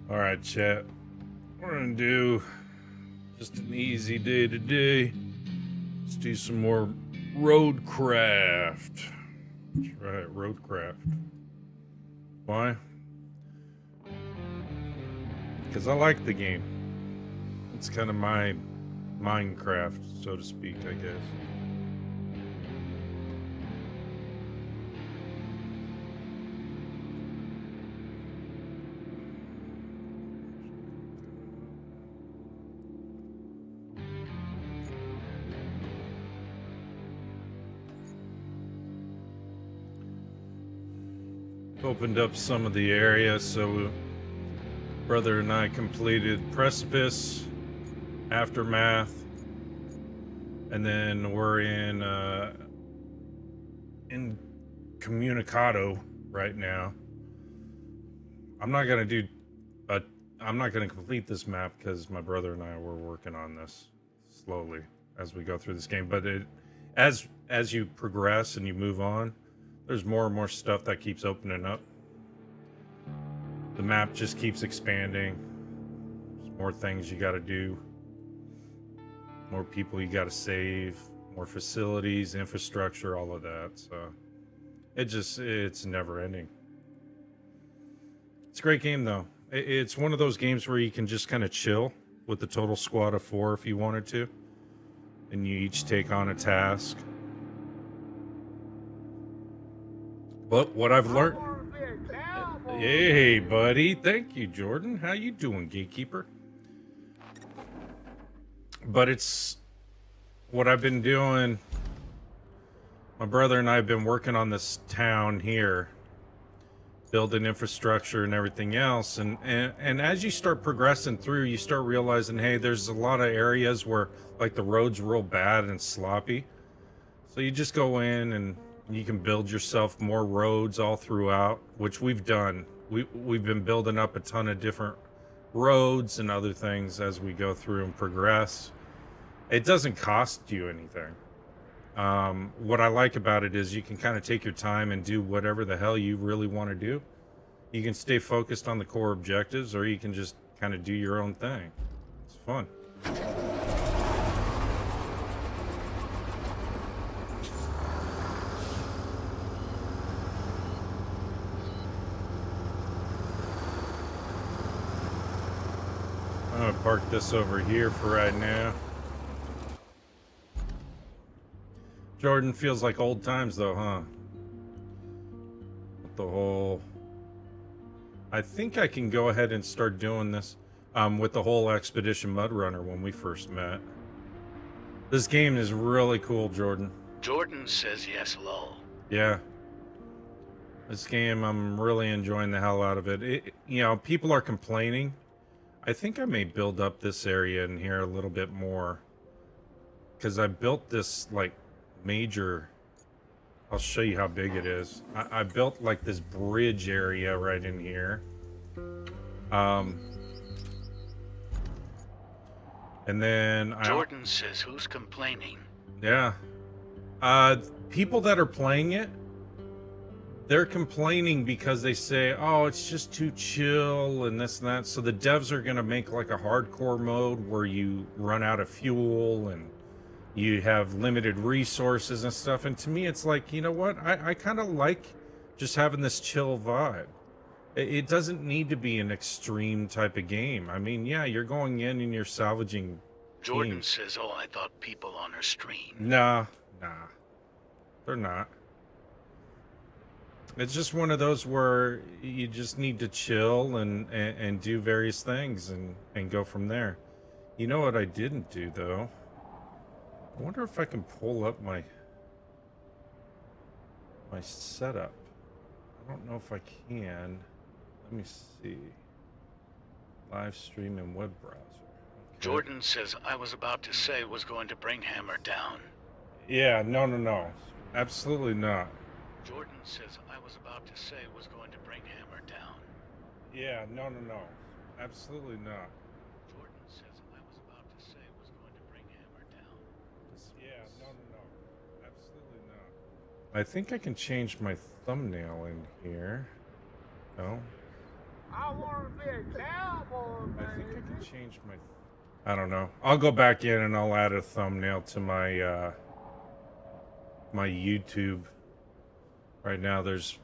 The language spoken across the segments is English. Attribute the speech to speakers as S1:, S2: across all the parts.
S1: All right, chat. We're gonna do just an easy day today. Let's do some more Roadcraft. That's right, Roadcraft. Why? Because I like the game. It's kind of my Minecraft, so to speak, I guess. Opened up some of the area, so brother and I completed Precipice, Aftermath, and then we're in Communicado right now. I'm not gonna do I'm not gonna complete this map because my brother and I were working on this slowly as we go through this game. But as you progress and you move on, there's more and more stuff that keeps opening up. The map just keeps expanding. There's more things you got to do, more people you got to save, more facilities, infrastructure, all of that. So it's never ending. It's a great game though. It's one of those games where you can just kind of chill with the total squad of 4 if you wanted to, and you each take on a task. But what I've learned, hey buddy, thank you, Jordan. How you doing, Gatekeeper? But it's what I've been doing. My brother and I have been working on this town here, building infrastructure and everything else, and as you start progressing through, you start realizing, hey, there's a lot of areas where like the road's real bad and sloppy, so you just go in and you can build yourself more roads all throughout, which we've done. We've been building up a ton of different roads and other things as we go through and progress. It doesn't cost you anything. What I like about it is you can kind of take your time and do whatever the hell you really want to do. You can stay focused on the core objectives, or you can just kind of do your own thing. It's fun. I'm gonna park this over here for right now. Jordan, feels like old times though, huh? With the whole... I think I can go ahead and start doing this with the whole Expedition Mud Runner when we first met. This game is really cool, Jordan.
S2: Jordan says yes, lol.
S1: Yeah. This game, I'm really enjoying the hell out of it. You know, people are complaining. I think I may build up this area in here a little bit more, because I built this like major... I'll show you how big it is. I built like this bridge area right in here. And then
S2: Jordan says, who's complaining?
S1: Yeah. People that are playing it, they're complaining because they say, oh, it's just too chill and this and that. So the devs are going to make like a hardcore mode where you run out of fuel and you have limited resources and stuff. And to me, it's like, you know what? I kind of like just having this chill vibe. It doesn't need to be an extreme type of game. I mean, yeah, you're going in and you're salvaging
S2: Jordan
S1: teams.
S2: says, oh, I thought people on her stream.
S1: Nah. They're not. It's just one of those where you just need to chill and do various things and go from there. You know what I didn't do, though? I wonder if I can pull up my setup. I don't know if I can. Let me see. Live stream and web browser. Okay.
S2: Jordan says, I was about to say was going to bring Hammer down.
S1: Yeah, no. Absolutely not.
S2: Jordan says, I was about to say was going to bring Hammer down.
S1: Yeah, no. Absolutely not.
S2: Jordan says, I was about to say was going to bring Hammer down.
S1: Yeah, no. Absolutely not. I think I can change my thumbnail in here. No?
S3: I want to be a cowboy,
S1: I think I
S3: baby.
S1: can change my... I don't know. I'll go back in and I'll add a thumbnail to my my YouTube. Right now there's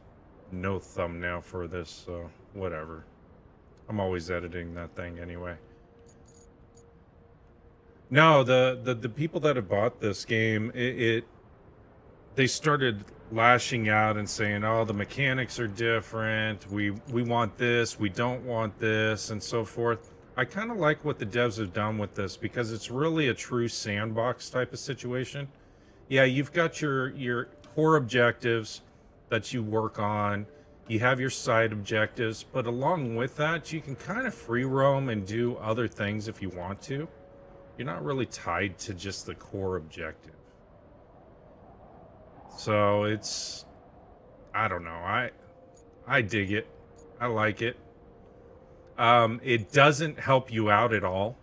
S1: no thumbnail for this, so whatever. I'm always editing that thing anyway. No, the people that have bought this game, they started lashing out and saying, "Oh, the mechanics are different. We want this, we don't want this," and so forth. I kind of like what the devs have done with this because it's really a true sandbox type of situation. Yeah, you've got your core objectives that you work on. You have your side objectives, but along with that, you can kind of free roam and do other things if you want to. You're not really tied to just the core objective. So it's, I don't know, I dig it. I like it. It doesn't help you out at all.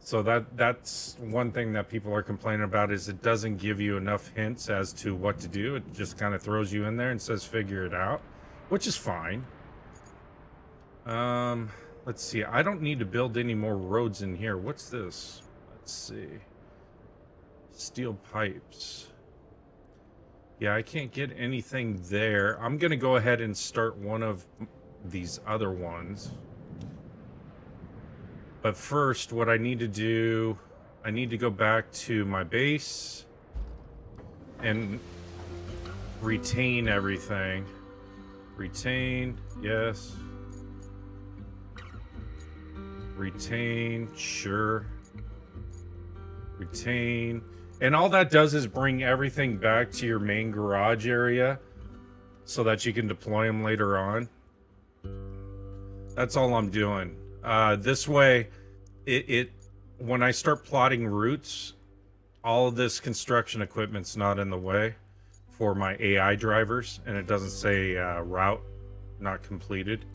S1: So that's one thing that people are complaining about, is it doesn't give you enough hints as to what to do. It just kind of throws you in there and says figure it out, which is fine. Let's see. I don't need to build any more roads in here. What's this? Let's see. Steel pipes. Yeah, I can't get anything there. I'm going to go ahead and start one of these other ones. But first, what I need to do, I need to go back to my base and retain everything. Retain, yes. Retain, sure. Retain. And all that does is bring everything back to your main garage area so that you can deploy them later on. That's all I'm doing. This way, when I start plotting routes, all of this construction equipment's not in the way for my AI drivers, and it doesn't say route not completed.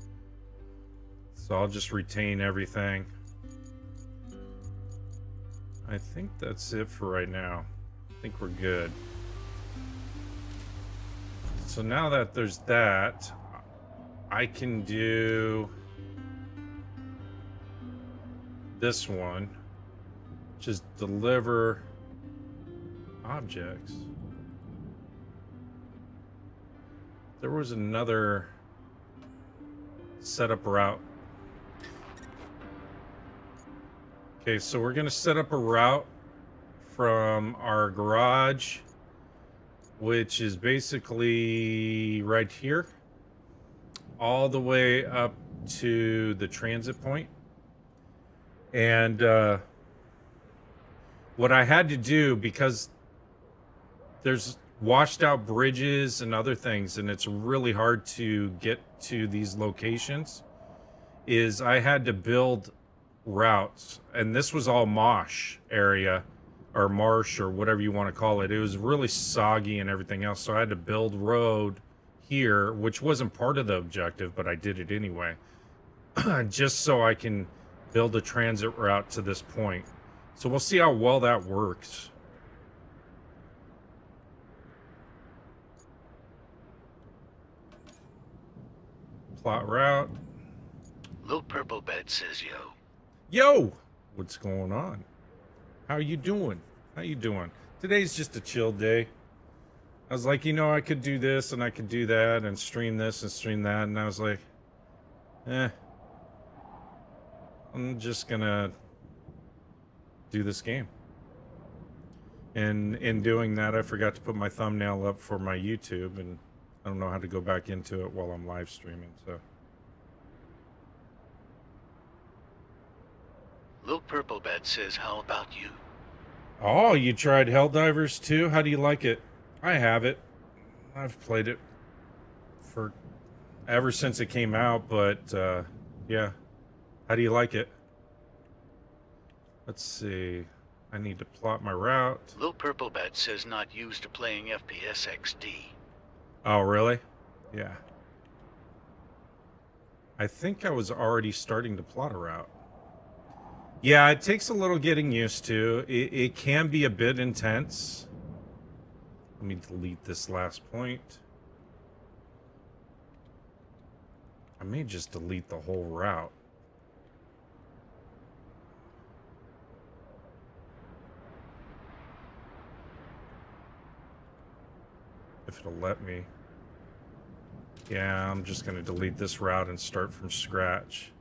S1: So I'll just retain everything. I think that's it for right now. I think we're good. So now that there's that, I can do this one, just deliver objects. There was another setup route. Okay, so we're gonna set up a route from our garage, which is basically right here, all the way up to the transit point. And what I had to do, because there's washed out bridges and other things, and it's really hard to get to these locations, is I had to build routes. And this was all mosh area, or marsh, or whatever you want to call it. It was really soggy and everything else, so I had to build road here, which wasn't part of the objective, but I did it anyway. Just so I can build a transit route to this point. So we'll see how well that works. Plot route.
S2: Little Purple Bed says yo.
S1: Yo! What's going on? How you doing? How you doing? Today's just a chill day. I was like, you know, I could do this and I could do that and stream this and stream that, and I was like, I'm just gonna do this game. And in doing that, I forgot to put my thumbnail up for my YouTube, and I don't know how to go back into it while I'm live streaming, so.
S2: Little Purple Bed says, how about you?
S1: Oh, you tried Helldivers too? How do you like it? I have it. I've played it for ever since it came out, but yeah. How do you like it? Let's see. I need to plot my route.
S2: Little Purple Bed says not used to playing FPS XD.
S1: Oh, really? Yeah. I think I was already starting to plot a route. Yeah, it takes a little getting used to. It can be a bit intense. Let me delete this last point. I may just delete the whole route. If it'll let me. Yeah, I'm just going to delete this route and start from scratch.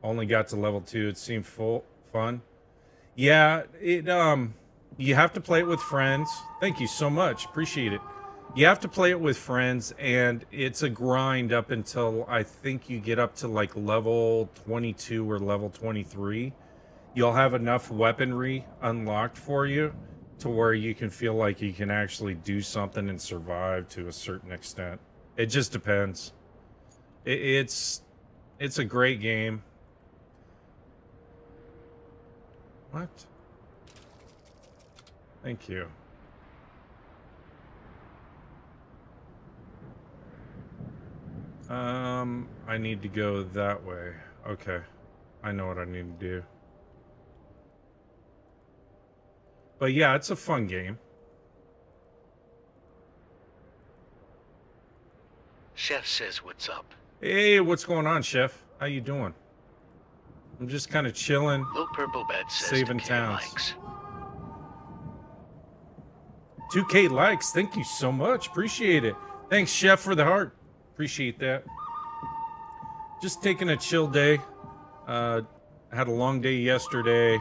S1: Only got to level 2. It seemed fun. Yeah, you have to play it with friends. Thank you so much. Appreciate it. You have to play it with friends, and it's a grind up until I think you get up to like level 22 or level 23. You'll have enough weaponry unlocked for you to where you can feel like you can actually do something and survive to a certain extent. It just depends. It's a great game. What? Thank you. I need to go that way. Okay. I know what I need to do. But yeah, it's a fun game.
S2: Chef says what's up.
S1: Hey, what's going on, Chef? How you doing? I'm just kind of chilling,
S2: Little Purple Bed says
S1: saving
S2: 2K
S1: towns.
S2: likes.
S1: 2K likes. Thank you so much. Appreciate it. Thanks, Chef, for the heart. Appreciate that. Just taking a chill day. Had a long day yesterday.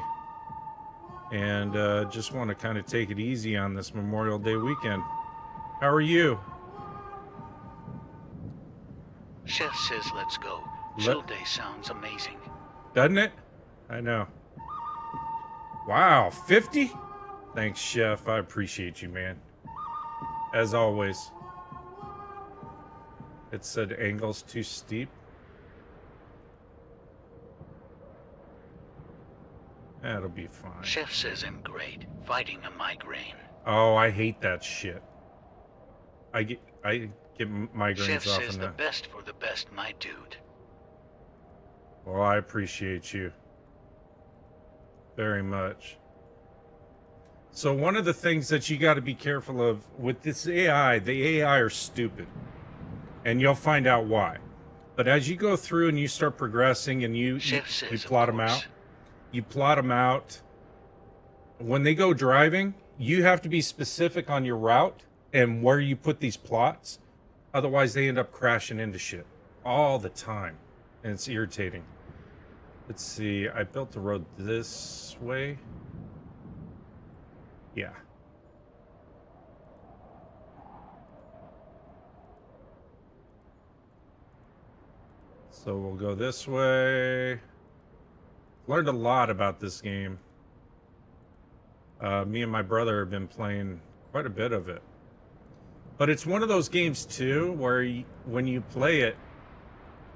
S1: And just want to kind of take it easy on this Memorial Day weekend. How are you?
S2: Chef says let's go. Chill day sounds amazing.
S1: Doesn't it? I know. Wow, 50? Thanks, Chef. I appreciate you, man. As always. It said angle's too steep. That'll be fine.
S2: Chef says I'm great, fighting a migraine.
S1: Oh, I hate that shit. I get migraines
S2: Chef
S1: often.
S2: says the best for the best, my dude.
S1: Well, I appreciate you very much. So one of the things that you got to be careful of with this AI, the AI are stupid. And you'll find out why. But as you go through and you start progressing and you plot them out, you plot them out. When they go driving, you have to be specific on your route and where you put these plots. Otherwise, they end up crashing into shit all the time. And it's irritating. Let's see. I built the road this way. Yeah. So we'll go this way. Learned a lot about this game. Me and my brother have been playing quite a bit of it. But it's one of those games, too, where when you play it,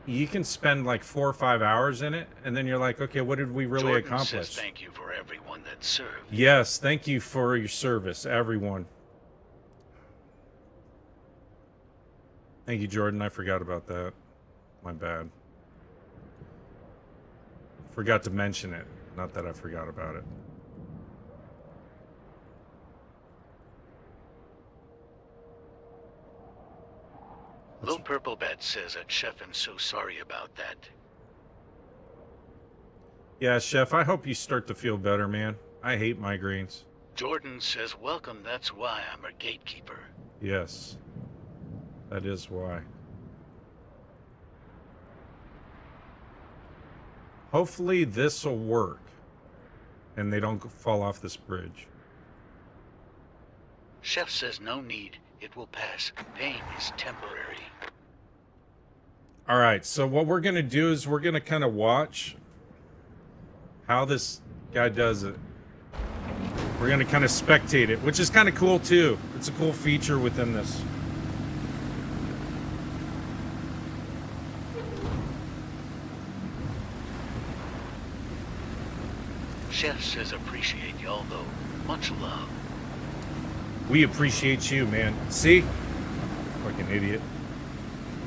S1: you can spend like 4 or 5 hours in it, and then you're like, okay, what did we really
S2: Jordan
S1: accomplish?
S2: Says thank you for everyone that served.
S1: Yes, thank you for your service, everyone. Thank you, Jordan. I forgot about that. My bad. Forgot to mention it. Not that I forgot about it.
S2: Little Purple Bed says that Chef, I'm so sorry about that.
S1: Yeah, Chef, I hope you start to feel better, man. I hate migraines.
S2: Jordan says welcome, that's why I'm a gatekeeper.
S1: Yes. That is why. Hopefully this will work. And they don't fall off this bridge.
S2: Chef says no need, it will pass. Pain is temporary.
S1: All right, so what we're going to do is we're going to kind of watch how this guy does it. We're going to kind of spectate it, which is kind of cool too. It's a cool feature within this.
S2: Chef says appreciate y'all though. Much love.
S1: We appreciate you, man. See? Fucking idiot.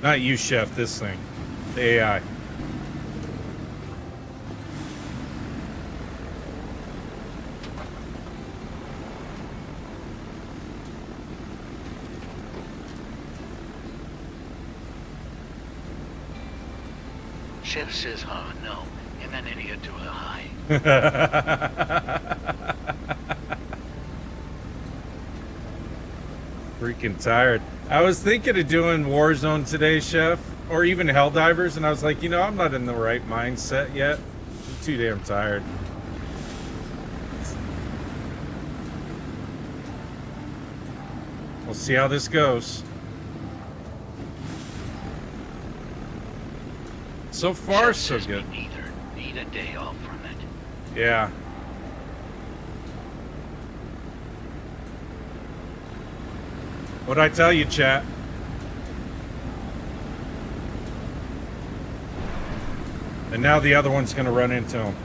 S1: Not you, Chef, this thing. The AI.
S2: Chef says, no, and an idiot to a high.
S1: Freaking tired. I was thinking of doing Warzone today, Chef, or even Helldivers, and I was like, I'm not in the right mindset yet. I'm too damn tired. We'll see how this goes. So far, so good.
S2: Me neither. Need a day off from it.
S1: Yeah. What'd I tell you, chat? And now the other one's gonna run into him.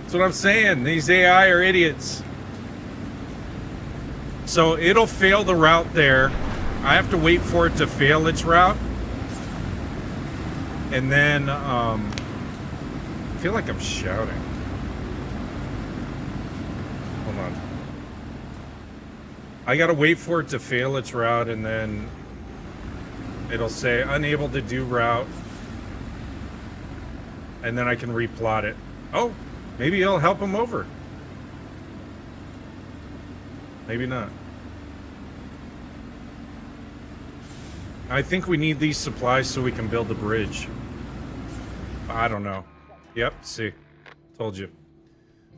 S1: That's what I'm saying. These AI are idiots. So it'll fail the route there. I have to wait for it to fail its route. And then, I feel like I'm shouting. Hold on. I gotta wait for it to fail its route, and then it'll say unable to do route. And then I can replot it. Oh, maybe it'll help him over. Maybe not. I think we need these supplies so we can build the bridge. I don't know. Yep, see. Told you.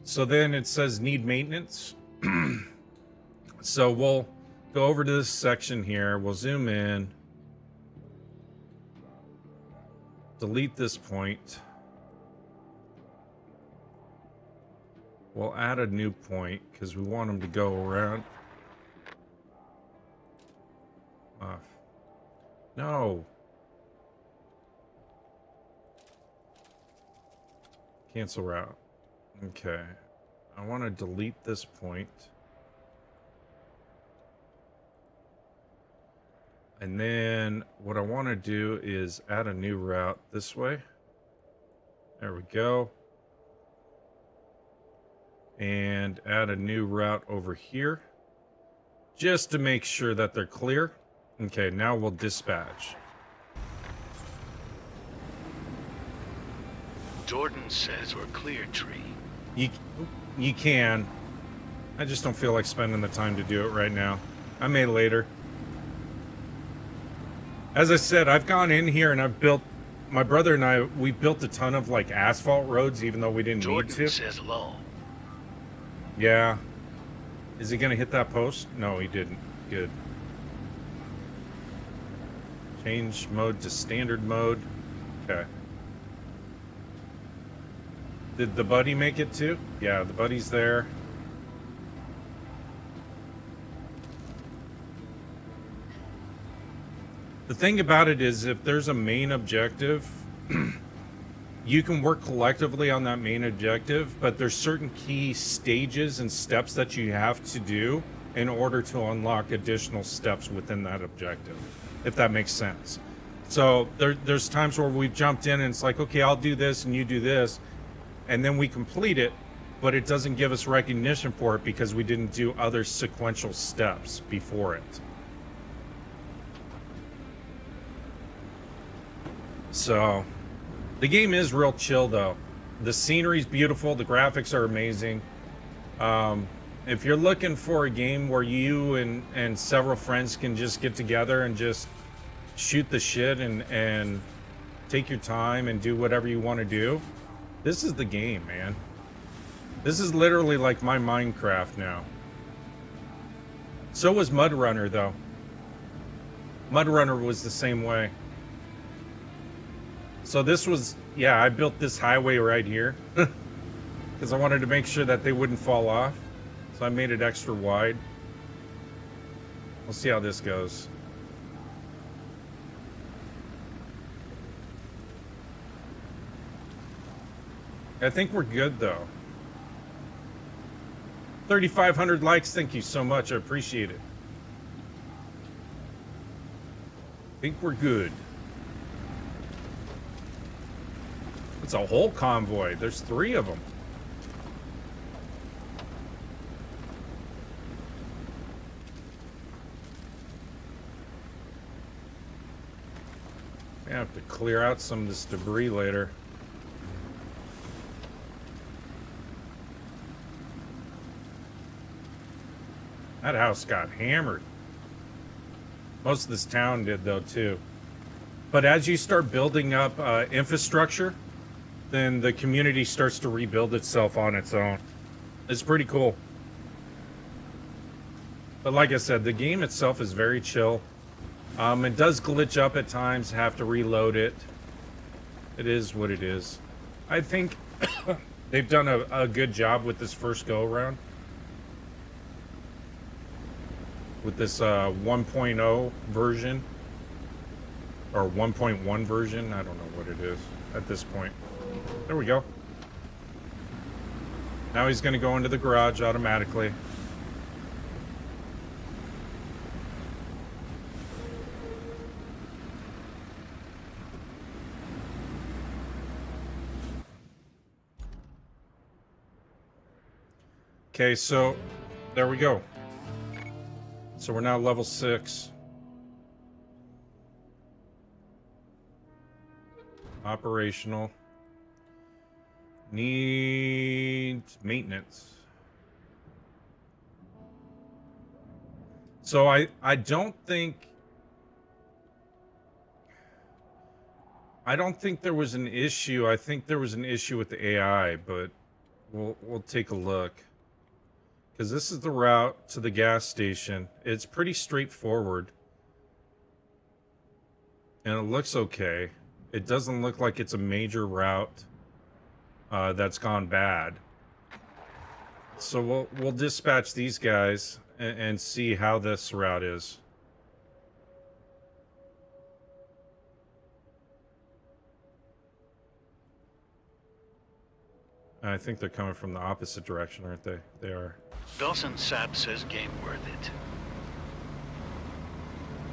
S1: So then it says need maintenance. So we'll go over to this section here. We'll zoom in. Delete this point. We'll add a new point because we want them to go around. No. Cancel route. Okay. I want to delete this point. And then what I want to do is add a new route this way. There we go. And add a new route over here. Just to make sure that they're clear. Okay, now we'll dispatch.
S2: Jordan says we're clear, Tree.
S1: You can. I just don't feel like spending the time to do it right now. I may later. As I said, I've gone in here and I've built, my brother and I, we built a ton of like asphalt roads even though we didn't need to.
S2: Jordan says low.
S1: Yeah. Is he gonna hit that post? No, he didn't. Good. Change mode to standard mode. Okay. Did the buddy make it too? Yeah, the buddy's there. The thing about it is if there's a main objective, you can work collectively on that main objective, but there's certain key stages and steps that you have to do in order to unlock additional steps within that objective, if that makes sense. So there's times where we've jumped in and it's like, okay, I'll do this and you do this, and then we complete it, but it doesn't give us recognition for it because we didn't do other sequential steps before it. So the game is real chill though. The scenery's beautiful, the graphics are amazing. If you're looking for a game where you and several friends can just get together and just shoot the shit and take your time and do whatever you want to do, this is the game, man. This is literally like my Minecraft now. So was Mud Runner though. Mud Runner was the same way. So this was, yeah, I built this highway right here because I wanted to make sure that they wouldn't fall off. So I made it extra wide. We'll see how this goes. I think we're good though. 3,500 likes, thank you so much, I appreciate it. I think we're good. It's a whole convoy. There's 3 of them. I have to clear out some of this debris later. That house got hammered. Most of this town did, though, too. But as you start building up infrastructure, then the community starts to rebuild itself on its own. It's pretty cool. But like I said, the game itself is very chill. It does glitch up at times, have to reload it. It is what it is. I think they've done a good job with this first go-around. With this 1.0 version. Or 1.1 version. I don't know what it is at this point. There we go. Now he's going to go into the garage automatically. Okay, so there we go. So we're now level 6. Operational. Needs maintenance. So I don't think there was an issue. I think there was an issue with the AI, but we'll take a look. Because this is the route to the gas station. It's pretty straightforward. And it looks okay. It doesn't look like it's a major route that's gone bad. So we'll dispatch these guys and see how this route is. I think they're coming from the opposite direction, aren't they? They are.
S2: Dawson Sapp says game worth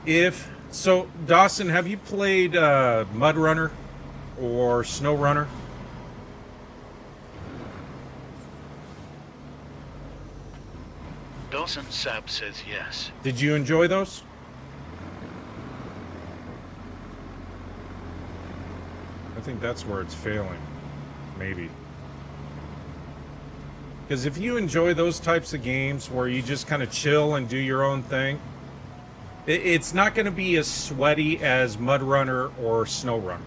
S2: it.
S1: So, Dawson, have you played Mud Runner or Snow Runner?
S2: Dawson Sapp says yes.
S1: Did you enjoy those? I think that's where it's failing. Maybe. Because if you enjoy those types of games where you just kind of chill and do your own thing, it's not going to be as sweaty as Mud Runner or Snow Runner.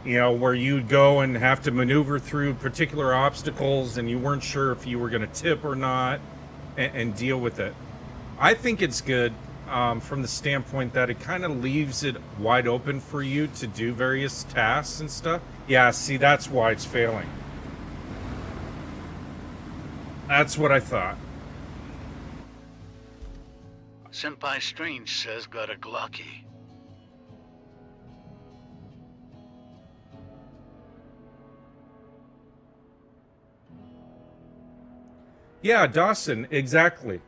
S1: You know, where you'd go and have to maneuver through particular obstacles and you weren't sure if you were going to tip or not and deal with it. I think it's good from the standpoint that it kind of leaves it wide open for you to do various tasks and stuff. Yeah, see, that's why it's failing. That's what I thought.
S2: Senpai Strange says got a Glocky.
S1: Yeah, Dawson, exactly.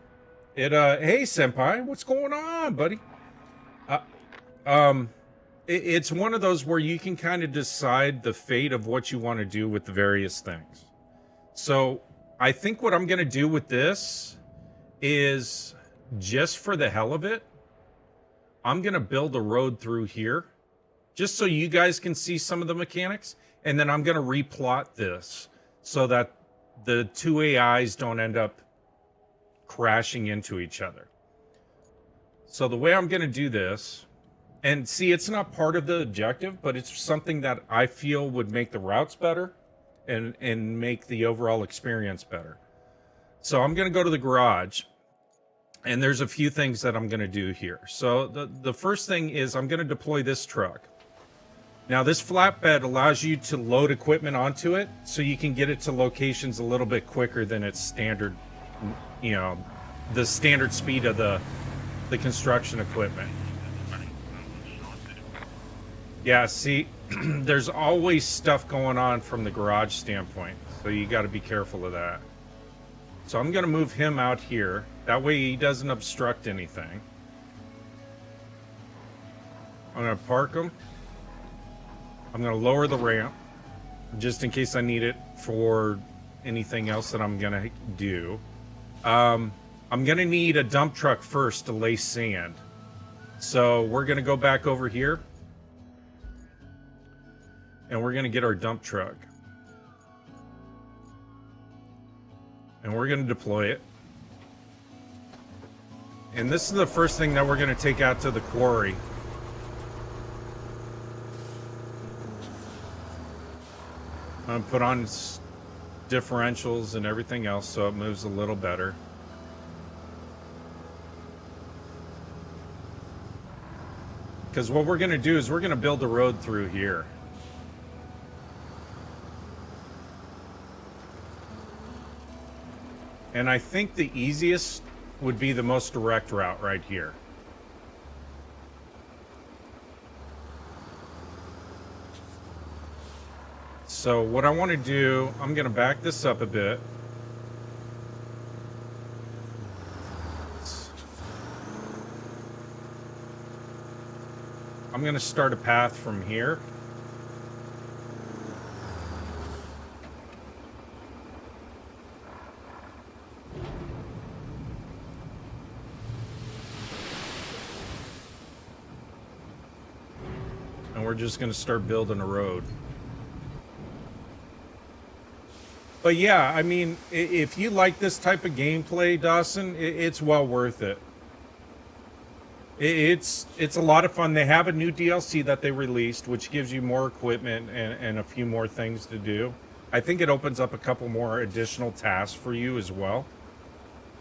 S1: Hey, Senpai, what's going on, buddy? It's one of those where you can kind of decide the fate of what you want to do with the various things. So I think what I'm going to do with this is, just for the hell of it, I'm going to build a road through here just so you guys can see some of the mechanics. And then I'm going to replot this so that the two AIs don't end up crashing into each other. So the way I'm going to do this, and see, it's not part of the objective, but it's something that I feel would make the routes better and make the overall experience better. So I'm going to go to the garage, and there's a few things that I'm going to do here. So the first thing is I'm going to deploy this truck. Now this flatbed allows you to load equipment onto it so you can get it to locations a little bit quicker than its standard, you know, the standard speed of the construction equipment. Yeah, see, there's always stuff going on from the garage standpoint, so you got to be careful of that. So I'm going to move him out here. That way he doesn't obstruct anything. I'm going to park him. I'm going to lower the ramp, just in case I need it for anything else that I'm going to do. I'm going to need a dump truck first to lay sand. So we're going to go back over here. and we're going to get our dump truck. And we're going to deploy it. And this is the first thing that we're going to take out to the quarry. I'm going to put on differentials and everything else so it moves a little better. Because what we're going to do is we're going to build a road through here. And I think the easiest would be the most direct route right here. So what I want to do, I'm going to back this up a bit. I'm going to start a path from here. And we're just going to start building a road. But yeah, I mean, if you like this type of gameplay, Dawson, it's well worth it. It's a lot of fun. They have a new DLC that they released, which gives you more equipment and a few more things to do. I think it opens up a couple more additional tasks for you as well.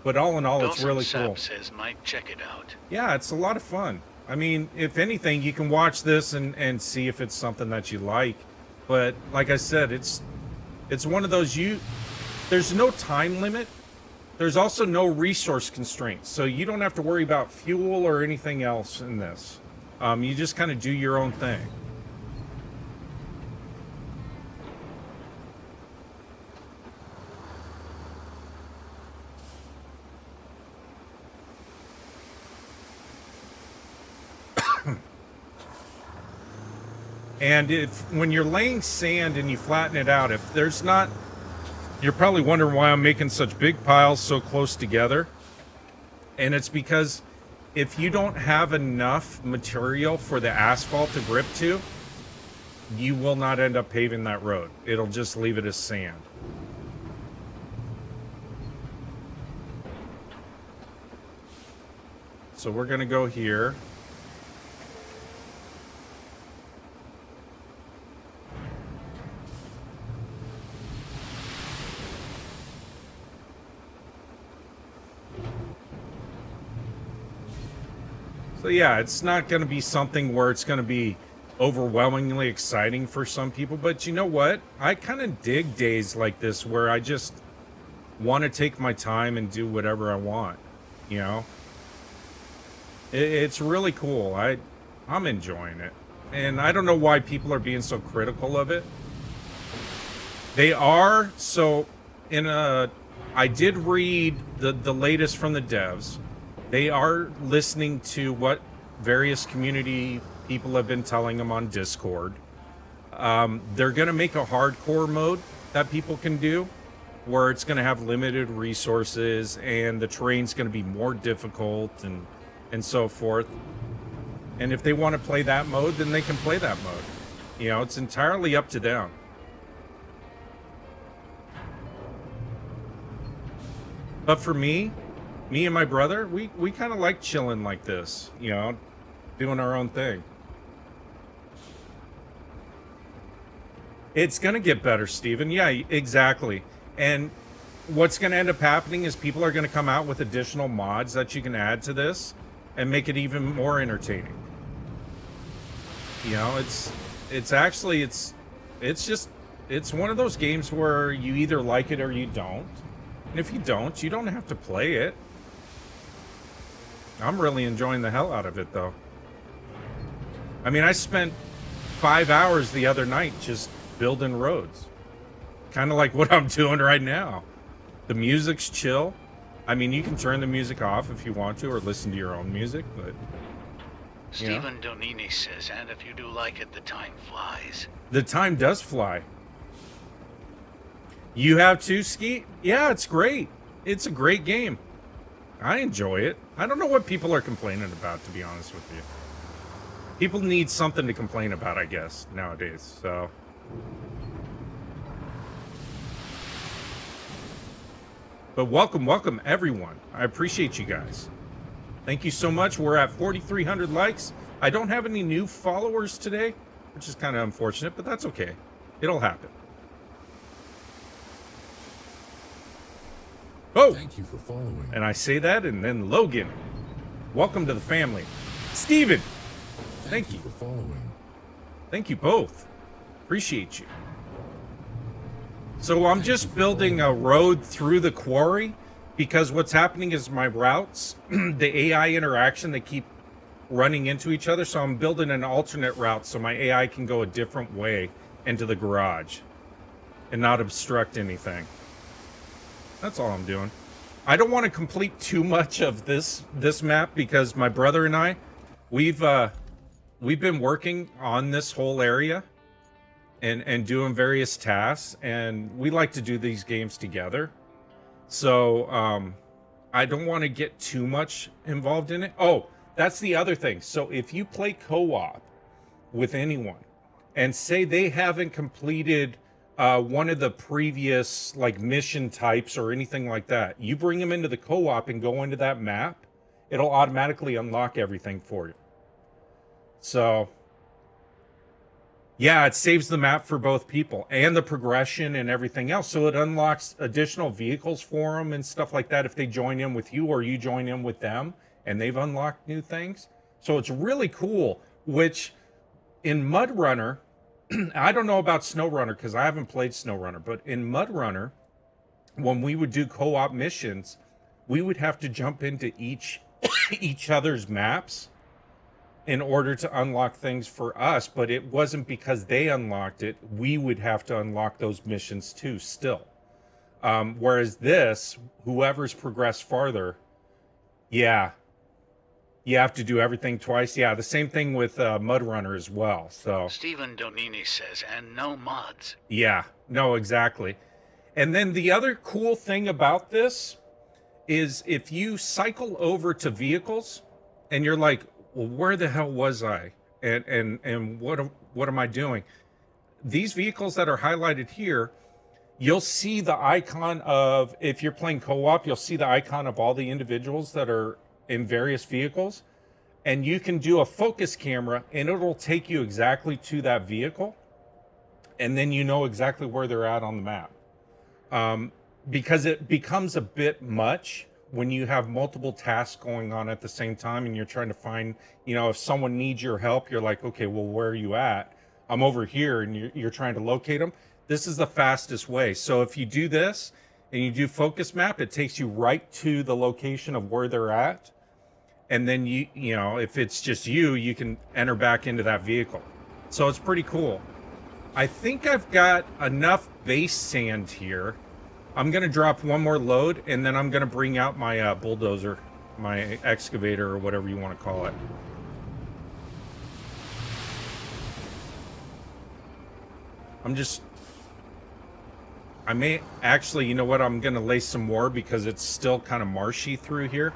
S1: But all in all, it's really cool.
S2: Says might check it out.
S1: Yeah, it's a lot of fun. I mean, if anything, you can watch this and see if it's something that you like. But like I said, it's one of those, there's no time limit. There's also no resource constraints. So you don't have to worry about fuel or anything else in this. You just kind of do your own thing. And when you're laying sand and you flatten it out, if there's not, you're probably wondering why I'm making such big piles so close together. And it's because if you don't have enough material for the asphalt to grip to, you will not end up paving that road. It'll just leave it as sand. So we're going to go here. So yeah, it's not going to be something where it's going to be overwhelmingly exciting for some people, but you know what? I kind of dig days like this where I just want to take my time and do whatever I want, you know? It's really cool. I'm enjoying it. And I don't know why people are being so critical of it. They are, so I did read the latest from the devs. They are listening to what various community people have been telling them on Discord. They're going to make a hardcore mode that people can do, where it's going to have limited resources and the terrain's going to be more difficult and so forth. And if they want to play that mode, then they can play that mode. You know, it's entirely up to them. But for me and my brother, we kind of like chilling like this, you know, doing our own thing. It's going to get better, Steven. Yeah, exactly. And what's going to end up happening is people are going to come out with additional mods that you can add to this and make it even more entertaining. You know, it's one of those games where you either like it or you don't. And if you don't have to play it. I'm really enjoying the hell out of it, though. I mean, I spent 5 hours the other night just building roads. Kind of like what I'm doing right now. The music's chill. I mean, you can turn the music off if you want to, or listen to your own music, but...
S2: Stephen Donini says, and if you do like it, the time flies.
S1: The time does fly. You have too, Skeet? Yeah, it's great. It's a great game. I enjoy it. I don't know what people are complaining about, to be honest with you. People need something to complain about, I guess, nowadays, so... But welcome everyone. I appreciate you guys. Thank you so much. We're at 4,300 likes. I don't have any new followers today, which is kind of unfortunate, but that's okay. It'll happen. Oh!
S4: Thank you for following.
S1: And I say that, and then Logan. Welcome to the family. Steven! Thank you.
S4: For following.
S1: Thank you both. Appreciate you. So I'm just building a road through the quarry because what's happening is my routes, the AI interaction, they keep running into each other. So I'm building an alternate route so my AI can go a different way into the garage and not obstruct anything. That's all I'm doing. I don't want to complete too much of this map because my brother and I, we've been working on this whole area and doing various tasks, and we like to do these games together. So I don't want to get too much involved in it. Oh, that's the other thing. So if you play co-op with anyone and say they haven't completed one of the previous like mission types or anything like that, you bring them into the co-op and go into that map, it'll automatically unlock everything for you. So yeah, it saves the map for both people and the progression and everything else. So it unlocks additional vehicles for them and stuff like that if they join in with you or you join in with them and they've unlocked new things. So it's really cool, which in Mud Runner, I don't know about SnowRunner because I haven't played SnowRunner, but in Mud Runner, when we would do co-op missions, we would have to jump into each other's maps in order to unlock things for us, but it wasn't because they unlocked it. We would have to unlock those missions too still. Whereas this, whoever's progressed farther, yeah, you have to do everything twice. Yeah, the same thing with Mud Runner as well. So
S2: Stephen Donini says, and no mods.
S1: yeah, no, exactly. And then the other cool thing about this is if you cycle over to vehicles and you're like, well, where the hell was I? And what am I doing? These vehicles that are highlighted here, you'll see the icon of, if you're playing co-op, you'll see the icon of all the individuals that are in various vehicles. And you can do a focus camera and it'll take you exactly to that vehicle. And then you know exactly where they're at on the map. Because it becomes a bit much when you have multiple tasks going on at the same time and you're trying to find, you know, if someone needs your help, you're like, okay, well, where are you at? I'm over here, and you're trying to locate them. This is the fastest way. So if you do this and you do focus map, it takes you right to the location of where they're at. And then you know, if it's just you can enter back into that vehicle. So it's pretty cool. I think I've got enough base sand here. I'm going to drop one more load, and then I'm going to bring out my bulldozer, my excavator, or whatever you want to call it. I may actually, you know what, I'm going to lay some more because it's still kind of marshy through here.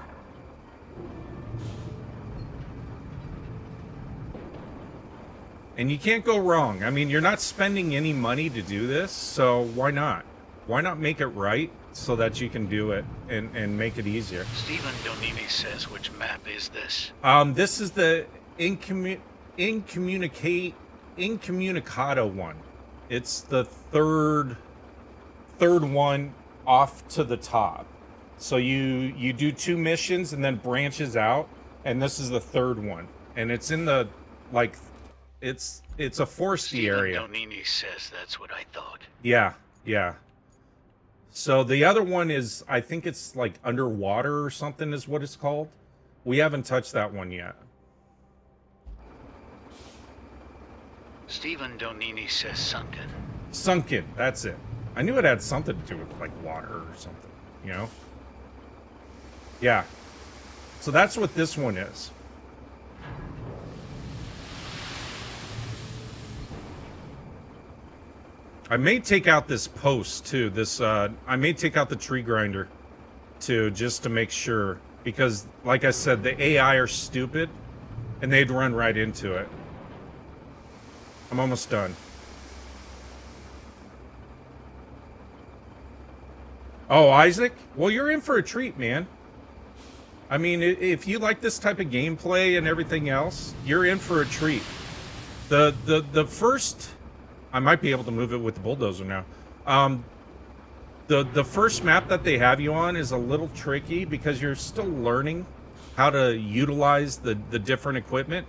S1: And you can't go wrong. I mean, you're not spending any money to do this, so why not? Why not make it right so that you can do it and make it easier?
S2: Stephen Donini says, which map is this?
S1: This is the Incommunicado one. It's the third one off to the top. So you do 2 missions and then branches out, and this is the third one. And it's in the, like, it's a foresty area.
S2: Stephen Donini says that's what I thought.
S1: Yeah. So the other one is, I think it's like underwater or something is what it's called. We haven't touched that one yet.
S2: Stephen Donini says sunken.
S1: Sunken, that's it. I knew it had something to do with like water or something, you know? Yeah. So that's what this one is. I may take out this post too. I may take out the tree grinder too, just to make sure, because like I said, the AI are stupid and they'd run right into it. I'm almost done. Oh, Isaac? Well, you're in for a treat, man. I mean, if you like this type of gameplay and everything else, you're in for a treat. The first... I might be able to move it with the bulldozer now. The first map that they have you on is a little tricky because you're still learning how to utilize the different equipment.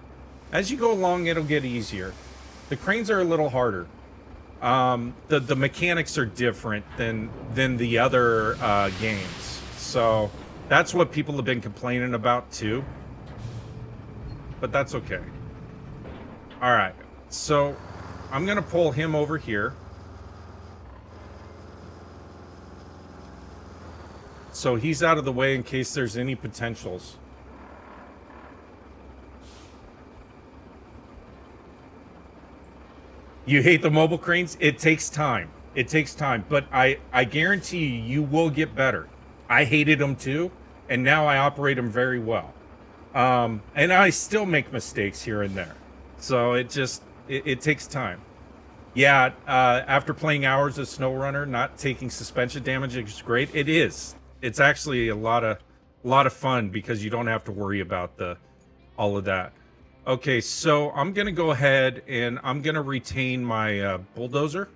S1: As you go along, it'll get easier. The cranes are a little harder. The mechanics are different than the other games. So that's what people have been complaining about too. But that's okay. All right. So I'm going to pull him over here. So he's out of the way in case there's any potentials. You hate the mobile cranes? It takes time. It takes time. But I guarantee you will get better. I hated them too. And now I operate them very well. And I still make mistakes here and there. So it takes time. Yeah, after playing hours of SnowRunner, not taking suspension damage is great. It is. It's actually a lot of fun because you don't have to worry about all of that. Okay, so I'm gonna go ahead and I'm gonna retain my bulldozer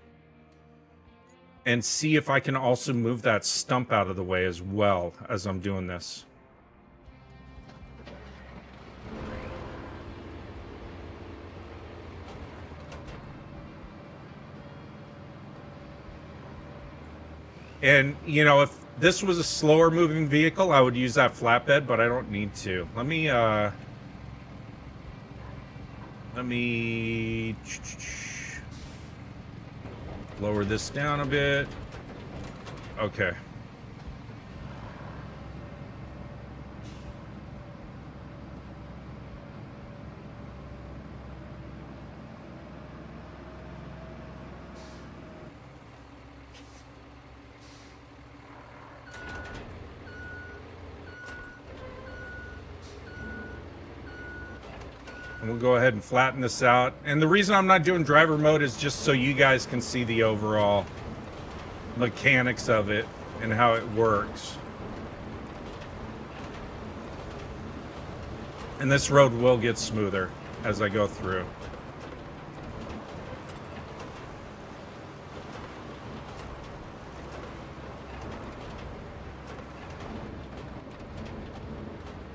S1: and see if I can also move that stump out of the way as well as I'm doing this. And, you know, if this was a slower moving vehicle, I would use that flatbed, but I don't need to. Let me lower this down a bit. Okay. And we'll go ahead and flatten this out. And the reason I'm not doing driver mode is just so you guys can see the overall mechanics of it and how it works. And this road will get smoother as I go through.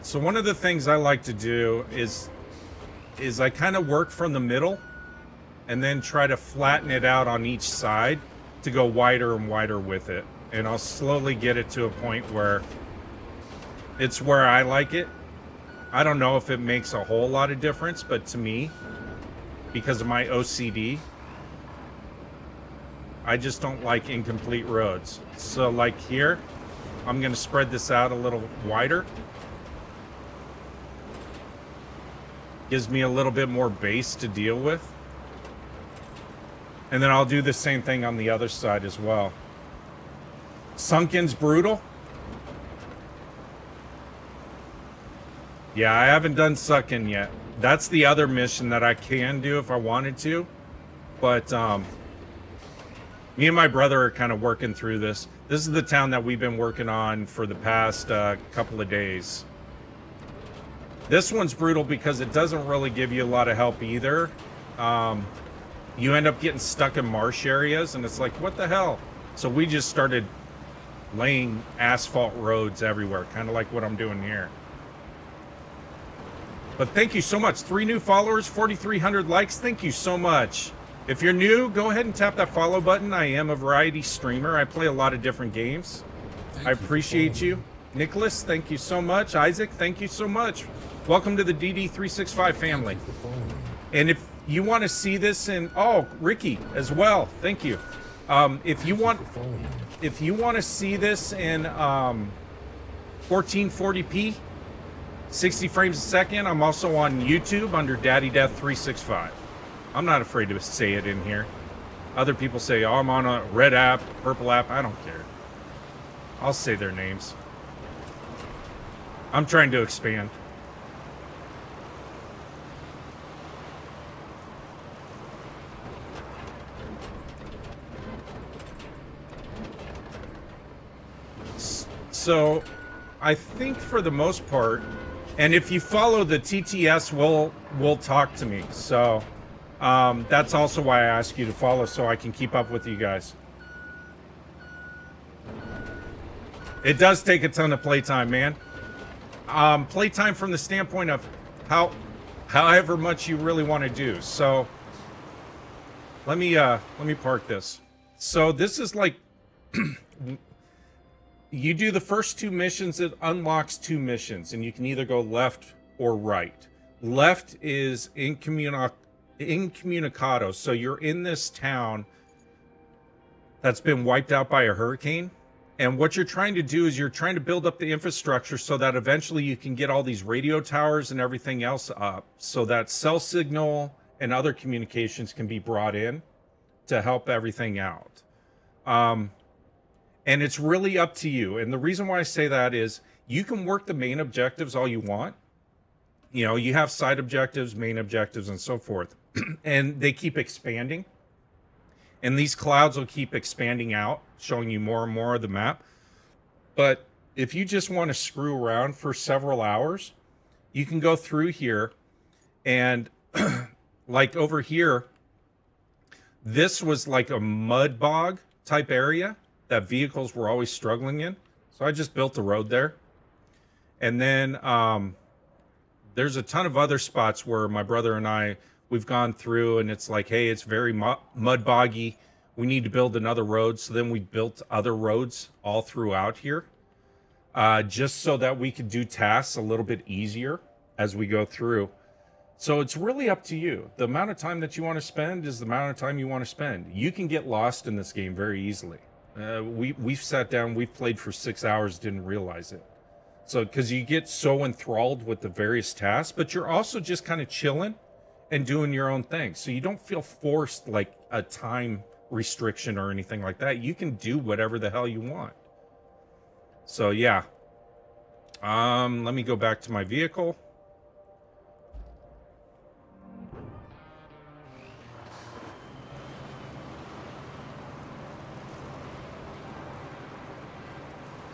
S1: So one of the things I like to do is I kind of work from the middle and then try to flatten it out on each side to go wider and wider with it. And I'll slowly get it to a point where it's where I like it. I don't know if it makes a whole lot of difference, but to me, because of my OCD, I just don't like incomplete roads. So like here, I'm going to spread this out a little wider. Gives me a little bit more base to deal with. And then I'll do the same thing on the other side as well. Sunken's brutal. Yeah, I haven't done Sunken yet. That's the other mission that I can do if I wanted to. But me and my brother are kind of working through this. This is the town that we've been working on for the past couple of days. This one's brutal because it doesn't really give you a lot of help either. You end up getting stuck in marsh areas and it's like, what the hell? So we just started laying asphalt roads everywhere, kind of like what I'm doing here. But thank you so much. 3 new followers, 4,300 likes. Thank you so much. If you're new, go ahead and tap that follow button. I am a variety streamer. I play a lot of different games. I appreciate you. Nicholas, thank you so much. Isaac, thank you so much. Welcome to the DD365 family. And if you want to see this in, oh, Ricky as well, thank you. If you want to see this in 1440p, 60 frames a second, I'm also on YouTube under Daddy Death 365. I'm not afraid to say it in here. Other people say, oh, I'm on a red app, purple app. I don't care. I'll say their names. I'm trying to expand. So I think for the most part, and if you follow the TTS, will talk to me. So that's also why I ask you to follow, so I can keep up with you guys. It does take a ton of playtime, man. Playtime from the standpoint of however much you really want to do. So let me park this. So this is like you do the first 2 missions, it unlocks 2 missions, and you can either go left or right. Left is incommunicado, so you're in this town that's been wiped out by a hurricane. And what you're trying to do is you're trying to build up the infrastructure so that eventually you can get all these radio towers and everything else up so that cell signal and other communications can be brought in to help everything out. And it's really up to you. And the reason why I say that is you can work the main objectives all you want. You know, you have side objectives, main objectives, and so forth. And they keep expanding. And these clouds will keep expanding out, showing you more and more of the map. But if you just want to screw around for several hours, you can go through here and like over here, this was like a mud bog type area that vehicles were always struggling in. So I just built a road there. And then there's a ton of other spots where my brother and we've gone through and it's like, hey, it's very mud boggy. We need to build another road. So then we built other roads all throughout here, just so that we could do tasks a little bit easier as we go through. So it's really up to you. The amount of time that you want to spend is the amount of time you want to spend. You can get lost in this game very easily. We've sat down, we've played for 6 hours, didn't realize it. So, because you get so enthralled with the various tasks, but you're also just kind of chilling and doing your own thing. So you don't feel forced like a time restriction or anything like that. You can do whatever the hell you want. So yeah. Let me go back to my vehicle.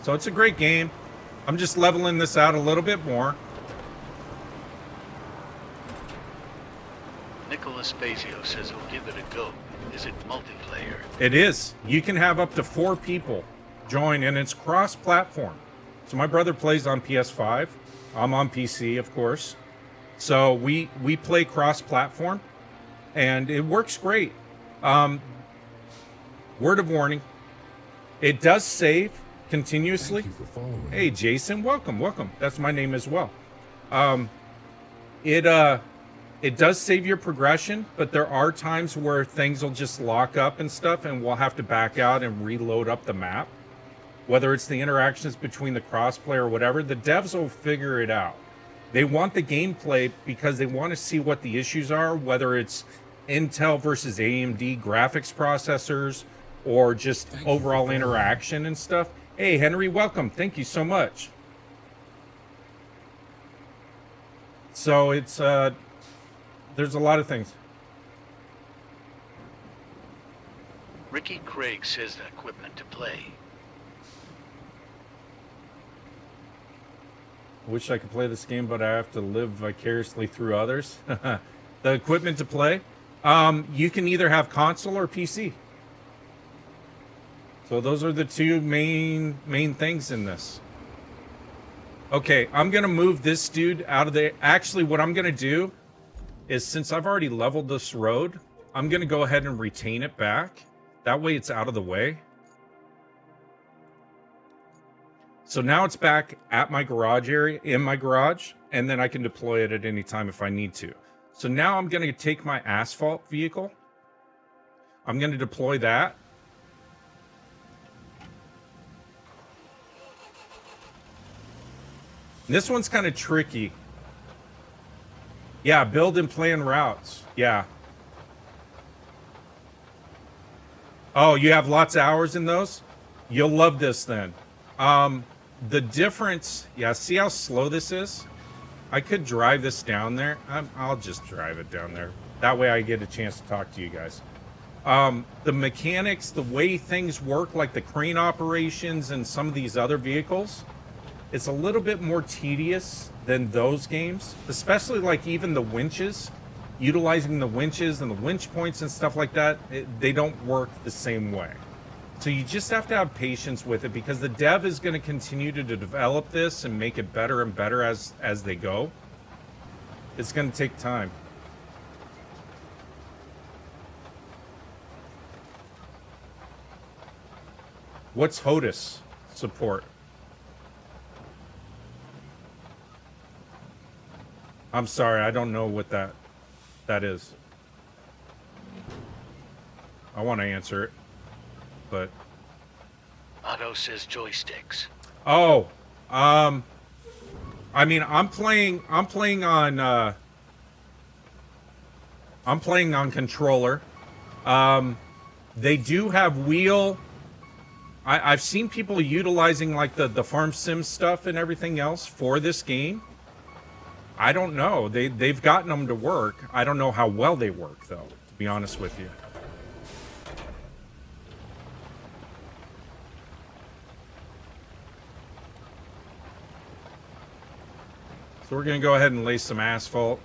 S1: So it's a great game. I'm just leveling this out a little bit more.
S2: Nicholas Fazio says he'll give it a go. Is it multiplayer?
S1: It is. You can have up to 4 people join, and it's cross-platform. So my brother plays on PS5. I'm on PC, of course. So we play cross-platform, and it works great. Word of warning. It does save continuously.
S4: Thank you for following.
S1: Hey, Jason, welcome. That's my name as well. It does save your progression, but there are times where things will just lock up and stuff, and we'll have to back out and reload up the map. Whether it's the interactions between the crossplay or whatever, the devs will figure it out. They want the gameplay because they want to see what the issues are, whether it's Intel versus AMD graphics processors or just overall interaction and stuff. Hey, Henry, welcome. Thank you so much. So it's, there's a lot of things.
S2: Ricky Craig says the equipment to play.
S1: Wish I could play this game, but I have to live vicariously through others. The equipment to play. You can either have console or PC. So those are the 2 main things in this. Okay, I'm going to move this dude out of the... Actually, what I'm going to do is, since I've already leveled this road, I'm going to go ahead and retain it back. That way it's out of the way. So now it's back at my garage area, in my garage, and then I can deploy it at any time if I need to. So now I'm going to take my asphalt vehicle. I'm going to deploy that. This one's kind of tricky. Yeah, build and plan routes. Yeah. Oh, you have lots of hours in those? You'll love this then. The difference, yeah, see how slow this is? I could drive this down there. I'll just drive it down there. That way I get a chance to talk to you guys. The mechanics, the way things work, like the crane operations and some of these other vehicles, it's a little bit more tedious than those games, especially like even the winches, utilizing the winches and the winch points and stuff like that. They don't work the same way. So you just have to have patience with it, because the dev is going to continue to develop this and make it better and better as they go. It's going to take time. What's HOTUS support? I'm sorry, I don't know what that is. I want to answer it, but
S2: Otto says joysticks.
S1: oh, I mean, I'm playing on controller. They do have wheel. I've seen people utilizing like the farm sim stuff and everything else for this game. I don't know. They've gotten them to work. I don't know how well they work, though, to be honest with you. So we're going to go ahead and lay some asphalt.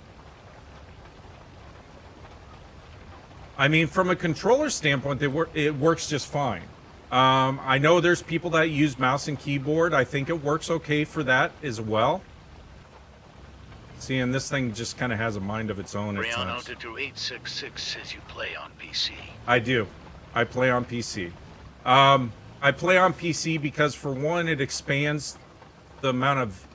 S1: I mean, from a controller standpoint, it works just fine. I know there's people that use mouse and keyboard. I think it works okay for that as well. See, and this thing just kind of has a mind of its own at times.
S2: Brianna866 says you play on PC.
S1: I do. I play on PC. I play on PC because, for one, it expands the amount of...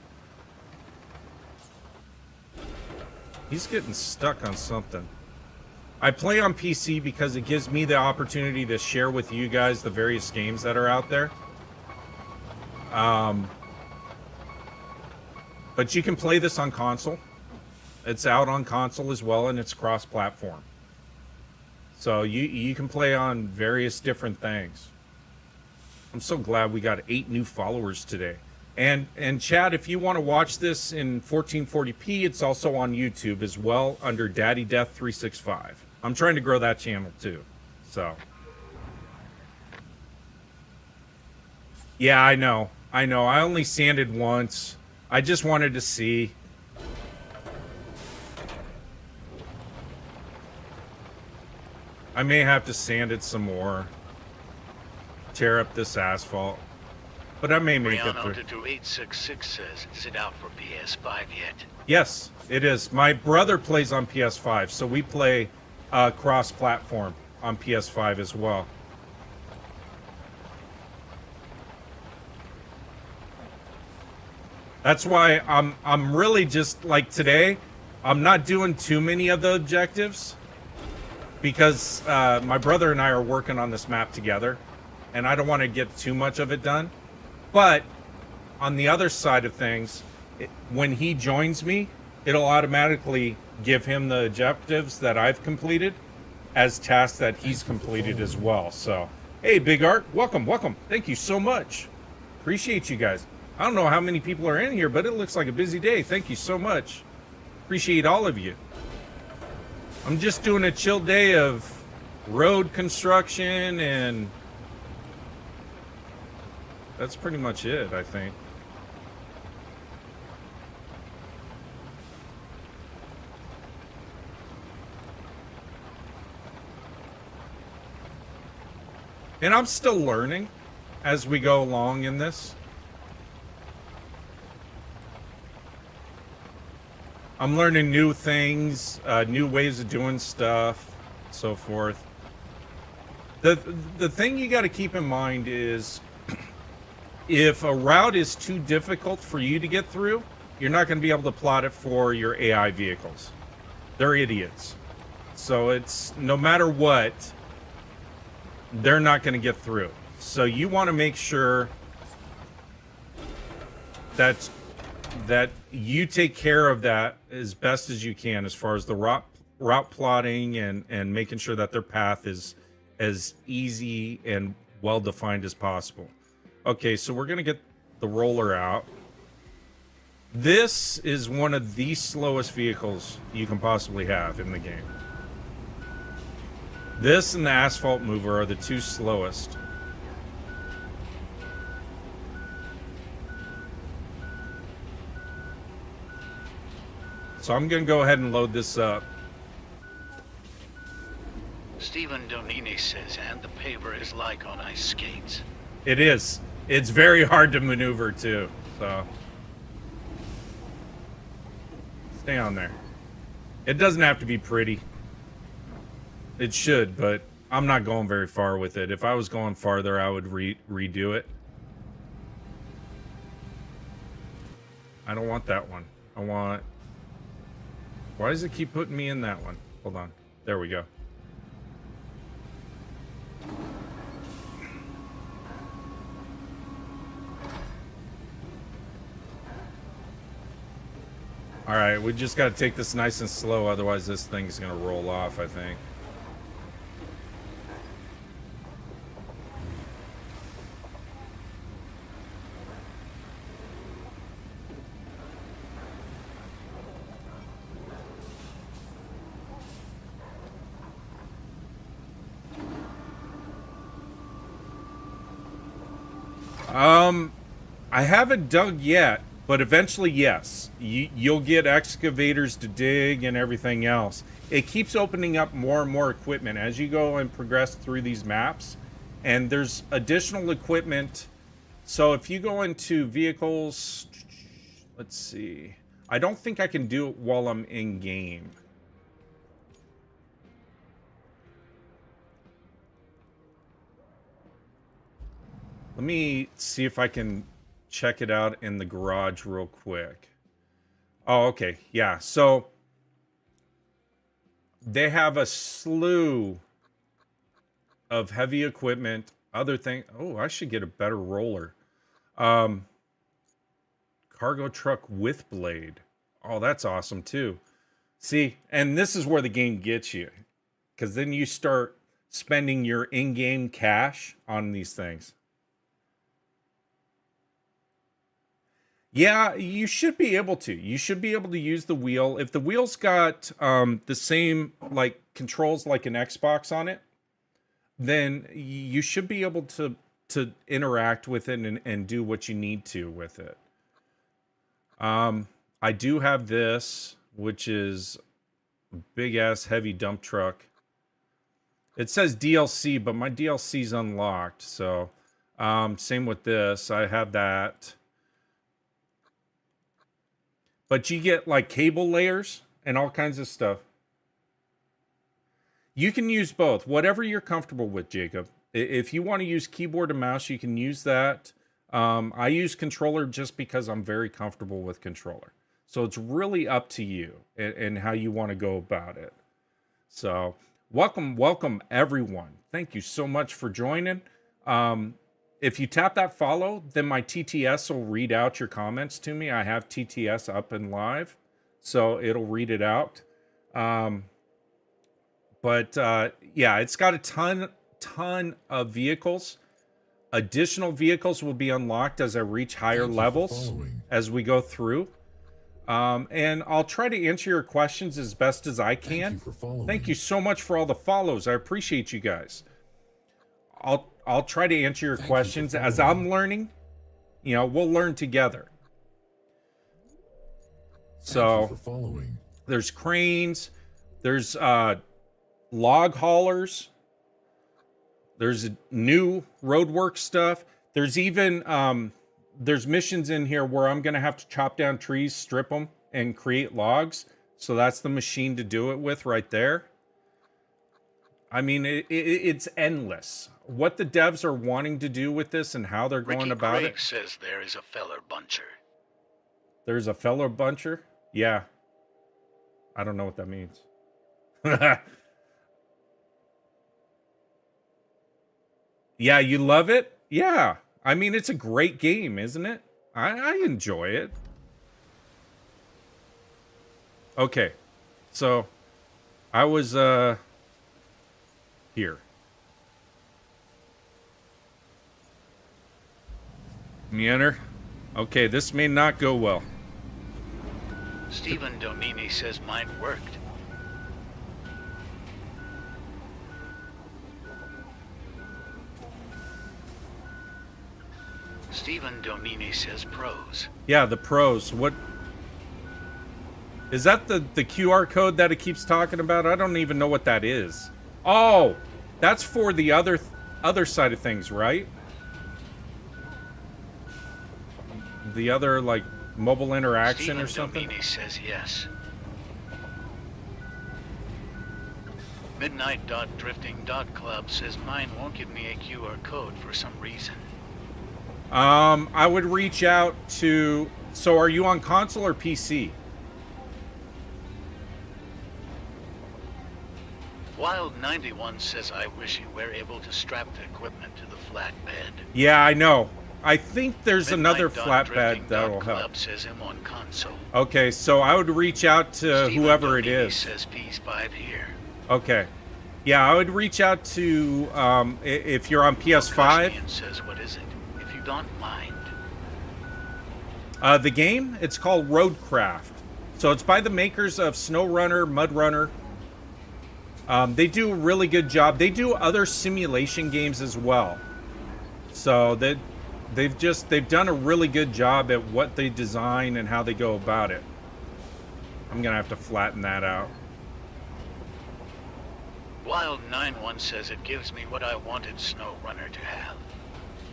S1: He's getting stuck on something. I play on PC because it gives me the opportunity to share with you guys the various games that are out there. But you can play this on console. It's out on console as well, and it's cross-platform. So you can play on various different things. I'm so glad we got 8 new followers today. And Chad, if you want to watch this in 1440p, it's also on YouTube as well under Daddy Death 365. I'm trying to grow that channel too. So yeah, I know. I only sanded once. I just wanted to see. I may have to sand it some more. Tear up this asphalt. But I may make it through.
S2: Brianna866 says, is it out for PS5 yet?
S1: Yes, it is. My brother plays on PS5, so we play cross-platform on PS5 as well. That's why I'm really just, like, today, I'm not doing too many of the objectives, because my brother and I are working on this map together, and I don't want to get too much of it done. But on the other side of things, when he joins me, it'll automatically give him the objectives that I've completed as tasks that he's completed as well. So, hey, Big Art, welcome. Thank you so much. Appreciate you guys. I don't know how many people are in here, but it looks like a busy day. Thank you so much. Appreciate all of you. I'm just doing a chill day of road construction, and that's pretty much it, I think. And I'm still learning as we go along in this. I'm learning new things, new ways of doing stuff, so forth. The thing you got to keep in mind is, if a route is too difficult for you to get through, you're not going to be able to plot it for your AI vehicles. They're idiots. So it's, no matter what, they're not going to get through. So you want to make sure that you take care of that as best as you can, as far as the route plotting and making sure that their path is as easy and well defined as possible. Okay, so we're going to get the roller out. This is one of the slowest vehicles you can possibly have in the game. This and the asphalt mover are the two slowest. So I'm going to go ahead and load this up.
S2: Stephen Donini says, and the paver is like on ice skates.
S1: It is. It's very hard to maneuver too, so. Stay on there. It doesn't have to be pretty. It should, but I'm not going very far with it. If I was going farther, I would redo it. I don't want that one. I want... Why does it keep putting me in that one? Hold on. There we go. Alright, we just gotta take this nice and slow, otherwise this thing's gonna roll off, I think. I haven't dug yet, but eventually, yes. You'll get excavators to dig and everything else. It keeps opening up more and more equipment as you go and progress through these maps. And there's additional equipment. So if you go into vehicles, let's see. I don't think I can do it while I'm in game. Let me see if I can check it out in the garage real quick. Oh, okay. Yeah. So they have a slew of heavy equipment, other thing. Oh, I should get a better roller. Cargo truck with blade. Oh, that's awesome too. See, and this is where the game gets you, because then you start spending your in-game cash on these things. Yeah, you should be able to. You should be able to use the wheel. If the wheel's got the same like controls like an Xbox on it, then you should be able to interact with it and do what you need to with it. I do have this, which is a big ass heavy dump truck. It says DLC, but my DLC's unlocked. So same with this. I have that. But you get like cable layers and all kinds of stuff. You can use both, whatever you're comfortable with, Jacob. If you want to use keyboard and mouse, you can use that. I use controller just because I'm very comfortable with controller. So it's really up to you and how you want to go about it. So welcome everyone. Thank you so much for joining. If you tap that follow, then my TTS will read out your comments to me. I have TTS up and live, so it'll read it out. Yeah, it's got a ton of vehicles. Additional vehicles will be unlocked as I reach higher levels as we go through. And I'll try to answer your questions as best as I can. Thank you so much for all the follows. I appreciate you guys. I'll try to answer your questions as I'm learning. You know, we'll learn together. So there's cranes, there's log haulers, there's new roadwork stuff. There's even there's missions in here where I'm gonna have to chop down trees, strip them, and create logs. So that's the machine to do it with right there. I mean, it's endless. What the devs are wanting to do with this and how they're going about it.
S2: Ricky Craig says there is a feller buncher.
S1: There's a feller buncher? Yeah. I don't know what that means. Yeah, you love it? Yeah. I mean, it's a great game, isn't it? I enjoy it. Okay. So, I was, here. Let me enter. Okay, this may not go well.
S2: Stephen Donini says mine worked. Stephen Donini says pros.
S1: Yeah, the pros. What is that? The QR code that it keeps talking about? I don't even know what that is. Oh, that's for the other side of things, right? The other, like, mobile interaction
S2: Stephen
S1: or something?
S2: Donini says yes. Midnight.drifting.club says mine won't give me a QR code for some reason.
S1: I would reach out to... So are you on console or PC?
S2: Wild91 says I wish you were able to strap the equipment to the flatbed.
S1: Yeah, I know. I think there's another flatbed that'll help.
S2: Club says I'm on console.
S1: Okay, so I would reach out to
S2: Stephen
S1: whoever it
S2: Donini
S1: is.
S2: says PS5 here.
S1: Okay. Yeah, I would reach out to, if you're on PS5.
S2: Cushnian says, what is it? If you don't mind.
S1: The game, it's called Roadcraft. So it's by the makers of SnowRunner, MudRunner. They do a really good job. They do other simulation games as well. So they've done a really good job at what they design and how they go about it. I'm gonna have to flatten that out.
S2: Wild91 says it gives me what I wanted SnowRunner to have.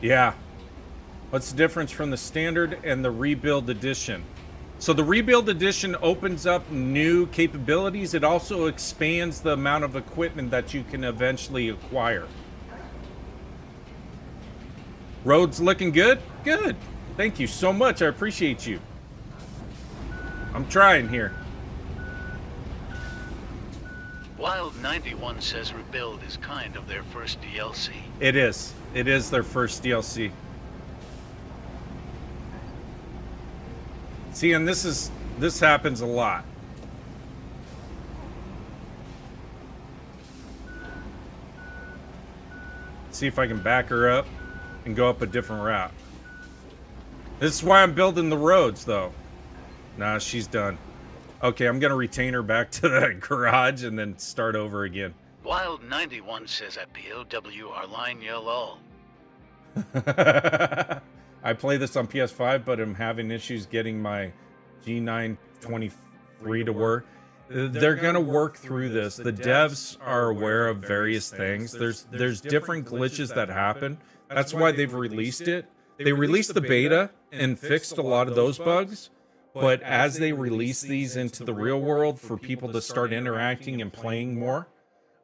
S1: Yeah. What's the difference from the standard and the rebuild edition? So the rebuild edition opens up new capabilities. It also expands the amount of equipment that you can eventually acquire. Road's looking good? Good. Thank you so much. I appreciate you. I'm trying here.
S2: Wild91 says Rebuild is kind of their first DLC.
S1: It is. It is their first DLC. See, and this happens a lot. See if I can back her up and go up a different route. This is why I'm building the roads, though. Nah, she's done. Okay, I'm gonna retain her back to the garage and then start over again.
S2: Wild91 says at POW our line yellow.
S1: I play this on PS5, but I'm having issues getting my G923 to work. They're gonna work through this. The devs are aware of various things. There's different glitches that happen. That's why they've released it. They released the beta and fixed a lot of those bugs. But as they release these into the real world for people to start interacting and playing more,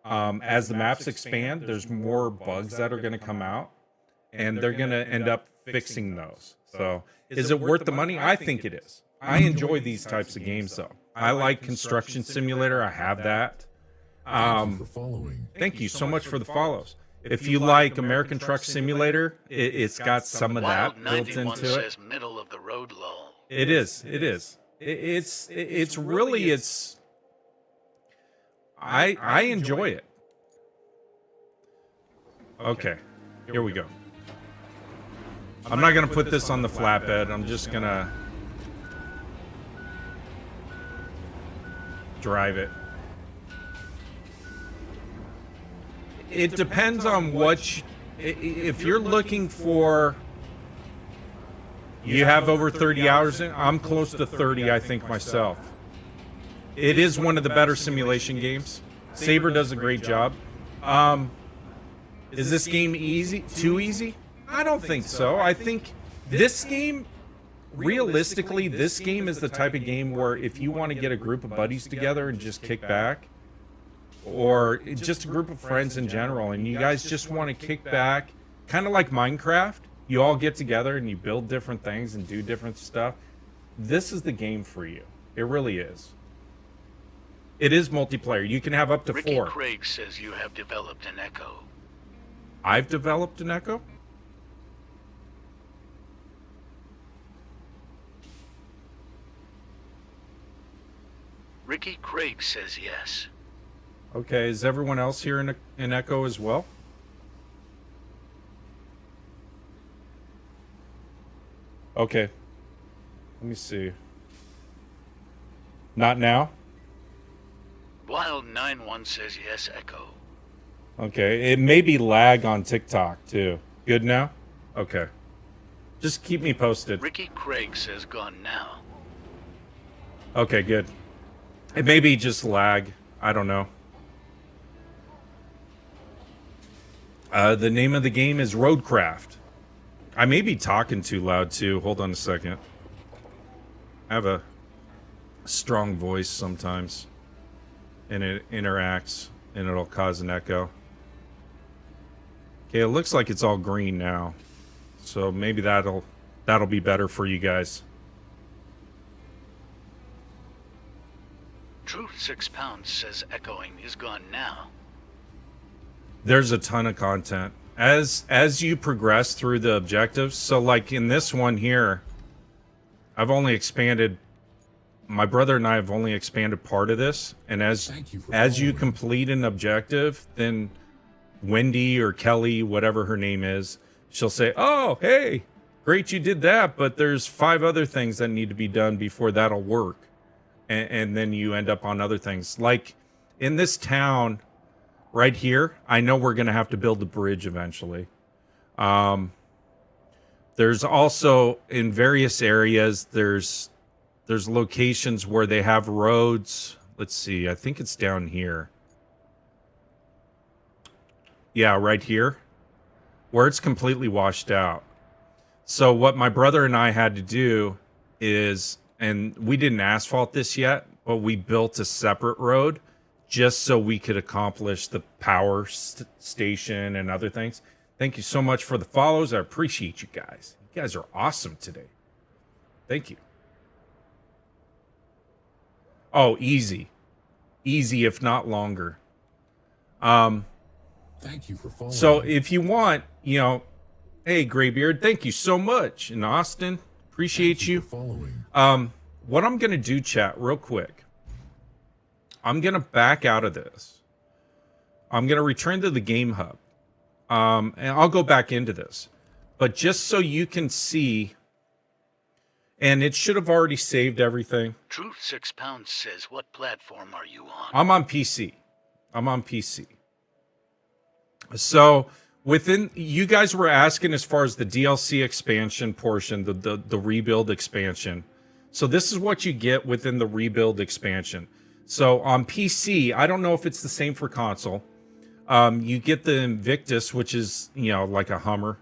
S1: as the maps expand, there's more bugs that are going to come out, and they're going to end up fixing those. So, is it worth the money? I think it is. I enjoy these types of games, though. I like Construction Simulator. I have that. Thank you so much for the follows. If you like American Truck Simulator, it's got some of that built into it.
S2: Says middle of the road lull.
S1: It is. It is. It's really. I enjoy it. Okay, here we go. I'm not gonna put this on the flatbed. I'm just gonna drive it. It depends on what. If you're looking for. You have over 30 hours in? I'm close to 30, I think, myself. It is one of the better simulation games. Saber does a great job. Is this game easy? Too easy? I don't think so. I think this game, realistically, this game is the type of game where if you want to get a group of buddies together and just kick back, or just a group of friends in general, and you guys just want to kick back, kind of like Minecraft, you all get together and you build different things and do different stuff. This is the game for you. It really is. It is multiplayer. You can have up to
S2: Ricky
S1: 4.
S2: Craig says you have developed an Echo.
S1: I've developed an Echo?
S2: Ricky Craig says yes.
S1: Okay, is everyone else here in Echo as well? Okay. Let me see. Not now?
S2: Wild91 says yes, Echo.
S1: Okay. It may be lag on TikTok, too. Good now? Okay. Just keep me posted.
S2: Ricky Craig says gone now.
S1: Okay, good. It may be just lag. I don't know. The name of the game is Roadcraft. I may be talking too loud, too. Hold on a second. I have a strong voice sometimes. And it interacts, and it'll cause an echo. Okay, it looks like it's all green now. So maybe that'll be better for you guys.
S2: Truth 6 pounds says echoing is gone now.
S1: There's a ton of content. As you progress through the objectives, so like in this one here, I've only expanded, my brother and I have only expanded part of this, and as you complete an objective, then Wendy or Kelly, whatever her name is, she'll say, oh, hey, great you did that, but there's 5 other things that need to be done before that'll work. And then you end up on other things. Like in this town right here, I know we're going to have to build a bridge eventually. There's also in various areas, there's locations where they have roads. Let's see, I think it's down here. Yeah, right here, where it's completely washed out. So what my brother and I had to do is, and we didn't asphalt this yet, but we built a separate road just so we could accomplish the power station and other things. Thank you so much for the follows. I appreciate you guys. You guys are awesome today. Thank you. Oh, easy. Easy, if not longer.
S4: Thank you for following.
S1: So if you want, you know, hey, Graybeard, thank you so much. And Austin, appreciate you.
S4: Following.
S1: What I'm going to do, chat, real quick. I'm going to back out of this. I'm going to return to the game hub. And I'll go back into this. But just so you can see, and it should have already saved everything.
S2: Truth 6 pounds says, what platform are you on?
S1: I'm on PC. I'm on PC. So within, you guys were asking as far as the DLC expansion portion, the rebuild expansion. So this is what you get within the rebuild expansion. So on PC, I don't know if it's the same for console. You get the Invictus, which is, you know, like a Hummer.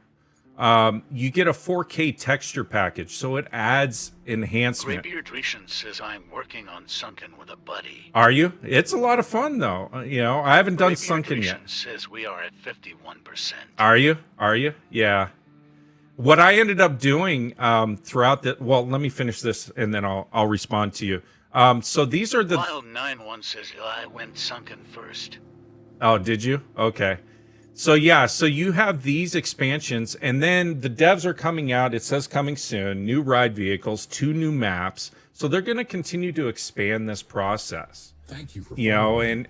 S1: You get a 4K texture package, so it adds enhancement.
S2: Graybeard Retian says I'm working on Sunken with a buddy.
S1: Are you? It's a lot of fun, though. You know, I haven't done
S2: Graybeard
S1: Sunken yet.
S2: Retian says we are at 51%.
S1: Are you? Are you? Yeah. What I ended up doing throughout the... Well, let me finish this, and then I'll respond to you. So these are the...
S2: Wild 91 says I went Sunken first.
S1: Oh, did you? Okay. So yeah, so you have these expansions, and then the devs are coming out. It says coming soon. New ride vehicles, 2 new maps. So they're going to continue to expand this process.
S4: Thank you for
S1: you know, and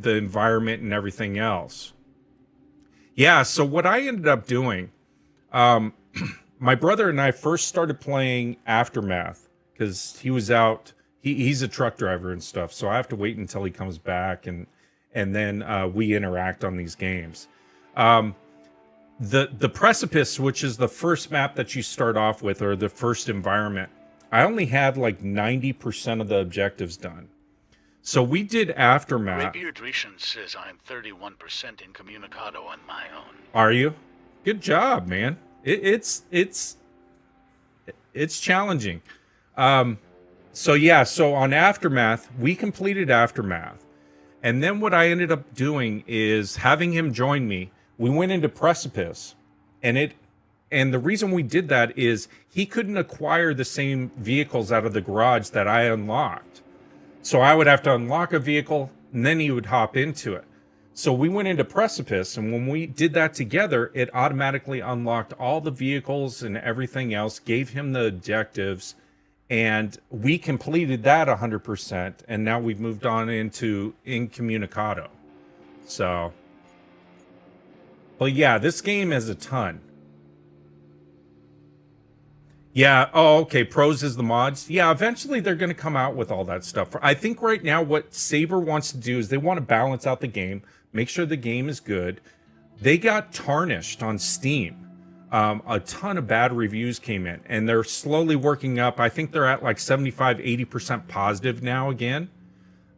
S1: the environment and everything else. Yeah. So what I ended up doing, my brother and I first started playing Aftermath because he was out. He's a truck driver and stuff, so I have to wait until he comes back and then we interact on these games. The Precipice, which is the first map that you start off with, or the first environment, I only had like 90% of the objectives done. So we did Aftermath.
S2: Graybeard Retian says I'm 31% incommunicado on my own.
S1: Are you? Good job, man. It's challenging. So yeah, so on Aftermath, we completed Aftermath. And then what I ended up doing is having him join me. We went into Precipice, and the reason we did that is he couldn't acquire the same vehicles out of the garage that I unlocked. So I would have to unlock a vehicle, and then he would hop into it. So we went into Precipice, and when we did that together, it automatically unlocked all the vehicles and everything else, gave him the objectives, and we completed that 100%, and now we've moved on into Incommunicado. So, but yeah, this game has a ton. Yeah, oh, okay, pros is the mods. Yeah, eventually they're going to come out with all that stuff. I think right now what Saber wants to do is they want to balance out the game, make sure the game is good. They got tarnished on Steam. A ton of bad reviews came in, and they're slowly working up. I think they're at like 75-80% positive now again.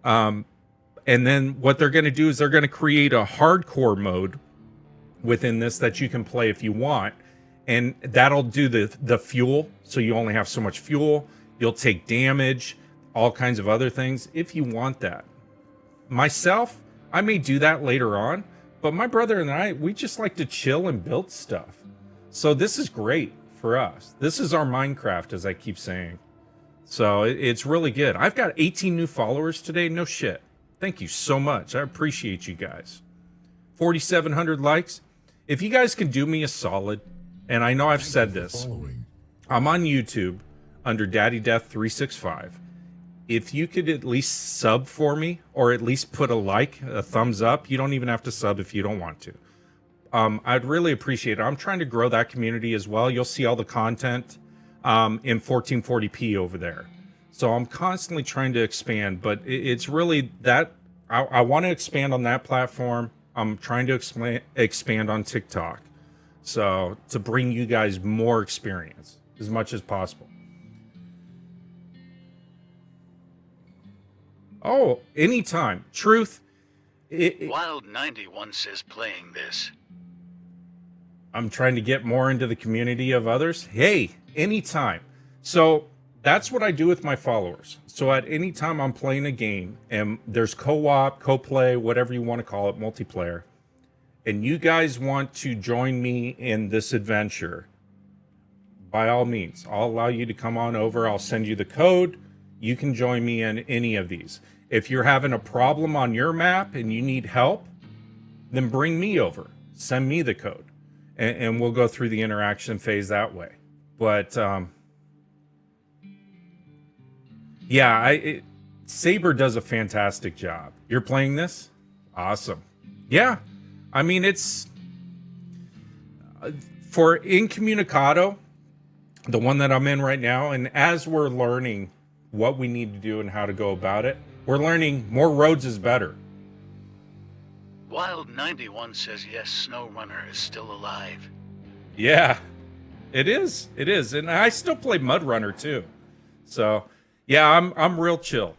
S1: And then what they're going to do is they're going to create a hardcore mode within this that you can play if you want, and that'll do the fuel, so you only have so much fuel. You'll take damage, all kinds of other things if you want that. Myself, I may do that later on, but my brother and I, we just like to chill and build stuff. So this is great for us. This is our Minecraft, as I keep saying. So it's really good. I've got 18 new followers today. No shit. Thank you so much. I appreciate you guys. 4,700 likes. If you guys can do me a solid, and I know I've said this, I'm on YouTube under Daddy Death 365. If you could at least sub for me, or at least put a like, a thumbs up. You don't even have to sub if you don't want to. I'd really appreciate it. I'm trying to grow that community as well. You'll see all the content in 1440p over there. So I'm constantly trying to expand, but it's really that I want to expand on that platform. I'm trying to expand on TikTok. So to bring you guys more experience as much as possible. Oh, anytime. Truth.
S2: Wild91 says playing this.
S1: I'm trying to get more into the community of others. Hey, anytime. So that's what I do with my followers. So at any time I'm playing a game and there's co-op, co-play, whatever you want to call it, multiplayer, and you guys want to join me in this adventure, by all means, I'll allow you to come on over. I'll send you the code. You can join me in any of these. If you're having a problem on your map and you need help, then bring me over. Send me the code. And we'll go through the interaction phase that way. But, yeah, Saber does a fantastic job. You're playing this? Awesome. Yeah. I mean, it's... for Incommunicado, the one that I'm in right now, and as we're learning what we need to do and how to go about it, we're learning more roads is better.
S2: Wild91 says yes, SnowRunner is still alive.
S1: Yeah, it is. It is. And I still play Mud Runner too. So, yeah, I'm real chill.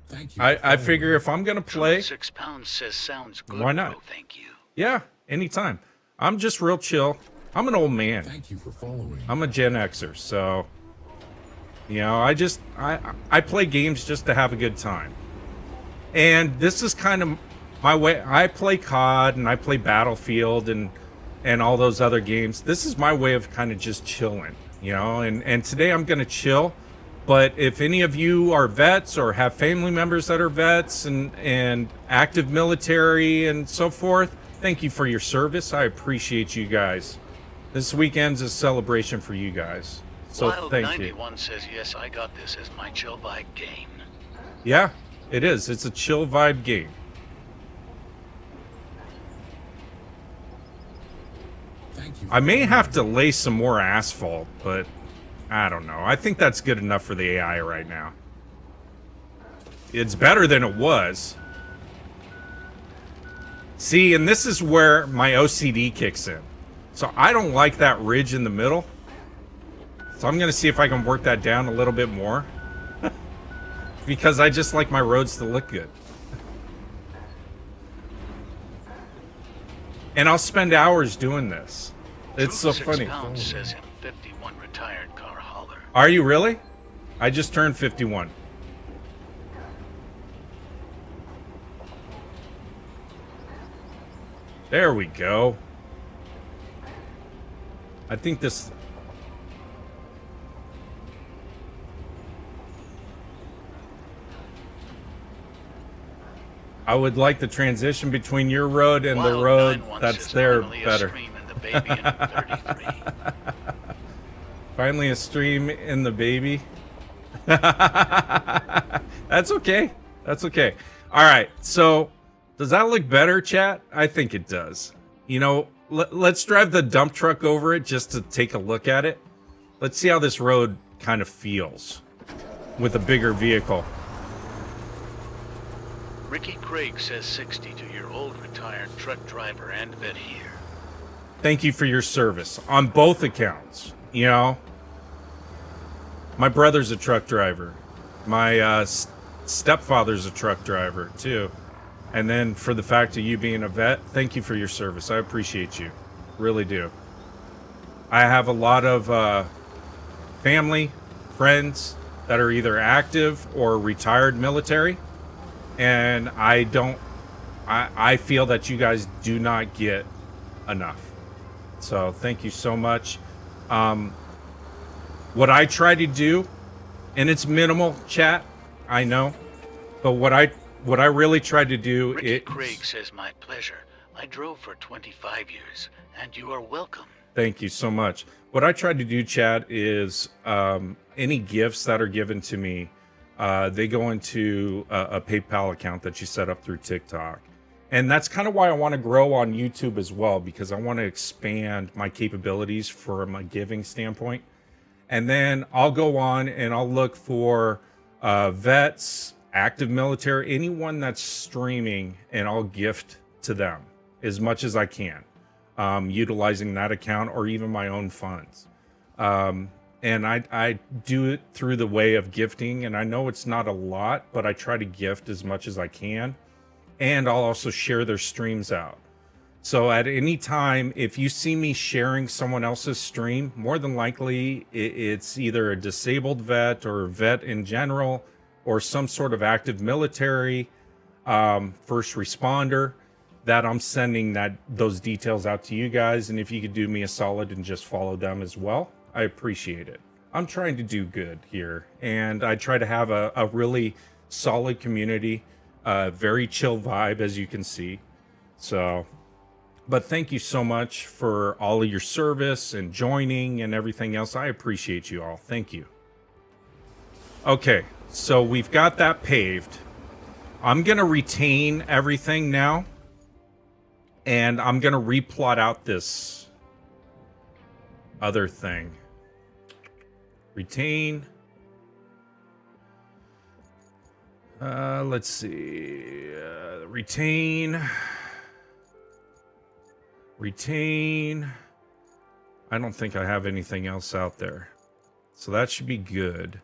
S4: Thank you.
S1: I figure if I'm going to play...
S2: 6 pounds says sounds good.
S1: Why not?
S2: Bro, thank you.
S1: Yeah, anytime. I'm just real chill. I'm an old man.
S4: Thank you for following.
S1: I'm a Gen Xer, so... You know, I play games just to have a good time. And this is kind of my way. I play COD and I play Battlefield and all those other games. This is my way of kind of just chilling, you know. And today I'm going to chill. But if any of you are vets or have family members that are vets and active military and so forth, thank you for your service. I appreciate you guys. This weekend's a celebration for you guys. So thank you.
S2: Wild91 says yes, I got this as my chill vibe game.
S1: Yeah, it is. It's a chill vibe game.
S4: Thank you.
S1: I may have to lay some more asphalt, but I don't know. I think that's good enough for the AI right now. It's better than it was. See, and this is where my OCD kicks in. So I don't like that ridge in the middle. So I'm going to see if I can work that down a little bit more. Because I just like my roads to look good. And I'll spend hours doing this. It's so funny.
S2: 6 pounds says him 51 retired car hauler.
S1: Are you really? I just turned 51. There we go. I think this... I would like the transition between your road and the road that's there better. Finally a stream in the baby. That's okay. That's okay. All right. So does that look better, chat? I think it does. You know, let's drive the dump truck over it just to take a look at it. Let's see how this road kind of feels with a bigger vehicle.
S2: Ricky Craig says 62-year-old retired truck driver and vet here.
S1: thank you for your service on both accounts. You know, my brother's a truck driver. My stepfather's a truck driver too. And then for the fact of you being a vet, thank you for your service. I appreciate you. Really do. I have a lot of family, friends that are either active or retired military. And I feel that you guys do not get enough. So thank you so much. What I try to do, and it's minimal, chat, I know, but what I really try to do
S2: Ricky Craig says, my pleasure. I drove for 25 years, and you are welcome.
S1: Thank you so much. What I try to do, chat, is any gifts that are given to me, they go into a PayPal account that you set up through TikTok. And that's kind of why I want to grow on YouTube as well, because I want to expand my capabilities from a giving standpoint. And then I'll go on and I'll look for vets, active military, anyone that's streaming, and I'll gift to them as much as I can, utilizing that account or even my own funds. And I do it through the way of gifting, and I know it's not a lot, but I try to gift as much as I can. And I'll also share their streams out. So at any time, if you see me sharing someone else's stream, more than likely it's either a disabled vet or a vet in general, or some sort of active military, first responder, that I'm sending those details out to you guys. And if you could do me a solid and just follow them as well, I appreciate it. I'm trying to do good here, and I try to have a really solid community, very chill vibe, as you can see. So, but thank you so much for all of your service and joining and everything else. I appreciate you all. Thank you. Okay, so we've got that paved. I'm going to retain everything now, and I'm going to replot out this other thing. Retain. Let's see. Retain. I don't think I have anything else out there. So that should be good.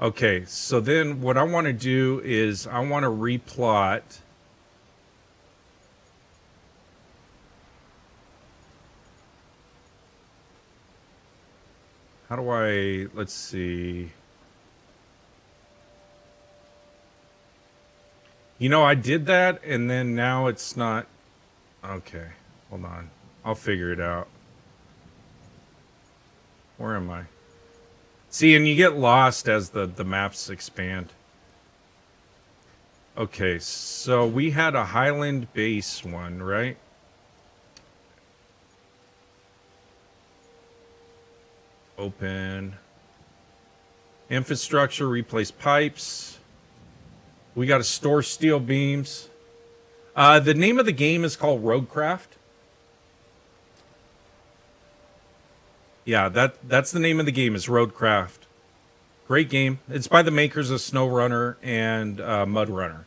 S1: Okay, so then what I want to do is I want to replot. How do I, let's see. You know, I did that and then now it's not. Okay, hold on. I'll figure it out. Where am I? See, and you get lost as the maps expand. Okay, so we had a Highland base one, right? Open. Infrastructure, replace pipes. We got to store steel beams. The name of the game is called Roadcraft. Yeah, that's the name of the game, is Roadcraft. Great game. It's by the makers of SnowRunner and MudRunner.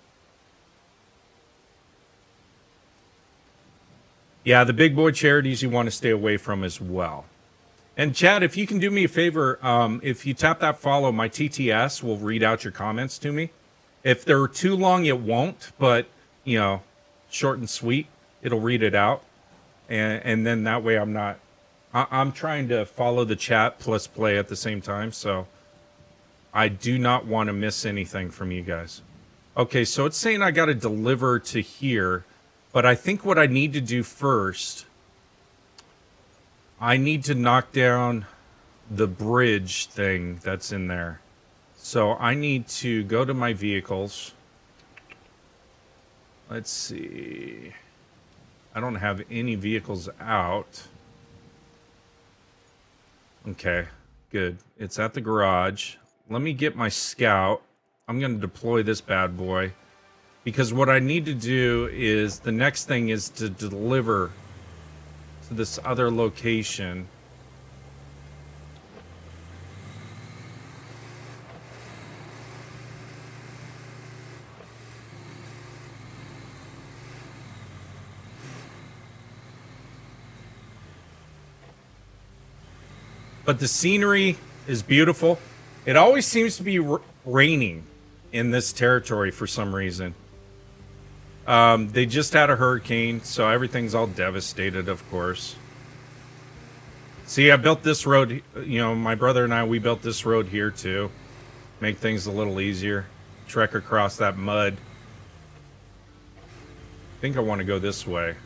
S1: Yeah, the big boy charities you want to stay away from as well. And Chad, if you can do me a favor, if you tap that follow, my TTS will read out your comments to me. If they're too long, it won't, but, you know, short and sweet, it'll read it out. And then that way I'm trying to follow the chat plus play at the same time, so I do not want to miss anything from you guys. Okay, so it's saying I got to deliver to here, but I think what I need to do first, I need to knock down the bridge thing that's in there. So I need to go to my vehicles. Let's see. I don't have any vehicles out. Okay, good. It's at the garage. Let me get my scout. I'm going to deploy this bad boy. Because what I need to do is, the next thing is to deliver to this other location. But the scenery is beautiful. It always seems to be raining in this territory for some reason. They just had a hurricane, so everything's all devastated, of course. See, I built this road, you know, my brother and I, we built this road here too. Make things a little easier. Trek across that mud. I think I want to go this way.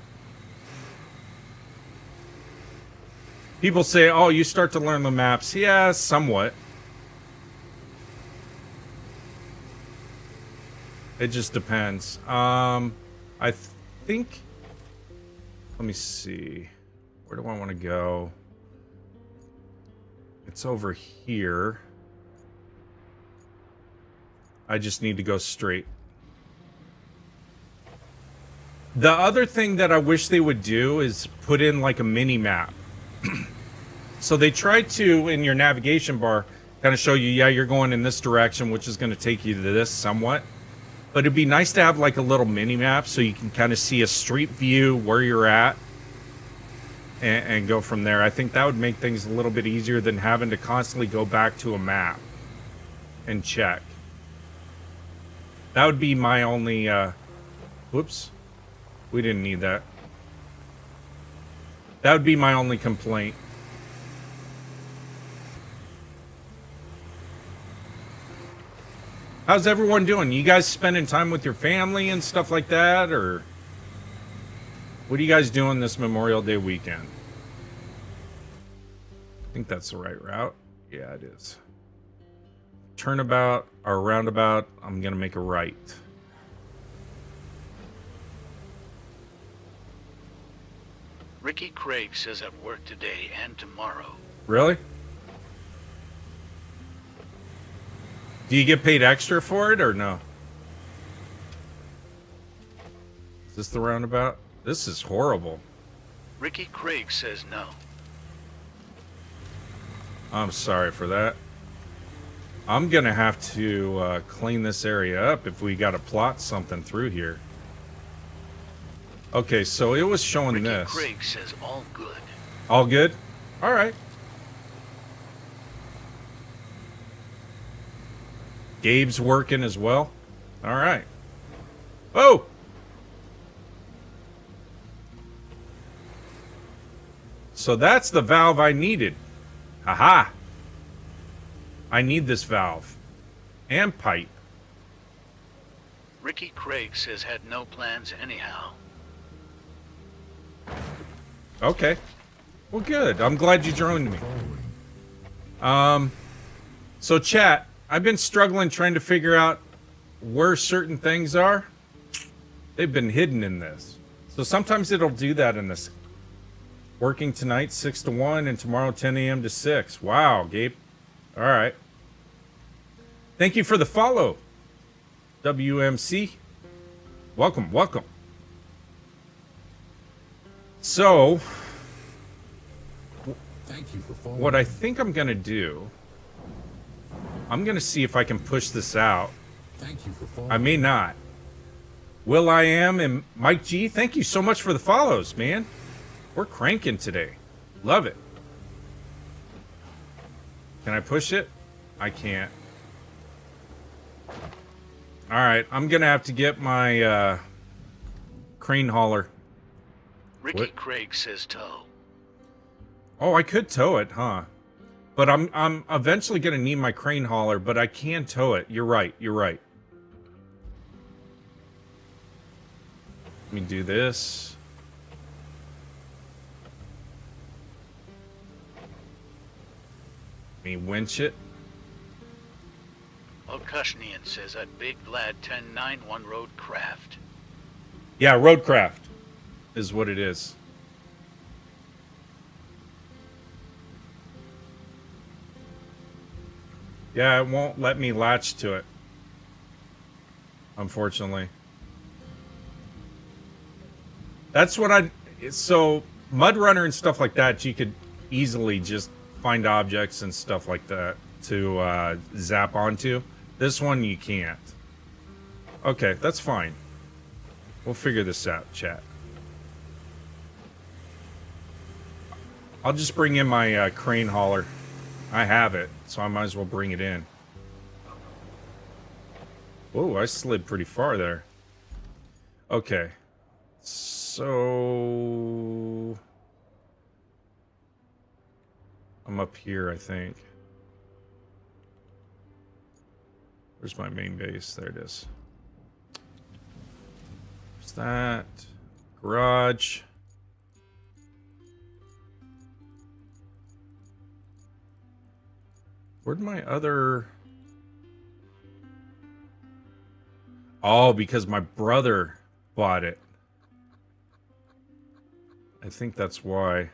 S1: People say, oh, you start to learn the maps. Yeah, somewhat. It just depends. I think... Let me see. Where do I want to go? It's over here. I just need to go straight. The other thing that I wish they would do is put in like a mini map. So they tried to, in your navigation bar, kind of show you, yeah, you're going in this direction, which is going to take you to this somewhat. But it'd be nice to have like a little mini map so you can kind of see a street view where you're at and go from there. I think that would make things a little bit easier than having to constantly go back to a map and check. That would be my only, whoops. We didn't need that. That would be my only complaint. How's everyone doing? You guys spending time with your family and stuff like that, or what are you guys doing this Memorial Day weekend? I think that's the right route. Yeah, it is. Turnabout or roundabout, I'm gonna make a right.
S2: Ricky Craig says at work today and tomorrow.
S1: Really? Do you get paid extra for it or no? Is this the roundabout? This is horrible.
S2: Ricky Craig says no.
S1: I'm sorry for that. I'm gonna have to clean this area up if we gotta plot something through here. Okay, so it was showing
S2: Ricky
S1: this.
S2: Craig says all good.
S1: All good? All right. Gabe's working as well. All right. Oh! So that's the valve I needed. Aha! I need this valve. And pipe.
S2: Ricky Craig says had no plans anyhow.
S1: Okay. Well, good. I'm glad you joined me. So chat, I've been struggling trying to figure out where certain things are. They've been hidden in this. So sometimes it'll do that in this. Working tonight 6 to 1 and tomorrow 10 a.m. to 6. Wow, Gabe. All right. Thank you for the follow, WMC. Welcome, welcome. So,
S4: Thank you for following.
S1: what I think I'm going to do, I'm going to see if I can push this out.
S4: Thank you for following.
S1: I may not. Will I Am and Mike G, thank you so much for the follows, man. We're cranking today. Love it. Can I push it? I can't. All right, I'm going to have to get my crane hauler.
S2: Ricky
S1: What?
S2: Craig says tow.
S1: Oh, I could tow it, huh? But I'm eventually going to need my crane hauler, but I can tow it. You're right. You're right. Let me do this. Let me winch it.
S2: Okushnian says at Big Glad 1091 Roadcraft.
S1: Yeah, Roadcraft is what it is. Yeah, it won't let me latch to it, unfortunately. That's what so Mud Runner and stuff like that, you could easily just find objects and stuff like that to zap onto. This one you can't. Okay, that's fine. We'll figure this out, chat. I'll just bring in my crane hauler. I have it, so I might as well bring it in. Whoa, I slid pretty far there. Okay. So... I'm up here, I think. Where's my main base? There it is. There's that. Garage. Where'd my other... Oh, because my brother bought it. I think that's why.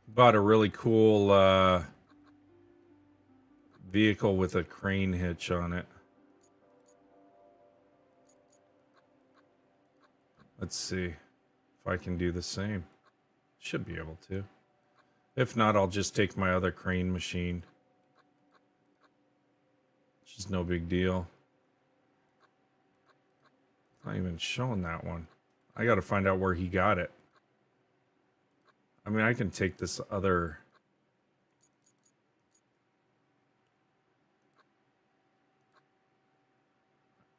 S1: Bought a really cool vehicle with a crane hitch on it. Let's see if I can do the same. Should be able to. If not, I'll just take my other crane machine. Which is no big deal. Not even showing that one. I gotta find out where he got it. I mean, I can take this other...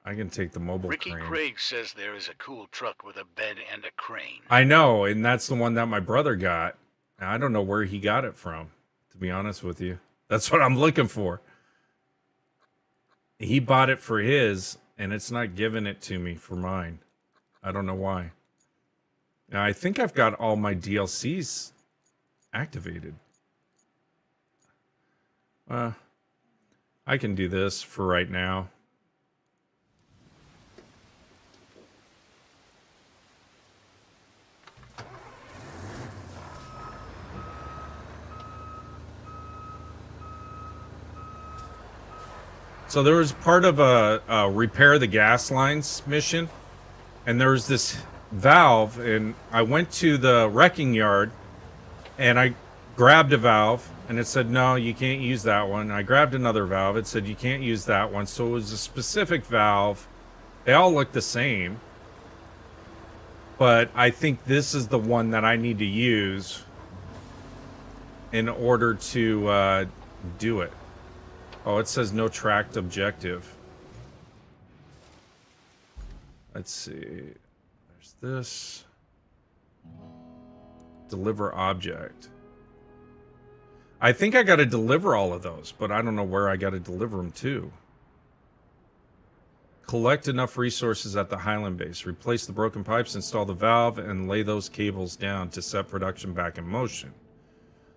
S1: I can take the mobile
S2: Ricky
S1: crane.
S2: Craig says there is a cool truck with a bed and a crane.
S1: I know, and that's the one that my brother got. Now, I don't know where he got it from, to be honest with you. That's what I'm looking for. He bought it for his, and it's not giving it to me for mine. I don't know why. Now, I think I've got all my DLCs activated. I can do this for right now. So there was part of a repair the gas lines mission, and there was this valve, and I went to the wrecking yard, and I grabbed a valve, and it said, no, you can't use that one. I grabbed another valve, it said, you can't use that one. So it was a specific valve. They all look the same, but I think this is the one that I need to use in order to do it. Oh, it says no tracked objective. Let's see. There's this. Deliver object. I think I got to deliver all of those, but I don't know where I got to deliver them to. Collect enough resources at the Highland base. Replace the broken pipes, install the valve, and lay those cables down to set production back in motion.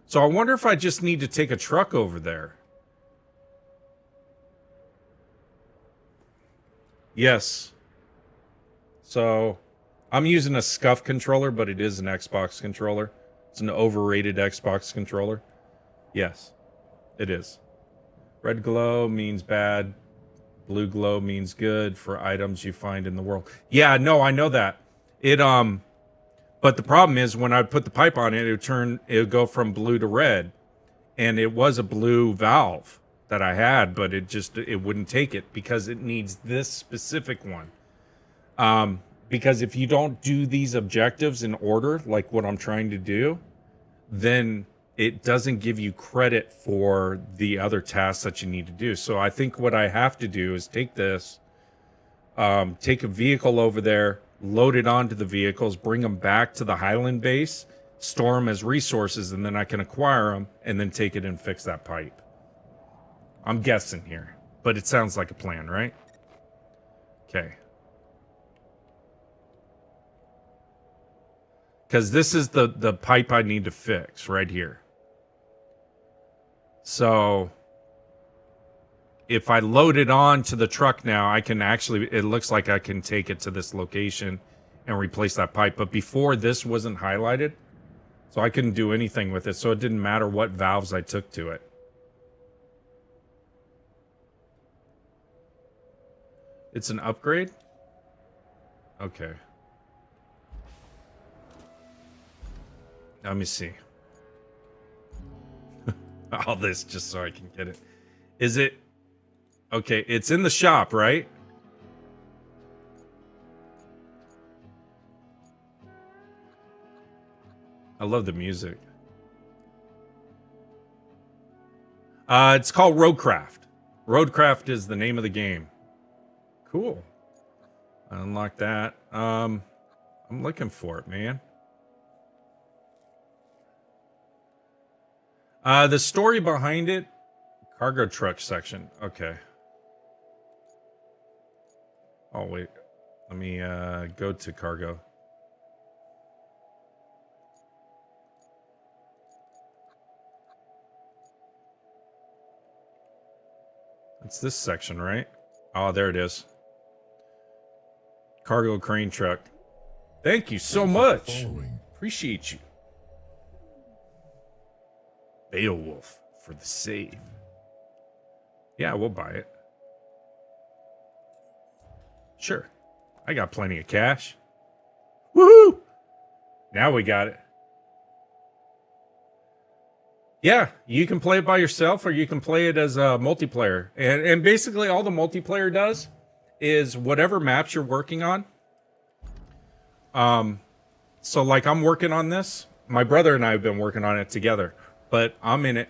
S1: So I wonder if I just need to take a truck over there. Yes. So, I'm using a SCUF controller, but it is an Xbox controller. It's an overrated Xbox controller. Yes, it is. Red glow means bad. Blue glow means good for items you find in the world. Yeah, no, I know that. But the problem is when I put the pipe on it, it would go from blue to red. And it was a blue valve that I had, but it wouldn't take it because it needs this specific one. Because if you don't do these objectives in order, like what I'm trying to do, then it doesn't give you credit for the other tasks that you need to do. So I think what I have to do is take this, take a vehicle over there, load it onto the vehicles, bring them back to the Highland base, store them as resources, and then I can acquire them and then take it and fix that pipe. I'm guessing here, but it sounds like a plan, right? Okay. Because this is the pipe I need to fix right here. So if I load it on to the truck now, I can actually, it looks like I can take it to this location and replace that pipe. But before, this wasn't highlighted, so I couldn't do anything with it. So it didn't matter what valves I took to it. It's an upgrade? Okay. Let me see. All this just so I can get it. Is it... Okay, it's in the shop, right? I love the music. It's called Roadcraft. Roadcraft is the name of the game. Cool. Unlock that. I'm looking for it, man. The story behind it, cargo truck section. Okay. Oh, wait. Let me go to cargo. It's this section, right? Oh, there it is. Cargo crane truck. Thank you so much. Appreciate you. Beowulf for the save. Yeah, we'll buy it. Sure. I got plenty of cash. Woohoo! Now we got it. Yeah, you can play it by yourself or you can play it as a multiplayer. And basically all the multiplayer does is whatever maps you're working on. So like I'm working on this. My brother and I have been working on it together, but I'm in it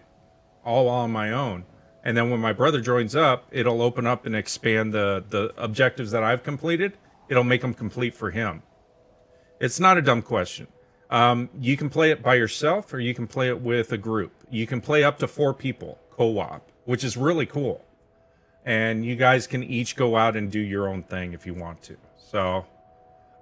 S1: all on my own. And then when my brother joins up, it'll open up and expand the objectives that I've completed. It'll make them complete for him. It's not a dumb question. You can play it by yourself or you can play it with a group. You can play up to 4 people co-op, which is really cool. And you guys can each go out and do your own thing if you want to. So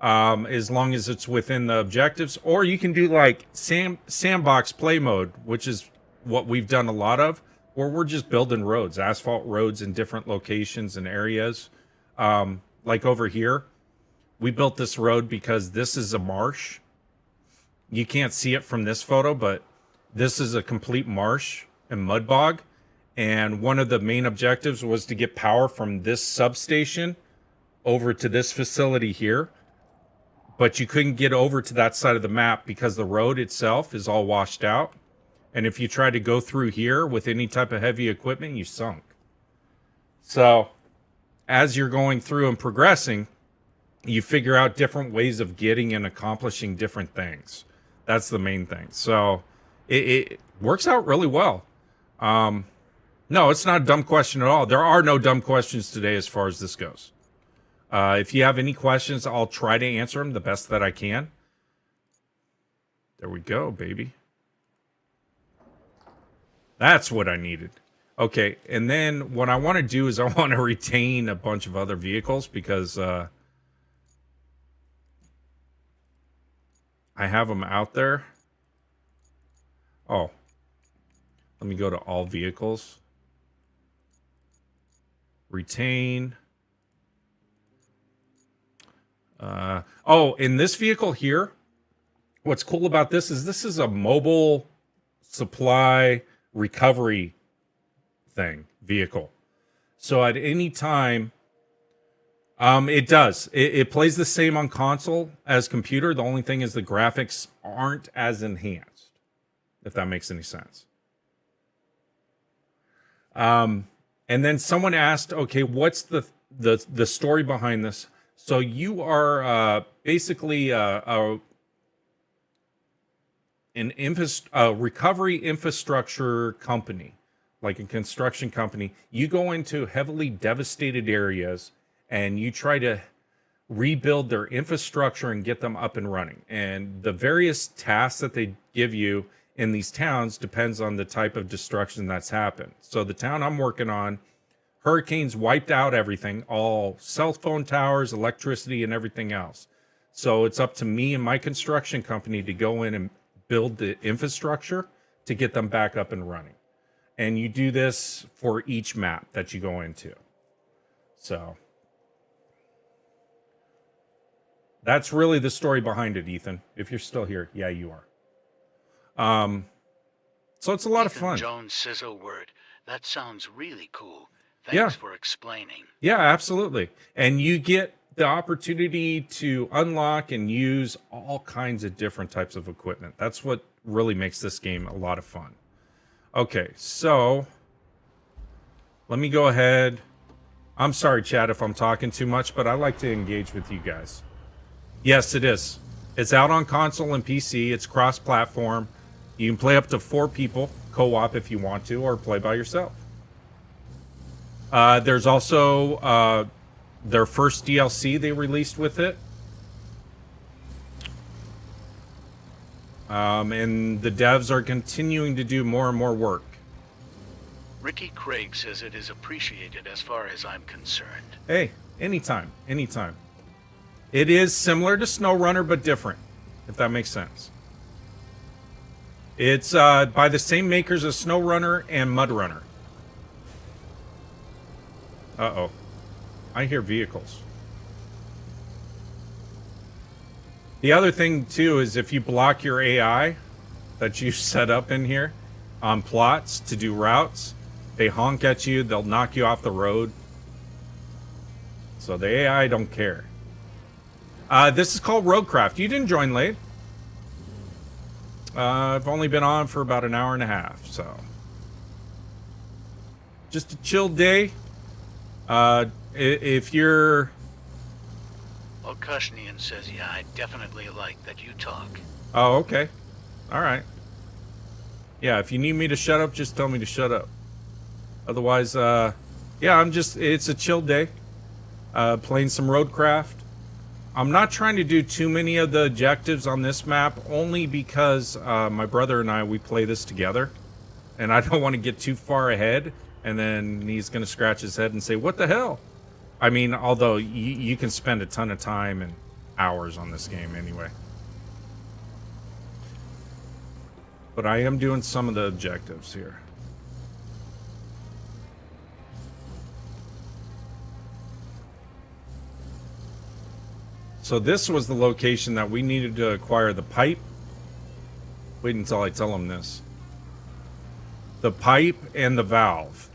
S1: as long as it's within the objectives, or you can do like sandbox play mode, which is what we've done a lot of, where we're just building roads, asphalt roads in different locations and areas. Like over here, we built this road because this is a marsh. You can't see it from this photo, but this is a complete marsh and mud bog. And one of the main objectives was to get power from this substation over to this facility here. But you couldn't get over to that side of the map because the road itself is all washed out. And if you try to go through here with any type of heavy equipment, you sunk. So as you're going through and progressing, you figure out different ways of getting and accomplishing different things. That's the main thing. So it works out really well. No, it's not a dumb question at all. There are no dumb questions today as far as this goes. If you have any questions, I'll try to answer them the best that I can. There we go, baby. That's what I needed. Okay, and then what I want to do is I want to retain a bunch of other vehicles because I have them out there. Oh, let me go to all vehicles. Retain. Oh, in this vehicle here, what's cool about this is a mobile supply recovery vehicle. So at any time, it does. It plays the same on console as computer. The only thing is the graphics aren't as enhanced, if that makes any sense. And then someone asked, okay, what's the story behind this? So you are basically a recovery infrastructure company, like a construction company. You go into heavily devastated areas and you try to rebuild their infrastructure and get them up and running. And the various tasks that they give you in these towns depends on the type of destruction that's happened. So the town I'm working on, hurricanes wiped out everything, all cell phone towers, electricity, and everything else. So it's up to me and my construction company to go in and build the infrastructure to get them back up and running. And you do this for each map that you go into. So that's really the story behind it, Ethan. If you're still here, yeah, you are. So it's a lot of fun.
S2: Jones says a word. That sounds really cool. Thanks for explaining.
S1: Yeah, absolutely. And you get the opportunity to unlock and use all kinds of different types of equipment. That's what really makes this game a lot of fun. Okay, so let me go ahead. I'm sorry, chat, if I'm talking too much, but I like to engage with you guys. Yes, it is. It's out on console and PC. It's cross-platform. You can play up to 4 people. co-op if you want to, or play by yourself. There's also their first DLC they released with it. And the devs are continuing to do more and more work.
S2: Ricky Craig says it is appreciated as far as I'm concerned.
S1: Hey, anytime, anytime. It is similar to SnowRunner, but different, if that makes sense. It's by the same makers as SnowRunner and MudRunner. Uh-oh. I hear vehicles. The other thing, too, is if you block your AI that you set up in here on plots to do routes, they honk at you, they'll knock you off the road. So the AI don't care. This is called Roadcraft. You didn't join late. I've only been on for about an hour and a half, so. Just a chill day. If you're...
S2: Well, Kushnian says, yeah, I definitely like that you talk.
S1: Oh, okay. All right. Yeah, if you need me to shut up, just tell me to shut up. Otherwise, yeah, it's a chill day. Playing some Roadcraft. I'm not trying to do too many of the objectives on this map, only because my brother and we play this together. And I don't want to get too far ahead, and then he's going to scratch his head and say, what the hell? I mean, although you can spend a ton of time and hours on this game anyway. But I am doing some of the objectives here. So this was the location that we needed to acquire the pipe. Wait until I tell him this. The pipe and the valve.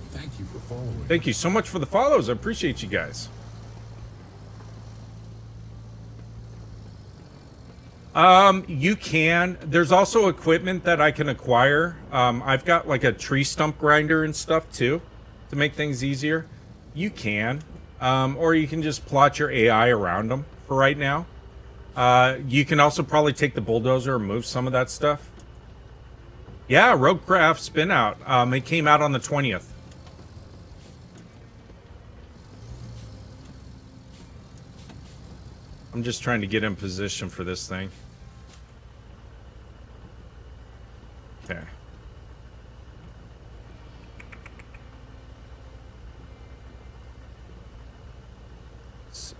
S4: Thank you for following.
S1: Thank you so much for the follows. I appreciate you guys. You can. There's also equipment that I can acquire. I've got like a tree stump grinder and stuff too to make things easier. You can. Or you can just plot your AI around them for right now. You can also probably take the bulldozer and move some of that stuff. Yeah, Roadcraft spin out. It came out on the 20th. I'm just trying to get in position for this thing. Okay. Let's see.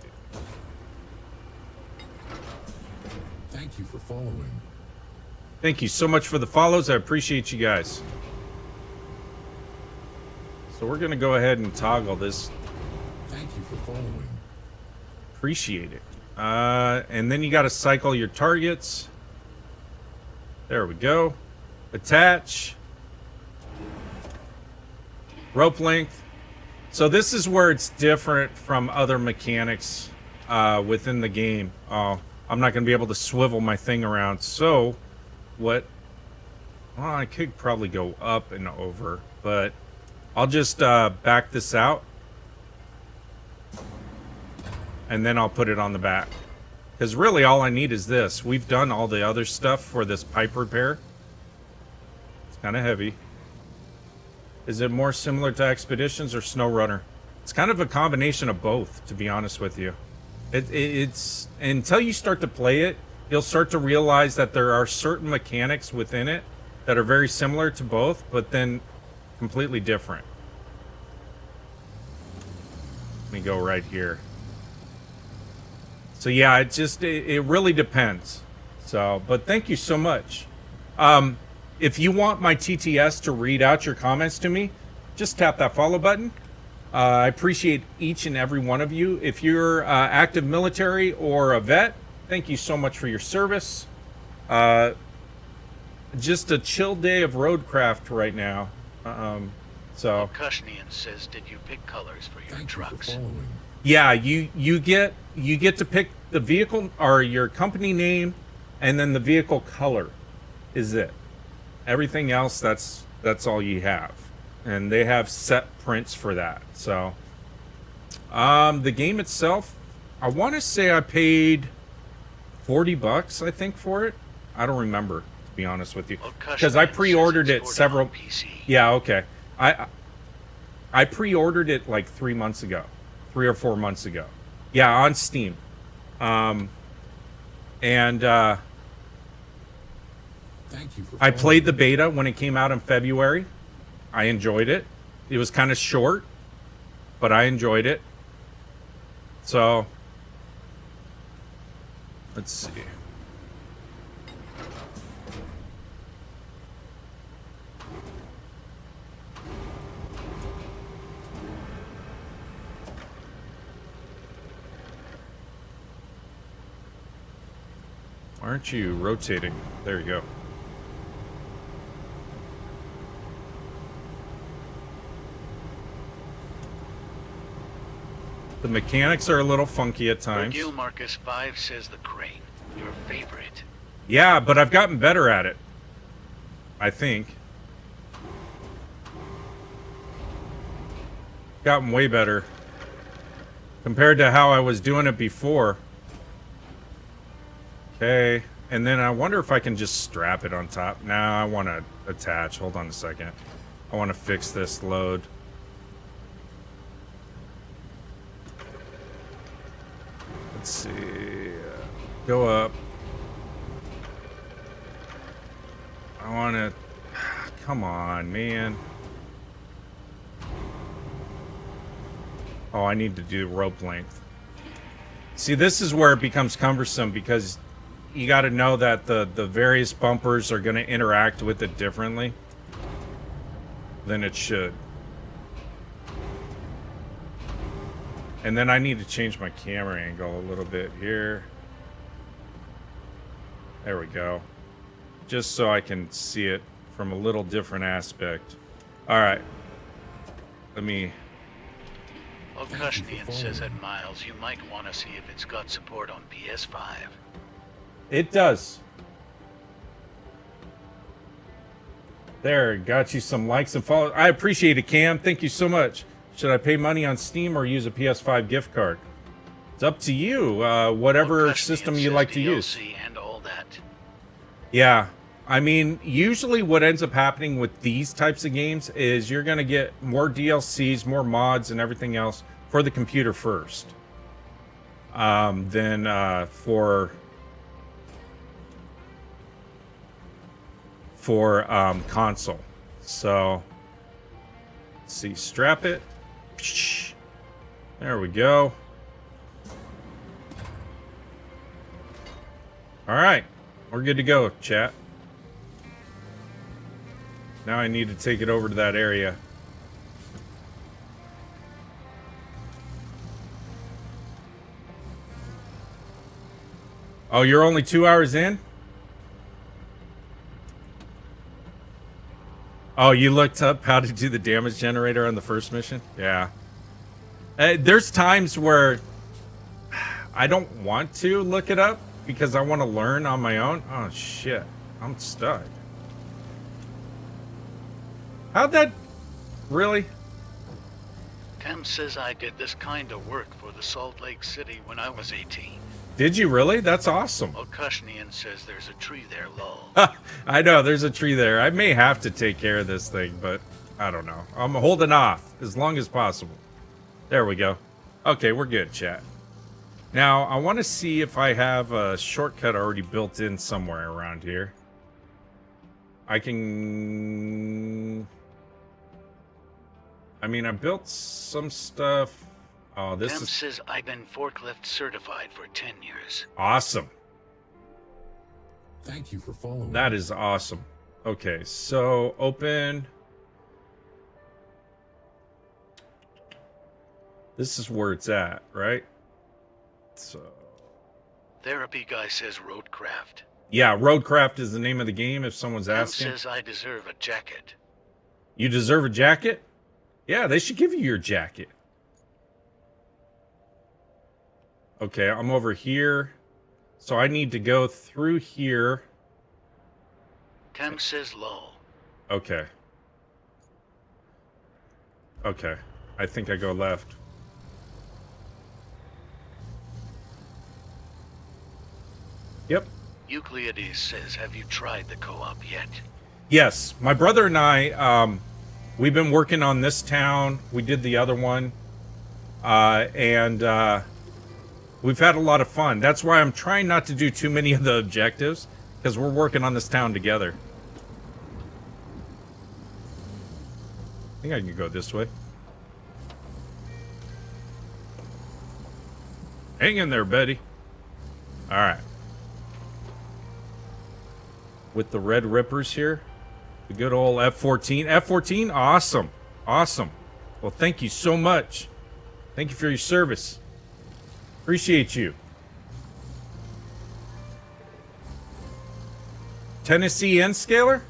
S4: Thank you for following.
S1: Thank you so much for the follows. I appreciate you guys. So we're going to go ahead and toggle this.
S4: Thank you for following.
S1: Appreciate it. And then you got to cycle your targets. There we go. Attach. Rope length. So this is where it's different from other mechanics within the game. I'm not going to be able to swivel my thing around. So what? Well, I could probably go up and over, but I'll just back this out. And then I'll put it on the back. Because really all I need is this. We've done all the other stuff for this pipe repair. It's kind of heavy. Is it more similar to Expeditions or SnowRunner? It's kind of a combination of both, to be honest with you. It's until you start to play it, you'll start to realize that there are certain mechanics within it that are very similar to both, but then completely different. Let me go right here. So yeah, it really depends. So, but thank you so much. If you want my TTS to read out your comments to me, just tap that follow button. I appreciate each and every one of you. If you're active military or a vet, thank you so much for your service. Just a chill day of Roadcraft right now. So
S2: Kushnian says, did you pick colors for your
S4: Thank you for
S2: trucks?
S4: following.
S1: yeah, you get to pick the vehicle or your company name, and then the vehicle color is it. Everything else, that's all you have. and they have set prints for that. So, the game itself, I want to say I paid $40, I think, for it. I don't remember, to be honest with you,
S2: Well,
S1: because I
S2: Cushman
S1: pre-ordered
S2: says
S1: it
S2: it's for
S1: several.
S2: PC.
S1: Yeah, okay. I pre-ordered it like 3 months ago, 3 or 4 months ago. Yeah, on Steam. And
S4: Thank you for
S1: I
S4: following.
S1: played the beta when it came out in February. I enjoyed it. It was kind of short, but I enjoyed it. So, let's see. Why aren't you rotating? There you go. The mechanics are a little funky at times.
S2: Virgil Marcus 5 says the crane. Your favorite.
S1: Yeah, but I've gotten better at it. I think. Gotten way better. Compared to how I was doing it before. Okay. And then I wonder if I can just strap it on top. Now I want to attach. Hold on a second. I want to fix this load. Let's see. Go up. I want to... Come on, man. Oh, I need to do rope length. See, this is where it becomes cumbersome because you got to know that the various bumpers are going to interact with it differently than it should. And then I need to change my camera angle a little bit here. There we go. Just so I can see it from a little different aspect. All right. Let me...
S2: Okushnian says that Miles, you might want to see if it's got support on PS5.
S1: It does. There, got you some likes and follows. I appreciate it, Cam. Thank you so much. Should I pay money on Steam or use a PS5 gift card? It's up to you. Whatever
S2: Okushnian
S1: system you
S2: says
S1: like to
S2: DLC
S1: use.
S2: and all that.
S1: Yeah. I mean, usually what ends up happening with these types of games is you're going to get more DLCs, more mods, and everything else for the computer first. Then for console. So, let's see. Strap it. There we go. All right. We're good to go, chat. Now I need to take it over to that area. Oh, you're only 2 hours in? Oh, you looked up how to do the damage generator on the first mission? Yeah. There's times where I don't want to look it up because I want to learn on my own. Oh, shit. I'm stuck. How'd that... Really?
S2: Cam says I did this kind of work for the Salt Lake City when I was 18.
S1: Did you really? That's awesome.
S2: Okushnian says there's a tree there, lol.
S1: I know, there's a tree there. I may have to take care of this thing, but I don't know. I'm holding off as long as possible. There we go. Okay, we're good, chat. Now, I want to see if I have a shortcut already built in somewhere around here. I can... I mean, I built some stuff. Oh, this
S2: Cam
S1: is
S2: says I've been forklift certified for 10 years.
S1: awesome.
S4: Thank you for following.
S1: That is awesome. Okay, so open. This is where it's at, right? So,
S2: Therapy guy says Roadcraft.
S1: yeah, Roadcraft is the name of the game if someone's
S2: Cam
S1: asking.
S2: says I deserve a jacket.
S1: You deserve a jacket? Yeah, they should give you your jacket. Okay, I'm over here. So I need to go through here.
S2: Cam says lol.
S1: Okay. Okay. I think I go left. Yep.
S2: Euclides says, have you tried the co-op yet?
S1: Yes. My brother and I, we've been working on this town. We did the other one. And we've had a lot of fun. That's why I'm trying not to do too many of the objectives, because we're working on this town together. I think I can go this way. Hang in there, Betty. All right. With the Red Rippers here. The good old F-14. F-14? Awesome. Awesome. Well, thank you so much. Thank you for your service. Appreciate you. Tennessee N-Scaler?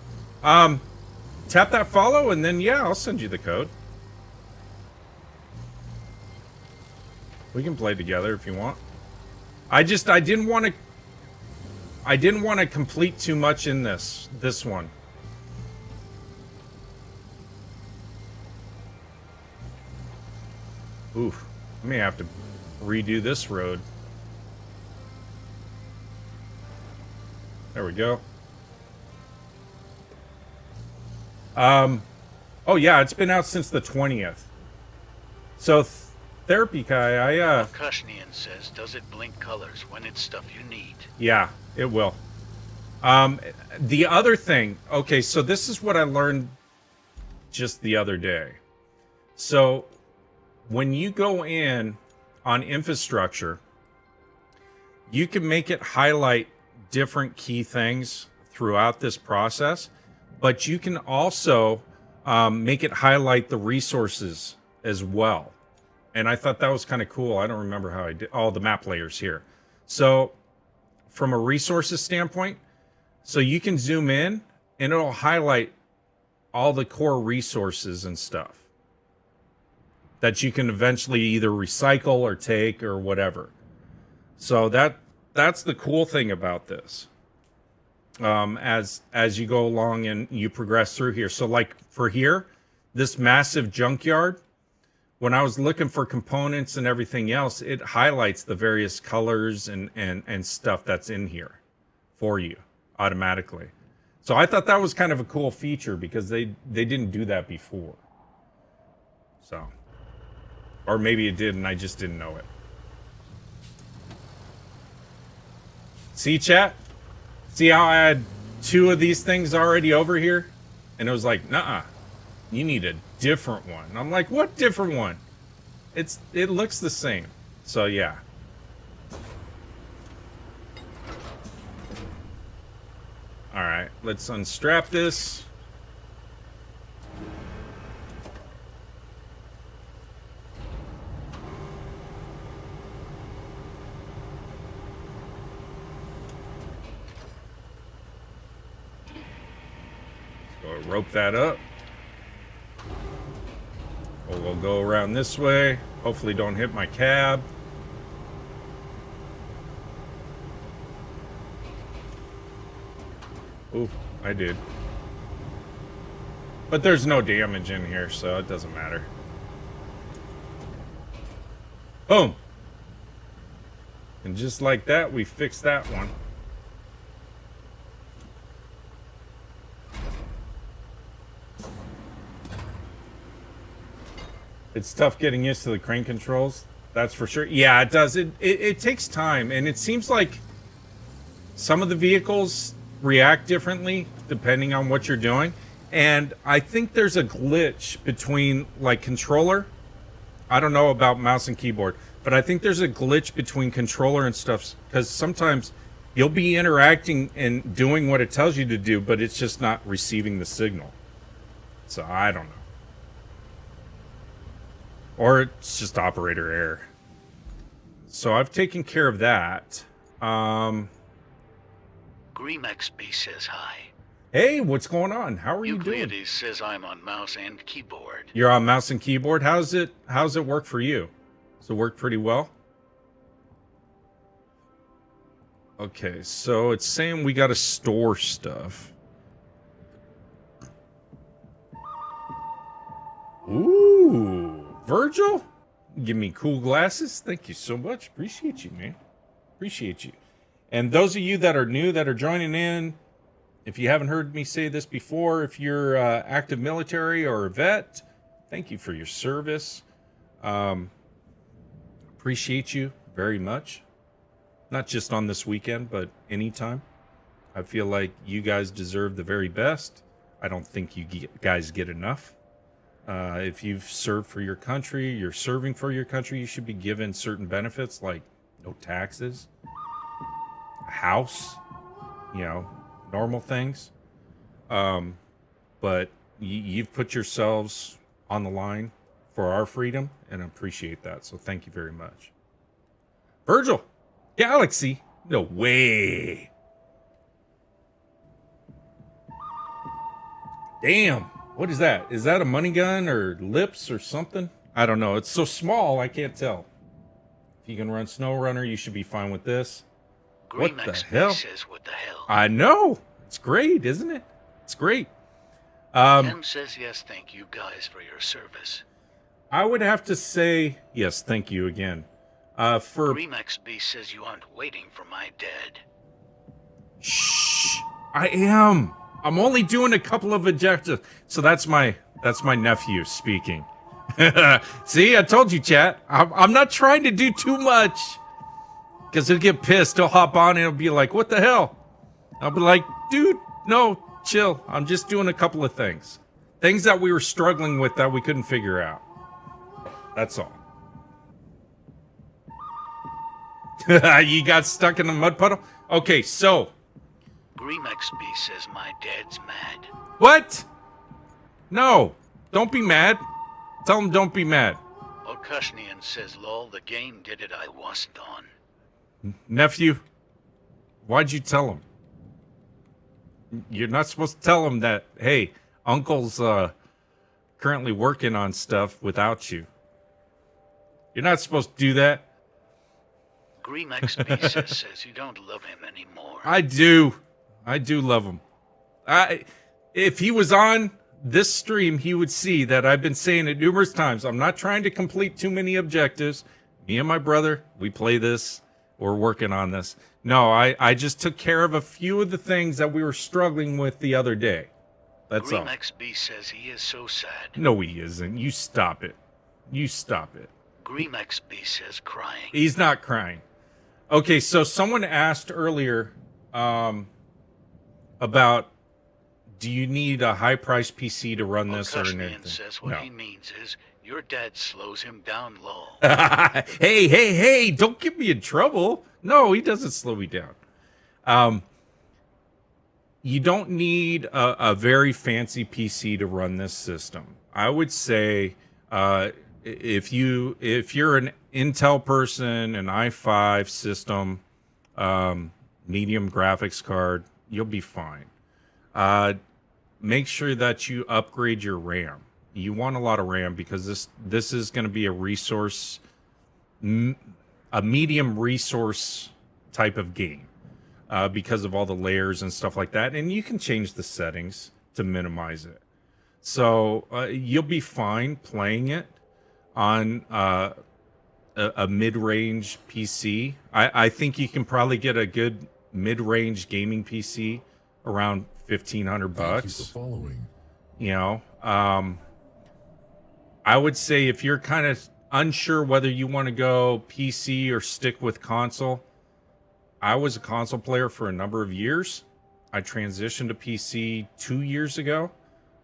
S1: Tap that follow and then, yeah, I'll send you the code. We can play together if you want. I didn't want to complete too much in this one. Oof. I may have to redo this road. There we go. Oh yeah, it's been out since the 20th. So Therapy Kai,
S2: Kushnian says, does it blink colors when it's stuff you need?
S1: Yeah, it will. The other thing, okay, so this is what I learned just the other day. So when you go in on infrastructure, you can make it highlight different key things throughout this process, but you can also make it highlight the resources as well. And I thought that was kind of cool. I don't remember how I did all the map layers here. So from a resources standpoint, so you can zoom in and it'll highlight all the core resources and stuff that you can eventually either recycle or take or whatever. So that's the cool thing about this. As you go along and you progress through here. So like for here, this massive junkyard, when I was looking for components and everything else, it highlights the various colors and stuff that's in here for you automatically. So I thought that was kind of a cool feature because they didn't do that before. So, or maybe it did and I just didn't know it. See, chat? See how I had 2 of these things already over here? And it was like, nuh-uh, you need a different one. And I'm like, what different one? It looks the same. So, yeah. All right, let's unstrap this. Let's go rope that up. We'll go around this way. Hopefully don't hit my cab. Ooh, I did. But there's no damage in here, so it doesn't matter. Boom! And just like that, we fixed that one. It's tough getting used to the crane controls, that's for sure. Yeah, it does. It takes time, and it seems like some of the vehicles react differently depending on what you're doing. And I think there's a glitch between, like, controller. I don't know about mouse and keyboard, but I think there's a glitch between controller and stuff, because sometimes you'll be interacting and doing what it tells you to do, but it's just not receiving the signal. So I don't know. Or it's just operator error. So I've taken care of that.
S2: GreamXB says hi.
S1: Hey, what's going on? How are you doing?
S2: Euclides says I'm on mouse and keyboard.
S1: You're on mouse and keyboard. How's it work for you? Does it work pretty well? Okay, so it's saying we got to store stuff. Ooh. Virgil, give me cool glasses. Thank you so much. Appreciate you, man. Appreciate you. And those of you that are new that are joining in, if you haven't heard me say this before, if you're active military or a vet, thank you for your service. Appreciate you very much. Not just on this weekend, but anytime. I feel like you guys deserve the very best. I don't think you guys get enough. If you've served for your country, you're serving for your country, you should be given certain benefits like no taxes, a house, normal things. But you've put yourselves on the line for our freedom, and I appreciate that. So thank you very much. Virgil, Galaxy, no way. Damn, what is that? Is that a money gun or lips or something? I don't know. It's so small, I can't tell. If you can run SnowRunner, you should be fine with this. What the hell?
S2: Says, what the hell?
S1: I know. It's great, isn't it? It's great.
S2: Tim says yes, thank you guys for your service.
S1: I would have to say yes, thank you again. For
S2: Remax B says you aren't waiting for my dead.
S1: Shh, I am. I'm only doing a couple of objectives. So that's my nephew speaking. See, I told you, chat. I'm not trying to do too much. Because he'll get pissed. He'll hop on and he'll be like, what the hell? I'll be like, dude, no, chill. I'm just doing a couple of things. Things that we were struggling with that we couldn't figure out. That's all. You got stuck in the mud puddle? Okay, so.
S2: Remax B says my dad's mad.
S1: What? No, don't be mad. Tell him don't be mad.
S2: Okushnian says, lol, the game did it I wasn't on.
S1: Nephew, why'd you tell him? You're not supposed to tell him that, hey, Uncle's currently working on stuff without you. You're not supposed to do that.
S2: Remax B says you don't love him anymore.
S1: I do love him. If he was on this stream, he would see that I've been saying it numerous times. I'm not trying to complete too many objectives. Me and my brother, we play this. We're working on this. No, I just took care of a few of the things that we were struggling with the other day. That's all.
S2: Remax B says he is so sad.
S1: No, he isn't. You stop it. You stop it.
S2: Remax B says crying.
S1: He's not crying. Okay, so someone asked earlier about, do you need a high-priced PC to run this or anything?
S2: Says what he means is your dad slows him down low.
S1: Hey, don't get me in trouble. No, he doesn't slow me down. You don't need a very fancy PC to run this system. I would say if you're an Intel person, an i5 system, medium graphics card, you'll be fine. Make sure that you upgrade your RAM. You want a lot of RAM because this is going to be a medium resource type of game because of all the layers and stuff like that. And you can change the settings to minimize it. So you'll be fine playing it on a mid-range PC. I think you can probably get a good mid-range gaming PC around $1,500 bucks.
S4: Thank you for following.
S1: I would say if you're kind of unsure whether you want to go PC or stick with console, I was a console player for a number of years. I transitioned to PC 2 years ago,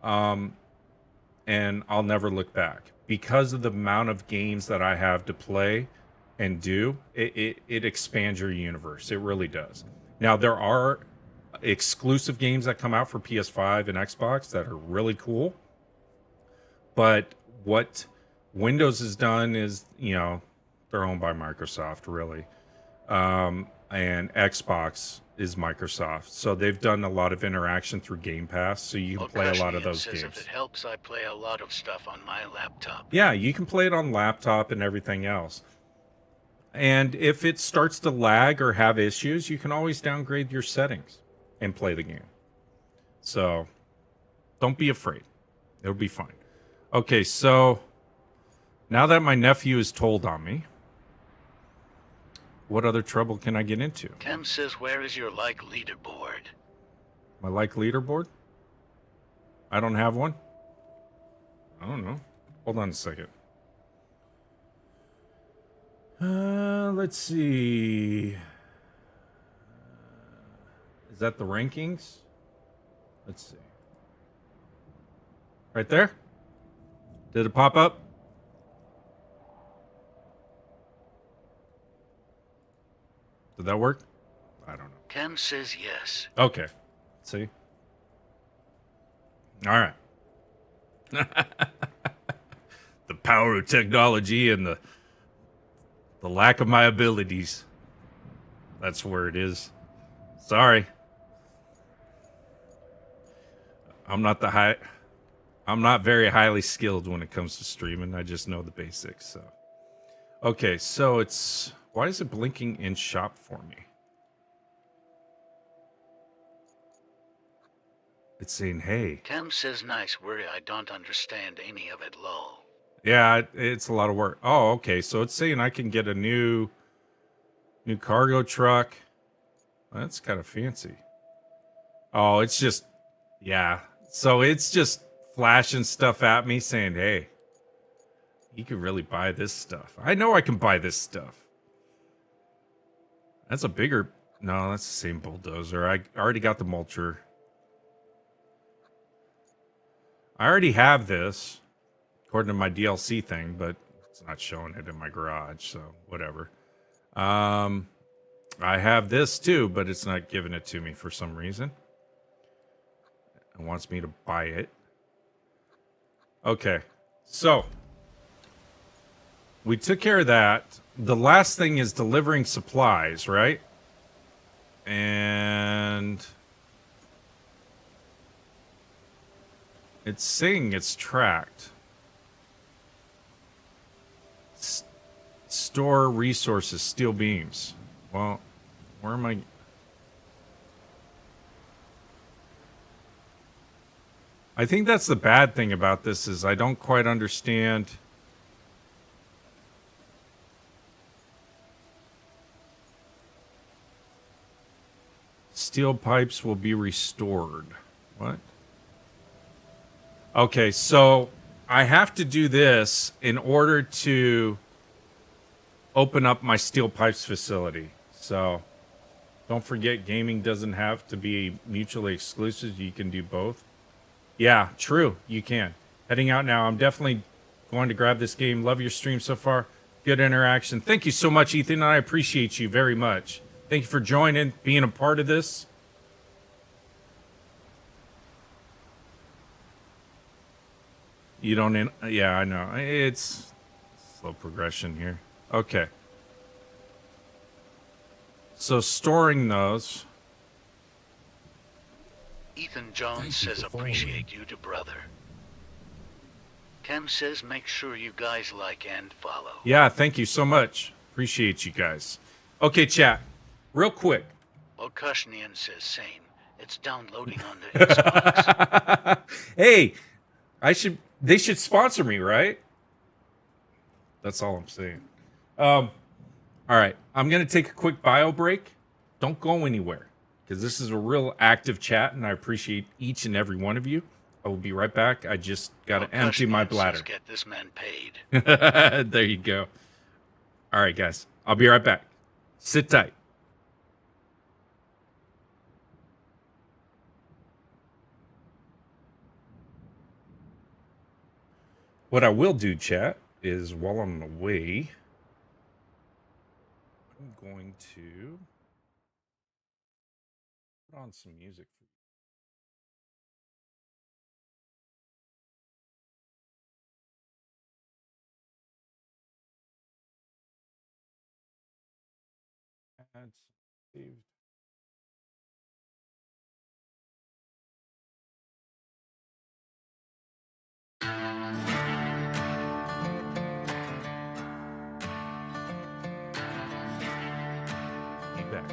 S1: and I'll never look back. Because of the amount of games that I have to play and do, it expands your universe. It really does. Now, there are exclusive games that come out for PS5 and Xbox that are really cool. But what Windows has done is, they're owned by Microsoft, really. And Xbox is Microsoft. So they've done a lot of interaction through Game Pass, so you can play a lot of those games.
S2: If it helps, I play a lot of stuff on my laptop.
S1: Yeah, you can play it on laptop and everything else. And if it starts to lag or have issues, you can always downgrade your settings and play the game. So don't be afraid. It'll be fine. Okay, so Now that my nephew is told on me, what other trouble can I get into?
S2: Cam says, where is your like leaderboard?
S1: My like leaderboard? I don't have one? I don't know. Hold on a second. Let's see. Is that the rankings? Let's see. Right there? Did it pop up? Did that work? I don't know.
S2: Cam says yes.
S1: Okay. See? All right. The power of technology and the lack of my abilities. That's where it is. Sorry. I'm not very highly skilled when it comes to streaming. I just know the basics, so. Okay, so it's, why is it blinking in shop for me? It's saying, hey.
S2: Cam says nice worry, I don't understand any of it, lol.
S1: Yeah, it's a lot of work. Oh, okay, so it's saying I can get a new cargo truck. That's kind of fancy. Oh, it's just, yeah. So it's just flashing stuff at me saying, hey, you can really buy this stuff. I know I can buy this stuff. That's a bigger, no, that's the same bulldozer. I already got the mulcher. I already have this, according to my DLC thing, but it's not showing it in my garage, so whatever. I have this too, but it's not giving it to me for some reason. It wants me to buy it. Okay, so we took care of that. The last thing is delivering supplies, right? And it's saying it's tracked. Store resources, steel beams. Well, where am I? I think that's the bad thing about this is I don't quite understand. Steel pipes will be restored. What? Okay, so I have to do this in order to open up my steel pipes facility. So don't forget, gaming doesn't have to be mutually exclusive. You can do both. Yeah, true. You can. Heading out now. I'm definitely going to grab this game. Love your stream so far. Good interaction. Thank you so much, Ethan. I appreciate you very much. Thank you for joining, being a part of this. You don't, yeah, I know. It's slow progression here. Okay. So storing those.
S2: Ethan Jones
S4: Thank you
S2: says
S4: for following.
S2: appreciate you to brother. Cam says make sure you guys like and follow.
S1: Yeah, thank you so much. Appreciate you guys. Okay, chat. Real quick.
S2: Okushnian says same. It's downloading on the Xbox.
S1: Hey, they should sponsor me, right? That's all I'm saying. All right, I'm going to take a quick bio break. Don't go anywhere, because this is a real active chat, and I appreciate each and every one of you. I will be right back. I just got to empty my bladder.
S2: Get this man paid.
S1: There you go. All right, guys. I'll be right back. Sit tight. What I will do, chat, is while I'm away, I'm going to put on some music for you. Add saved. Be back.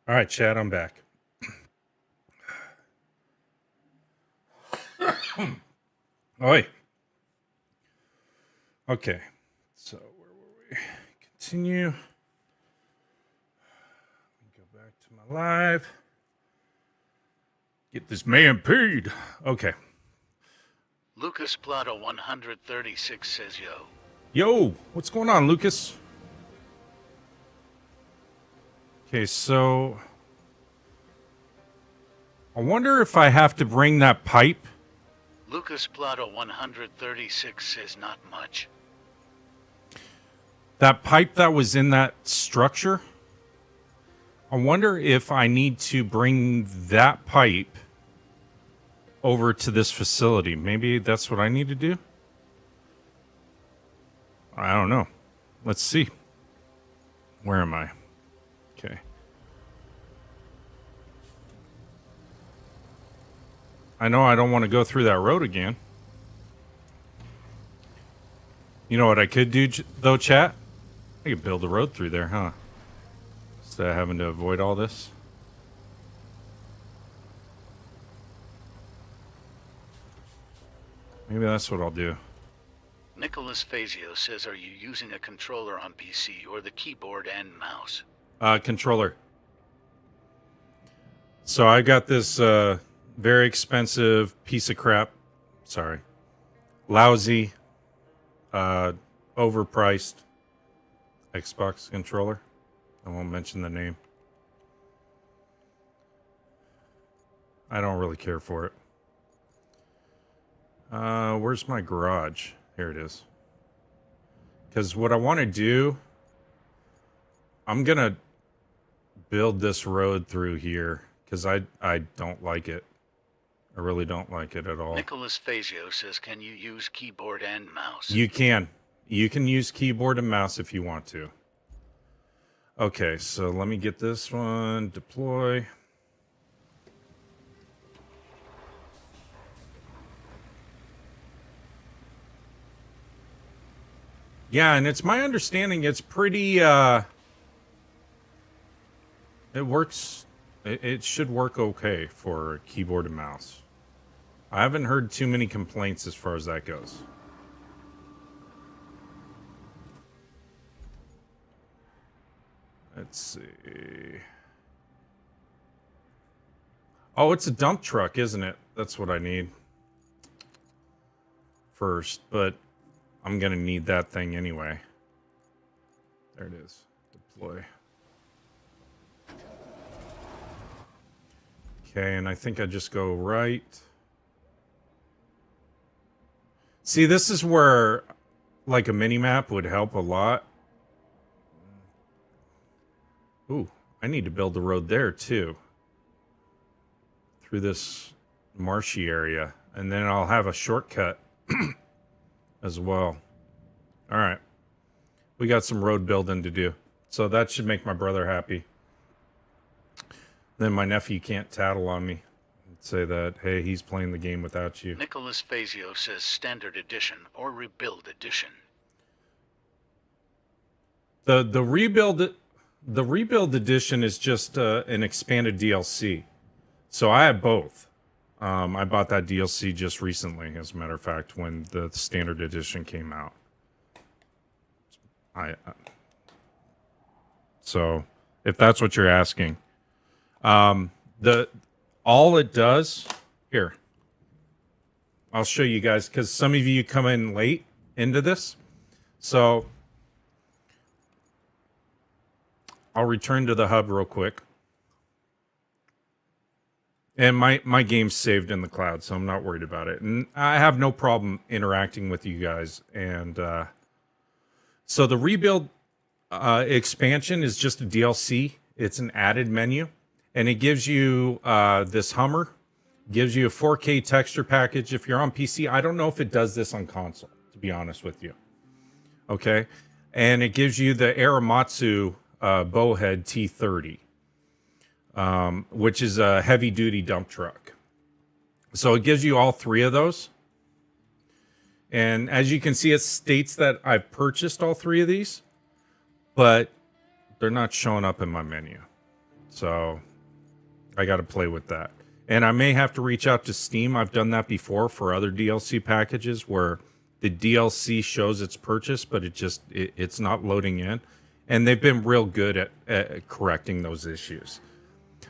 S1: All right, Chad, I'm back. Oi. Okay. So where were we? Continue. Go back to my live. Get this man paid. Okay.
S2: Lucas Plata 136 says yo.
S1: Yo, what's going on, Lucas? Okay, so I wonder if I have to bring that pipe.
S2: Lucas Plata 136 says not much.
S1: That pipe that was in that structure. I wonder if I need to bring that pipe over to this facility. Maybe that's what I need to do. I don't know. Let's see. Where am I? Okay. I know I don't want to go through that road again. You know what I could do, though, chat? I could build a road through there, huh? Instead of having to avoid all this. Maybe that's what I'll do.
S2: Nicholas Fazio says, are you using a controller on PC or the keyboard and mouse?
S1: Controller. So I got this very expensive piece of crap. Sorry. Lousy, overpriced Xbox controller. I won't mention the name. I don't really care for it. Where's my garage? Here it is. Because what I want to do, I'm going to build this road through here because I don't like it. I really don't like it at all.
S2: Nicholas Fazio says, can you use keyboard and mouse?
S1: You can. You can use keyboard and mouse if you want to. Okay, so let me get this one. Deploy. Yeah, and it's my understanding it's pretty, it works, it should work okay for keyboard and mouse. I haven't heard too many complaints as far as that goes. Let's see. Oh, it's a dump truck, isn't it? That's what I need first, but I'm going to need that thing anyway. There it is. Deploy. Okay, and I think I just go right. See, this is where, like, a mini-map would help a lot. Ooh, I need to build a road there, too. Through this marshy area. And then I'll have a shortcut as well. All right. We got some road building to do. So that should make my brother happy. Then my nephew can't tattle on me and say that, hey, he's playing the game without you.
S2: Nicholas Fazio says standard edition or rebuild edition.
S1: The rebuild edition is just an expanded DLC. So I have both. I bought that DLC just recently, as a matter of fact, when the standard edition came out. So if that's what you're asking, all it does here, I'll show you guys because some of you come in late into this. So I'll return to the hub real quick. And my game's saved in the cloud, so I'm not worried about it. And I have no problem interacting with you guys. And so the rebuild expansion is just a DLC. It's an added menu. And it gives you this Hummer. Gives you a 4K texture package. If you're on PC, I don't know if it does this on console, to be honest with you. Okay? And it gives you the Aramatsu Bowhead T30. Which is a heavy-duty dump truck. So it gives you all three of those. And as you can see, it states that I've purchased all three of these, but they're not showing up in my menu. So I got to play with that. And I may have to reach out to Steam. I've done that before for other DLC packages where the DLC shows its purchase, but it's not loading in. And they've been real good at correcting those issues.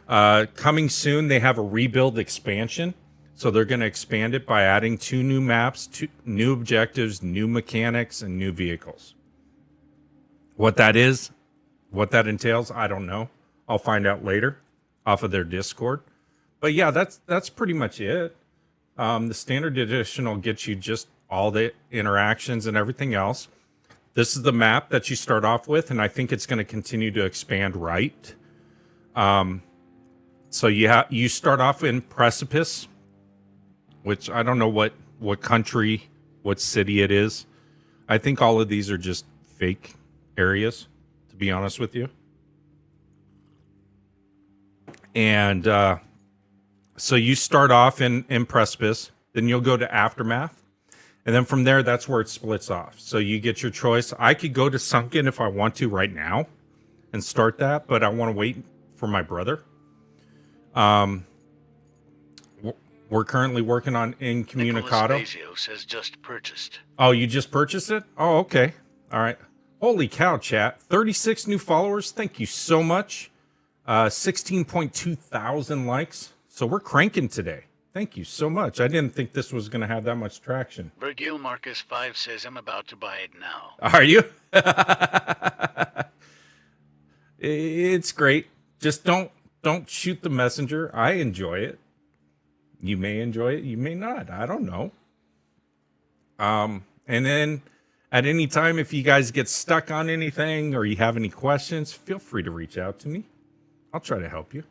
S1: Coming soon, they have a rebuild expansion. So they're going to expand it by adding 2 new maps, 2 new objectives, new mechanics, and new vehicles. What that is, what that entails, I don't know. I'll find out later off of their Discord. But yeah, that's pretty much it. The standard edition will get you just all the interactions and everything else. This is the map that you start off with, and I think it's going to continue to expand, right? So you start off in Precipice, which I don't know what country, what city it is. I think all of these are just fake areas, to be honest with you. And so you start off in Precipice, then you'll go to Aftermath, and then from there, that's where it splits off. So you get your choice. I could go to Sunken if I want to right now and start that, but I want to wait for my brother. We're currently working on Incommunicado.
S2: Nicholas has just purchased.
S1: Oh, you just purchased it? Oh, okay. All right. Holy cow, chat. 36 new followers. Thank you so much. 16.2 thousand likes. So we're cranking today. Thank you so much. I didn't think this was going to have that much traction.
S2: Virgil Marcus 5 says I'm about to buy it now.
S1: Are you? It's great. Just don't shoot the messenger. I enjoy it. You may enjoy it. You may not. I don't know. And then at any time, if you guys get stuck on anything or you have any questions, feel free to reach out to me. I'll try to help you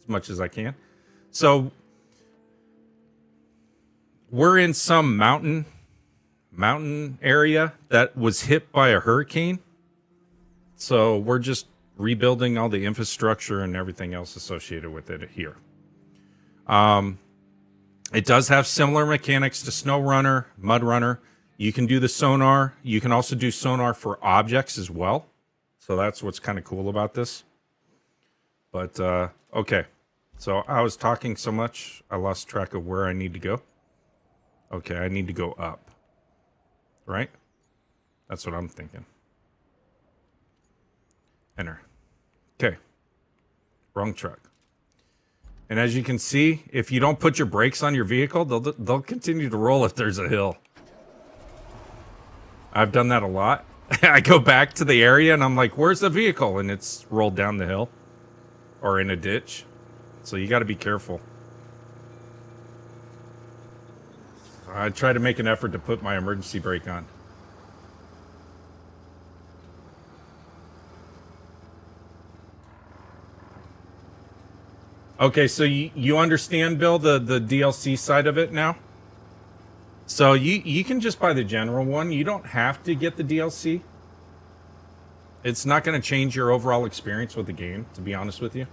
S1: as much as I can. So we're in some mountain area that was hit by a hurricane. So we're just rebuilding all the infrastructure and everything else associated with it here. It does have similar mechanics to SnowRunner, MudRunner. You can do the sonar. You can also do sonar for objects as well. So that's what's kind of cool about this. But, okay. So I was talking so much, I lost track of where I need to go. Okay, I need to go up. Right? That's what I'm thinking. Enter. Okay. Wrong truck. And as you can see, if you don't put your brakes on your vehicle, they'll continue to roll if there's a hill. I've done that a lot. I go back to the area and I'm like, where's the vehicle? And it's rolled down the hill or in a ditch. So you got to be careful. I try to make an effort to put my emergency brake on. Okay, so you understand, Bill, the DLC side of it now? So you can just buy the general one. You don't have to get the DLC. It's not going to change your overall experience with the game, to be honest with you.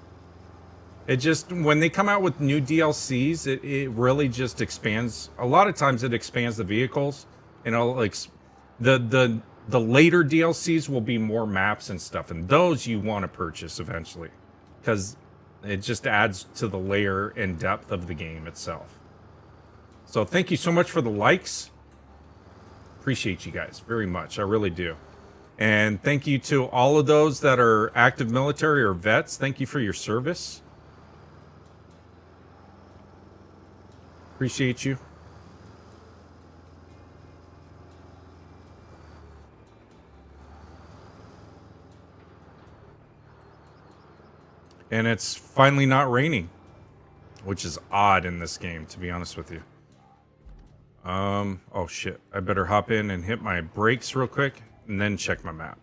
S1: It just, when they come out with new DLCs, it really just expands. A lot of times it expands the vehicles. You know, like the later DLCs will be more maps and stuff. And those you want to purchase eventually. Because it just adds to the layer and depth of the game itself. So thank you so much for the likes. Appreciate you guys very much. I really do. And thank you to all of those that are active military or vets. Thank you for your service. Appreciate you. And it's finally not raining, which is odd in this game, to be honest with you. Oh shit. I better hop in and hit my brakes real quick and then check my map.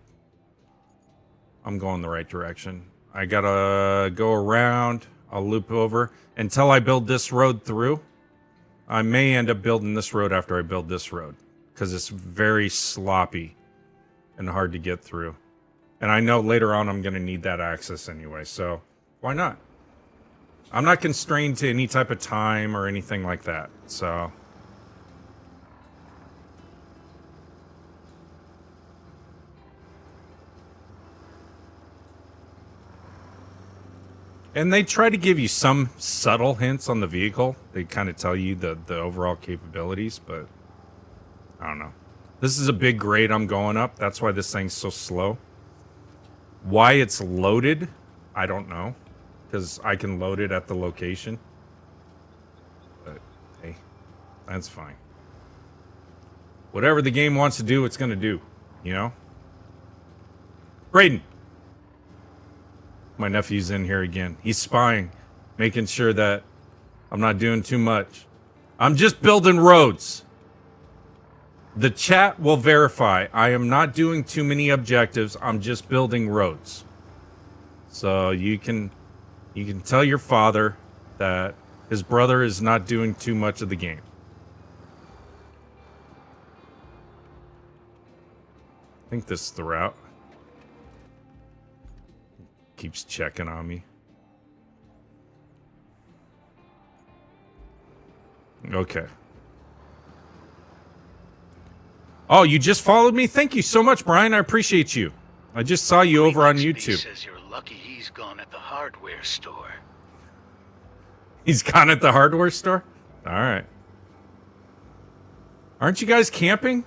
S1: I'm going the right direction. I gotta go around. I'll loop over until I build this road through. I may end up building this road after I build this road because it's very sloppy and hard to get through. And I know later on I'm going to need that access anyway, so why not? I'm not constrained to any type of time or anything like that, so... And they try to give you some subtle hints on the vehicle. They kind of tell you the overall capabilities, but I don't know. This is a big grade I'm going up. That's why this thing's so slow. Why it's loaded, I don't know. Because I can load it at the location. But, hey, that's fine. Whatever the game wants to do, it's going to do. You know? Braden! My nephew's in here again. He's spying. Making sure that I'm not doing too much. I'm just building roads. The chat will verify. I am not doing too many objectives. I'm just building roads. So you can tell your father that his brother is not doing too much of the game. I think this is the route. Keeps checking on me. Okay. Oh, you just followed me? Thank you so much, Brian. I appreciate you. I just saw you over on YouTube.
S2: Says you're lucky he's gone at the hardware store.
S1: He's gone at the hardware store? All right. Aren't you guys camping?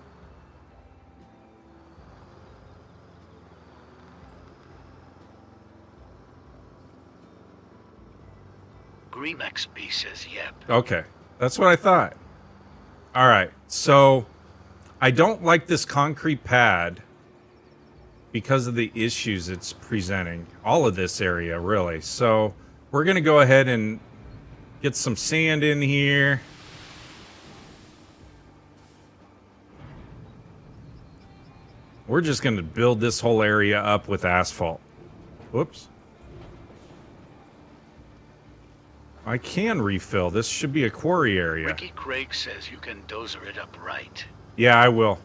S2: GreamXB says yep.
S1: Okay. That's what I thought. All right. So I don't like this concrete pad because of the issues it's presenting. All of this area, really. So we're going to go ahead and get some sand in here. We're just going to build this whole area up with asphalt. Whoops. I can refill. This should be a quarry area.
S2: Ricky Craig says you can dozer it up right.
S1: Yeah, I will.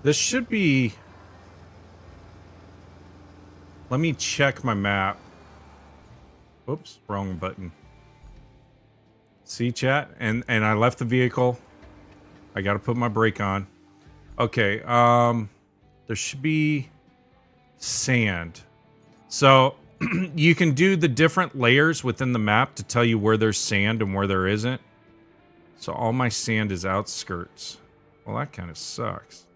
S1: This should be... Let me check my map. Whoops, wrong button. See, chat? And I left the vehicle. I got to put my brake on. Okay, there should be sand. So you can do the different layers within the map to tell you where there's sand and where there isn't. So all my sand is outskirts. Well, that kind of sucks.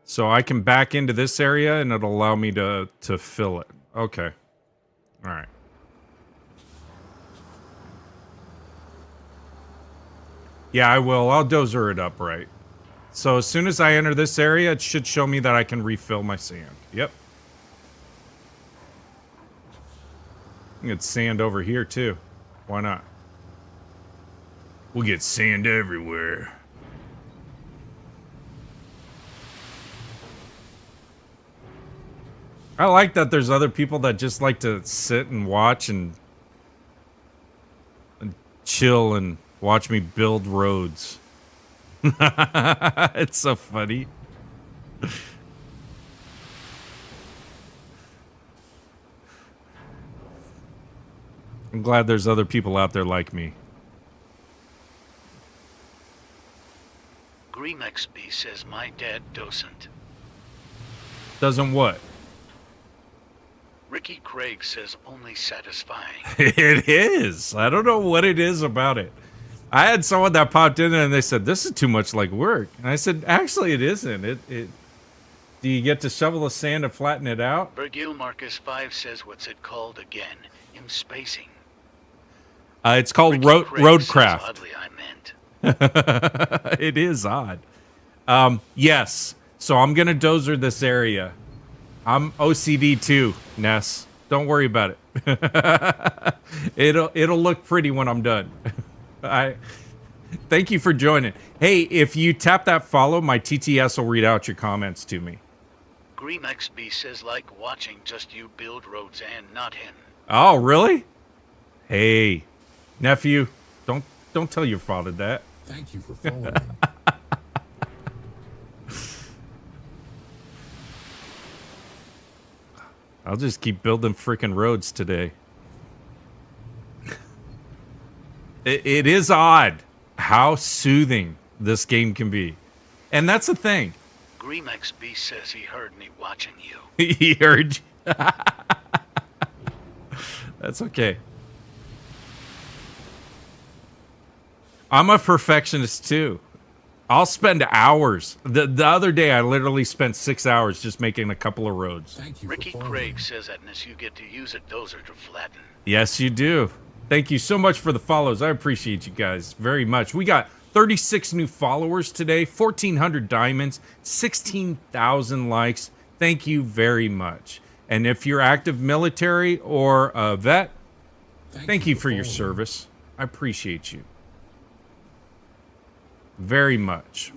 S1: So I can back into this area and it'll allow me to fill it. Okay. All right. Yeah, I will. I'll dozer it up right. So as soon as I enter this area, it should show me that I can refill my sand. Yep. Get sand over here too. Why not? We'll get sand everywhere. I like that there's other people that just like to sit and watch and chill and watch me build roads. It's so funny. I'm glad there's other people out there like me.
S2: GreamXB says my dad doesn't.
S1: Doesn't what?
S2: Ricky Craig says only satisfying.
S1: It is. I don't know what it is about it. I had someone that popped in there and they said, this is too much like work. And I said, actually, it isn't. Do you get to shovel the sand and flatten it out?
S2: Virgil Marcus 5 says what's it called again? In spacing.
S1: It's called Roadcraft.
S2: Oddly, I meant.
S1: It is odd. Yes. So I'm going to dozer this area. I'm OCD too, Ness. Don't worry about it. It'll look pretty when I'm done. Thank you for joining. Hey, if you tap that follow, my TTS will read out your comments to me.
S2: GreamXB says like watching just you build roads and not him.
S1: Oh, really? Hey, nephew, don't tell your father that.
S4: Thank you for following.
S1: I'll just keep building freaking roads today. It is odd how soothing this game can be. And that's the thing.
S2: Agreemex B says he heard me watching you.
S1: He heard you. That's okay. I'm a perfectionist too. I'll spend hours. The other day, I literally spent 6 hours just making a couple of roads.
S4: Thank you
S2: Ricky
S4: for following.
S2: Craig says that you get to use a dozer to flatten.
S1: Yes, you do. Thank you so much for the follows. I appreciate you guys very much. We got 36 new followers today, 1,400 diamonds, 16,000 likes. Thank you very much. And if you're active military or a vet, thank you for your
S4: following.
S1: service. I appreciate you very much.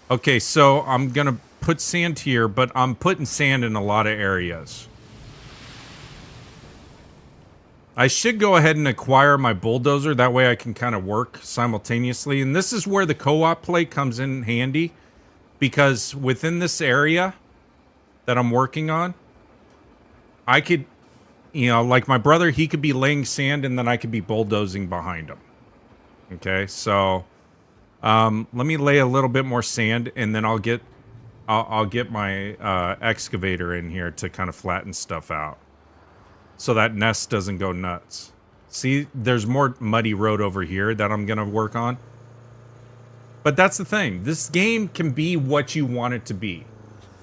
S1: Okay, so I'm going to put sand here, but I'm putting sand in a lot of areas. I should go ahead and acquire my bulldozer. That way I can kind of work simultaneously. And this is where the co-op play comes in handy. Because within this area that I'm working on, I could, you know, like my brother, he could be laying sand and then I could be bulldozing behind him. Okay, so let me lay a little bit more sand and then I'll get my excavator in here to kind of flatten stuff out. So that nest doesn't go nuts. See, there's more muddy road over here that I'm going to work on. But that's the thing. This game can be what you want it to be,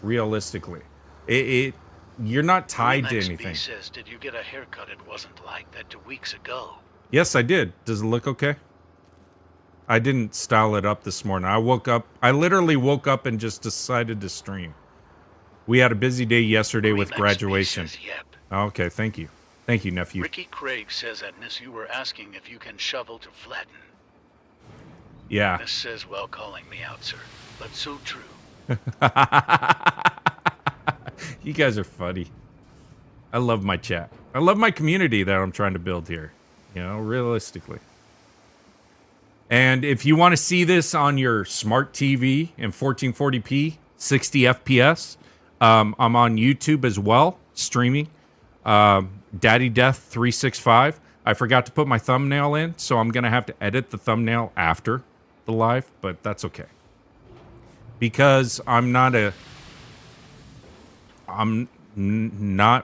S1: realistically. You're not tied to anything.
S2: B says, did you get a haircut? It wasn't like that 2 weeks ago.
S1: Yes, I did. Does it look okay? I didn't style it up this morning. I literally woke up and just decided to stream. We had a busy day yesterday with graduation.
S2: Says, yep.
S1: Okay, thank you. Thank you, nephew.
S2: Ricky Craig says that you were asking if you can shovel to flatten.
S1: Yeah.
S2: This says, well, calling me out, sir. But so true.
S1: You guys are funny. I love my chat. I love my community that I'm trying to build here. You know, realistically. And if you want to see this on your smart TV in 1440p, 60 FPS, I'm on YouTube as well, streaming. Daddy Death 365. I forgot to put my thumbnail in, so I'm gonna have to edit the thumbnail after the live, but that's okay. Because I'm not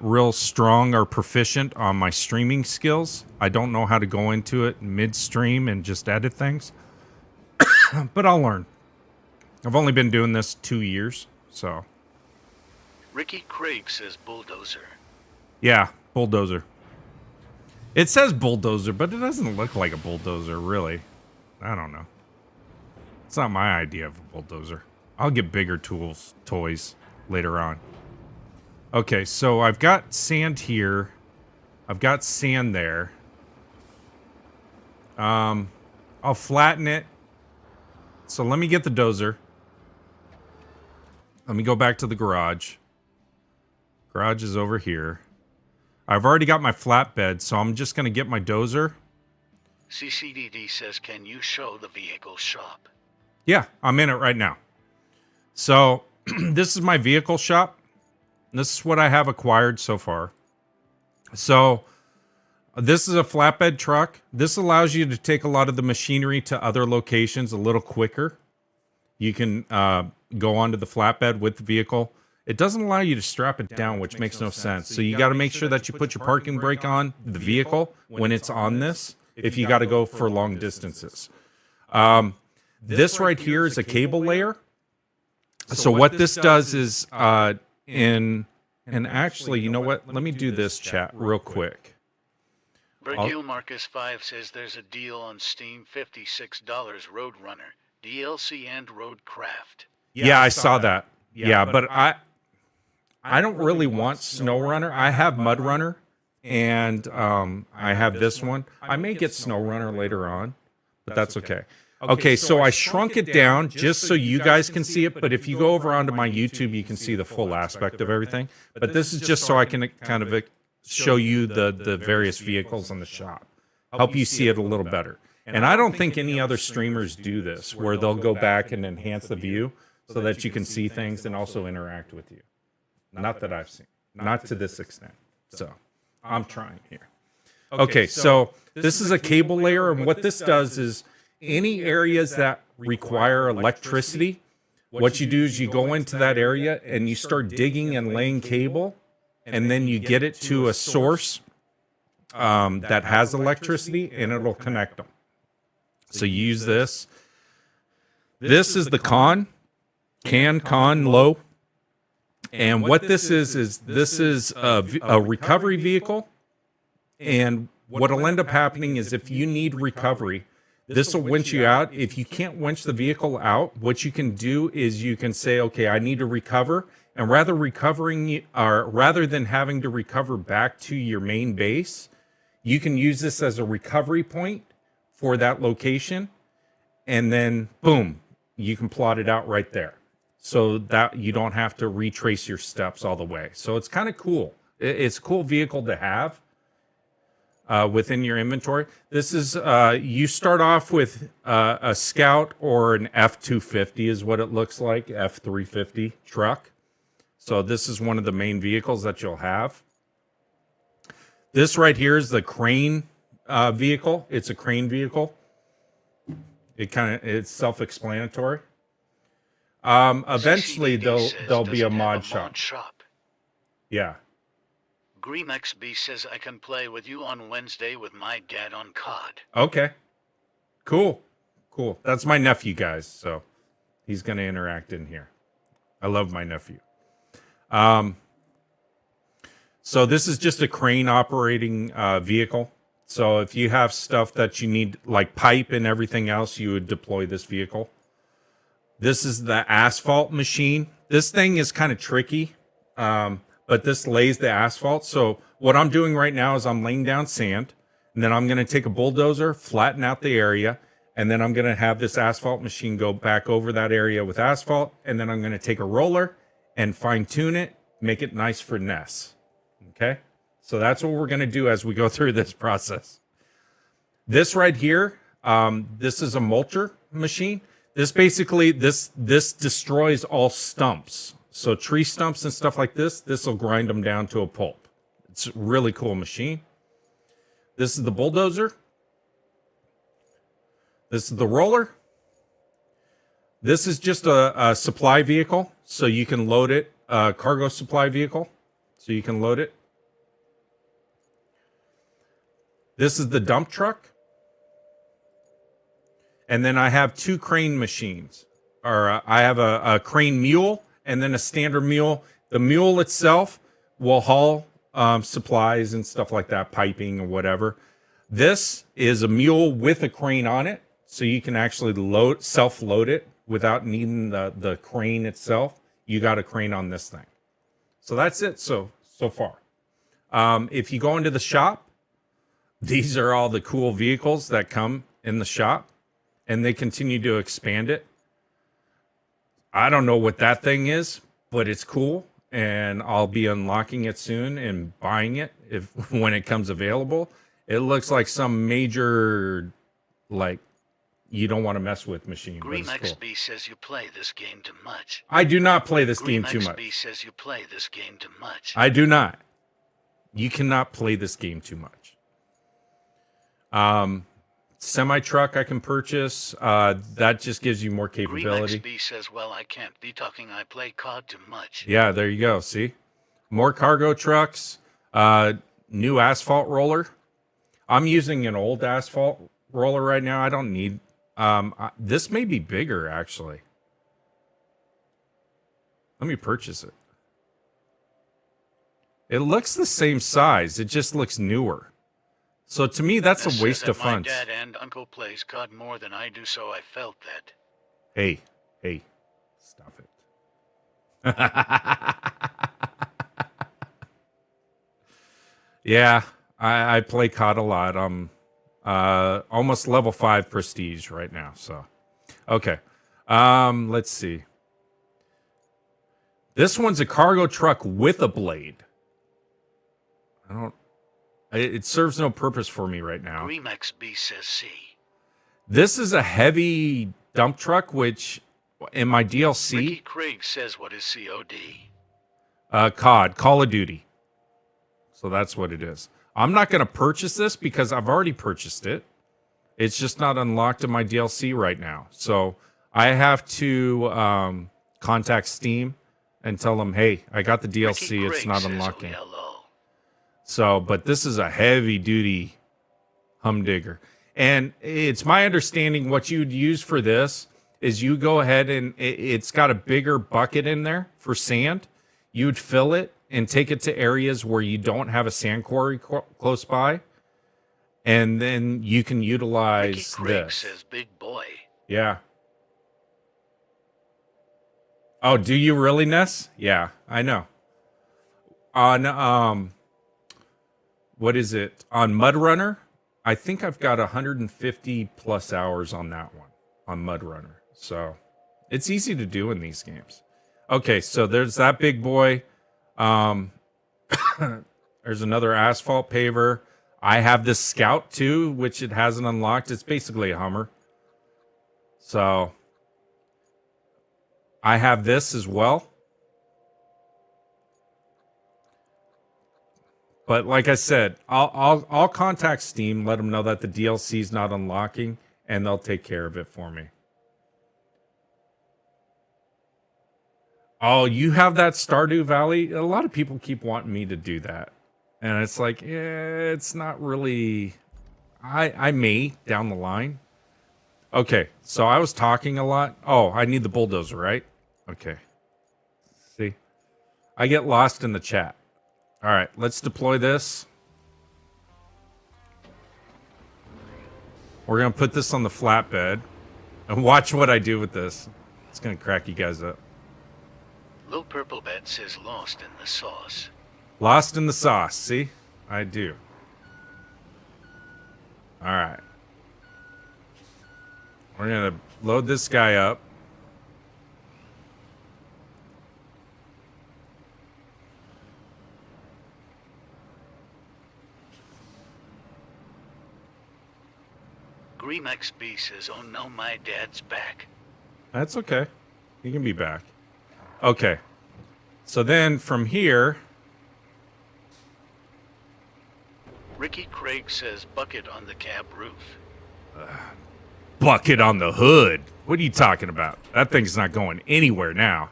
S1: real strong or proficient on my streaming skills. I don't know how to go into it midstream and just edit things. But I'll learn. I've only been doing this 2 years, so.
S2: Ricky Craig says bulldozer.
S1: Yeah, bulldozer. It says bulldozer, but it doesn't look like a bulldozer, really. I don't know. It's not my idea of a bulldozer. I'll get bigger toys later on. Okay, so I've got sand here. I've got sand there. I'll flatten it. So let me get the dozer. Let me go back to the garage. Garage is over here. I've already got my flatbed, so I'm just going to get my dozer.
S2: CCDD says, can you show the vehicle shop?
S1: Yeah, I'm in it right now. So, this is my vehicle shop. This is what I have acquired so far. So, this is a flatbed truck. This allows you to take a lot of the machinery to other locations a little quicker. You can go onto the flatbed with the vehicle. It doesn't allow you to strap it down, which makes no sense. So you got to make sure that you put your parking brake on the vehicle when it's on this, if you got to go for long distances. This right here is a cable layer. So what this does is, and actually, you know what? Let me do this, chat, real quick.
S2: Virgil Marcus 5 says there's a deal on Steam, $56 Roadrunner, DLC and Roadcraft.
S1: Yeah, I saw that. Yeah, but I don't really want SnowRunner. I have MudRunner, and I have this one. I may get SnowRunner later on, but that's okay. Okay, so I shrunk it down just so you guys can see it, but if you go over onto my YouTube, you can see the full aspect of everything. But this is just so I can kind of show you the various vehicles in the shop, help you see it a little better. And I don't think any other streamers do this, where they'll go back and enhance the view so that you can see things and also interact with you. Not that I've seen. Not to this extent. So, I'm trying here. Okay, so this is a cable layer, and what this does is any areas that require electricity, what you do is you go into that area and you start digging and laying cable, and then you get it to a source that has electricity, and it'll connect them. So you use this. This is the con low. And what this is this is a recovery vehicle. And what'll end up happening is if you need recovery, this will winch you out. If you can't winch the vehicle out, what you can do is you can say, okay, I need to recover. And rather than having to recover back to your main base, you can use this as a recovery point for that location. And then boom, you can plot it out right there, so that you don't have to retrace your steps all the way. So it's kind of cool. It's a cool vehicle to have within your inventory. This is, you start off with a Scout or an F-250 is what it looks like, F-350 truck. So this is one of the main vehicles that you'll have. This right here is the crane vehicle. It's a crane vehicle. It's self-explanatory. Eventually there'll be a mod shop. Yeah.
S2: GreamXB says I can play with you on Wednesday with my dad on COD.
S1: Okay. Cool. That's my nephew, guys. So he's going to interact in here. I love my nephew. So this is just a crane operating vehicle. So if you have stuff that you need, like pipe and everything else, you would deploy this vehicle. This is the asphalt machine. This thing is kind of tricky, but this lays the asphalt. So what I'm doing right now is I'm laying down sand, and then I'm going to take a bulldozer, flatten out the area, and then I'm going to have this asphalt machine go back over that area with asphalt, and then I'm going to take a roller and fine-tune it, make it nice for nests. Okay? So that's what we're going to do as we go through this process. This right here, this is a mulcher machine. This basically, this destroys all stumps. So tree stumps and stuff like this will grind them down to a pulp. It's a really cool machine. This is the bulldozer. This is the roller. This is just a supply vehicle. So you can load it, cargo supply vehicle. So you can load it. This is the dump truck. And then I have two crane machines. Or I have a crane mule and then a standard mule. The mule itself will haul supplies and stuff like that, piping or whatever. This is a mule with a crane on it. So you can actually self-load it without needing the crane itself. You got a crane on this thing. So that's it so far. If you go into the shop, these are all the cool vehicles that come in the shop, and they continue to expand it. I don't know what that thing is, but it's cool, and I'll be unlocking it soon and buying it when it comes available. It looks like some major, like, you don't want to mess with machine.
S2: GreamXB cool. Says you play this game too much.
S1: I do not play this game too much.
S2: GreamXB says you play this game too much.
S1: I do not. You cannot play this game too much. Semi-truck I can purchase. That just gives you more capability.
S2: GreamXB says, well, I can't be talking. I play COD too much.
S1: Yeah, there you go. See? More cargo trucks. New asphalt roller. I'm using an old asphalt roller right now. I don't need... this may be bigger, actually. Let me purchase it. It looks the same size. It just looks newer. So to me, that's a waste of funds.
S2: My dad and uncle plays COD more than I do, so I felt that.
S1: Hey, stop it. Yeah, I play COD a lot. I'm almost level 5 prestige right now. So, okay. Let's see. This one's a cargo truck with a blade. It serves no purpose for me right now.
S2: GreamXB says C.
S1: This is a heavy dump truck, which in my DLC...
S2: Ricky Craig says, what is COD?
S1: COD, Call of Duty. So that's what it is. I'm not going to purchase this because I've already purchased it. It's just not unlocked in my DLC right now. So I have to contact Steam and tell them, hey, I got the DLC.
S2: Ricky
S1: It's
S2: Craig
S1: not
S2: says,
S1: unlocking.
S2: "Oh, hello."
S1: So, but this is a heavy duty humdinger. And it's my understanding what you'd use for this is you go ahead and it's got a bigger bucket in there for sand. You'd fill it and take it to areas where you don't have a sand quarry close by. And then you can
S2: Ricky
S1: utilize
S2: Craig
S1: this.
S2: says, "Big boy."
S1: Yeah. Oh, do you really, Ness? Yeah, I know. On what is it? On Mud Runner, I think I've got 150 plus hours on that one on Mud Runner. So it's easy to do in these games. Okay, so there's that big boy. There's another asphalt paver. I have this Scout too, which it hasn't unlocked. It's basically a Hummer. So I have this as well. But like I said, I'll contact Steam, let them know that the DLC is not unlocking, and they'll take care of it for me. Oh, you have that Stardew Valley? A lot of people keep wanting me to do that. And it's like, it's not really... I may down the line. Okay, so I was talking a lot. Oh, I need the bulldozer, right? Okay. See? I get lost in the chat. All right, let's deploy this. We're going to put this on the flatbed. And watch what I do with this. It's going to crack you guys up.
S2: Lil Purple Bat says, "Lost in the sauce."
S1: Lost in the sauce. See? I do. All right. We're going to load this guy up.
S2: Greemax B says, "Oh no, my dad's back."
S1: That's okay. He can be back. Okay. So then from here...
S2: Ricky Craig says, "Bucket on the cab roof."
S1: Bucket on the hood. What are you talking about? That thing's not going anywhere now.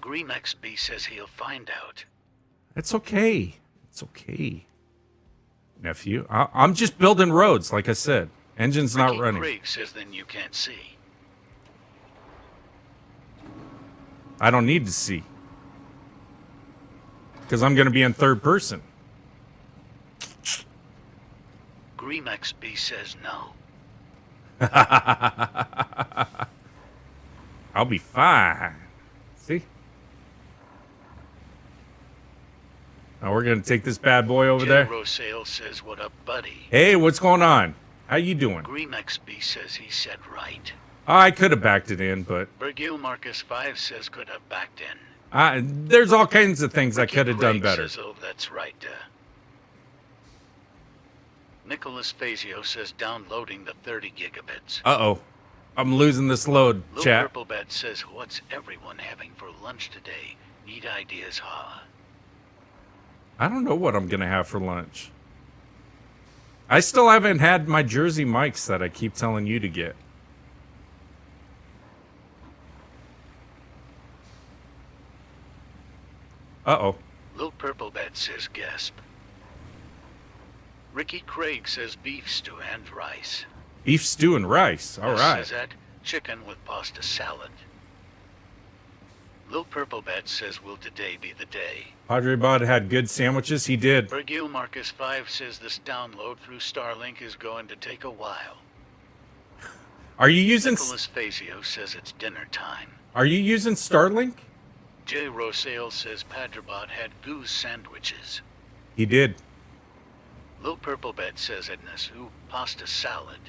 S2: Greemax B says he'll find out.
S1: It's okay. It's okay. Nephew, I'm just building roads, like I said. Engine's not
S2: Ricky
S1: running.
S2: Craig says, "Then you can't see."
S1: I don't need to see. Because I'm going to be in third person.
S2: Greemax B says no.
S1: I'll be fine. See? Now we're going to take this bad boy over there.
S2: Rosale says, "What up, buddy?"
S1: Hey, what's going on? How you doing?
S2: Greemax B says he said right.
S1: I could have backed it in, but
S2: Bergil Marcus 5 says could have backed in.
S1: there's all kinds of things
S2: Ricky
S1: I could have done
S2: Craig
S1: better.
S2: Says, "Oh, that's right." Nicholas Fazio says downloading the 30 gigabits.
S1: Uh-oh. I'm losing this load,
S2: Lil
S1: chat.
S2: Purple Bat says, "What's everyone having for lunch today? Need ideas, huh?"
S1: I don't know what I'm going to have for lunch. I still haven't had my Jersey Mikes that I keep telling you to get. Uh-oh.
S2: Lil Purple Bat says gasp. Ricky Craig says beef stew and rice.
S1: Beef stew and rice. All
S2: Gus
S1: right.
S2: says that chicken with pasta salad. Lil Purple Bat says, "Will today be the day?"
S1: Padre Bud had good sandwiches. He did.
S2: Bergil Marcus 5 says this download through Starlink is going to take a while.
S1: Are you using
S2: Nicholas Fazio says it's dinner time.
S1: Are you using Starlink?
S2: Jay Rosale says Padrabot had goose sandwiches.
S1: He did.
S2: Lil Purple Bat says Edna soup, pasta salad.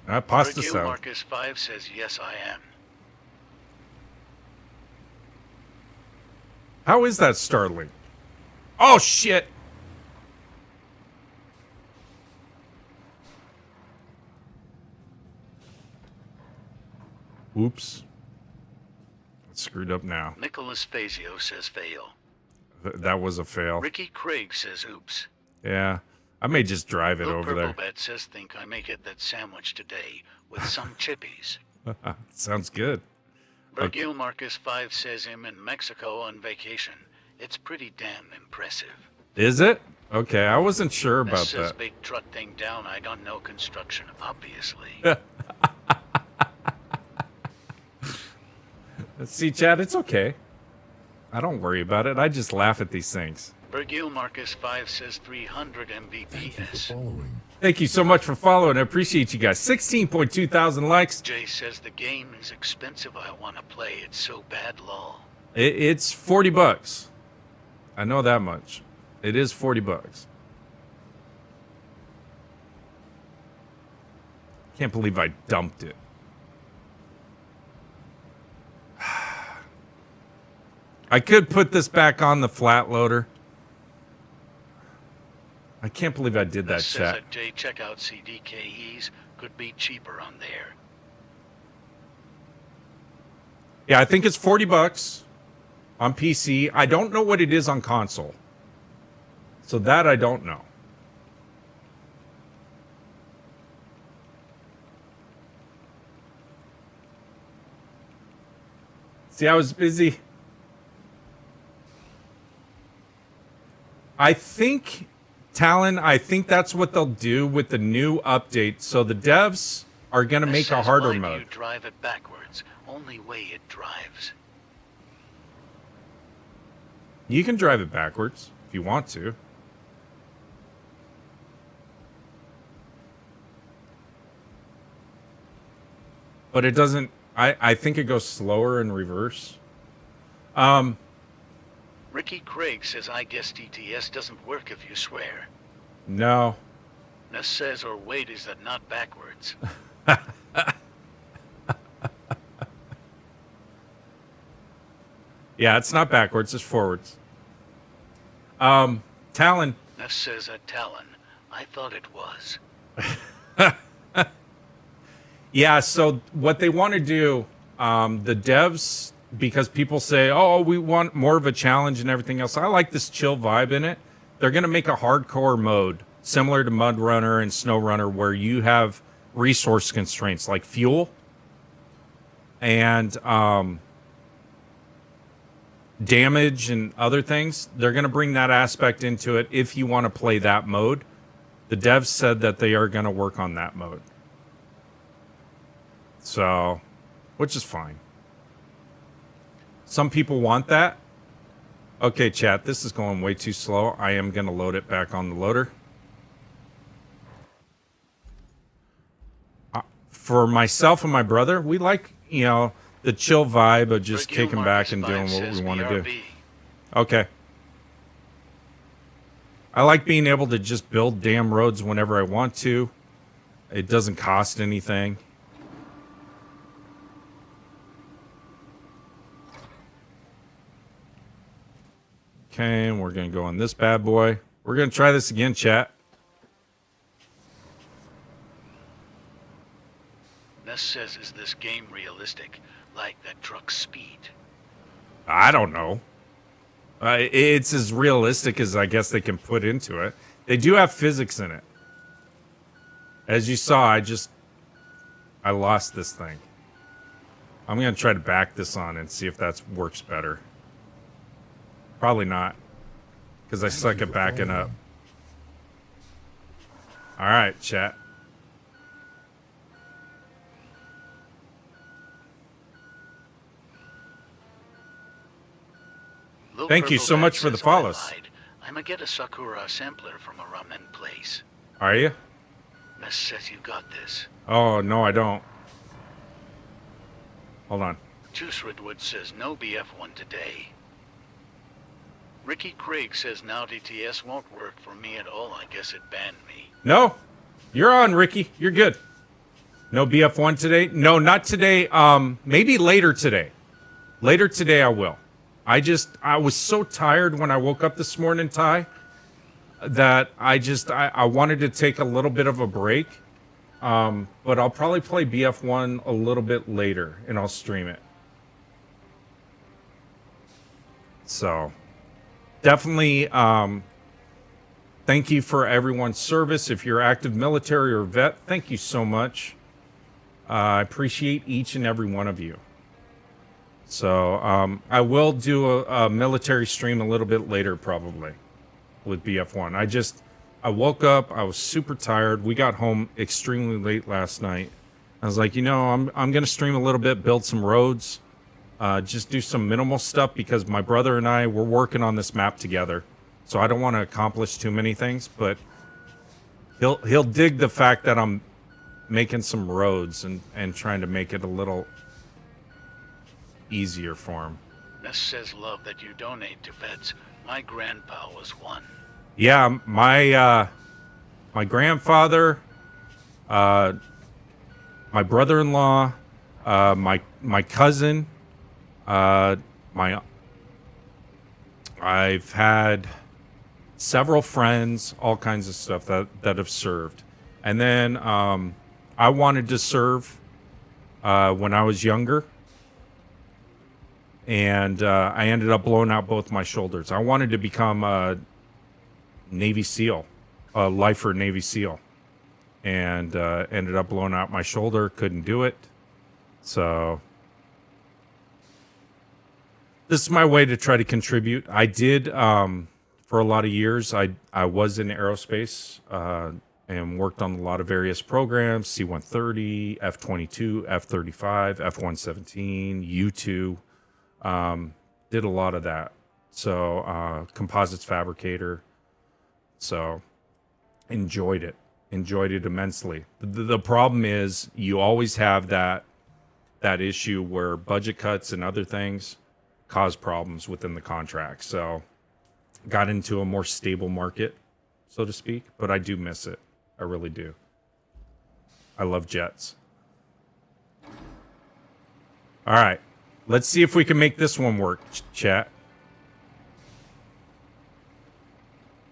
S1: Pasta
S2: Bergil
S1: salad.
S2: Marcus 5 says yes I am.
S1: How is that Starlink? Oh, shit. Oops. It's screwed up now.
S2: Nicholas Fazio says fail.
S1: That was a fail.
S2: Ricky Craig says oops.
S1: Yeah. I may just drive it
S2: Lil
S1: over
S2: Purple
S1: there.
S2: Bat says think I may get that sandwich today with some chippies.
S1: Sounds good.
S2: Virgil Marcus 5 says him in Mexico on vacation. It's pretty damn impressive.
S1: Is it? Okay, I wasn't sure
S2: This
S1: about
S2: says
S1: that.
S2: big truck thing down. I don't know construction, obviously.
S1: See, Chad, it's okay. I don't worry about it. I just laugh at these things.
S2: Virgil Marcus 5 says 300
S4: Thank you for
S2: Mbps.
S4: following.
S1: Thank you so much for following. I appreciate you guys. 16.2 thousand likes.
S2: Jay says the game is expensive. I want to play. It's so bad, lol.
S1: It's 40 bucks. I know that much. It is 40 bucks. Can't believe I dumped it. I could put this back on the flat loader. I can't believe I did that,
S2: This says
S1: chat.
S2: that Jay checkout CDKEs could be cheaper on there.
S1: Yeah, I think it's 40 bucks on PC. I don't know what it is on console. So that I don't know. See, I was busy. I think, Talon, I think that's what they'll do with the new update. So the devs are going to
S2: This
S1: make a
S2: says,
S1: harder
S2: why do
S1: mode.
S2: you drive it backwards? Only way it drives.
S1: You can drive it backwards if you want to. But it doesn't, I think it goes slower in reverse.
S2: Ricky Craig says, I guess DTS doesn't work if you swear.
S1: No.
S2: Ness says, or wait, is that not backwards?
S1: Yeah, it's not backwards, it's forwards. Talon.
S2: Ness says, a Talon. I thought it was.
S1: Yeah, so what they want to do, the devs, because people say, oh, we want more of a challenge and everything else. I like this chill vibe in it. They're going to make a hardcore mode similar to Mud Runner and Snow Runner where you have resource constraints like fuel and damage and other things. They're going to bring that aspect into it if you want to play that mode. The devs said that they are going to work on that mode. So, which is fine. Some people want that. Okay, chat, this is going way too slow. I am going to load it back on the loader. For myself and my brother, we like, you know, the chill vibe of just
S2: Virgil
S1: kicking back
S2: Marcus
S1: and
S2: 5
S1: doing what
S2: says
S1: we want to do.
S2: BRB.
S1: Okay. I like being able to just build damn roads whenever I want to. It doesn't cost anything. Okay, and we're going to go on this bad boy. We're going to try this again, chat.
S2: Ness says, is this game realistic? Like that truck's speed?
S1: I don't know. It's as realistic as I guess they can put into it. They do have physics in it. As you saw, I lost this thing. I'm going to try to back this on and see if that works better. Probably not, because I suck at backing up. All right, chat.
S2: Lil
S1: Thank you
S2: Purple
S1: so
S2: Bat
S1: much for the
S2: says,
S1: follows.
S2: I lied. I'ma get a Sakura sampler from a ramen place.
S1: Are you?
S2: Ness says you got this.
S1: Oh, no, I don't. Hold on.
S2: Juice Redwood says no BF1 today. Ricky Craig says now DTS won't work for me at all. I guess it banned me.
S1: No, you're on, Ricky. You're good. No BF1 today? No, not today. Maybe later today. Later today I will. I was so tired when I woke up this morning, Ty, that I wanted to take a little bit of a break. But I'll probably play BF1 a little bit later and I'll stream it. So definitely thank you for everyone's service. If you're active military or vet, thank you so much. I appreciate each and every one of you. So I will do a military stream a little bit later, probably, with BF1. I woke up. I was super tired. We got home extremely late last night. I was like, I'm gonna stream a little bit, build some roads, just do some minimal stuff because my brother and I we're working on this map together. So I don't want to accomplish too many things, but he'll dig the fact that I'm making some roads and trying to make it a little easier for him.
S2: Ness says love that you donate to vets. My grandpa was one.
S1: Yeah, my grandfather, my brother-in-law, my cousin, I've had several friends, all kinds of stuff that have served. And then I wanted to serve when I was younger. And I ended up blowing out both my shoulders. I wanted to become a Navy SEAL, a lifer Navy SEAL. And ended up blowing out my shoulder. Couldn't do it. So this is my way to try to contribute. I did, for a lot of years, I was in aerospace and worked on a lot of various programs, C-130, F-22, F-35, F-117, U-2. Did a lot of that. So composites fabricator. So enjoyed it immensely. The problem is you always have that issue where budget cuts and other things cause problems within the contract. So got into a more stable market, so to speak, but I do miss it. I really do. I love jets. All right. Let's see if we can make this one work, chat.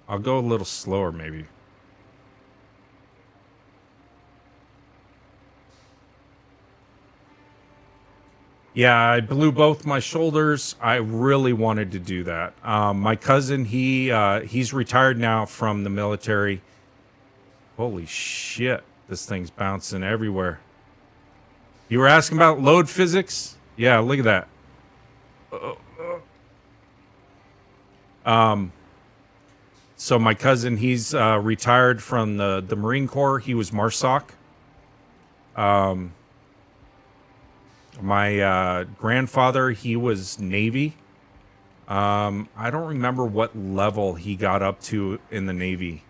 S1: I'll go a little slower, maybe. Yeah, I blew both my shoulders. I really wanted to do that. My cousin, he's retired now from the military. Holy shit, this thing's bouncing everywhere. You were asking about load physics? Yeah, look at that. So my cousin, he's retired from the Marine Corps. He was MARSOC. My grandfather, he was Navy. I don't remember what level he got up to in the Navy,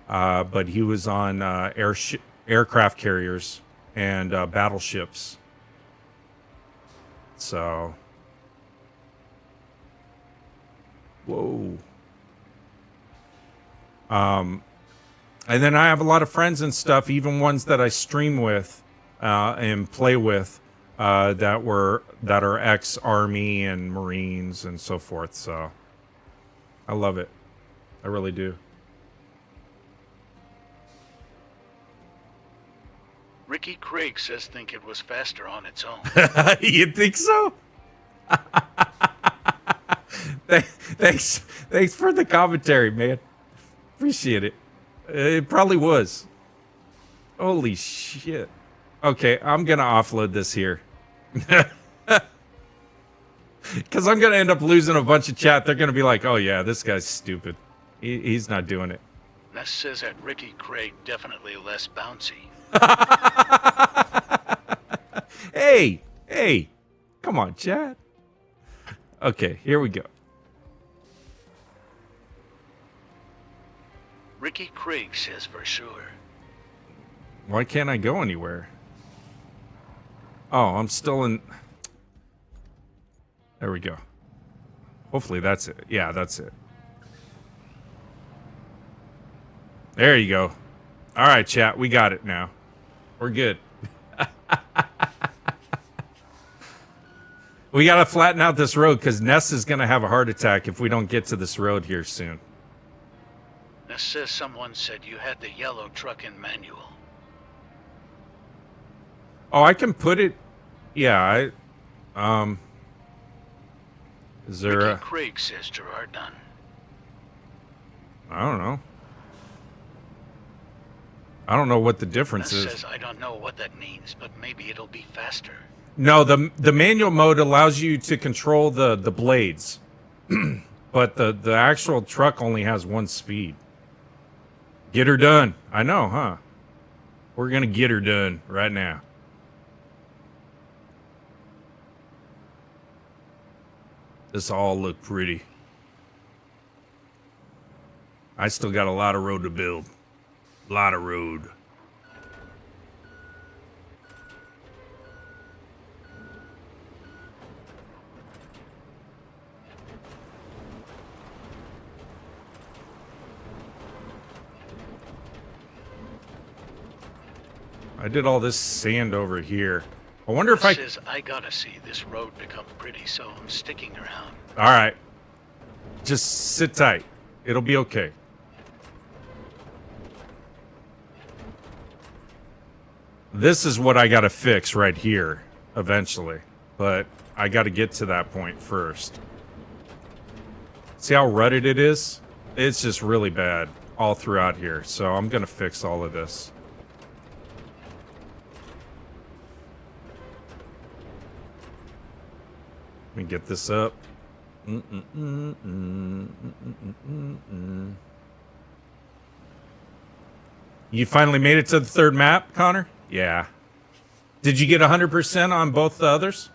S1: but he was on aircraft carriers and battleships. So, whoa. And then I have a lot of friends and stuff, even ones that I stream with and play with. That are ex-Army and Marines and so forth. So I love it. I really do.
S2: Ricky Craig says think it was faster on its own.
S1: You think so? Thanks for the commentary, man. Appreciate it. It probably was. Holy shit. Okay, I'm gonna offload this here. Because I'm going to end up losing a bunch of chat. They're going to be like, oh, yeah, this guy's stupid. He's not doing it.
S2: Ness says that Ricky Craig definitely less bouncy.
S1: Hey. Come on, chat. Okay, here we go.
S2: Ricky Craig says for sure.
S1: Why can't I go anywhere? Oh, I'm still in... There we go. Hopefully that's it. Yeah, that's it. There you go. All right, chat. We got it now. We're good. We got to flatten out this road because Ness is going to have a heart attack if we don't get to this road here soon.
S2: Ness says someone said you had the yellow truck in manual.
S1: Oh, I can put it... Yeah, Is there
S2: Ricky Craig says Gerard Dunn.
S1: I don't know. I don't know what the difference
S2: Ness
S1: is.
S2: says I don't know what that means, but maybe it'll be faster.
S1: No, the manual mode allows you to control the blades, but the actual truck only has one speed. Get her done. I know, huh? We're gonna get her done right now. This all look pretty. I still got a lot of road to build. A lot of road. I did all this sand over here. I wonder if
S2: Ness
S1: I...
S2: says I gotta see this road become pretty, so I'm sticking around.
S1: All right. Just sit tight. It'll be okay. This is what I got to fix right here eventually. But I got to get to that point first. See how rutted it is? It's just really bad all throughout here. So I'm going to fix all of this. Let me get this up. You finally made it to the third map, Connor? Yeah. Did you get 100% on both the others?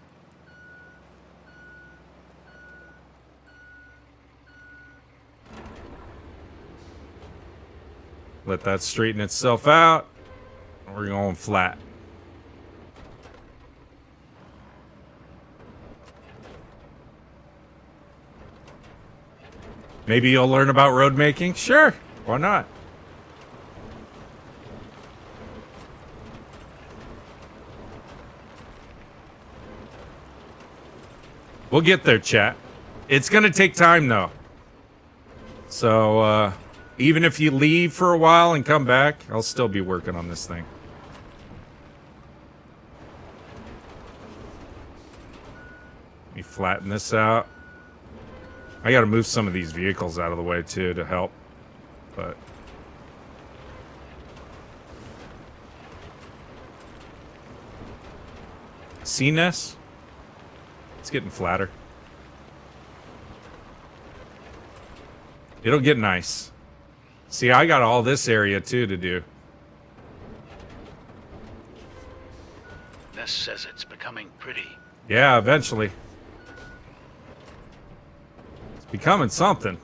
S1: Let that straighten itself out. We're going flat. Maybe you'll learn about road making? Sure. Why not? We'll get there, chat. It's going to take time, though. So, even if you leave for a while and come back, I'll still be working on this thing. Let me flatten this out. I got to move some of these vehicles out of the way, too, to help. But... see, Ness? It's getting flatter. It'll get nice. See, I got all this area, too, to do.
S2: Ness says it's becoming pretty.
S1: Yeah, eventually. It's becoming something.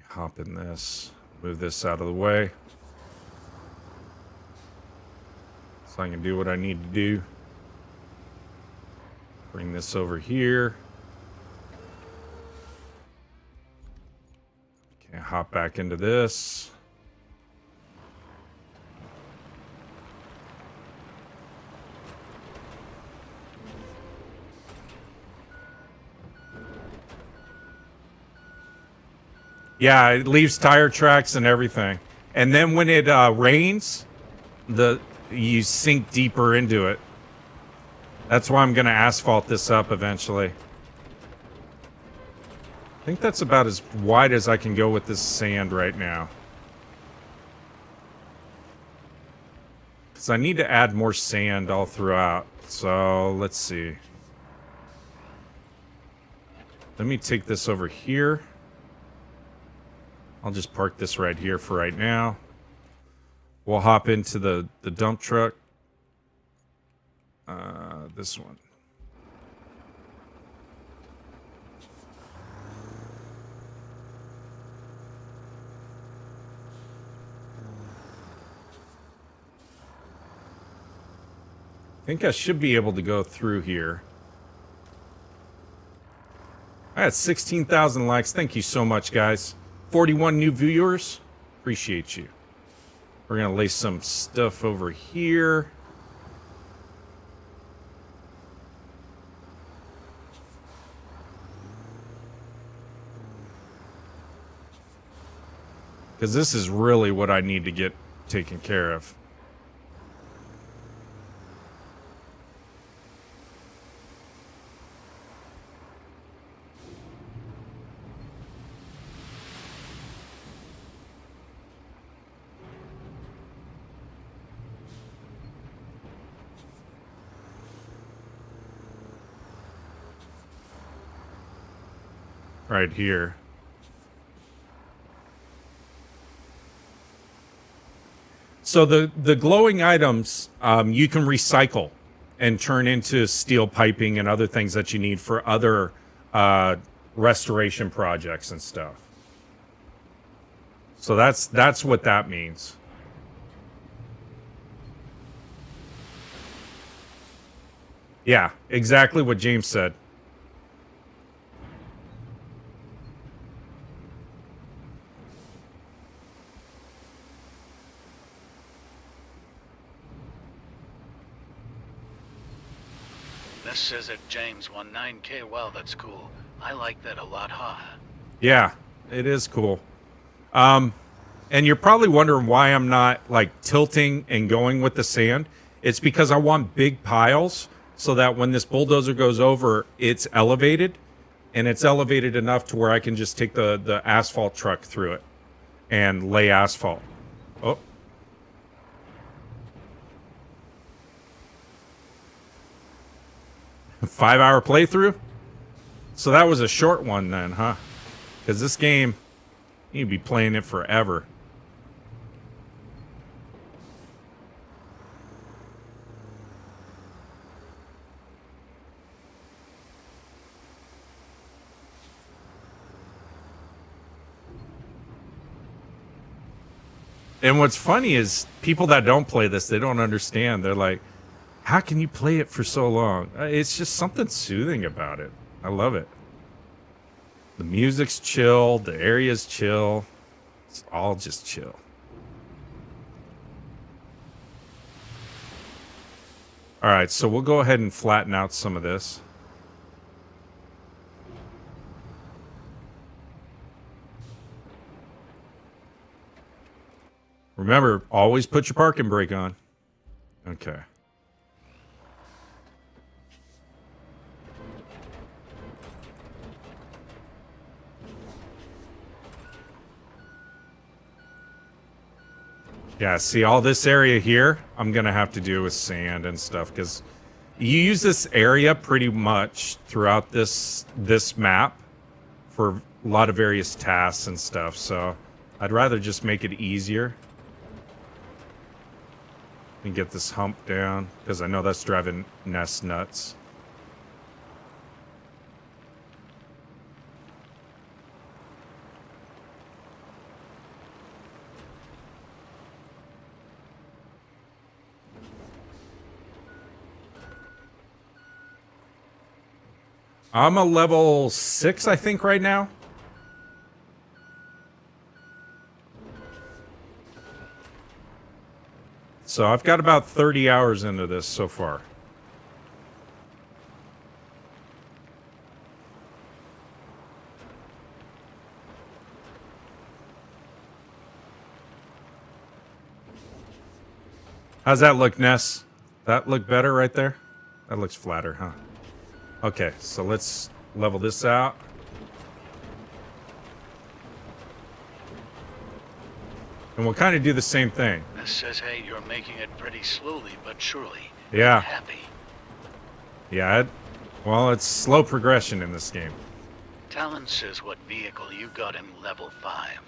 S1: Hop in this, move this out of the way so I can do what I need to do. Bring this over here. Okay, hop back into this. Yeah, it leaves tire tracks and everything. And then when it rains, you sink deeper into it. That's why I'm going to asphalt this up eventually. I think that's about as wide as I can go with this sand right now. Because I need to add more sand all throughout. So, let's see. Let me take this over here. I'll just park this right here for right now. We'll hop into the dump truck. This one. I think I should be able to go through here. I had 16,000 likes. Thank you so much, guys. 41 new viewers. Appreciate you. We're going to lay some stuff over here. Because this is really what I need to get taken care of. Right here. So the glowing items you can recycle and turn into steel piping and other things that you need for other restoration projects and stuff. So that's what that means. Yeah, exactly what James said.
S2: This says that James won 9K. Wow, that's cool. I like that a lot, huh?
S1: Yeah, it is cool. And you're probably wondering why I'm not like tilting and going with the sand. It's because I want big piles so that when this bulldozer goes over, it's elevated, and it's elevated enough to where I can just take the asphalt truck through it and lay asphalt. Oh. 5-hour playthrough? So that was a short one then, huh? Because this game, you'd be playing it forever. And what's funny is people that don't play this, they don't understand. They're like, how can you play it for so long? It's just something soothing about it. I love it. The music's chill. The area's chill. It's all just chill. All right, so we'll go ahead and flatten out some of this. Remember, always put your parking brake on. Okay. Yeah, see, all this area here, I'm going to have to do with sand and stuff, because you use this area pretty much throughout this map for a lot of various tasks and stuff, so I'd rather just make it easier and get this hump down, because I know that's driving Ness nuts. I'm a level 6, I think, right now. So I've got about 30 hours into this so far. How's that look, Ness? That look better right there? That looks flatter, huh? Okay, so let's level this out. And we'll kind of do the same thing.
S2: This says, hey, you're making it pretty slowly but surely.
S1: Yeah.
S2: I'm happy.
S1: Yeah, well, it's slow progression in this game.
S2: Talon says what vehicle you got in level 5.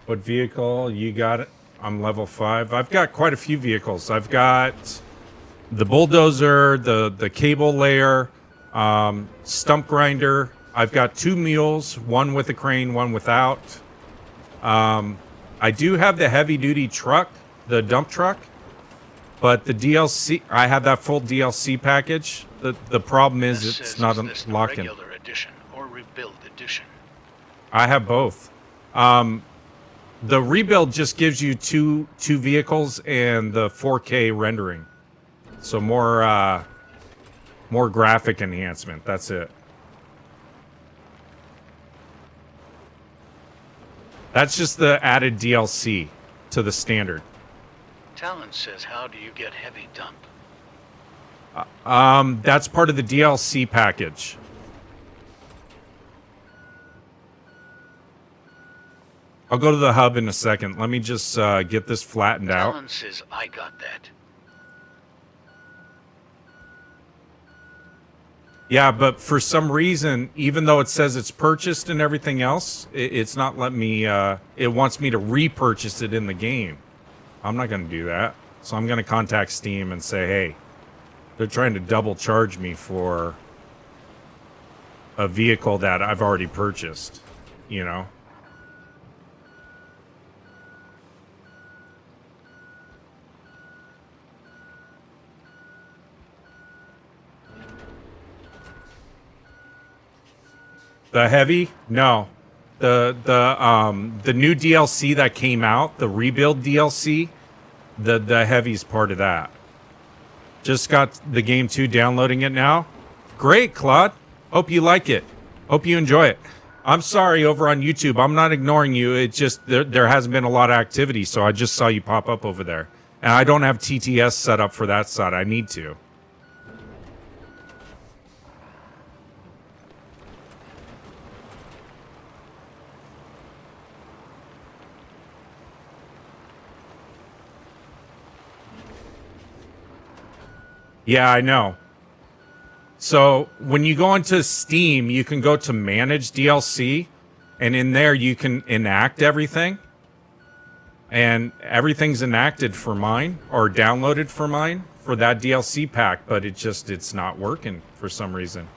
S1: What vehicle you got? I'm level 5. I've got quite a few vehicles. I've got the bulldozer, the cable layer, stump grinder. I've got 2 mules, one with a crane, one without. I do have the heavy duty truck, the dump truck, but the DLC, I have that full DLC package. The problem is
S2: This
S1: it's
S2: says,
S1: not
S2: is this the
S1: unlocking.
S2: regular edition or rebuild edition?
S1: I have both. The rebuild just gives you two vehicles and the 4K rendering. So more graphic enhancement. That's it. That's just the added DLC to the standard.
S2: Talon says, how do you get heavy dump?
S1: That's part of the DLC package. I'll go to the hub in a second. Let me just get this flattened out.
S2: Talon says, I got that.
S1: Yeah, but for some reason, even though it says it's purchased and everything else, it's not letting me, it wants me to repurchase it in the game. I'm not going to do that. So I'm going to contact Steam and say, hey, they're trying to double charge me for a vehicle that I've already purchased, you know? The heavy? No. The new DLC that came out, the rebuild DLC, the heavy's part of that. Just got the game 2 downloading it now. Great, Claude. Hope you like it. Hope you enjoy it. I'm sorry over on YouTube. I'm not ignoring you. It's just there hasn't been a lot of activity, so I just saw you pop up over there. And I don't have TTS set up for that side. I need to. Yeah, I know. So when you go into Steam, you can go to Manage DLC, and in there you can enact everything. And everything's enacted for mine, or downloaded for mine, for that DLC pack, but it's not working for some reason.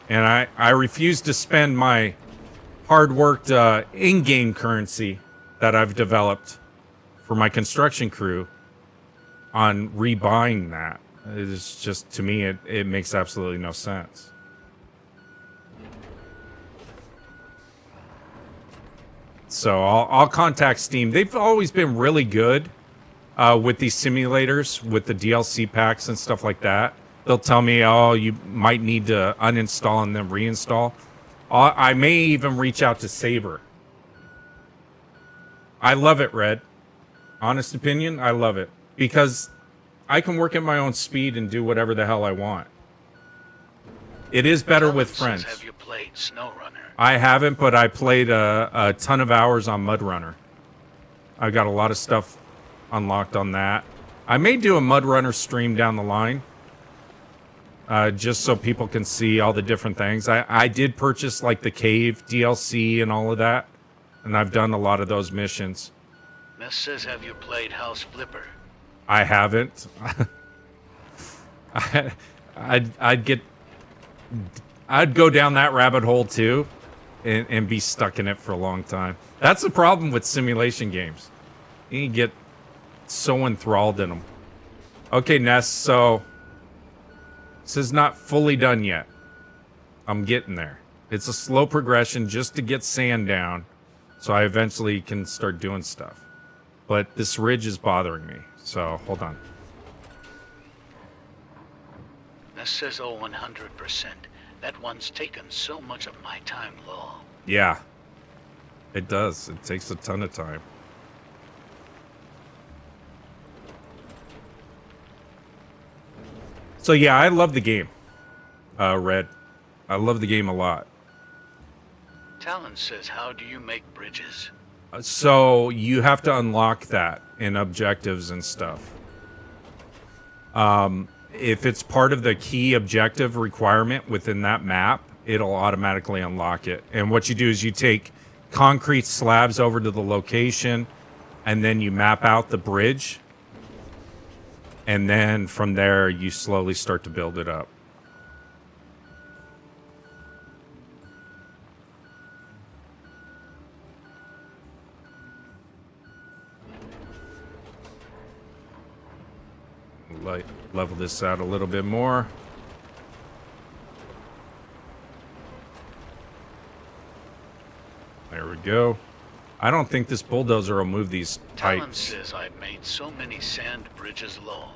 S1: And I refuse to spend my hard-worked in-game currency that I've developed for my construction crew on rebuying that. It's just, to me, it makes absolutely no sense. So I'll contact Steam. They've always been really good with these simulators, with the DLC packs and stuff like that. They'll tell me, oh, you might need to uninstall and then reinstall. I may even reach out to Saber. I love it, Red. Honest opinion, I love it. Because I can work at my own speed and do whatever the hell I want. It is better with friends.
S2: Have you played SnowRunner?
S1: I haven't, but I played a ton of hours on Mud Runner. I got a lot of stuff unlocked on that. I may do a Mud Runner stream down the line. Just so people can see all the different things. I did purchase like the cave DLC and all of that. And I've done a lot of those missions.
S2: Ness says, have you played House Flipper?
S1: I haven't. I'd go down that rabbit hole too, and be stuck in it for a long time. That's the problem with simulation games. You get so enthralled in them. Okay, Ness. So this is not fully done yet. I'm getting there. It's a slow progression just to get sand down. So I eventually can start doing stuff. But this ridge is bothering me. So, hold on.
S2: Ness says, oh, 100%. That one's taken so much of my time, Law.
S1: Yeah. It does. It takes a ton of time. So, yeah, I love the game. Red. I love the game a lot.
S2: Talon says, how do you make bridges?
S1: So you have to unlock that in objectives and stuff. If it's part of the key objective requirement within that map, it'll automatically unlock it. And what you do is you take concrete slabs over to the location, and then you map out the bridge. And then from there, you slowly start to build it up. Level this out a little bit more. There we go. I don't think this bulldozer will move these
S2: Talon
S1: pipes.
S2: says I've made so many sand bridges, Law.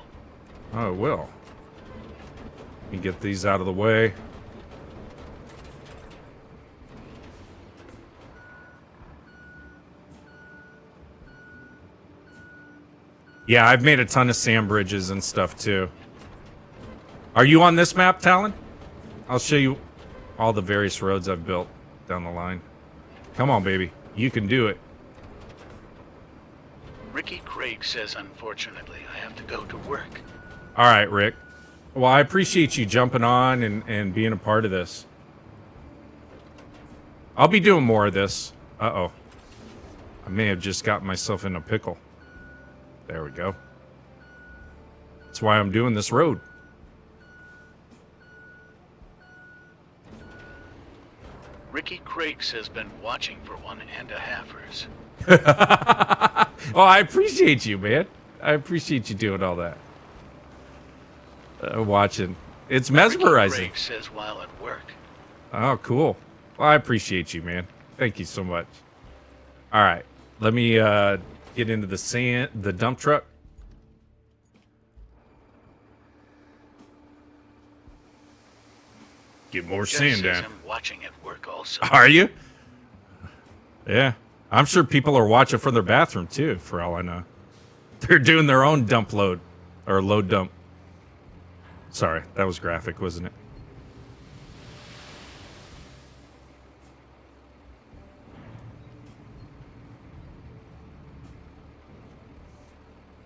S1: Oh, it will. me get these out of the way. Yeah, I've made a ton of sand bridges and stuff too. Are you on this map, Talon? I'll show you all the various roads I've built down the line. Come on, baby. You can do it.
S2: Ricky Craig says, unfortunately, I have to go to work.
S1: All right, Rick. Well, I appreciate you jumping on and being a part of this. I'll be doing more of this. Uh-oh. I may have just got myself in a pickle. There we go. That's why I'm doing this road.
S2: Ricky Craig's has been watching for 1.5 hours.
S1: Oh, I appreciate you, man. I appreciate you doing all that. Watching. It's mesmerizing.
S2: Ricky Craig says while at work.
S1: Oh, cool. Well, I appreciate you, man. Thank you so much. All right. Let me get into the dump truck. Get more
S2: Jeff
S1: sand
S2: says
S1: down.
S2: I'm watching at work also.
S1: Are you? Yeah. I'm sure people are watching from their bathroom, too, for all I know. They're doing their own dump load. Or load dump. Sorry, that was graphic, wasn't it?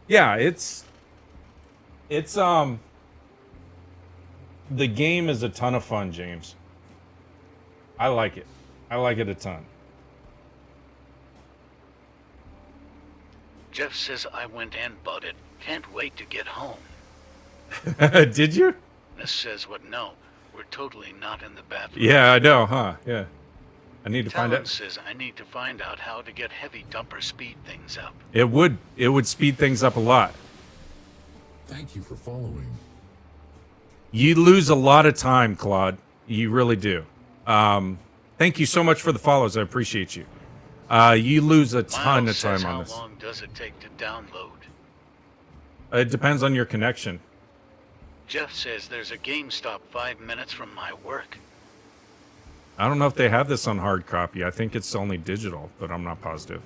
S1: Yeah, it's the game is a ton of fun, James. I like it. I like it a ton.
S2: Jeff says I went and bought it. Can't wait to get home.
S1: Did you?
S2: Ness says what? No, we're totally not in the bathroom.
S1: Yeah, I know, huh? Yeah. I need to find
S2: Talon
S1: out.
S2: says I need to find out how to get heavy dumper speed things up.
S1: It would speed things up a lot.
S4: Thank you for following.
S1: You lose a lot of time, Claude. You really do. Thank you so much for the follows. I appreciate you. You lose a ton
S2: Miles
S1: of time
S2: says
S1: on
S2: how
S1: this.
S2: long does it take to download?
S1: It depends on your connection.
S2: Jeff says there's a GameStop 5 minutes from my work.
S1: I don't know if they have this on hard copy. I think it's only digital, but I'm not positive.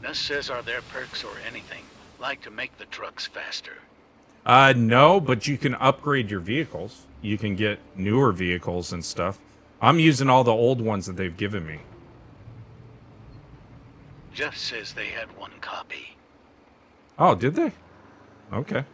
S2: Ness says are there perks or anything, like to make the trucks faster?
S1: No, but you can upgrade your vehicles. You can get newer vehicles and stuff. I'm using all the old ones that they've given me.
S2: Jeff says they had one copy.
S1: Oh, did they? Okay.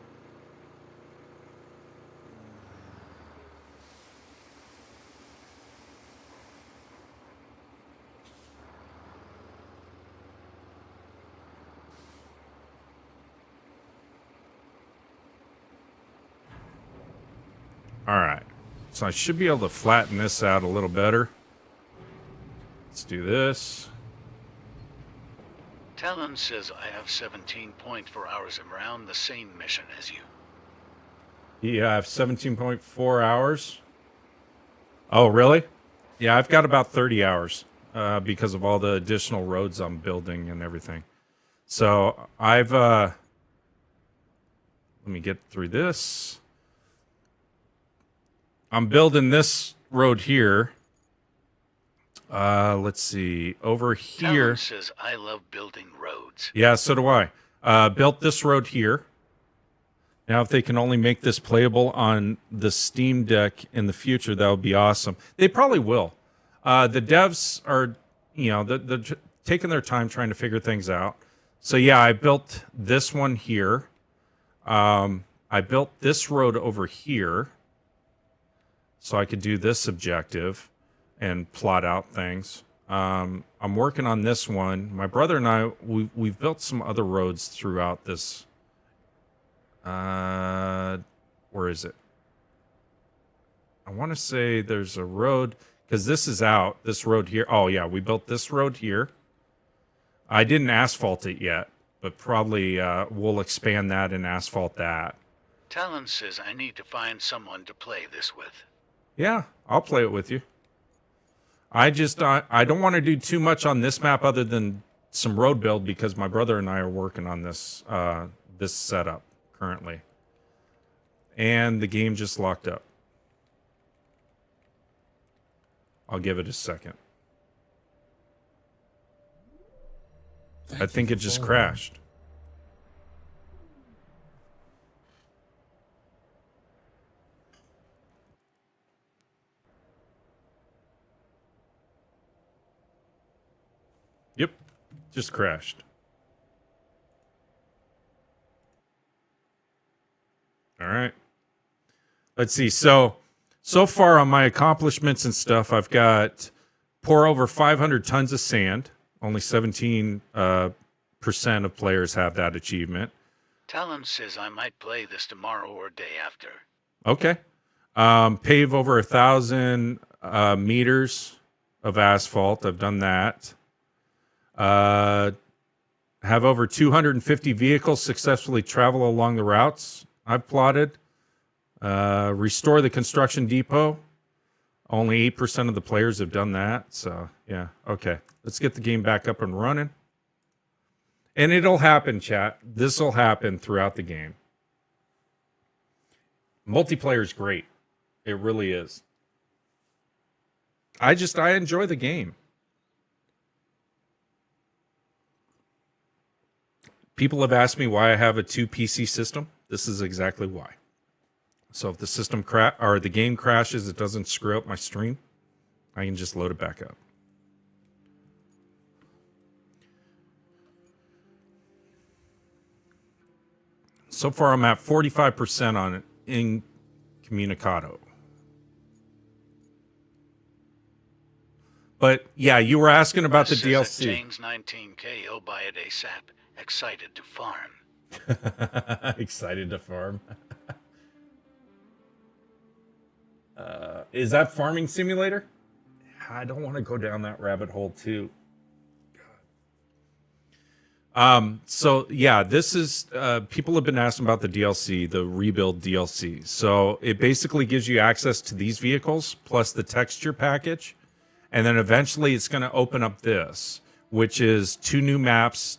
S1: All right. So I should be able to flatten this out a little better. Let's do this.
S2: Talon says I have 17.4 hours around the same mission as you.
S1: Yeah, I have 17.4 hours. Oh, really? Yeah, I've got about 30 hours because of all the additional roads I'm building and everything. So I've... let me get through this. I'm building this road here. Let's see. Over here.
S2: Talon says I love building roads.
S1: Yeah, so do I. Built this road here. Now, if they can only make this playable on the Steam Deck in the future, that would be awesome. They probably will. The devs are, they're taking their time trying to figure things out. So, yeah, I built this one here. I built this road over here so I could do this objective and plot out things. I'm working on this one. My brother and I, we've built some other roads throughout this. Where is it? I want to say there's a road, because this is out, this road here. Oh, yeah, we built this road here. I didn't asphalt it yet, but probably we'll expand that and asphalt that.
S2: Talon says I need to find someone to play this with.
S1: Yeah, I'll play it with you. I just I don't want to do too much on this map other than some road build because my brother and I are working on this this setup currently. And the game just locked up. I'll give it a second. I think it just crashed. Yep, just crashed. All right. Let's see. So far on my accomplishments and stuff, I've got pour over 500 tons of sand. Only 17% of players have that achievement.
S2: Talon says I might play this tomorrow or day after.
S1: Okay. Pave over 1,000 meters of asphalt. I've done that. Have over 250 vehicles successfully travel along the routes I've plotted. Restore the construction depot. Only 8% of the players have done that. So, yeah. Okay. Let's get the game back up and running. And it'll happen, chat. This will happen throughout the game. Multiplayer is great. It really is. I enjoy the game. People have asked me why I have a 2 PC system. This is exactly why. So if the system or the game crashes, it doesn't screw up my stream. I can just load it back up. So far, I'm at 45% on it in Communicado. But yeah, you were asking about the DLC.
S2: James 19K, he'll buy it ASAP. Excited to farm.
S1: Excited to farm. Is that Farming Simulator? I don't want to go down that rabbit hole too. So yeah, this is people have been asking about the DLC, the rebuild DLC. So it basically gives you access to these vehicles plus the texture package, and then eventually it's going to open up this, which is 2 new maps,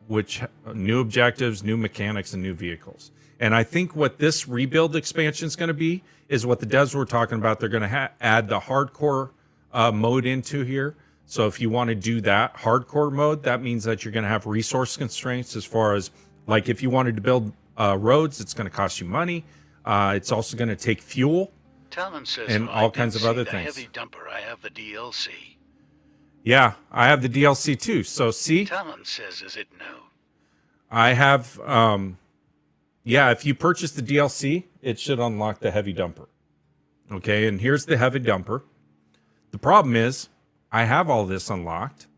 S1: which new objectives, new mechanics, and new vehicles. And I think what this rebuild expansion is going to be is what the devs were talking about. They're going to add the hardcore mode into here. So if you want to do that hardcore mode, that means that you're going to have resource constraints as far as, like, if you wanted to build roads, it's going to cost you money. It's also going to take fuel and all kinds of other things.
S2: Heavy dumper, I have the DLC.
S1: Yeah, I have the DLC too. So see?
S2: Talon says, is it no?
S1: I have, yeah, if you purchase the DLC, it should unlock the heavy dumper. Okay, and here's the heavy dumper. The problem is, I have all this unlocked,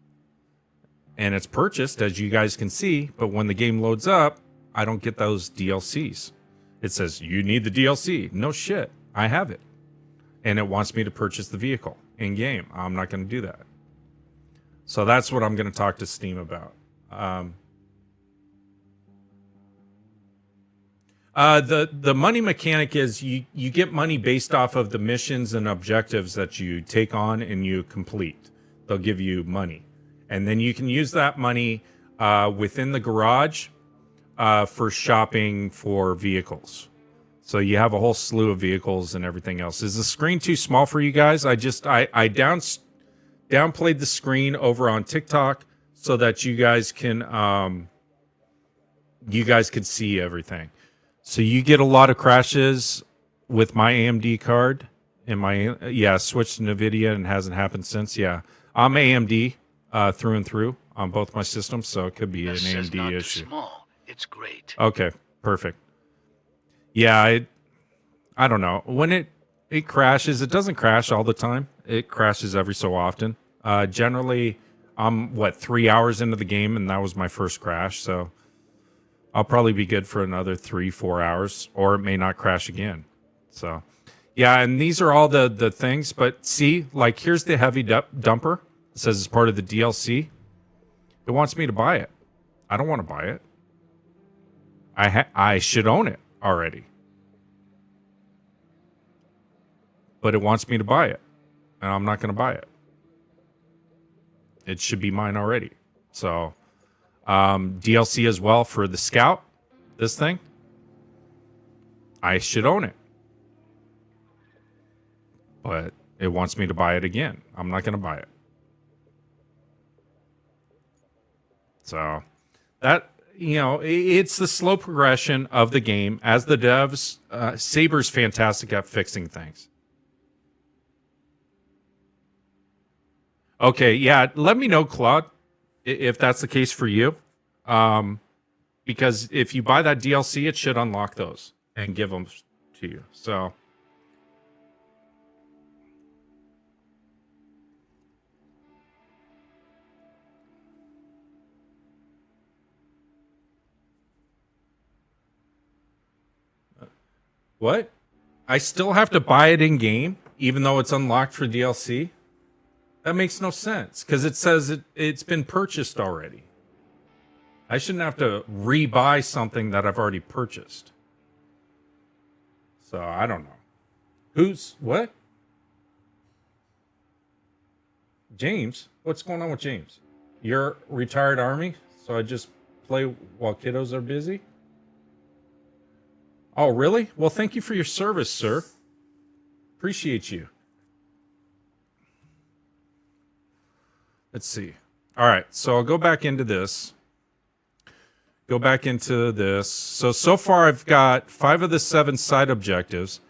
S1: and it's purchased, as you guys can see, but when the game loads up, I don't get those DLCs. It says, you need the DLC. No shit, I have it. And it wants me to purchase the vehicle in-game. I'm not going to do that. So that's what I'm going to talk to Steam about. The money mechanic is you get money based off of the missions and objectives that you take on and you complete. They'll give you money. And then you can use that money within the garage for shopping for vehicles. So you have a whole slew of vehicles and everything else. Is the screen too small for you guys? I downplayed the screen over on TikTok so that you guys can see everything. So you get a lot of crashes with my AMD card and switched to NVIDIA and hasn't happened since. Yeah, I'm AMD through and through on both my systems, so it could be an AMD issue.
S2: Too small. It's great.
S1: Okay, perfect. Yeah, I don't know. When it crashes, it doesn't crash all the time. It crashes every so often. Generally, I'm 3 hours into the game, and that was my first crash, so I'll probably be good for another 3-4 hours, or it may not crash again. So, yeah, and these are all the things. But see, like, here's the heavy dumper. It says it's part of the DLC. It wants me to buy it. I don't want to buy it. I should own it already. But it wants me to buy it, and I'm not going to buy it. It should be mine already. So, DLC as well for the Scout, this thing. I should own it. But it wants me to buy it again. I'm not going to buy it. So that, it's the slow progression of the game as the devs. Saber's fantastic at fixing things. Okay, yeah, let me know, Claude, if that's the case for you. Because if you buy that DLC, it should unlock those and give them to you. So... What? I still have to buy it in game, even though it's unlocked for DLC? That makes no sense, because it says it's been purchased already. I shouldn't have to re-buy something that I've already purchased. So, I don't know. What? James? What's going on with James? You're retired army, so I just play while kiddos are busy? Oh, really? Well, thank you for your service, sir. Appreciate you. Let's see. All right, so I'll go back into this. So far I've got 5 of the 7 side objectives.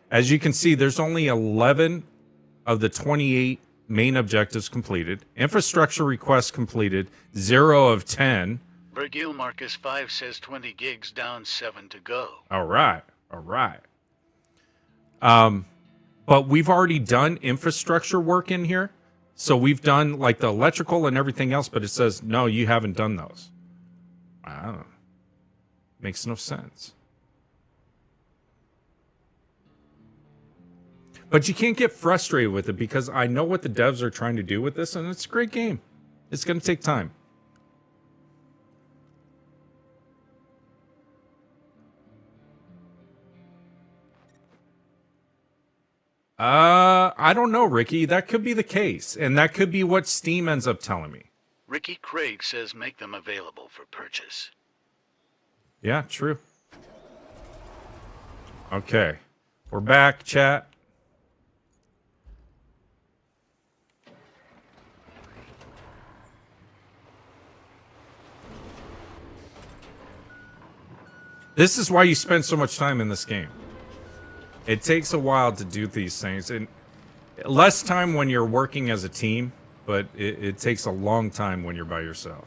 S1: As you can see, there's only 11 of the 28 main objectives completed. Infrastructure requests completed, 0 of 10.
S2: Vergil Marcus 5 says 20 gigs down, 7 to go.
S1: All right. But we've already done infrastructure work in here. So we've done like the electrical and everything else, but it says, no, you haven't done those. I don't know. Makes no sense. But you can't get frustrated with it because I know what the devs are trying to do with this, and it's a great game. It's going to take time. I don't know, Ricky. That could be the case, and that could be what Steam ends up telling me.
S2: Ricky Craig says make them available for purchase.
S1: Yeah, true. Okay. We're back, chat. This is why you spend so much time in this game. It takes a while to do these things, and less time when you're working as a team, but it takes a long time when you're by yourself.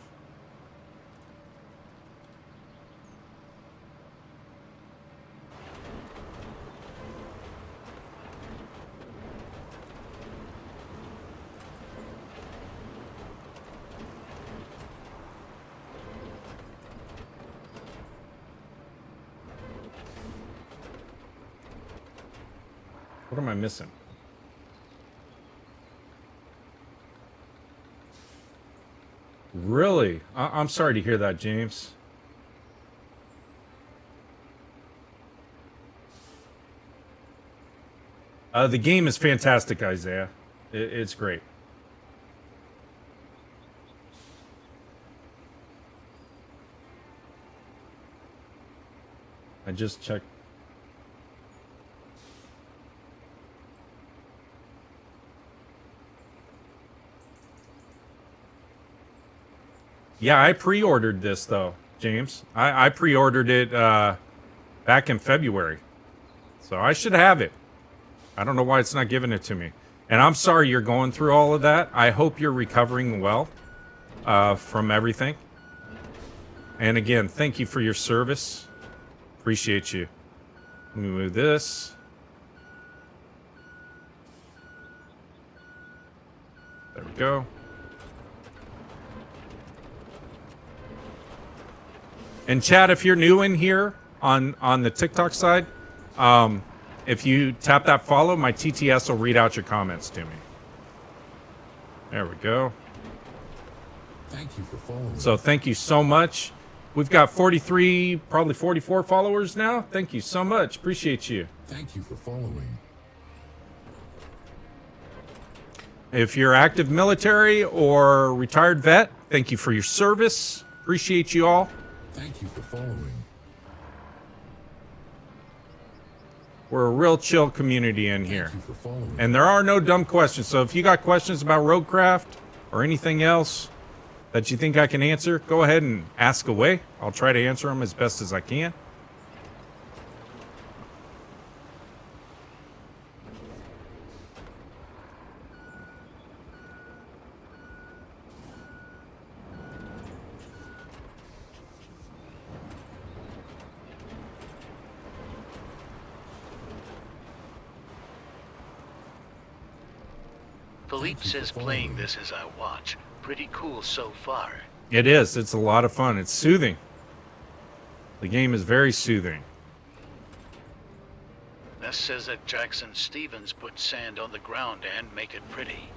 S1: What am I missing? Really? I'm sorry to hear that, James. The game is fantastic, Isaiah. It's great. I just checked. Yeah, I pre-ordered this, though, James. I pre-ordered it back in February. So I should have it. I don't know why it's not giving it to me. And I'm sorry you're going through all of that. I hope you're recovering well from everything. And again, thank you for your service. Appreciate you. Let me move this. There we go. And chat, if you're new in here on the TikTok side, if you tap that follow, my TTS will read out your comments to me. There we go.
S4: Thank you for following.
S1: So thank you so much. We've got 43, probably 44 followers now. Thank you so much. Appreciate you.
S4: Thank you for following.
S1: If you're active military or retired vet, thank you for your service. Appreciate you all.
S4: Thank you for following.
S1: We're a real chill community in here.
S4: Thank you for following.
S1: And there are no dumb questions. So if you got questions about Roadcraft or anything else that you think I can answer, go ahead and ask away. I'll try to answer them as best as I can.
S2: Philippe says playing this as I watch. Pretty cool so far.
S1: It is. It's a lot of fun. It's soothing. The game is very soothing.
S2: Ness says that Jackson Stevens put sand on the ground and make it pretty.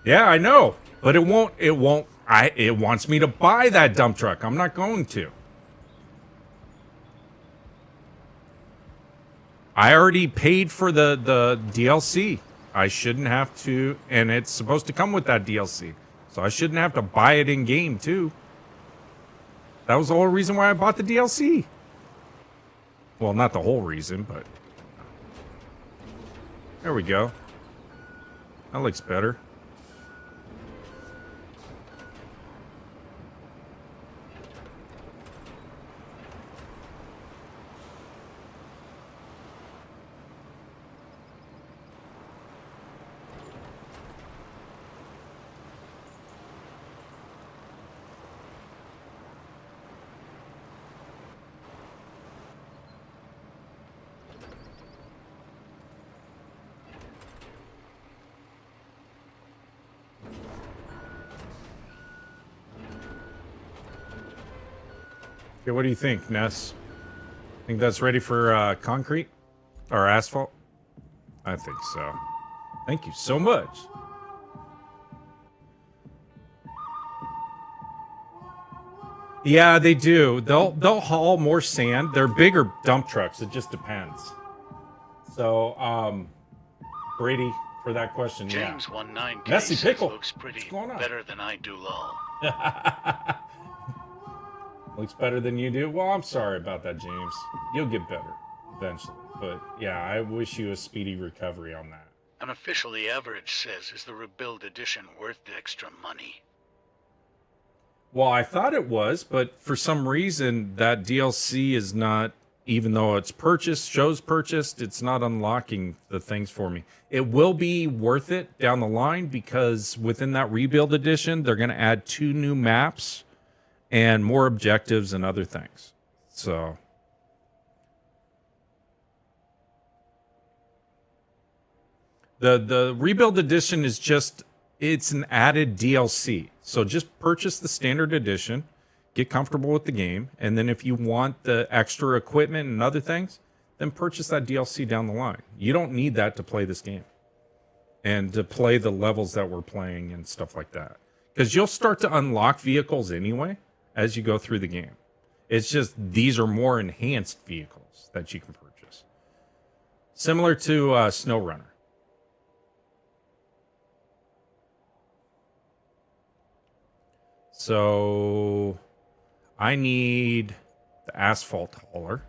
S1: Yeah, I know. But it won't. It wants me to buy that dump truck. I'm not going to. I already paid for the DLC. I shouldn't have to, and it's supposed to come with that DLC. So I shouldn't have to buy it in game too. That was the whole reason why I bought the DLC. Well, not the whole reason, but there we go. That looks better. Okay, what do you think, Ness? Think that's ready for concrete or asphalt? I think so. Thank you so much. Yeah, they do. They'll haul more sand. They're bigger dump trucks. It just depends. So, Brady, for that question,
S2: James
S1: yeah.
S2: 19K
S1: Messy
S2: says
S1: pickle.
S2: looks pretty
S1: What's going on?
S2: better than I do, lol.
S1: Looks better than you do? Well, I'm sorry about that, James. You'll get better eventually. But yeah, I wish you a speedy recovery on that.
S2: Unofficially average says, is the rebuild edition worth the extra money?
S1: Well, I thought it was, but for some reason that DLC is not, even though it's shows purchased, it's not unlocking the things for me. It will be worth it down the line because within that rebuild edition, they're going to add 2 new maps and more objectives and other things. So the rebuild edition is just, it's an added DLC. So just purchase the standard edition, get comfortable with the game, and then if you want the extra equipment and other things, then purchase that DLC down the line. You don't need that to play this game and to play the levels that we're playing and stuff like that. Because you'll start to unlock vehicles anyway as you go through the game. It's just these are more enhanced vehicles that you can purchase. Similar to SnowRunner. So I need the asphalt hauler,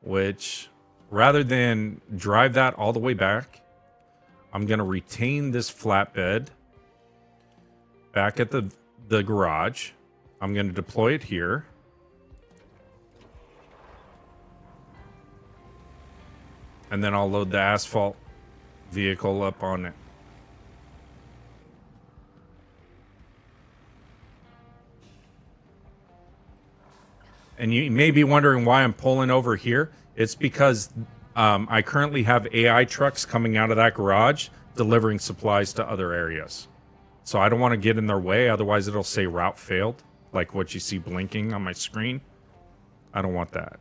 S1: which rather than drive that all the way back, I'm going to retain this flatbed back at the garage. I'm going to deploy it here. And then I'll load the asphalt vehicle up on it. And you may be wondering why I'm pulling over here. It's because I currently have AI trucks coming out of that garage delivering supplies to other areas. So I don't want to get in their way. Otherwise, it'll say route failed, like what you see blinking on my screen. I don't want that.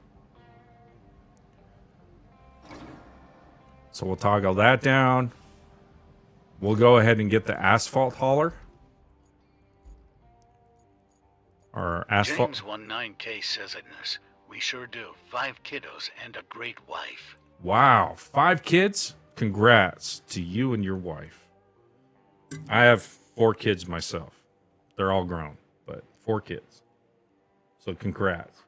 S1: So we'll toggle that down. We'll go ahead and get the asphalt hauler. Or asphalt.
S2: James 19K says it, Ness. We sure do. 5 kiddos and a great wife.
S1: Wow, 5 kids? Congrats to you and your wife. I have 4 kids myself. They're all grown, but 4 kids. So congrats.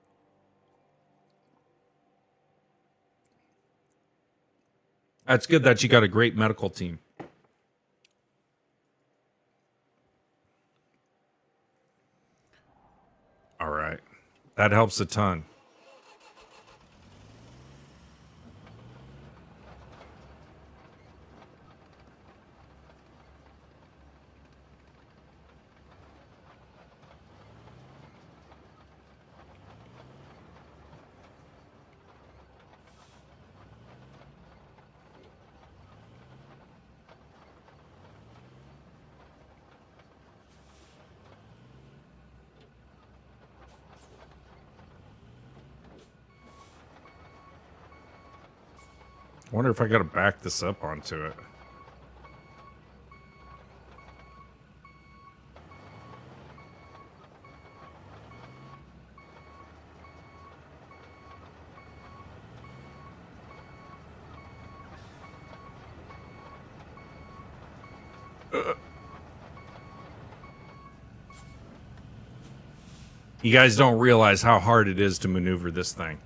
S1: That's good that you got a great medical team. All right. That helps a ton. I wonder if I got to back this up onto it. You guys don't realize how hard it is to maneuver this thing.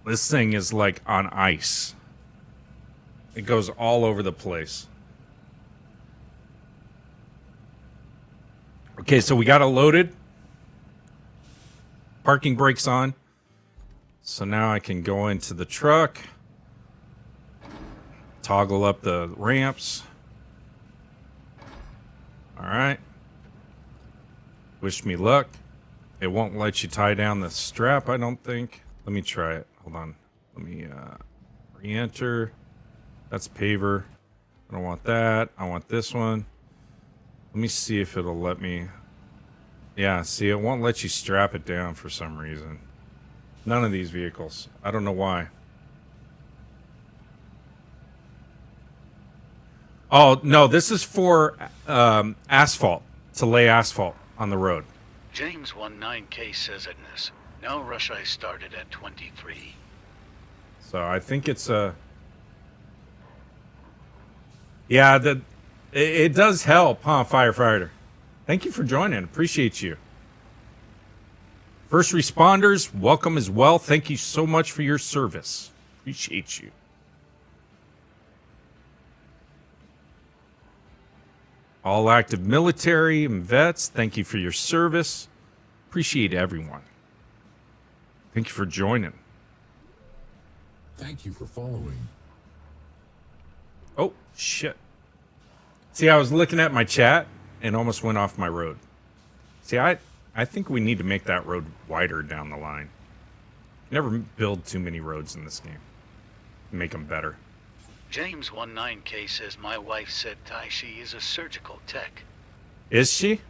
S1: This thing is like on ice. It goes all over the place. Okay, so we got it loaded. Parking brakes on. So now I can go into the truck. Toggle up the ramps. All right. Wish me luck. It won't let you tie down the strap, I don't think. Let me try it. Hold on. Let me re-enter. That's paver. I don't want that. I want this one. Let me see if it'll let me. Yeah, see, it won't let you strap it down for some reason. None of these vehicles. I don't know why. Oh, no, this is for asphalt, to lay asphalt on the road.
S2: James 19K says in this, no rush, I started at 23.
S1: So I think it's a... Yeah, it does help, huh, firefighter? Thank you for joining. Appreciate you. First responders, welcome as well. Thank you so much for your service. Appreciate you. All active military and vets, thank you for your service. Appreciate everyone. Thank you for joining.
S4: Thank you for following.
S1: Oh, shit. See, I was looking at my chat and almost went off my road. See, I think we need to make that road wider down the line. Never build too many roads in this game. Make them better.
S2: James 19K says my wife said Taishi is a surgical tech.
S1: Is she?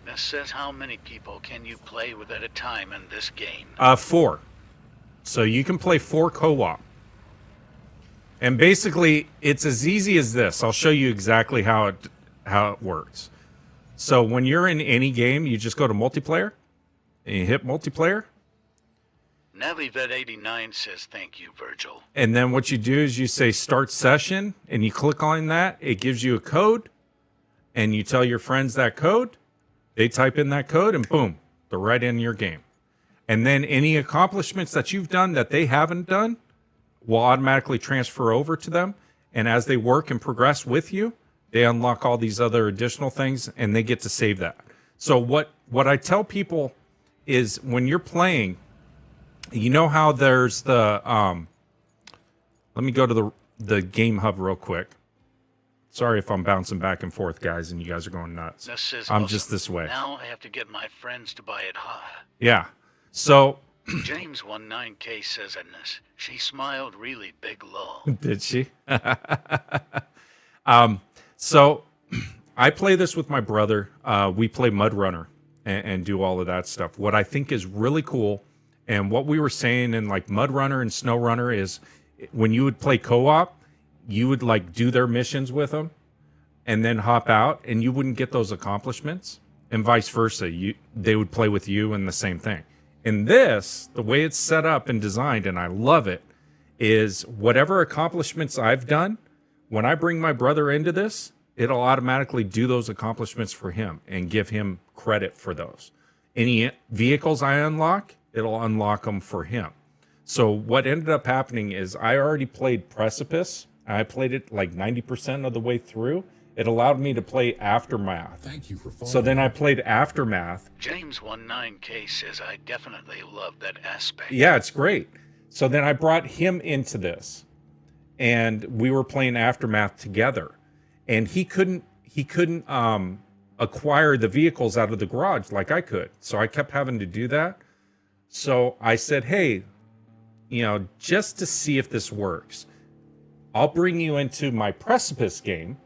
S2: This says how many people can you play with at a time in this game?
S1: 4. So you can play 4 co-op. And basically, it's as easy as this. I'll show you exactly how it works. So when you're in any game, you just go to multiplayer, and you hit multiplayer.
S2: NaviVet89 says thank you, Virgil.
S1: And then what you do is you say start session, and you click on that. It gives you a code, and you tell your friends that code. They type in that code, and boom, they're right in your game. And then any accomplishments that you've done that they haven't done will automatically transfer over to them. And as they work and progress with you, they unlock all these other additional things, and they get to save that. So what I tell people is when you're playing, you know how there's the let me go to the game hub real quick. Sorry if I'm bouncing back and forth, guys, and you guys are going nuts.
S2: This is
S1: I'm
S2: awesome.
S1: just this way.
S2: Now I have to get my friends to buy it hot.
S1: Yeah. So
S2: James 19K says in this, she smiled really big lol.
S1: did she? So I play this with my brother. We play Mud Runner and do all of that stuff. What I think is really cool, and what we were saying in like Mud Runner and Snow Runner is when you would play co-op, you would like do their missions with them and then hop out, and you wouldn't get those accomplishments, and vice versa. They would play with you and the same thing. In this, the way it's set up and designed, and I love it, is whatever accomplishments I've done, when I bring my brother into this, it'll automatically do those accomplishments for him and give him credit for those. any vehicles I unlock, it'll unlock them for him. So what ended up happening is I already played Precipice. I played it like 90% of the way through. It allowed me to play Aftermath.
S4: Thank you for following.
S1: So then I played Aftermath.
S2: James 19K says I definitely love that aspect.
S1: Yeah, it's great. So then I brought him into this, and we were playing Aftermath together. And he couldn't acquire the vehicles out of the garage like I could. So I kept having to do that. So I said, hey, just to see if this works, I'll bring you into my Precipice game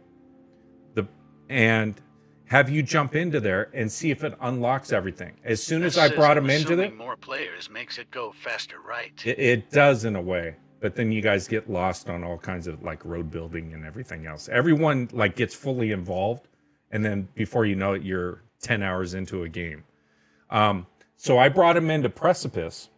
S1: and have you jump into there and see if it unlocks everything. As soon as I brought him into there,
S2: more players makes it go faster, right?
S1: It does in a way, but then you guys get lost on all kinds of like road building and everything else. Everyone like gets fully involved, and then before you know it, you're 10 hours into a game. So I brought him into Precipice,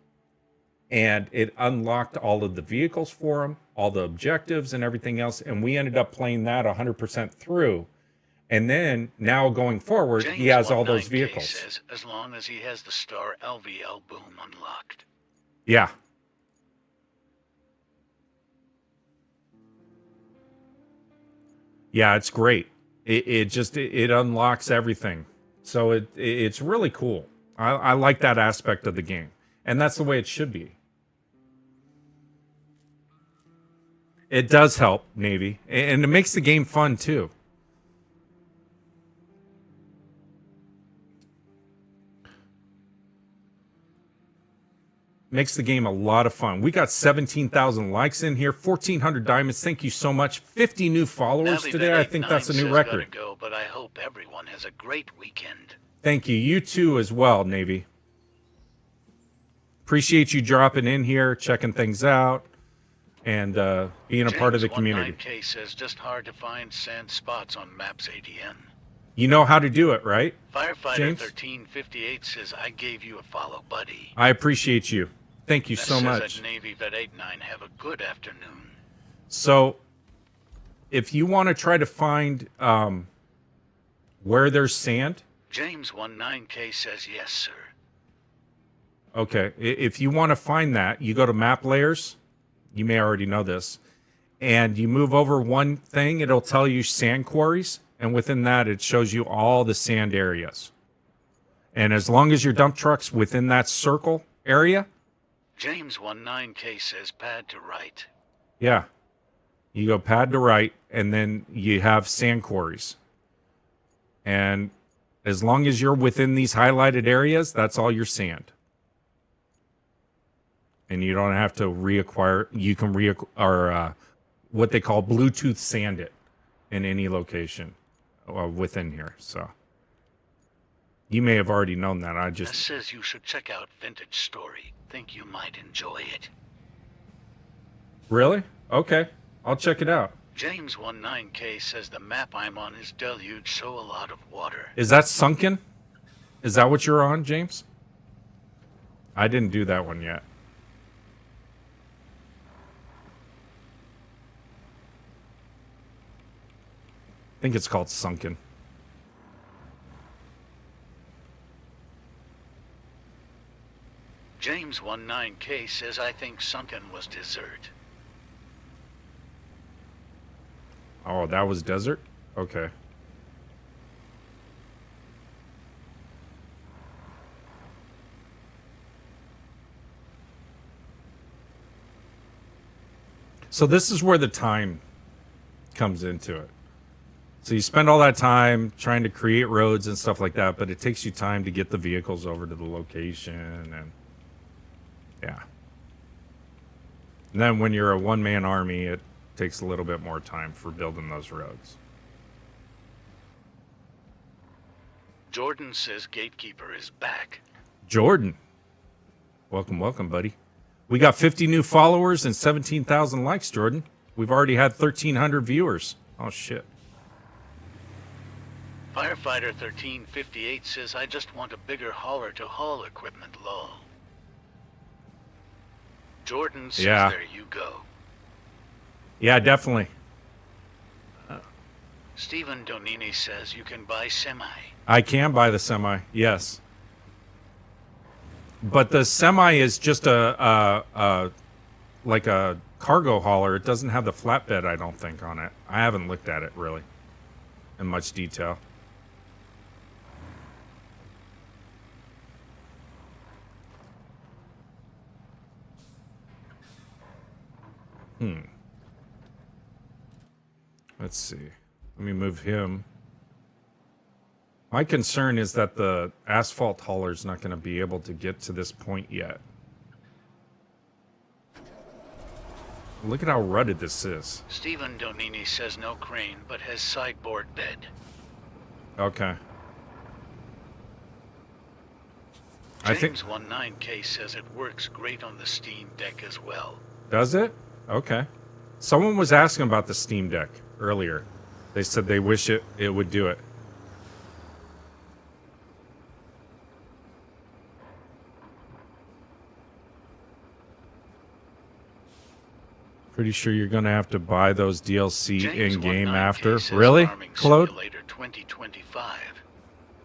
S1: and it unlocked all of the vehicles for him, all the objectives and everything else, and we ended up playing that 100% through. And then now going forward,
S2: James
S1: he has all
S2: 19K
S1: those vehicles.
S2: Says, as long as he has the Star LVL boom unlocked.
S1: Yeah. Yeah, it's great. It unlocks everything. So it's really cool. I like that aspect of the game. And that's the way it should be. It does help, Navy. And it makes the game fun, too. Makes the game a lot of fun. We got 17,000 likes in here, 1,400 diamonds. Thank you so much. 50 new followers today. I think that's a new record.
S2: Go, but I hope everyone has a great weekend.
S1: Thank you. You too as well, Navy. Appreciate you dropping in here, checking things out, and being a part of the community.
S2: James 19K says just hard to find sand spots on maps ADN.
S1: You know how to do it, right?
S2: Firefighter
S1: James?
S2: 1358 says I gave you a follow, buddy.
S1: I appreciate you. Thank you so much.
S2: At Navy Vet 89, have a good afternoon.
S1: So, if you want to try to find where there's sand,
S2: James 19K says yes, sir.
S1: okay. If you want to find that, you go to map layers. You may already know this, and you move over one thing. It'll tell you sand quarries, and within that, it shows you all the sand areas. And as long as your dump truck's within that circle area.
S2: James 19K says pad to right.
S1: Yeah. You go pad to right, and then you have sand quarries. And as long as you're within these highlighted areas, that's all your sand. And you don't have to reacquire. You can what they call Bluetooth sand it in any location within here. So you may have already known that.
S2: That says you should check out Vintage Story. Think you might enjoy it.
S1: Really? Okay. I'll check it out.
S2: James 19K says the map I'm on is deluge, so a lot of water.
S1: Is that sunken? Is that what you're on, James? I didn't do that one yet. I think it's called sunken.
S2: James 19K says I think sunken was dessert.
S1: Oh, that was desert? Okay. So this is where the time comes into it. So you spend all that time trying to create roads and stuff like that, but it takes you time to get the vehicles over to the location, and yeah. And then when you're a one-man army, it takes a little bit more time for building those roads.
S2: Jordan says Gatekeeper is back.
S1: Jordan. Welcome, welcome, buddy. We got 50 new followers and 17,000 likes, Jordan. We've already had 1,300 viewers. Oh, shit.
S2: Firefighter 1358 says I just want a bigger hauler to haul equipment, lol. Jordan says there you go.
S1: Yeah, definitely.
S2: Stephen Donini says you can buy semi.
S1: I can buy the semi, yes. but the semi is just like a cargo hauler. It doesn't have the flatbed, I don't think, on it. I haven't looked at it really in much detail. Let's see. Let me move him. My concern is that the asphalt hauler is not going to be able to get to this point yet. Look at how rutted this is.
S2: Stephen Donini says no crane, but has sideboard bed.
S1: Okay. I think...
S2: James 19K says it works great on the Steam Deck as well.
S1: Does it? Okay. Someone was asking about the Steam Deck earlier. They said they wish it would do it. Pretty sure you're going to have to buy those DLC in-game after. Really, Claude?
S2: 2025.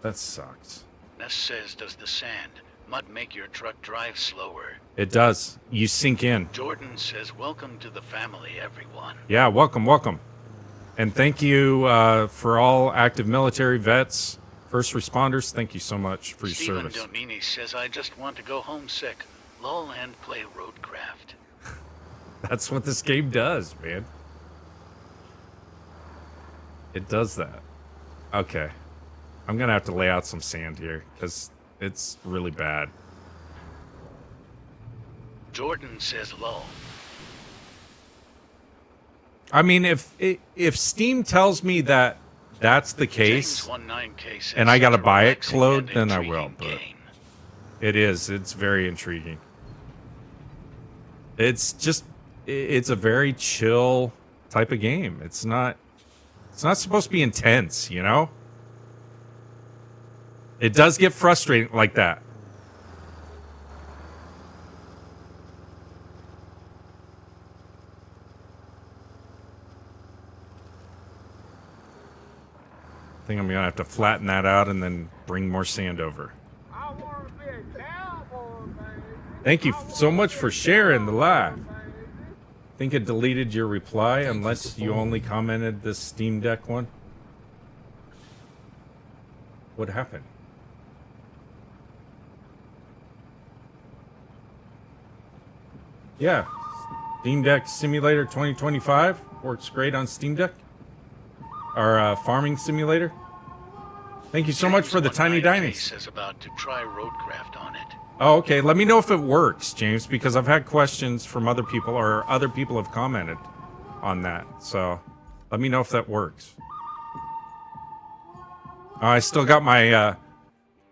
S1: That sucks.
S2: Ness says, does the sand, mud make your truck drive slower?
S1: It does. You sink in.
S2: Jordan says, welcome to the family, everyone.
S1: Yeah, welcome, welcome. And thank you for all active military vets, first responders. Thank you so much for your service.
S2: Stephen Donini says, I just want to go homesick, lol, and play Roadcraft.
S1: That's what this game does, man. It does that. Okay. I'm going to have to lay out some sand here, because it's really bad.
S2: Jordan says, lol.
S1: I mean, if Steam tells me that that's the case, and I got to buy it, Claude, then I will. But it's very intriguing. It's a very chill type of game. It's not supposed to be intense, you know? It does get frustrating like that. I think I'm gonna have to flatten that out and then bring more sand over.
S3: I want to be a cowboy, baby.
S1: Thank you so much for sharing the live. I think it deleted your reply unless you only commented this Steam Deck one. What happened? Yeah, Steam Deck Simulator 2025 works great on Steam Deck. Our farming simulator. Thank you so much for the tiny dinings.
S2: Says about to try Roadcraft on it.
S1: Oh, okay. Let me know if it works, James, because I've had questions from other people, or other people have commented on that. So let me know if that works. I still got my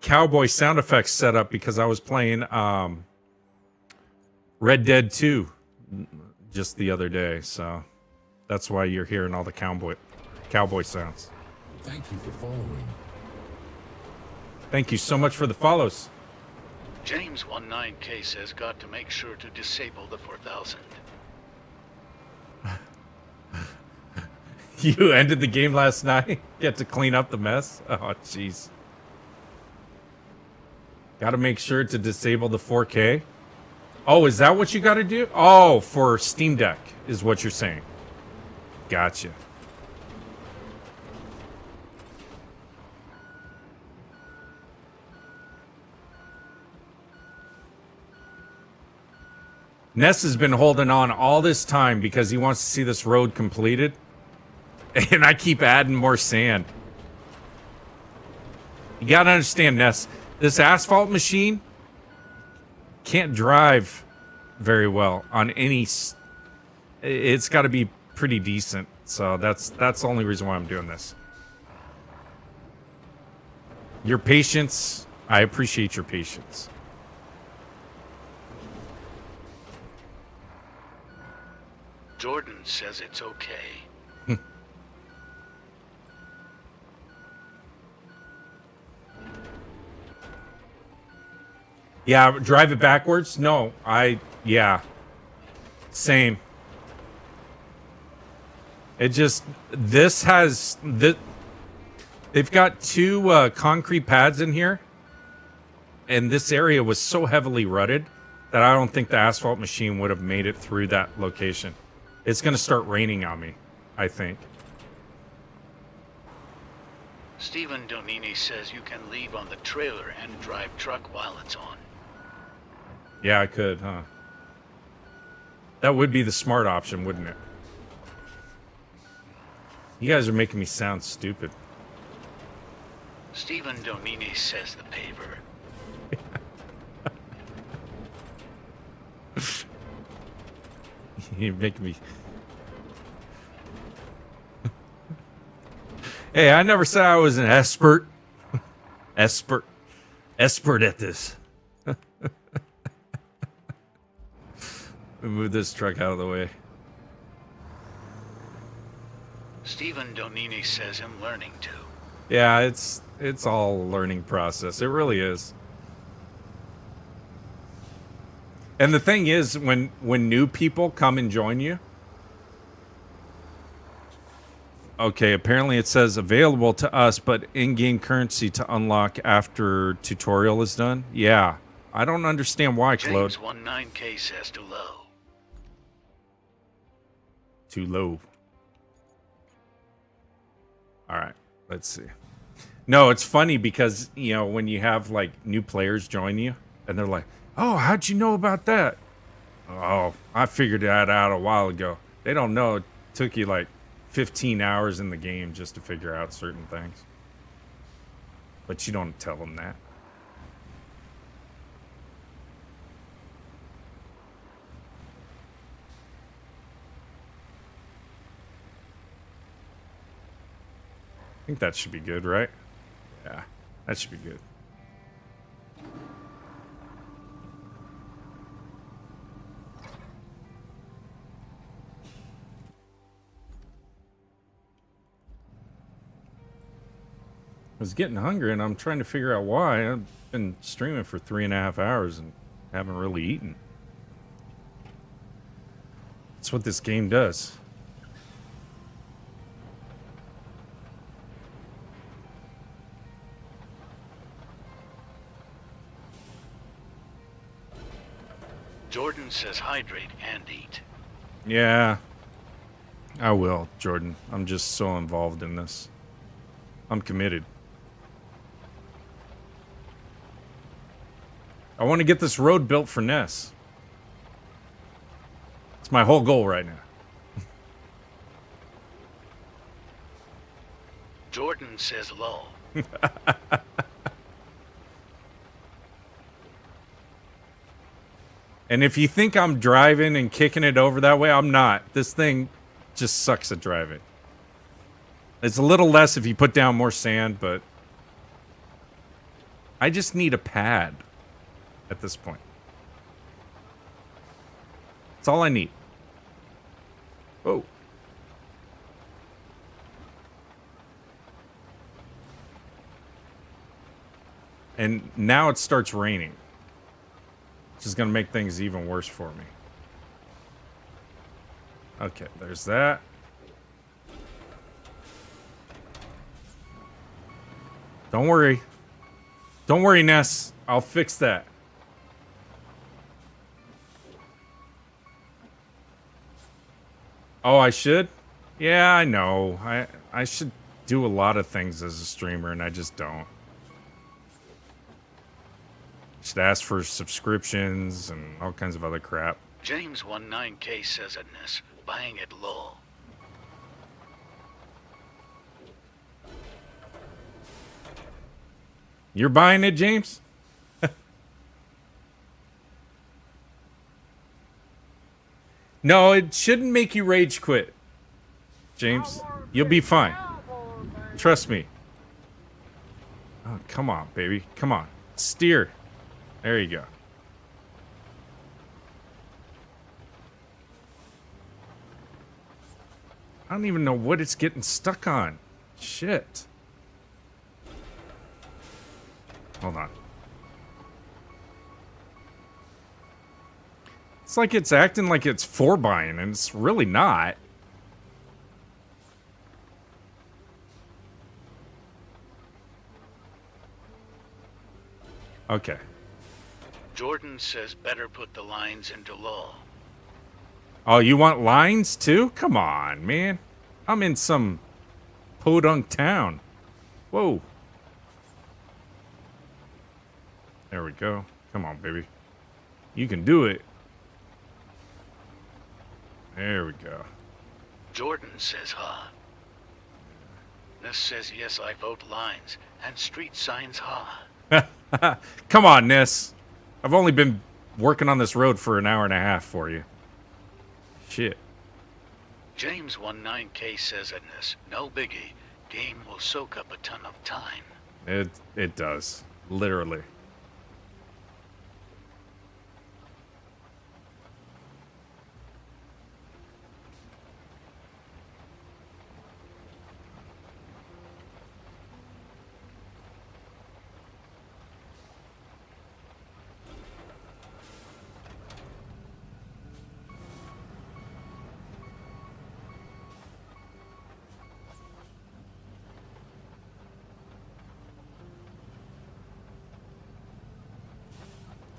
S1: cowboy sound effects set up because I was playing Red Dead 2 just the other day. So that's why you're hearing all the cowboy sounds.
S4: Thank you for following.
S1: Thank you so much for the follows.
S2: James 19K says got to make sure to disable the 4000.
S1: You ended the game last night? Get to clean up the mess? Oh, jeez. Got to make sure to disable the 4K? Oh, is that what you got to do? Oh, for Steam Deck is what you're saying. Gotcha. Ness has been holding on all this time because he wants to see this road completed. And I keep adding more sand. You gotta understand, Ness, this asphalt machine can't drive very well on any... It's got to be pretty decent. So that's the only reason why I'm doing this. Your patience, I appreciate your patience.
S2: Jordan says it's okay.
S1: Yeah, drive it backwards? No, yeah. Same. It just, they've got two concrete pads in here. And this area was so heavily rutted that I don't think the asphalt machine would have made it through that location. It's going to start raining on me, I think.
S2: Stephen Donini says you can leave on the trailer and drive truck while it's on.
S1: Yeah, I could, huh? That would be the smart option, wouldn't it? You guys are making me sound stupid.
S2: Stephen Donini says the paver.
S1: You're making me... Hey, I never said I was an expert. Expert at this. Let me move this truck out of the way.
S2: Stephen Donini says I'm learning to.
S1: Yeah, it's all a learning process. It really is. And the thing is, when new people come and join you, okay, apparently it says available to us, but in-game currency to unlock after tutorial is done. Yeah, I don't understand why, Claude.
S2: James 19K says too low.
S1: Too low. All right, let's see. No, it's funny because, you know, when you have, like, new players join you, and they're like, oh, how'd you know about that? Oh, I figured that out a while ago. They don't know it took you, like, 15 hours in the game just to figure out certain things. But you don't tell them that. I think that should be good, right? Yeah, that should be good. I was getting hungry and I'm trying to figure out why. I've been streaming for 3.5 hours and haven't really eaten. That's what this game does.
S2: Jordan says hydrate and eat.
S1: Yeah, I will, Jordan. I'm just so involved in this. I'm committed. I want to get this road built for Ness. It's my whole goal right now.
S2: Jordan says low.
S1: And if you think I'm driving and kicking it over that way, I'm not. This thing just sucks at driving. It's a little less if you put down more sand, but I just need a pad at this point. That's all I need. Oh. And now it starts raining. Which is going to make things even worse for me. Okay, there's that. Don't worry. Don't worry, Ness. I'll fix that. Oh, I should? Yeah, I know. I should do a lot of things as a streamer, and I just don't. Should ask for subscriptions and all kinds of other crap.
S2: James 19K says it, Ness. Buying it low.
S1: You're buying it, James? No, it shouldn't make you rage quit, James. You'll be fine. Trust me. Oh, come on, baby. Come on. Steer. There you go. I don't even know what it's getting stuck on. Shit. Hold on. It's like it's acting like it's for buying, and it's really not. Okay.
S2: Jordan says better put the lines into law.
S1: Oh, you want lines too? Come on, man. I'm in some podunk town. Whoa. There we go. Come on, baby. You can do it. There we go.
S2: Jordan says ha. Ness says yes, I vote lines. And street signs ha.
S1: Come on, Ness. I've only been working on this road for an hour and a half for you. Shit.
S2: James 19K says at Ness, no biggie. Game will soak up a ton of time.
S1: It does. Literally.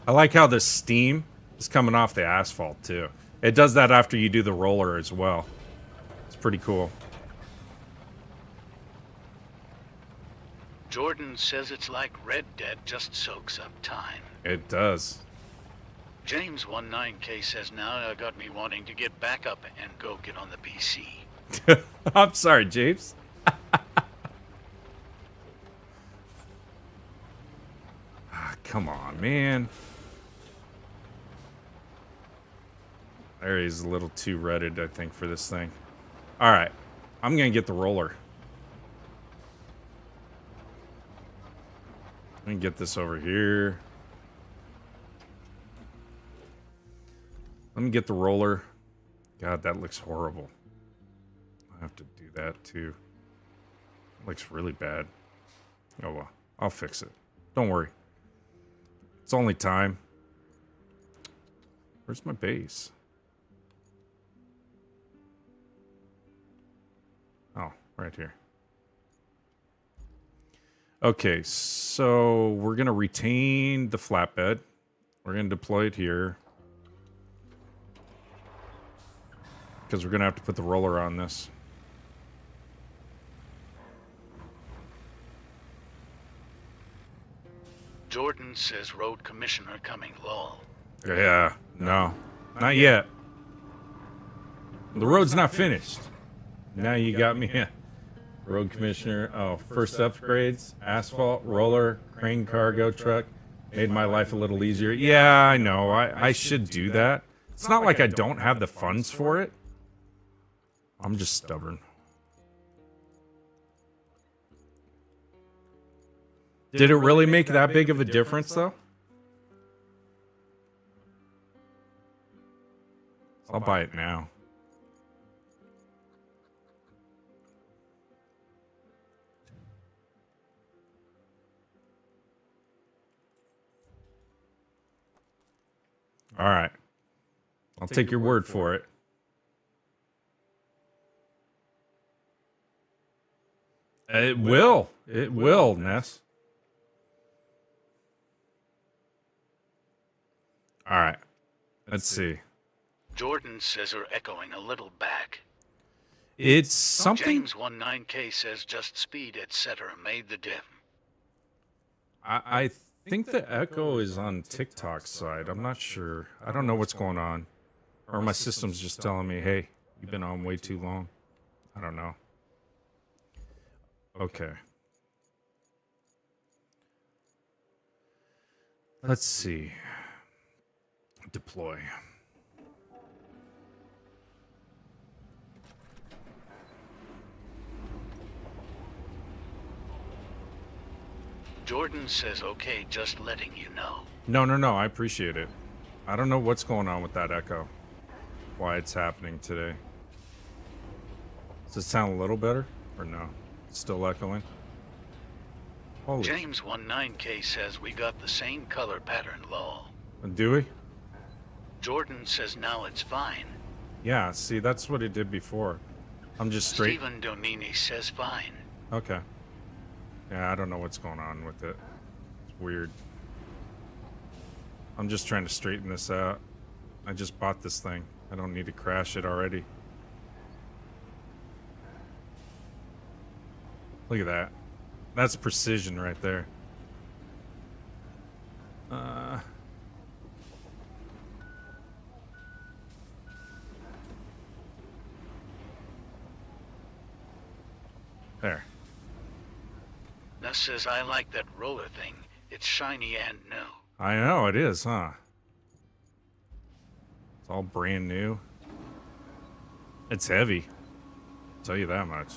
S1: I like how the steam is coming off the asphalt, too. It does that after you do the roller as well. It's pretty cool.
S2: Jordan says it's like Red Dead, just soaks up time.
S1: It does.
S2: James 19K says now got me wanting to get back up and go get on the PC.
S1: I'm sorry, James. Come on, man. There he's a little too redded, I think, for this thing. Alright. I'm gonna get the roller. Let me get this over here. Let me get the roller. God, that looks horrible. I have to do that, too. It looks really bad. Oh, well. I'll fix it. Don't worry. It's only time. Where's my base? Oh, right here. Okay, so we're going to retain the flatbed. We're going to deploy it here. Because we're going to have to put the roller on this.
S2: Jordan says road commissioner coming lol.
S1: Yeah, no. Not yet. The road's not finished. Now you got me. Road commissioner. Oh, first upgrades. Asphalt, roller, crane cargo truck. Made my life a little easier. Yeah, I know. I should do that. It's not like I don't have the funds for it. I'm just stubborn. Did it really make that big of a difference, though? I'll buy it now. All right. I'll take your word for it. It will. It will, Ness. All right. Let's see.
S2: Jordan says are echoing a little back.
S1: It's something.
S2: James 19K says just speed, etc. made the diff.
S1: I think the echo is on TikTok's side. I'm not sure. I don't know what's going on. Or my system's just telling me, hey, you've been on way too long. I don't know. Okay. Let's see. Deploy.
S2: Jordan says okay, just letting you know.
S1: No. I appreciate it. I don't know what's going on with that echo. Why it's happening today. Does it sound a little better? Or no? It's still echoing? Holy.
S2: James 19K says we got the same color pattern lol.
S1: Do we?
S2: Jordan says now it's fine.
S1: Yeah, see, that's what it did before. I'm just straight.
S2: Stephen Donini says fine.
S1: Okay. Yeah, I don't know what's going on with it. It's weird. I'm just trying to straighten this out. I just bought this thing. I don't need to crash it already. Look at that. That's precision right there. There.
S2: Ness says, I like that roller thing. It's shiny and new.
S1: I know it is, huh? It's all brand new. It's heavy. I'll tell you that much.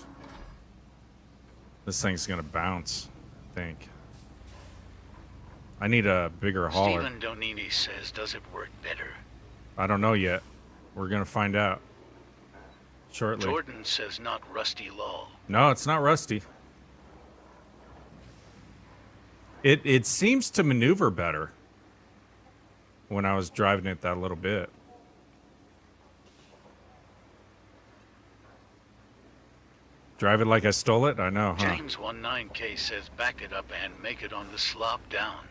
S1: This thing's gonna bounce, I think. I need a bigger hauler.
S2: Stephen Donini says, does it work better?
S1: I don't know yet. We're gonna find out shortly.
S2: Jordan says, not rusty lol.
S1: No, it's not rusty. It seems to maneuver better when I was driving it that little bit. Drive it like I stole it? I know, huh?
S2: James 19K says, back it up and make it on the slop down.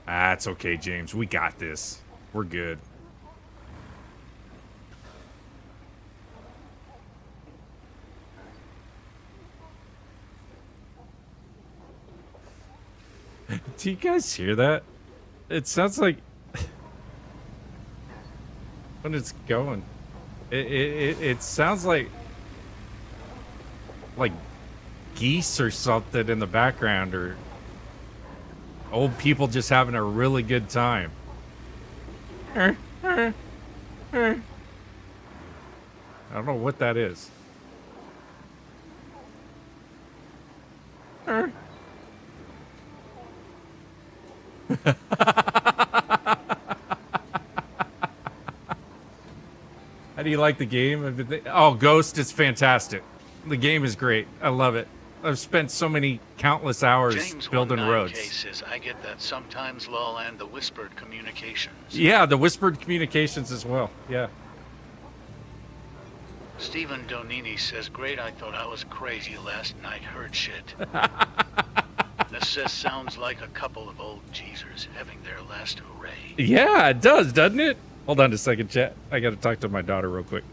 S1: Ah, it's okay, James. We got this. We're good. Do you guys hear that? It sounds like when it's going. It sounds like geese or something in the background, or old people just having a really good time. I don't know what that is. How do you like the game? Oh, Ghost is fantastic. The game is great. I love it. I've spent so many countless hours
S2: James
S1: building
S2: 19K
S1: roads.
S2: says, I get that sometimes lol and the whispered communications.
S1: Yeah, the whispered communications as well. Yeah.
S2: Stephen Donini says, great, I thought I was crazy last night, heard shit. This says, sounds like a couple of old geezers having their last hooray.
S1: Yeah, it does, doesn't it? Hold on a second, chat. I got to talk to my daughter real quick.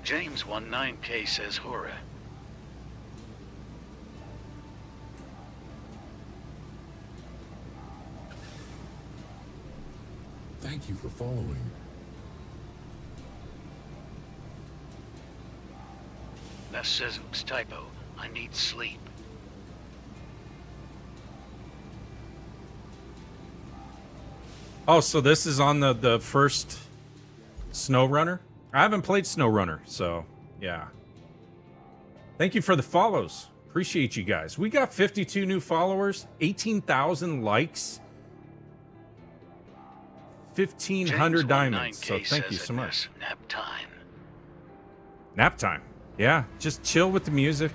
S2: James 19K says, horror.
S4: Thank you for following.
S2: Ness says, oops, typo. I need sleep.
S1: Oh, so this is on the first SnowRunner? I haven't played SnowRunner, so yeah. Thank you for the follows. Appreciate you guys. We got 52 new followers, 18,000 likes, 1,500 diamonds. So thank you so much.
S2: Nap time.
S1: Nap time. Yeah, just chill with the music.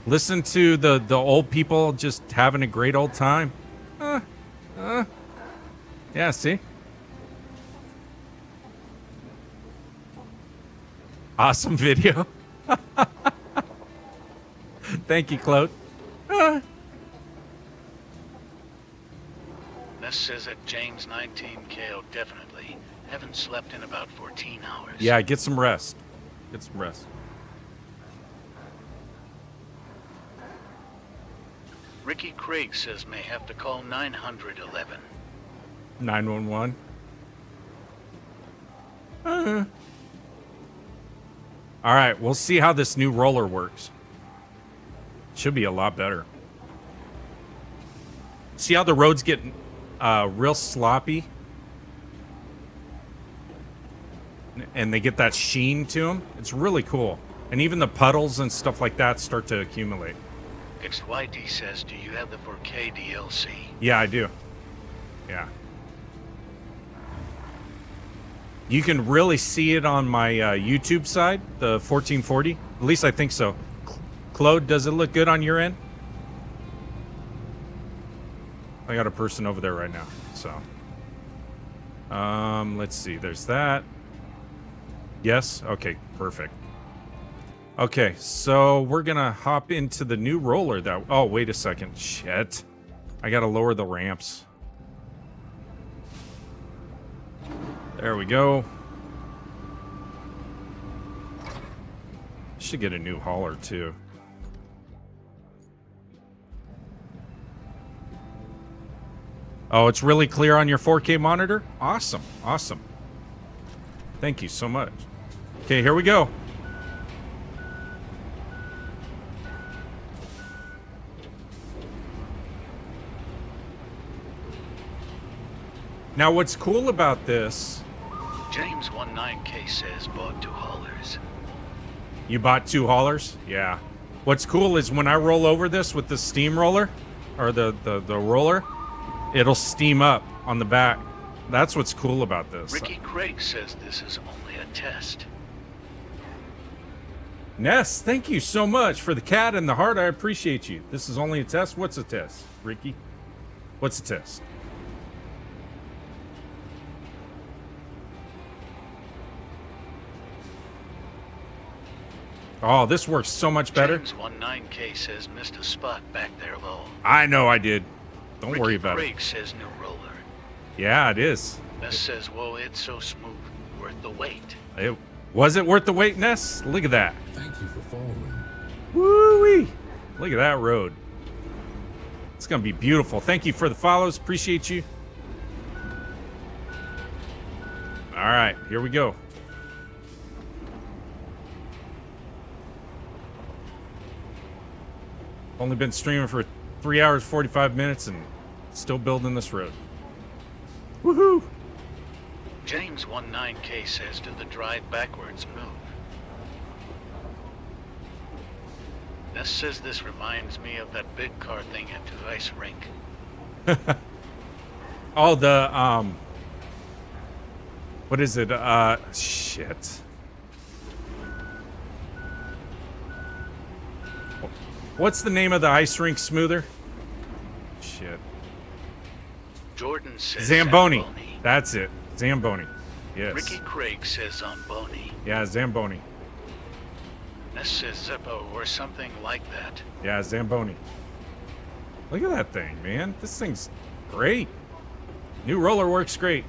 S1: Listen to the old people just having a great old time. Yeah, see? Awesome video. Thank you, Claude.
S2: Ness says that James 19K, definitely. Haven't slept in about 14 hours.
S1: Yeah, get some rest. Get some rest.
S2: Ricky Craig says may have to call 911.
S1: 911. All right, we'll see how this new roller works. Should be a lot better. See how the roads get real sloppy? And they get that sheen to them? It's really cool. And even the puddles and stuff like that start to accumulate.
S2: XYD says, do you have the 4K DLC?
S1: Yeah, I do. Yeah. You can really see it on my YouTube side, the 1440. At least I think so. Claude, does it look good on your end? I got a person over there right now, so. Let's see. There's that. Yes? Okay, perfect. Okay, so we're gonna hop into the new roller that... Oh, wait a second. Shit. I gotta lower the ramps. There we go. Should get a new hauler, too. Oh, it's really clear on your 4K monitor? Awesome, awesome. Thank you so much. Okay, here we go. Now, what's cool about this...
S2: James 19K says bought 2 haulers.
S1: You bought 2 haulers? Yeah. What's cool is when I roll over this with the steam roller, or the roller, it'll steam up on the back. That's what's cool about this.
S2: Ricky Craig says this is only a test.
S1: Ness, thank you so much for the cat and the heart. I appreciate you. This is only a test? What's a test, Ricky? What's a test? Oh, this works so much better.
S2: James 19K says missed a spot back there low.
S1: I know I did. Don't
S2: Ricky
S1: worry about
S2: Craig
S1: it.
S2: says new roller.
S1: Yeah, it is.
S2: Ness says, whoa, it's so smooth. Worth the wait.
S1: Was it worth the wait, Ness? Look at that.
S4: Thank you for following.
S1: Woo-wee. Look at that road. It's going to be beautiful. Thank you for the follows. Appreciate you. All right, here we go. Only been streaming for 3 hours, 45 minutes, and still building this road. Woohoo!
S2: James 19K says, do the drive backwards move. Ness says this reminds me of that big car thing at the ice rink.
S1: Oh, the, what is it? Shit. What's the name of the ice rink smoother? Shit.
S2: Jordan says
S1: Zamboni. That's it. Zamboni. Yes.
S2: Ricky Craig says Zamboni.
S1: Yeah, Zamboni.
S2: Ness says Zippo or something like that.
S1: Yeah, Zamboni. Look at that thing, man. This thing's great. New roller works great.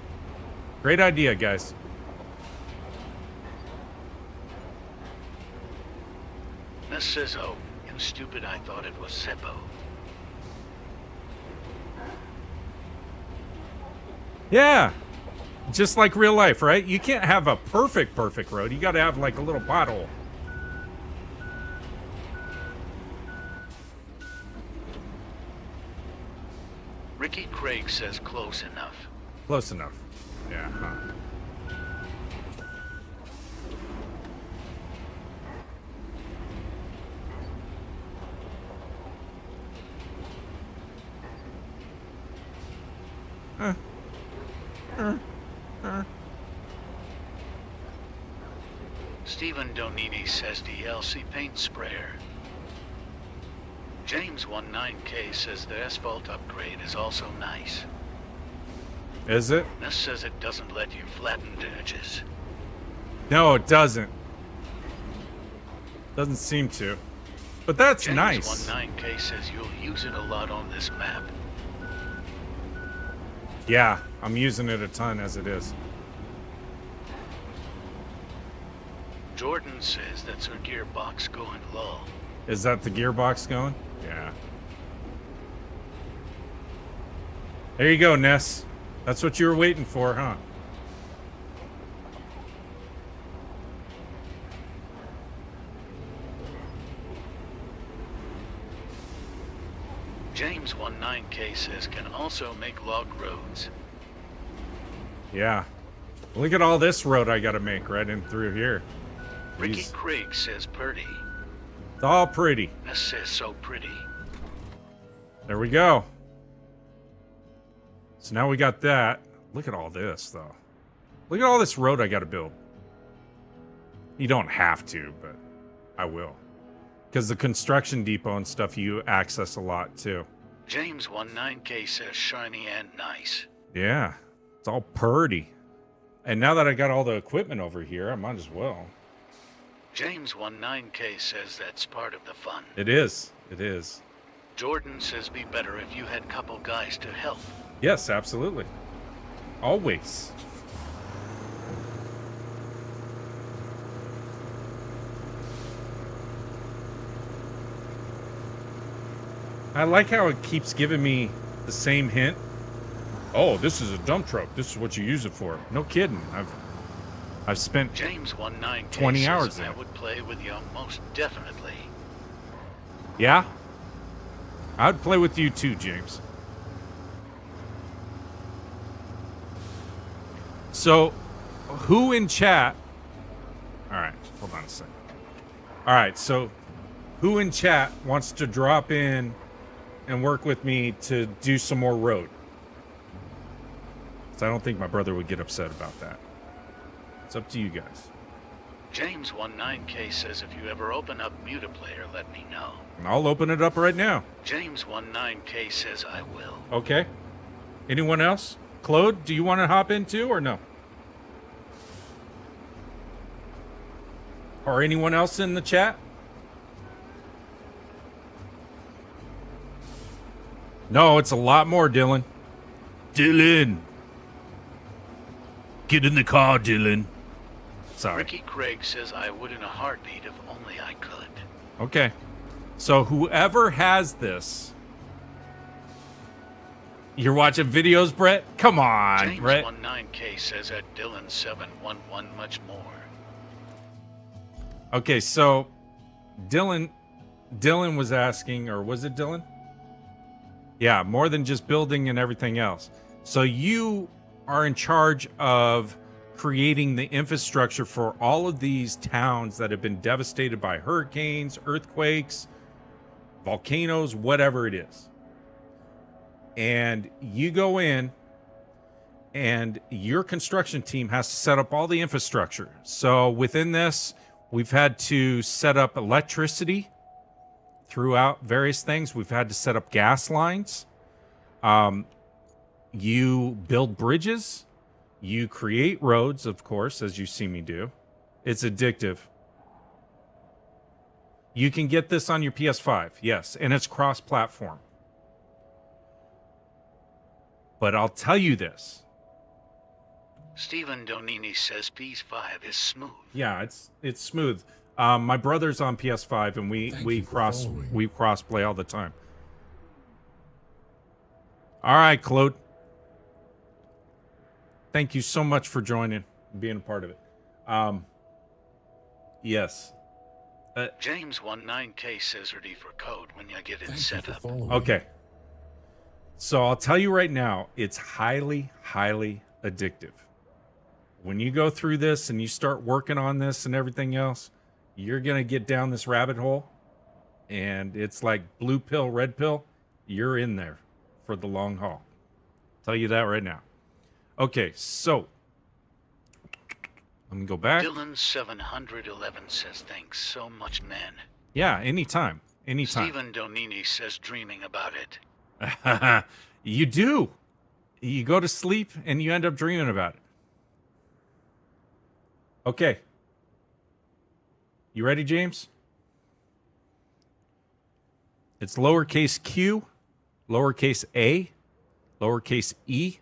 S1: Great idea, guys.
S2: Ness says, oh, you stupid, I thought it was Zippo.
S1: Yeah. Just like real life, right? You can't have a perfect road. You got to have like a little pothole.
S2: Ricky Craig says close enough.
S1: Close enough. Yeah. Huh.
S2: Stephen Donini says DLC paint sprayer. James 19K says the asphalt upgrade is also nice.
S1: Is it?
S2: Ness says it doesn't let you flatten the edges.
S1: No, it doesn't. Doesn't seem to. But that's
S2: James
S1: nice.
S2: 19K says you'll use it a lot on this map.
S1: Yeah, I'm using it a ton as it is.
S2: Jordan says that's her gearbox going low.
S1: Is that the gearbox going? Yeah. There you go, Ness. That's what you were waiting for, huh?
S2: James 19K says can also make log roads.
S1: Yeah. Look at all this road I gotta make right in through here.
S2: Ricky
S1: Jeez.
S2: Craig says pretty.
S1: It's all pretty.
S2: Ness says so pretty.
S1: There we go. So now we got that. Look at all this, though. Look at all this road I gotta build. You don't have to, but I will. Because the construction depot and stuff you access a lot, too.
S2: James 19K says shiny and nice.
S1: Yeah. It's all purty. And now that I got all the equipment over here, I might as well.
S2: James 19K says that's part of the fun.
S1: It is. It is.
S2: Jordan says be better if you had couple guys to help.
S1: Yes, absolutely. Always. I like how it keeps giving me the same hint. Oh, this is a dump truck. This is what you use it for. No kidding. I've spent
S2: James 19K
S1: 20
S2: says
S1: hours in
S2: I
S1: it.
S2: would play with you most definitely.
S1: Yeah? I'd play with you too, James. So, who in chat... Alright, hold on a second. Alright, so who in chat wants to drop in and work with me to do some more road? So I don't think my brother would get upset about that. It's up to you guys.
S2: James 19K says if you ever open up Mutaplayer, let me know.
S1: And I'll open it up right now.
S2: James 19K says I will.
S1: Okay. Anyone else? Claude, do you want to hop in too or no? Or anyone else in the chat? No, it's a lot more, Dylan. Dylan. Get in the car, Dylan. Sorry.
S2: Ricky Craig says I would in a heartbeat if only I could.
S1: Okay. So whoever has this... You're watching videos, Brett? Come on,
S2: James
S1: Brett.
S2: 19K says at Dylan 711 much more.
S1: Okay, so Dylan was asking, or was it Dylan? Yeah, more than just building and everything else. So you are in charge of creating the infrastructure for all of these towns that have been devastated by hurricanes, earthquakes, volcanoes, whatever it is. And you go in and your construction team has to set up all the infrastructure. So within this, we've had to set up electricity throughout various things. We've had to set up gas lines. You build bridges. You create roads, of course, as you see me do. It's addictive. You can get this on your PS5, yes, and it's cross-platform. But I'll tell you this.
S2: Stephen Donini says PS5 is smooth.
S1: Yeah, it's smooth. My brother's on PS5, and we cross play all the time. All right, Claude. Thank you so much for joining, being a part of it. Yes.
S2: James 19K says ready for code when you get it set up.
S1: Okay. So I'll tell you right now, it's highly, highly addictive. When you go through this and you start working on this and everything else, you're going to get down this rabbit hole, and it's like blue pill, red pill. You're in there for the long haul. I'll tell you that right now. Okay, so let me go back.
S2: Dylan 711 says thanks so much, man.
S1: Yeah, anytime.
S2: Stephen Donini says dreaming about it.
S1: You do. You go to sleep and you end up dreaming about it. Okay. You ready, James? It's lowercase q, lowercase a, lowercase e,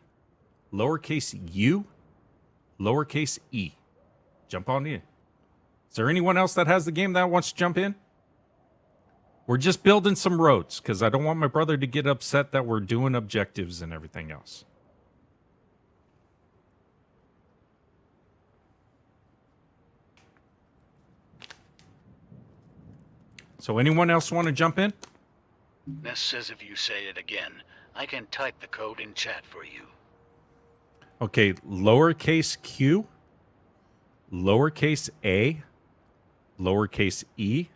S1: lowercase u, lowercase e. Jump on in. Is there anyone else that has the game that wants to jump in? We're just building some roads because I don't want my brother to get upset that we're doing objectives and everything else. So anyone else want to jump in?
S2: Ness says if you say it again, I can type the code in chat for you.
S1: Okay, lowercase q, lowercase a, lowercase e,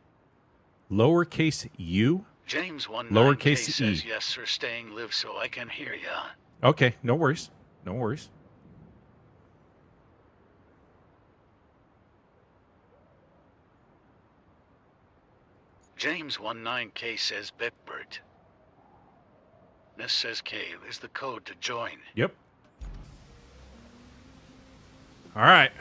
S1: lowercase u,
S2: James 19K
S1: lowercase
S2: says
S1: e.
S2: yes, sir, staying live so I can hear ya.
S1: Okay, no worries. No worries.
S2: James 19K says Beckbert. Ness says K is the code to join.
S1: Yep. All right.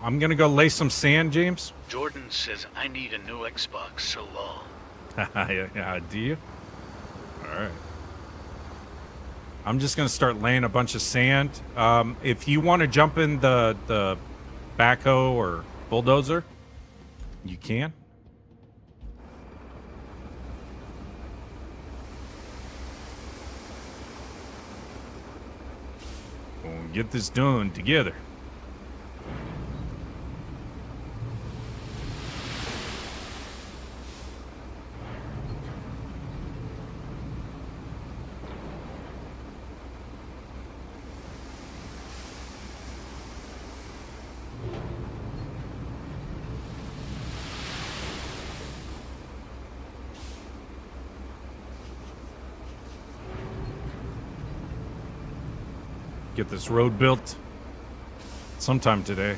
S1: I'm gonna go lay some sand, James.
S2: Jordan says I need a new Xbox, so long.
S1: Yeah, do you? All right. I'm just gonna start laying a bunch of sand. If you want to jump in the backhoe or bulldozer, you can. We'll get this done together. Get this road built sometime today.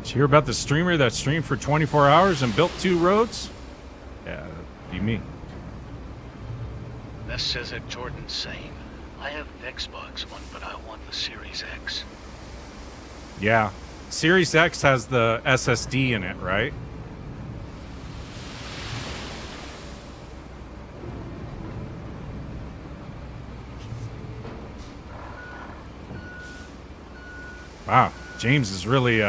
S1: Did you hear about the streamer that streamed for 24 hours and built 2 roads? Yeah, that'd be me.
S2: Ness says that Jordan's sane. I have the Xbox One, but I want the Series X.
S1: Yeah. Series X has the SSD in it, right? Wow, James is really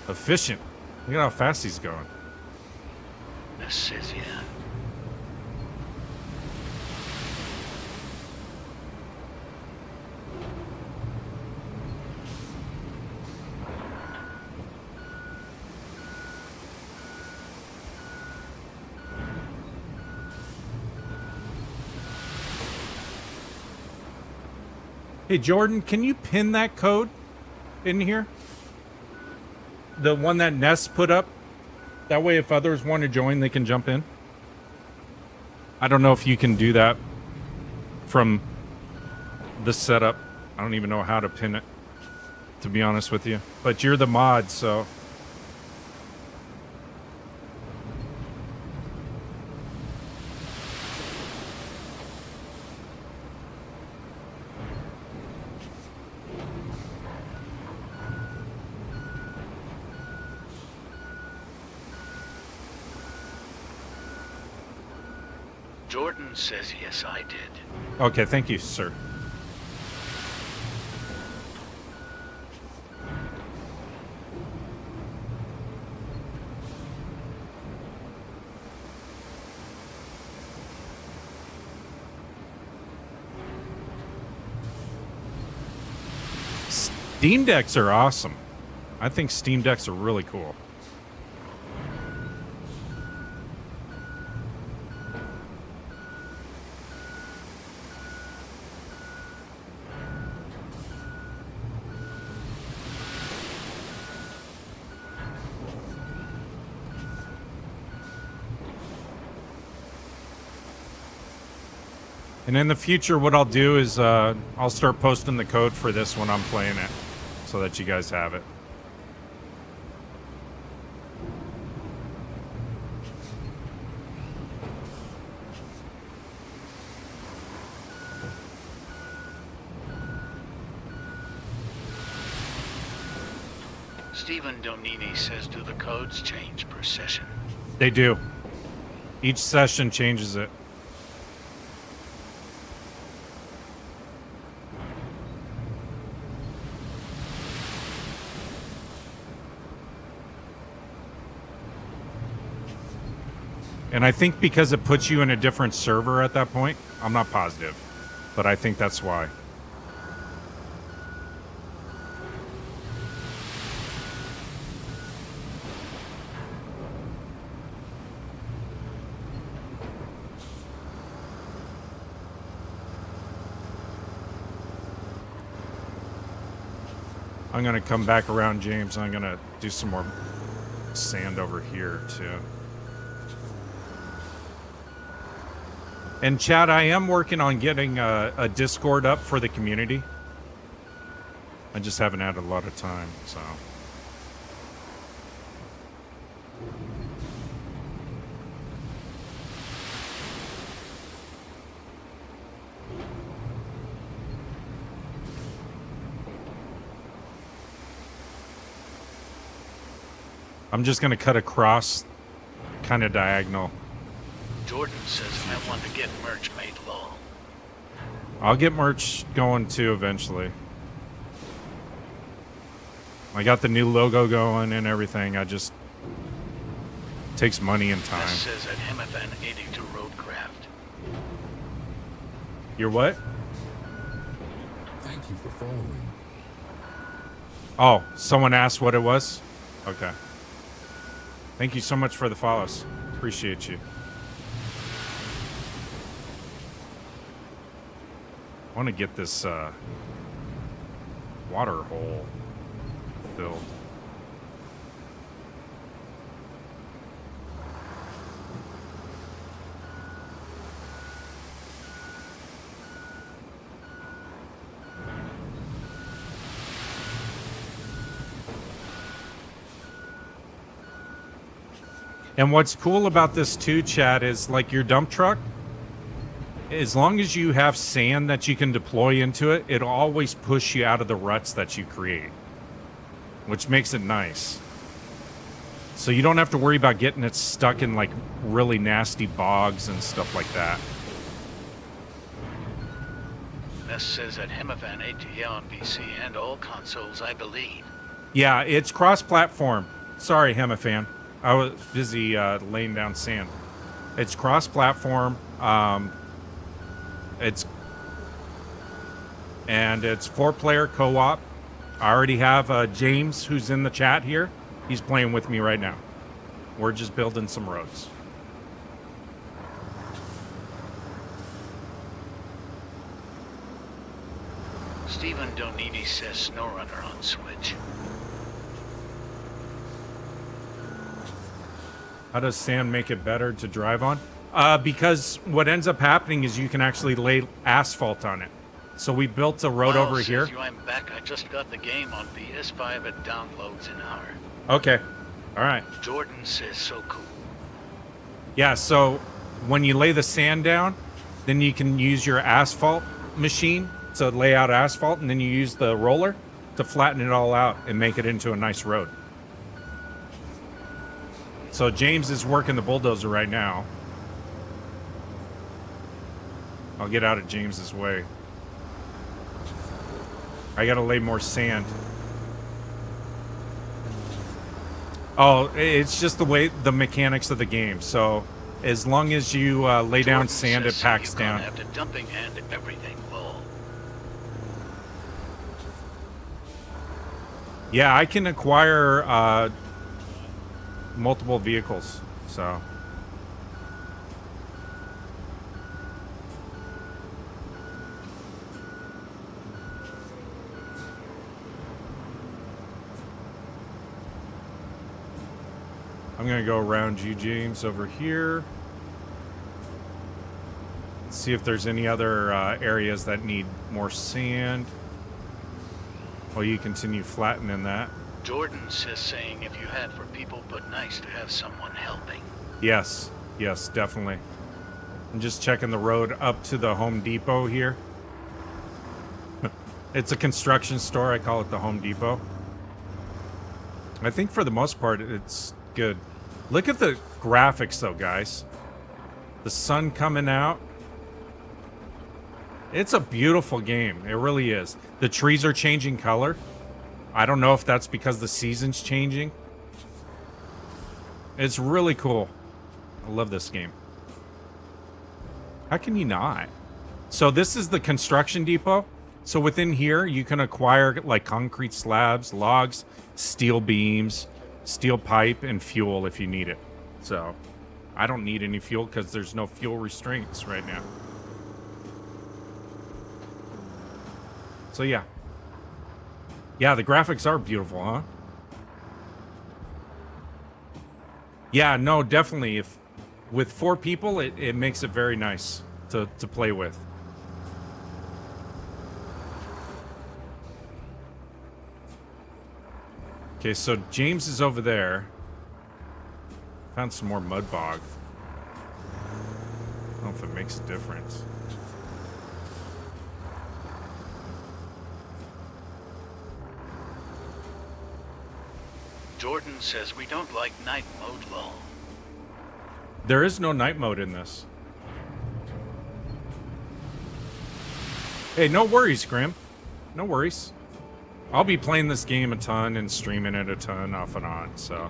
S1: efficient. Look at how fast he's going.
S2: Ness says yeah.
S1: Hey, Jordan, can you pin that code in here? The one that Ness put up? That way if others want to join, they can jump in. I don't know if you can do that from the setup. I don't even know how to pin it, to be honest with you. But you're the mod, so...
S2: Jordan says yes, I did.
S1: Okay, thank you, sir. Steam Decks are awesome. I think Steam Decks are really cool. And in the future, what I'll do is I'll start posting the code for this when I'm playing it, so that you guys have it.
S2: Stephen Donini says, do the codes change per session?
S1: They do. Each session changes it. And I think because it puts you in a different server at that point, I'm not positive, but I think that's why. I'm going to come back around, James. I'm going to do some more sand over here, too. And Chad, I am working on getting a Discord up for the community. I just haven't had a lot of time, so. I'm just gonna cut across, kind of diagonal.
S2: Jordan says I want to get merch made, lol.
S1: I'll get merch going too eventually. I got the new logo going and everything. I just takes money and time.
S2: This says at Hemifan 80 to Roadcraft.
S1: You're what?
S4: Thank you for following.
S1: Oh, someone asked what it was? Okay. Thank you so much for the follows. Appreciate you. I want to get this water hole filled. And what's cool about this too, Chad, is like your dump truck, as long as you have sand that you can deploy into it, it'll always push you out of the ruts that you create, which makes it nice. So you don't have to worry about getting it stuck in like really nasty bogs and stuff like that.
S2: This says at Hemifan 8 on PC and all consoles, I believe.
S1: Yeah, it's cross-platform. Sorry, Hemifan. I was busy laying down sand. It's cross-platform. It's 4-player co-op. I already have James, who's in the chat here. He's playing with me right now. We're just building some roads.
S2: Stephen Donini says SnowRunner on Switch.
S1: How does sand make it better to drive on? Because what ends up happening is you can actually lay asphalt on it. So we built a road
S2: Wow,
S1: over
S2: says
S1: here.
S2: I'm back. I just got the game on PS5. It downloads an hour.
S1: Okay. All right.
S2: Jordan says so cool.
S1: Yeah, so when you lay the sand down, then you can use your asphalt machine to lay out asphalt, and then you use the roller to flatten it all out and make it into a nice road. So James is working the bulldozer right now. I'll get out of James's way. I gotta lay more sand. Oh, it's just the way, the mechanics of the game. So as long as you lay down
S2: Jordan
S1: sand, it
S2: says
S1: packs
S2: you've gone
S1: down.
S2: after dumping and everything, lol.
S1: Yeah, I can acquire multiple vehicles, so. I'm gonna go around you, James, over here. See if there's any other areas that need more sand. While you continue flattening that.
S2: Jordan says saying if you had for people but nice to have someone helping.
S1: Yes, yes, definitely. I'm just checking the road up to the Home Depot here. It's a construction store. I call it the Home Depot. I think for the most part, it's good. Look at the graphics, though, guys. The sun coming out. It's a beautiful game. It really is. The trees are changing color. I don't know if that's because the season's changing. It's really cool. I love this game. How can you not? So this is the construction depot. So within here, you can acquire like concrete slabs, logs, steel beams, steel pipe, and fuel if you need it. So I don't need any fuel because there's no fuel restraints right now. So yeah. Yeah, the graphics are beautiful, huh? Yeah, no, definitely. If with 4 people, it makes it very nice to play with. Okay, so James is over there. Found some more mud bog. I don't know if it makes a difference.
S2: Jordan says we don't like night mode, lol.
S1: There is no night mode in this. Hey, no worries, Grim. No worries. I'll be playing this game a ton and streaming it a ton off and on, so.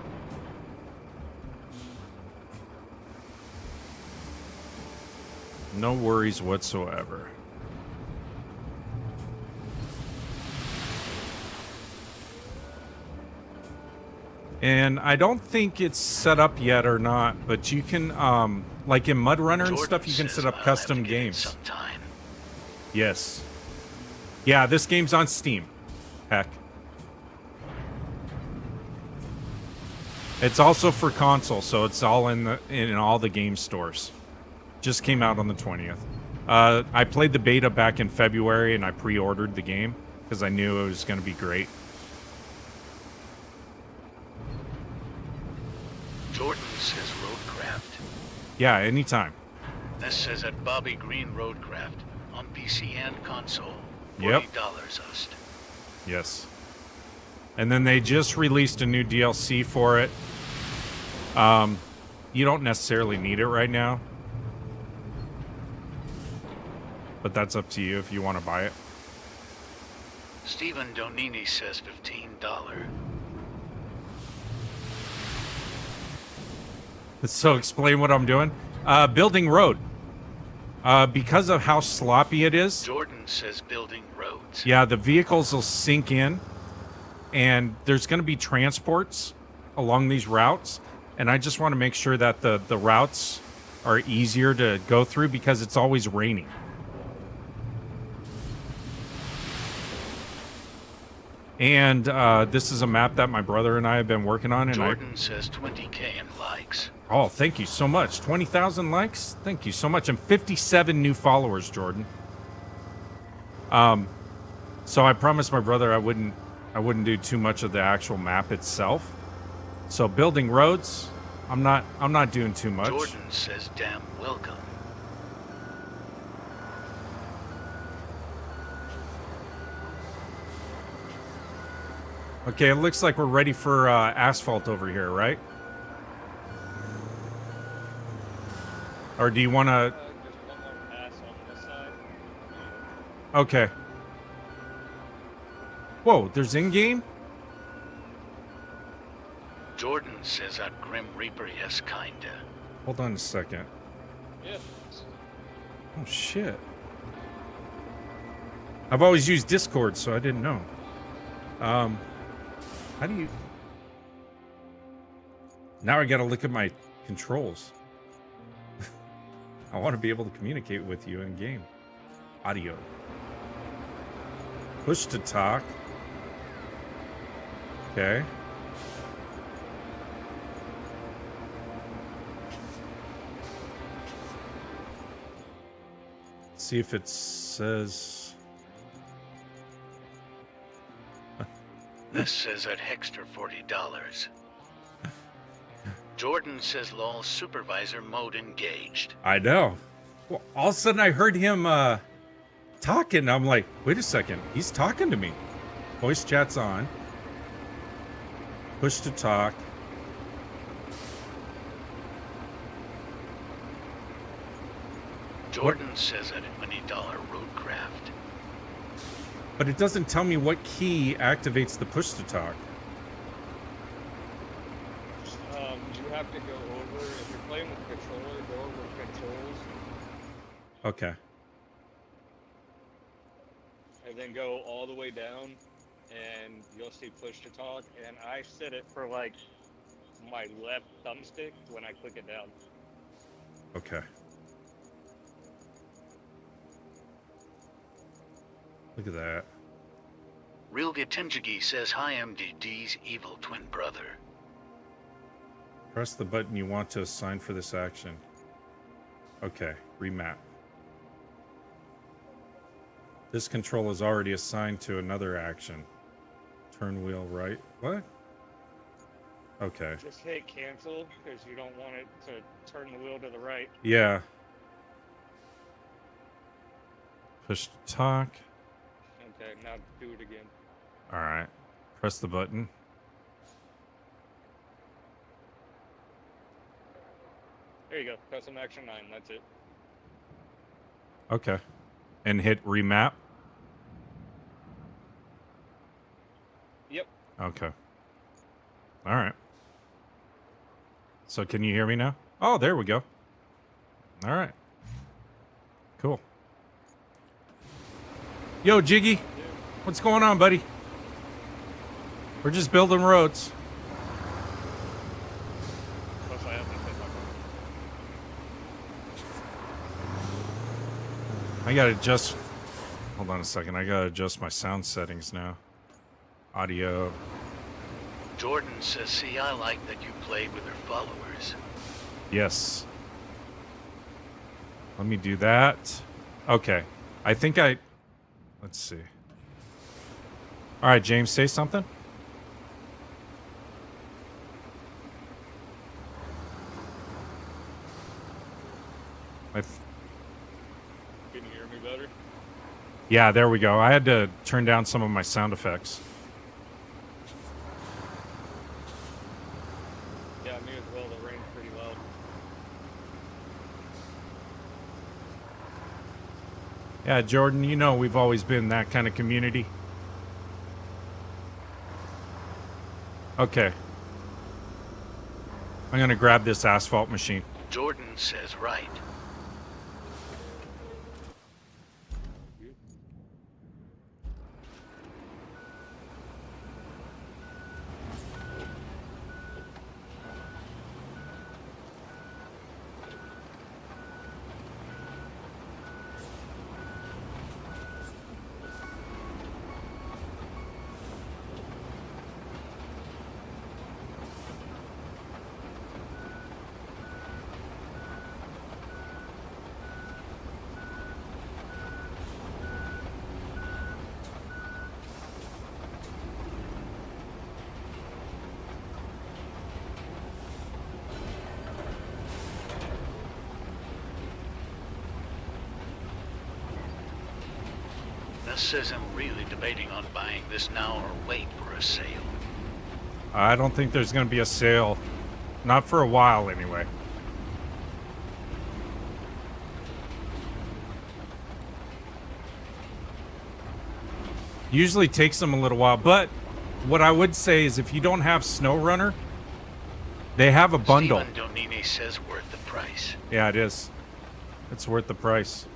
S1: No worries whatsoever. And I don't think it's set up yet or not, but you can, like in Mud Runner and stuff, you can set up custom games.
S2: Sometime.
S1: Yes. Yeah, this game's on Steam. Heck. It's also for console, so it's all in all the game stores. Just came out on the 20th. I played the beta back in February, and I pre-ordered the game because I knew it was going to be great.
S2: Jordan says Roadcraft.
S1: Yeah, anytime.
S2: This says at Bobby Green Roadcraft on PC and console. $40
S1: Yep.
S2: Ust.
S1: Yes. And then they just released a new DLC for it. You don't necessarily need it right now. But that's up to you if you want to buy it.
S2: Stephen Donini says $15.
S1: So explain what I'm doing. Building road. Because of how sloppy it is.
S2: Jordan says building roads.
S1: Yeah, the vehicles will sink in. And there's going to be transports along these routes. And I just want to make sure that the routes are easier to go through because it's always raining. And this is a map that my brother and I have been working on. And
S2: Jordan says 20K in likes.
S1: Oh, thank you so much. 20,000 likes? Thank you so much. And 57 new followers, Jordan. So I promised my brother I wouldn't do too much of the actual map itself. So building roads, I'm not doing too much.
S2: Jordan says damn welcome.
S1: Okay, it looks like we're ready for asphalt over here, right? Or do you want to...
S3: Just one more pass on this side.
S1: Okay. Whoa, there's in-game?
S2: Jordan says at Grim Reaper, yes, kinda.
S1: Hold on a second.
S3: Yeah.
S1: Oh, shit. I've always used Discord, so I didn't know. How do you... Now I gotta look at my controls. I want to be able to communicate with you in game. Audio. Push to talk. Okay. See if it says...
S2: This says at Hexter $40. Jordan says lol supervisor mode engaged.
S1: I know. Well, all of a sudden I heard him talking. I'm like, wait a second. He's talking to me. Voice chat's on. Push to talk.
S2: Jordan says at $20 Roadcraft.
S1: But it doesn't tell me what key activates the push to talk.
S3: You have to go over, if you're playing with the controller, go over controls,
S1: Okay.
S3: and then go all the way down, and you'll see push to talk, and I set it for, like, my left thumbstick when I click it down.
S1: Okay. Look at that.
S2: Real Gatinjigi says hi MDD's evil twin brother.
S1: Press the button you want to assign for this action. Okay, remap. This control is already assigned to another action. Turn wheel right. What? Okay.
S3: Just hit cancel, because you don't want it to turn the wheel to the right.
S1: Yeah. Push to talk.
S3: Okay, now do it again.
S1: All right. Press the button.
S3: you go. Custom action 9. That's it.
S1: Okay. And hit remap?
S3: Yep.
S1: Okay. All right. So can you hear me now? Oh, there we go. All right. Cool. Yo, Jiggy. What's going on, buddy? We're just building roads.
S3: Plus, I have to fit my car.
S1: I gotta adjust. Hold on a second. I gotta adjust my sound settings now. Audio.
S2: Jordan says, see, I like that you played with her followers.
S1: Yes. Let me do that. Okay. I think I... Let's see. All right, James, say something.
S3: Can you hear me better?
S1: Yeah, there we go. I had to turn down some of my sound effects.
S3: Yeah, me as well. The rain's pretty loud.
S1: Yeah, Jordan, you know we've always been that kind of community. Okay. I'm gonna grab this asphalt machine.
S2: Jordan says right. This says I'm really debating on buying this now or wait for a sale.
S1: I don't think there's gonna be a sale. Not for a while, anyway. Usually takes them a little while, but what I would say is if you don't have SnowRunner, they have a bundle.
S2: Steven Donini says worth the price.
S1: Yeah, it is. It's worth the price.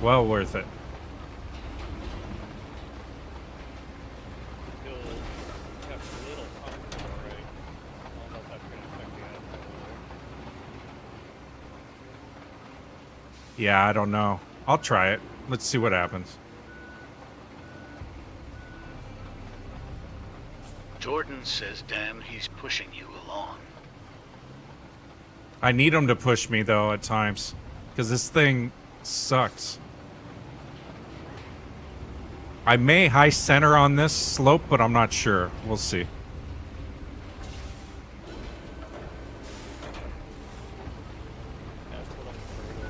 S1: Well worth it.
S3: Still have a little comfortable, right? I don't know if that's going to affect the asphalt.
S1: Yeah, I don't know. I'll try it. Let's see what happens.
S2: Jordan says, damn, he's pushing you along.
S1: I need him to push me, though, at times. Because this thing sucks. I may high center on this slope, but I'm not sure. We'll see.
S3: That's what I'm afraid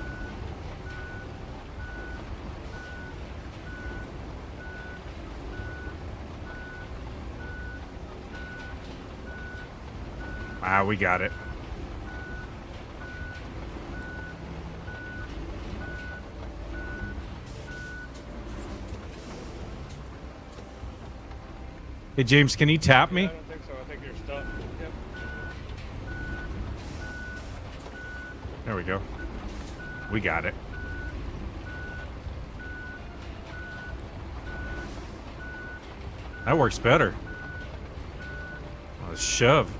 S3: of.
S1: Ah, we got it. Hey, James, can you tap me?
S3: I don't think so. I think you're stuck. Yep.
S1: There we go. We got it. That works better. Let's shove.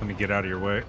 S1: Let me get out of your way.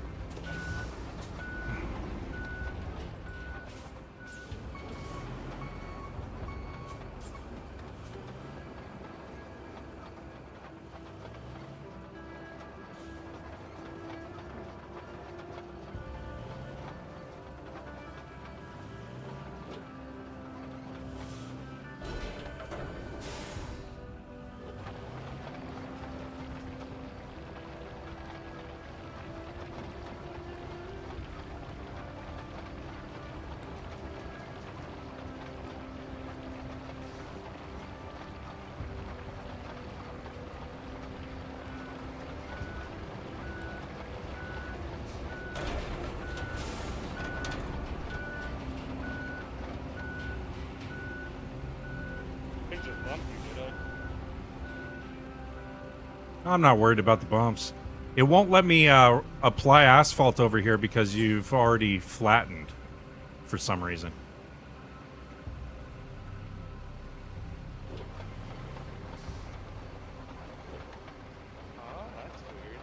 S1: I'm not worried about the bumps. It won't let me apply asphalt over here because you've already flattened for some reason.
S3: Oh, that's weird.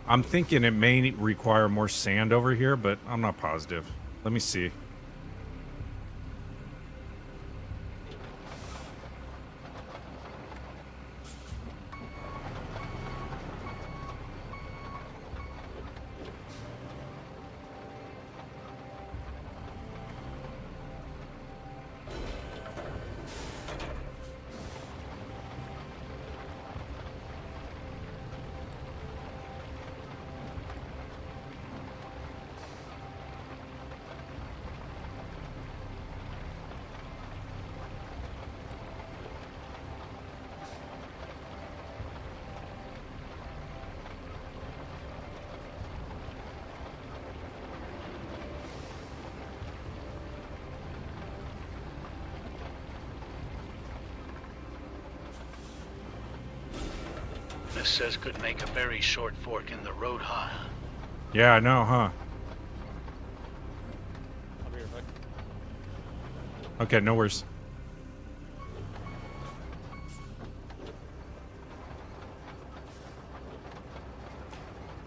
S1: I'm thinking it may require more sand over here, but I'm not positive. Let me see.
S2: This says could make a very short fork in the road high.
S1: Yeah, I know, huh?
S3: I'll be right back.
S1: Okay, no worries.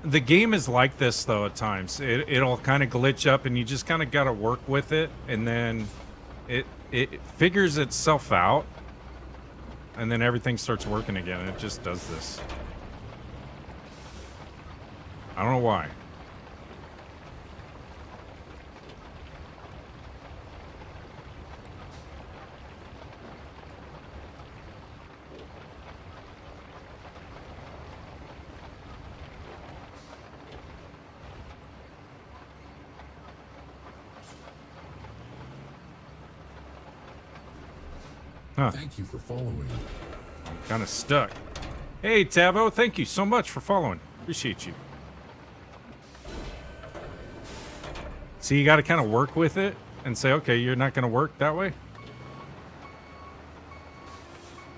S1: The game is like this, though, at times. It'll kind of glitch up, and you just kind of got to work with it, and then it figures itself out, and then everything starts working again. It just does this. I don't know why. Huh.
S4: Thank you for following.
S1: I'm kind of stuck. Hey, Tavo, thank you so much for following. Appreciate you. See, you got to kind of work with it and say, okay, you're not going to work that way.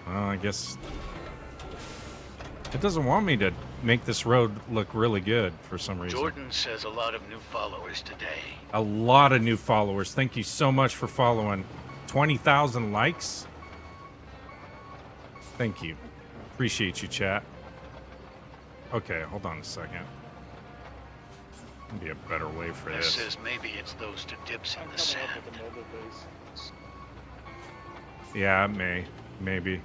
S1: Well, I guess it doesn't want me to make this road look really good for some reason.
S2: Jordan says a lot of new followers today.
S1: A lot of new followers. Thank you so much for following. 20,000 likes. Thank you. Appreciate you, chat. Okay, hold on a second. Be a better way for
S2: This
S1: this.
S2: says maybe it's those two dips
S3: I'm
S2: in the
S3: coming
S2: sand.
S3: up with the mobile base.
S1: Yeah, maybe.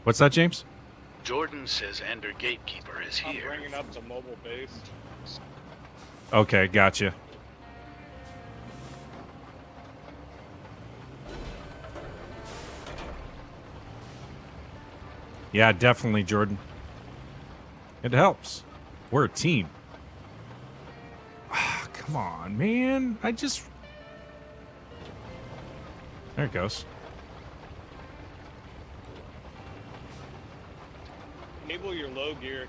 S1: What's that, James?
S2: Jordan says Ender Gatekeeper is
S3: I'm
S2: here.
S3: bringing up the mobile base.
S1: Okay, gotcha. Yeah, definitely, Jordan. It helps. We're a team. Ah, come on, man. There it goes.
S3: Enable your low gear.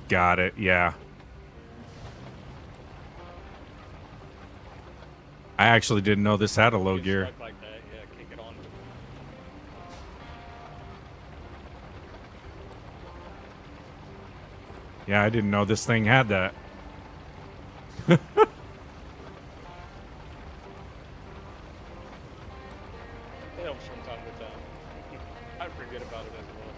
S1: Got it, yeah. I actually didn't know this had a low
S3: Get
S1: gear.
S3: stuck like that. Yeah, kick it on.
S1: Yeah, I didn't know this thing had that.
S3: It helps from time to time. I forget about it as well.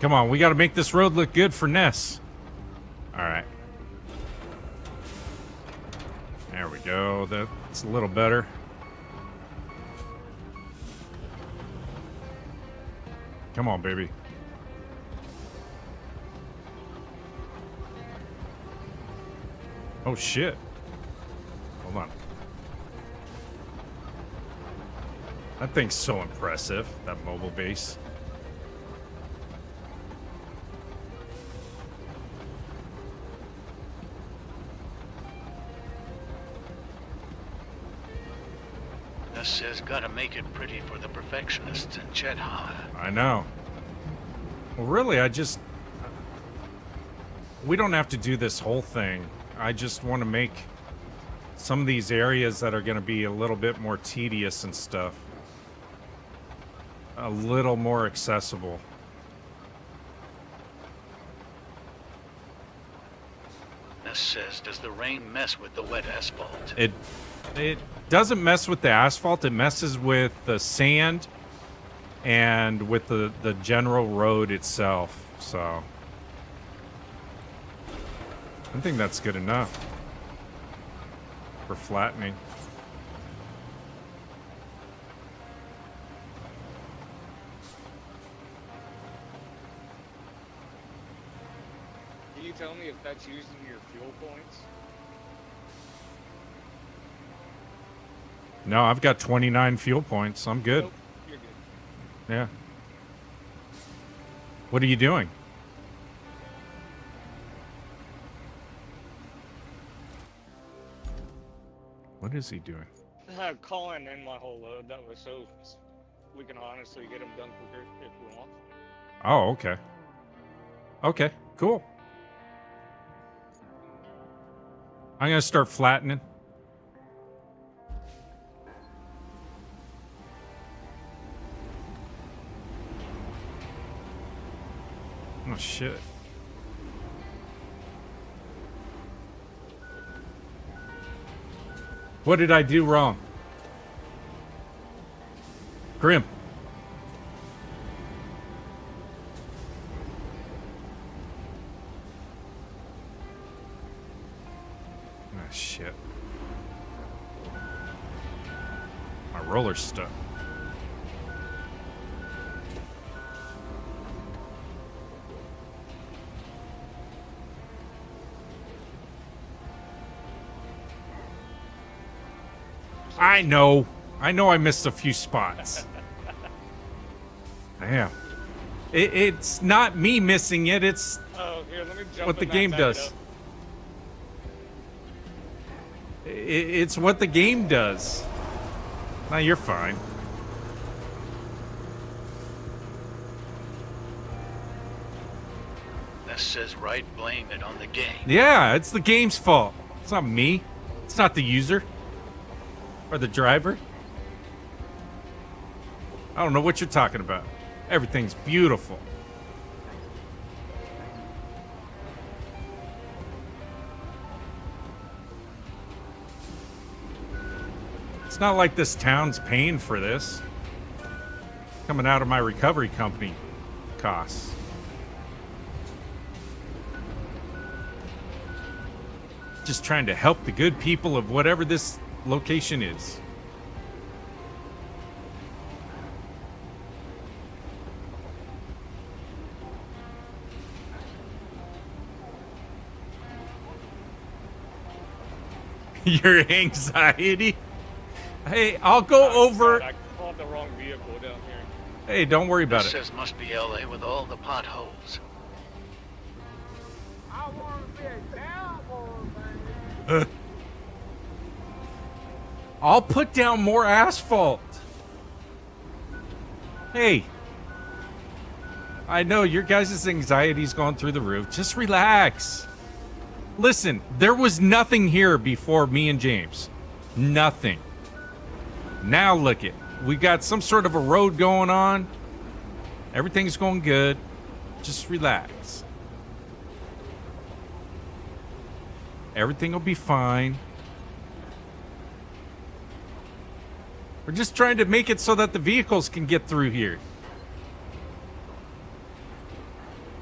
S1: Come on, we got to make this road look good for Ness. All right. There we go. That's a little better. Come on, baby. Oh, shit. Hold on. That thing's so impressive, that mobile base.
S2: Ness says gotta make it pretty for the perfectionists in Chetha.
S1: I know. Well, really, we don't have to do this whole thing. I just want to make some of these areas that are going to be a little bit more tedious and stuff a little more accessible.
S2: Ness says, does the rain mess with the wet asphalt?
S1: It doesn't mess with the asphalt. It messes with the sand and with the general road itself. So I think that's good enough for flattening.
S3: Can you tell me if that's using your fuel points?
S1: No, I've got 29 fuel points. I'm good.
S3: Nope, you're good.
S1: Yeah. What are you doing? What is he doing?
S3: Calling in my whole load. That was so we can honestly get them done quicker if we want.
S1: Oh, okay. Okay, cool. I'm going to start flattening. Oh, shit. What did I do wrong? Grim. Ah, shit. My roller's stuck. I know I missed a few spots. Damn. It's not me missing it, it's
S3: Oh, here, let me jump
S1: what
S3: in
S1: the
S3: that,
S1: game
S3: back it
S1: does.
S3: up.
S1: It's what the game does. No, you're fine.
S2: Ness says right blame it on the game.
S1: Yeah, it's the game's fault. It's not me. It's not the user. Or the driver. I don't know what you're talking about. Everything's beautiful. It's not like this town's paying for this. Coming out of my recovery company costs. Just trying to help the good people of whatever this location is. Your anxiety? Hey, I'll go over.
S3: I called the wrong vehicle down here.
S1: Hey, don't worry about
S2: Ness
S1: it.
S2: says must be LA with all the potholes.
S5: I want to be a cowboy, man.
S1: I'll put down more asphalt. Hey. I know your guys' anxiety's gone through the roof. Just relax. Listen, there was nothing here before me and James. Nothing. Now look it. We got some sort of a road going on. Everything's going good. Just relax. Everything will be fine. We're just trying to make it so that the vehicles can get through here.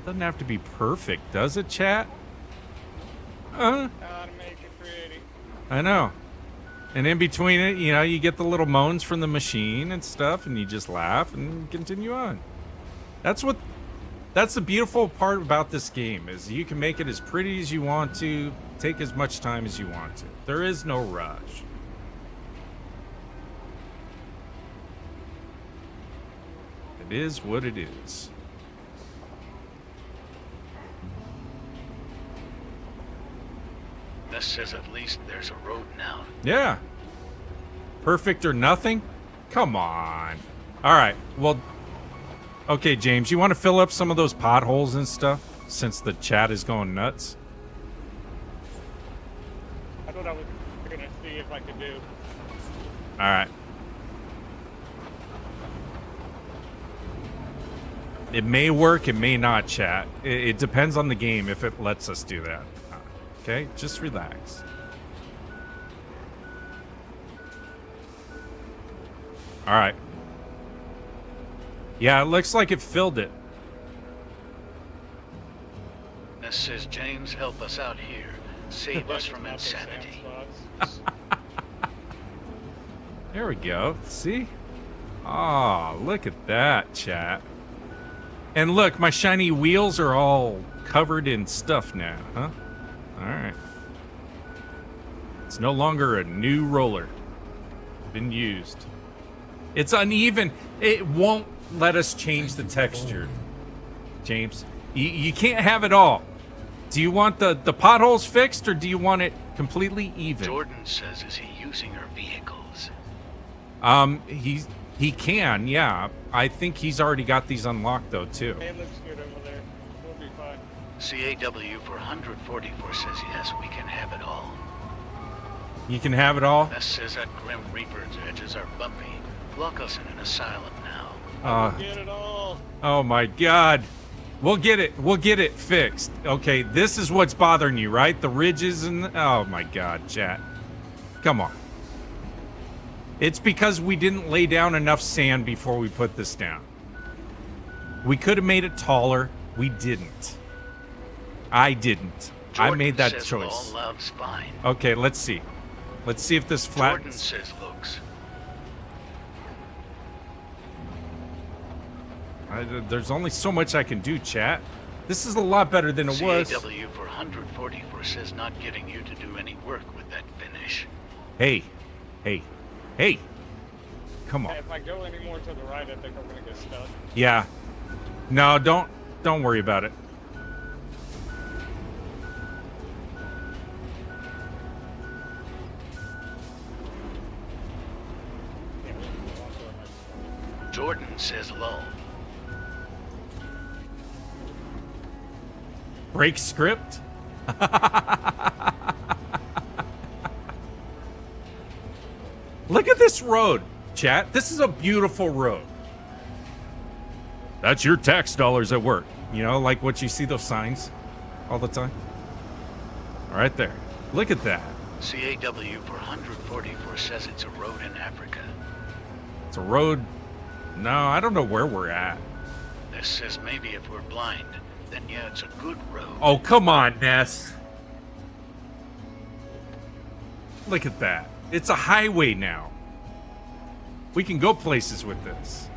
S1: Doesn't have to be perfect, does it, chat?
S3: How to make it pretty.
S1: I know. And in between it, you know, you get the little moans from the machine and stuff, and you just laugh and continue on. That's the beautiful part about this game, is you can make it as pretty as you want to, take as much time as you want to. There is no rush. It is what it is.
S2: Ness says at least there's a road now.
S1: Yeah. Perfect or nothing? Come on. All right. Well, okay, James, you want to fill up some of those potholes and stuff since the chat is going nuts?
S3: That's what I was gonna see if I could do.
S1: All right. It may work, it may not, chat. It depends on the game if it lets us do that. Okay, just relax. All right. Yeah, it looks like it filled it.
S2: This says, James, help us out here. Save us from insanity.
S1: There we go. See? Oh, look at that, chat. And look, my shiny wheels are all covered in stuff now, huh? All right. It's no longer a new roller. Been used. It's uneven. It won't let us change the texture. James, you can't have it all. Do you want the potholes fixed or do you want it completely even?
S2: Jordan says, is he using our vehicles?
S1: He can, yeah. I think he's already got these unlocked though too.
S3: Hey, it looks good over there. We'll be fine.
S2: CAW for 144 says yes, we can have it all.
S1: You can have it all?
S2: This says that Grim Reaper's edges are bumpy. Lock us in an asylum now.
S3: Get it all.
S1: Oh my god. We'll get it fixed. Okay, this is what's bothering you, right? The ridges and oh my god, chat. Come on. It's because we didn't lay down enough sand before we put this down. We could have made it taller. We didn't. I didn't.
S2: Jordan
S1: I made that
S2: says
S1: choice.
S2: All love's fine.
S1: Okay, let's see. Let's see if this
S2: Jordan
S1: flattens.
S2: says looks.
S1: There's only so much I can do, chat. This is a lot better than it was.
S2: CAW for 144 says not getting you to do any work with that finish.
S1: Hey. Come on.
S3: Hey, if I go any more to the right, I think I'm gonna get stuck.
S1: Yeah. No, don't worry about it.
S2: Jordan says lull.
S1: Break script? Look at this road, chat. This is a beautiful road. That's your tax dollars at work. You know, like what you see those signs all the time. Right there. Look at that.
S2: CAW for 144 says it's a road in Africa.
S1: It's a road. No, I don't know where we're at.
S2: This says maybe if we're blind, then yeah, it's a good road.
S1: Oh, come on, Ness. Look at that. It's a highway now. We can go places with this.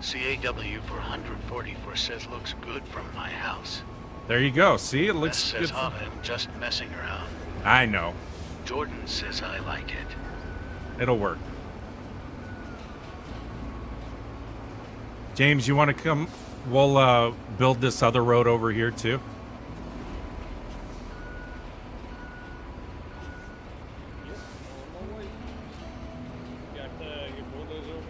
S2: CAW for 144 says looks good from my house.
S1: There you go. See, it
S2: This
S1: looks
S2: says
S1: good.
S2: Hava, I'm just messing around.
S1: I know.
S2: Jordan says I like it.
S1: It'll work. James, you want to come? We'll build this other road over here too.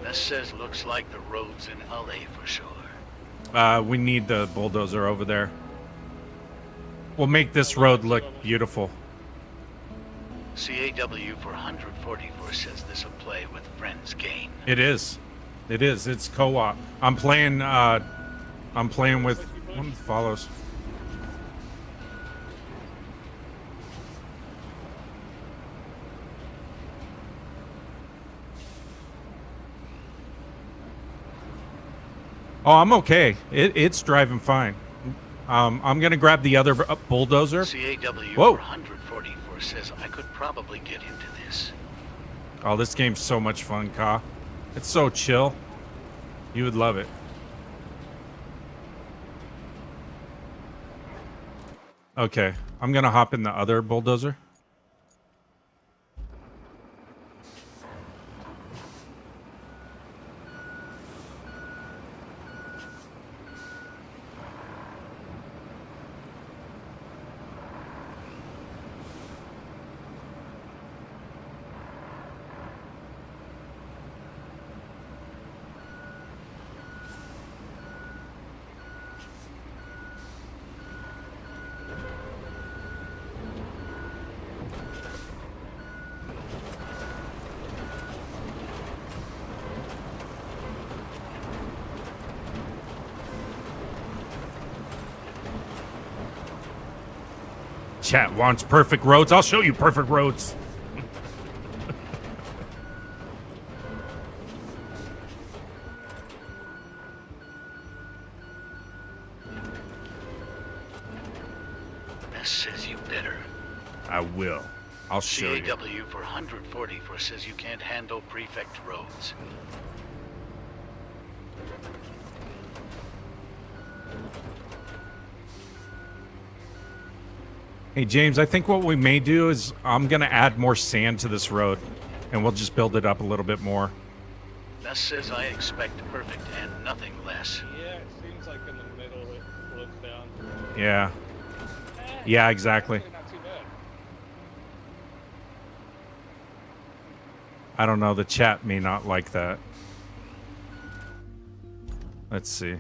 S2: This says looks like the road's in LA for sure.
S1: We need the bulldozer over there. We'll make this road look beautiful.
S2: CAW for 144 says this'll play with friends game.
S1: It is. It is. It's co-op. I'm playing with one of the follows. Oh, I'm okay. It's driving fine. I'm gonna grab the other bulldozer.
S2: CAW
S1: Whoa.
S2: for 144 says I could probably get into this.
S1: Oh, this game's so much fun, Ka. It's so chill. You would love it. Okay, I'm gonna hop in the other bulldozer. Chat wants perfect roads. I'll show you perfect roads.
S2: Ness says you better.
S1: I will. I'll show you.
S2: CAW for 144 says you can't handle prefect roads.
S1: Hey, James, I think what we may do is I'm going to add more sand to this road, and we'll just build it up a little bit more.
S2: Ness says I expect perfect and nothing less.
S3: Yeah, it seems like in the middle it slopes down.
S1: Yeah. Yeah, exactly.
S3: Actually, not too bad.
S1: I don't know. The chat may not like that. Let's see.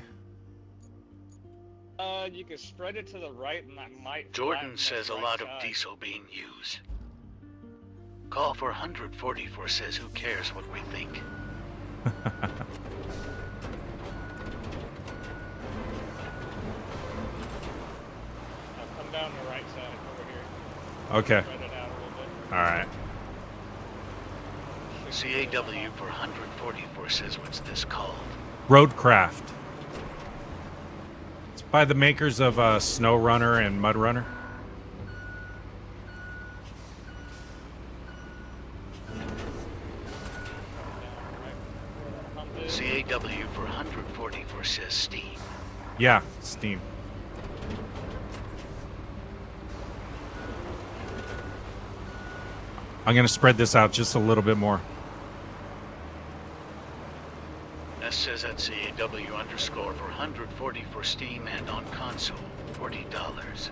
S3: You can spread it to the right, and that might.
S2: Jordan
S3: flatten
S2: says
S3: the
S2: a
S3: right
S2: lot of
S3: side.
S2: diesel being used. Call for 144 says who cares what we think.
S3: Now come down the right side over here.
S1: Okay.
S3: Spread it out a little bit.
S1: All right.
S2: CAW for 144 says what's this called?
S1: Roadcraft. It's by the makers of Snow Runner and Mud Runner.
S2: CAW for 144 says steam.
S1: Yeah, Steam. I'm going to spread this out just a little bit more.
S2: Ness says at CAW underscore for 140 for steam and on console, $40.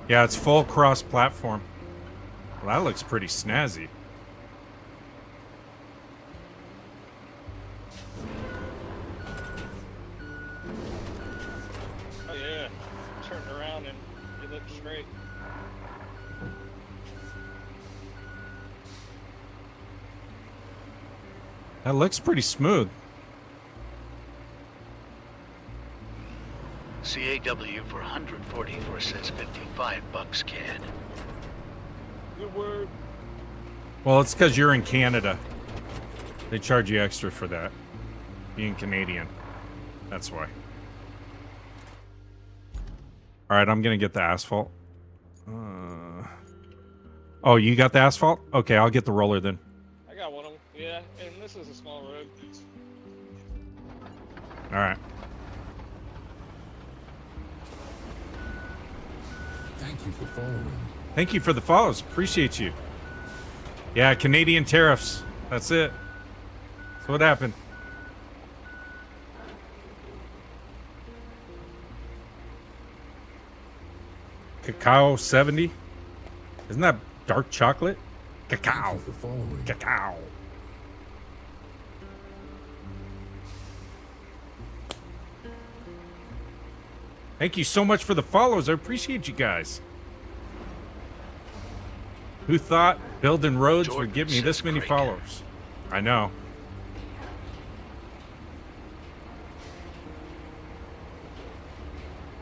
S1: Yeah, it's full cross-platform. Well, that looks pretty snazzy.
S3: Oh yeah, turn around and it looks straight.
S1: That looks pretty smooth.
S2: CAW for 144 says $55 CAD.
S3: Good word.
S1: Well, it's because you're in Canada. They charge you extra for that. Being Canadian. That's why. Alright, I'm going to get the asphalt. Oh, you got the asphalt? Okay, I'll get the roller then.
S3: I got one of them. Yeah, and this is a small road.
S1: Alright.
S4: Thank you for following.
S1: Thank you for the follows. Appreciate you. Yeah, Canadian tariffs. That's it. That's what happened. Cacao 70? Isn't that dark chocolate?
S4: Thank
S1: Cacao.
S4: you for following.
S1: Cacao. Thank you so much for the follows. I appreciate you guys. Who thought building roads
S2: Jordan
S1: would give me this
S2: says
S1: many
S2: great.
S1: followers? I know.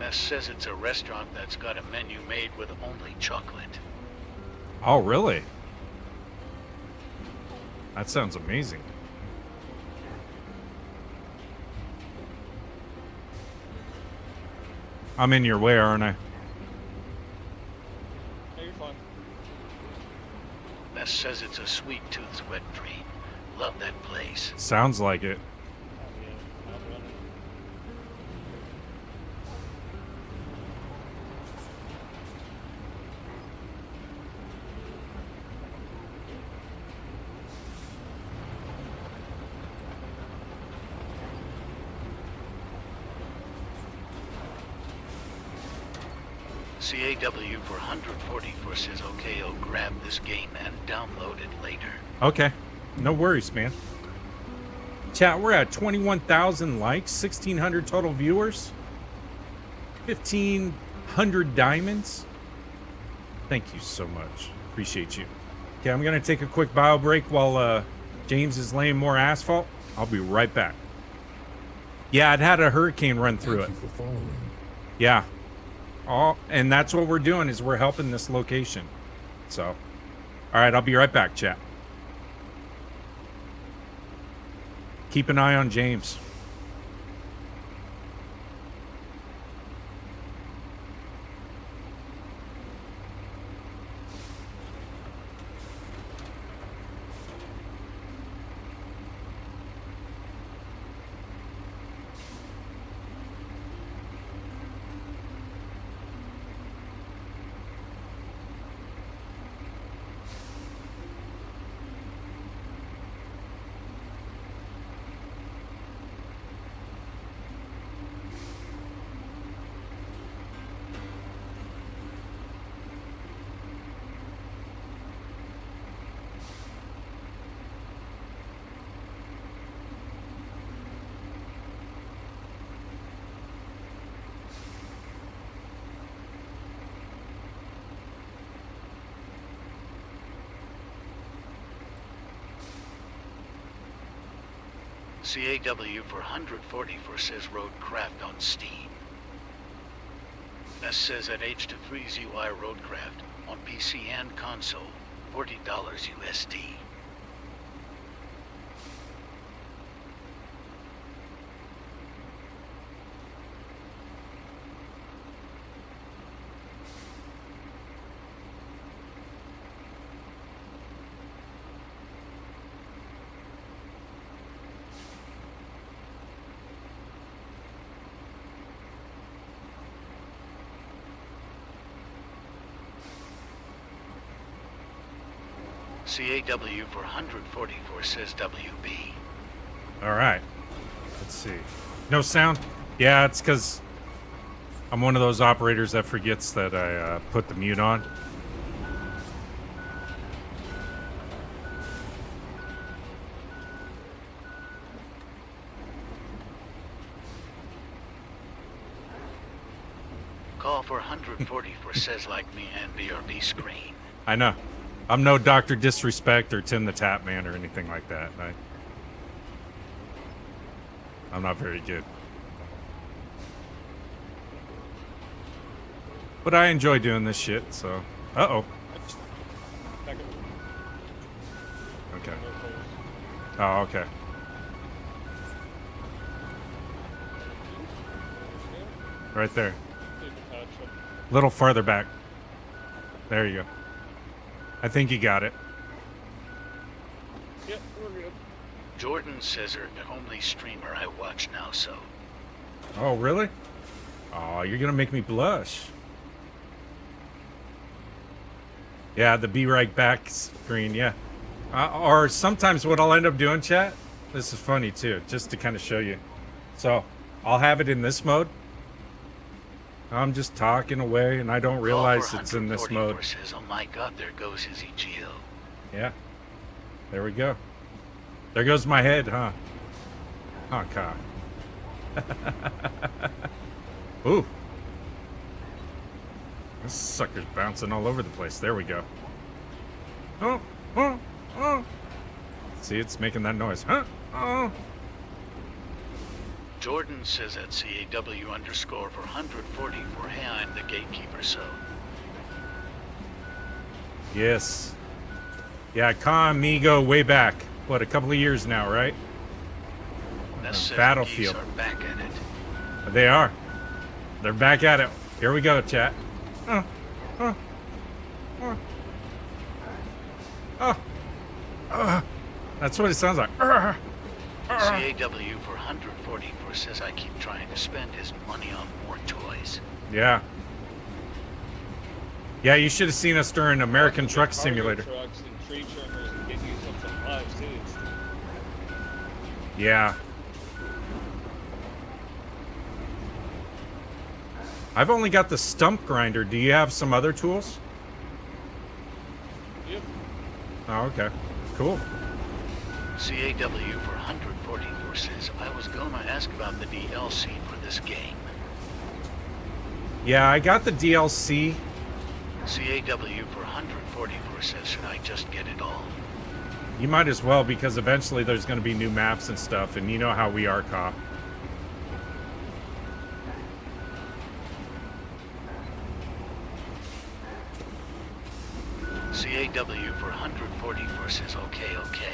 S2: Ness says it's a restaurant that's got a menu made with only chocolate.
S1: Oh, really? That sounds amazing. I'm in your way, aren't I?
S3: Hey, you're fine.
S2: Ness says it's a sweet tooth's wet dream. Love that place.
S1: Sounds like it.
S3: Oh, yeah. I'm running.
S2: CAW for 144 says okay, I'll grab this game and download it later.
S1: Okay. No worries, man. Chat, we're at 21,000 likes, 1,600 total viewers, 1,500 diamonds. Thank you so much. Appreciate you. Okay, I'm going to take a quick bio break while James is laying more asphalt. I'll be right back. Yeah, it had a hurricane run through it.
S4: Thank you for following.
S1: Yeah. And that's what we're doing is we're helping this location. So, all right, I'll be right back, chat. Keep an eye on James.
S2: CAW for 144 says Roadcraft on Steam. S says at H23ZY Roadcraft on PC and console, $40 USD. CAW for 144 says WB.
S1: All right. Let's see. No sound? Yeah, it's because I'm one of those operators that forgets that I put the mute on.
S2: Call for 144 says like me and BRB screen.
S1: I know. I'm no Dr. Disrespect or Tim the Tap Man or anything like that. I'm not very good. But I enjoy doing this shit, so... Uh-oh. Okay. Oh, okay. Right there. Little farther back. There you go. I think you got it.
S3: Yep, we're good.
S2: Jordan says her the only streamer I watch now, so.
S1: Oh, really? Oh, you're gonna make me blush. Yeah, the be right back screen, yeah. Or sometimes what I'll end up doing, chat, this is funny too, just to kind of show you. So, I'll have it in this mode. I'm just talking away and I don't realize it's in this mode.
S2: Says, oh my god, there goes his EGO.
S1: Yeah. There we go. There goes my head, huh? Huh, cock. Ooh. This sucker's bouncing all over the place. There we go. Oh, oh, oh. See, it's making that noise. Huh? Oh.
S2: Jordan says at CAW underscore for 144, hey, I'm the gatekeeper, so.
S1: Yes. Yeah, Conmigo way back. What, a couple of years now, right? Battlefield.
S2: Are back at it.
S1: They are. They're back at it. Here we go, chat. Oh, oh, oh, oh. That's what it sounds like.
S2: CAW for 144 says I keep trying to spend his money on more toys.
S1: Yeah. Yeah, you should have seen us during American Truck Simulator.
S3: Trucks and tree trimmers and get you some lives too.
S1: Yeah. I've only got the stump grinder. Do you have some other tools?
S3: Yep.
S1: Oh, okay. Cool.
S2: CAW for 144 says I was gonna ask about the DLC for this game.
S1: Yeah, I got the DLC.
S2: CAW for 144 says should I just get it all?
S1: You might as well, because eventually there's going to be new maps and stuff, and you know how we are, Cop.
S2: CAW for 144 says okay, okay.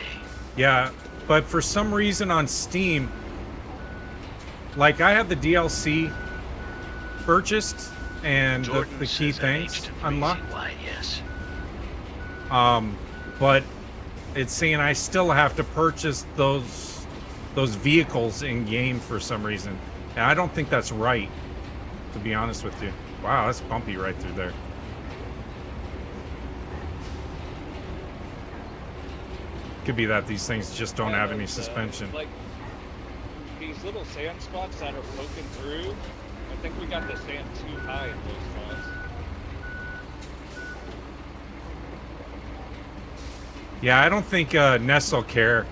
S1: Yeah, but for some reason on Steam, like I have the DLC purchased and
S2: Jordan
S1: the key
S2: says
S1: things
S2: NH to
S1: unlocked.
S2: 3CY, yes.
S1: But it's saying I still have to purchase those vehicles in game for some reason. And I don't think that's right, to be honest with you. Wow, that's bumpy right through there. Could be that these things just don't have any suspension.
S3: Like these little sand spots that are poking through. I think we got the sand too high in those spots.
S1: Yeah, I don't think Ness will care.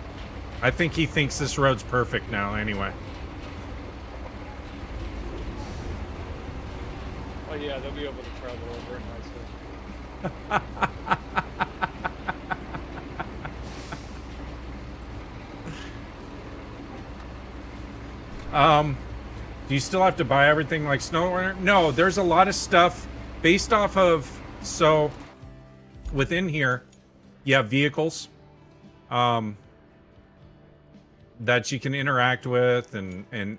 S1: I think he thinks this road's perfect now anyway.
S3: Oh yeah, they'll be able to travel over it nicely.
S1: Do you still have to buy everything like Snow Runner? No, there's a lot of stuff based off of, so within here, you have vehicles that you can interact with, and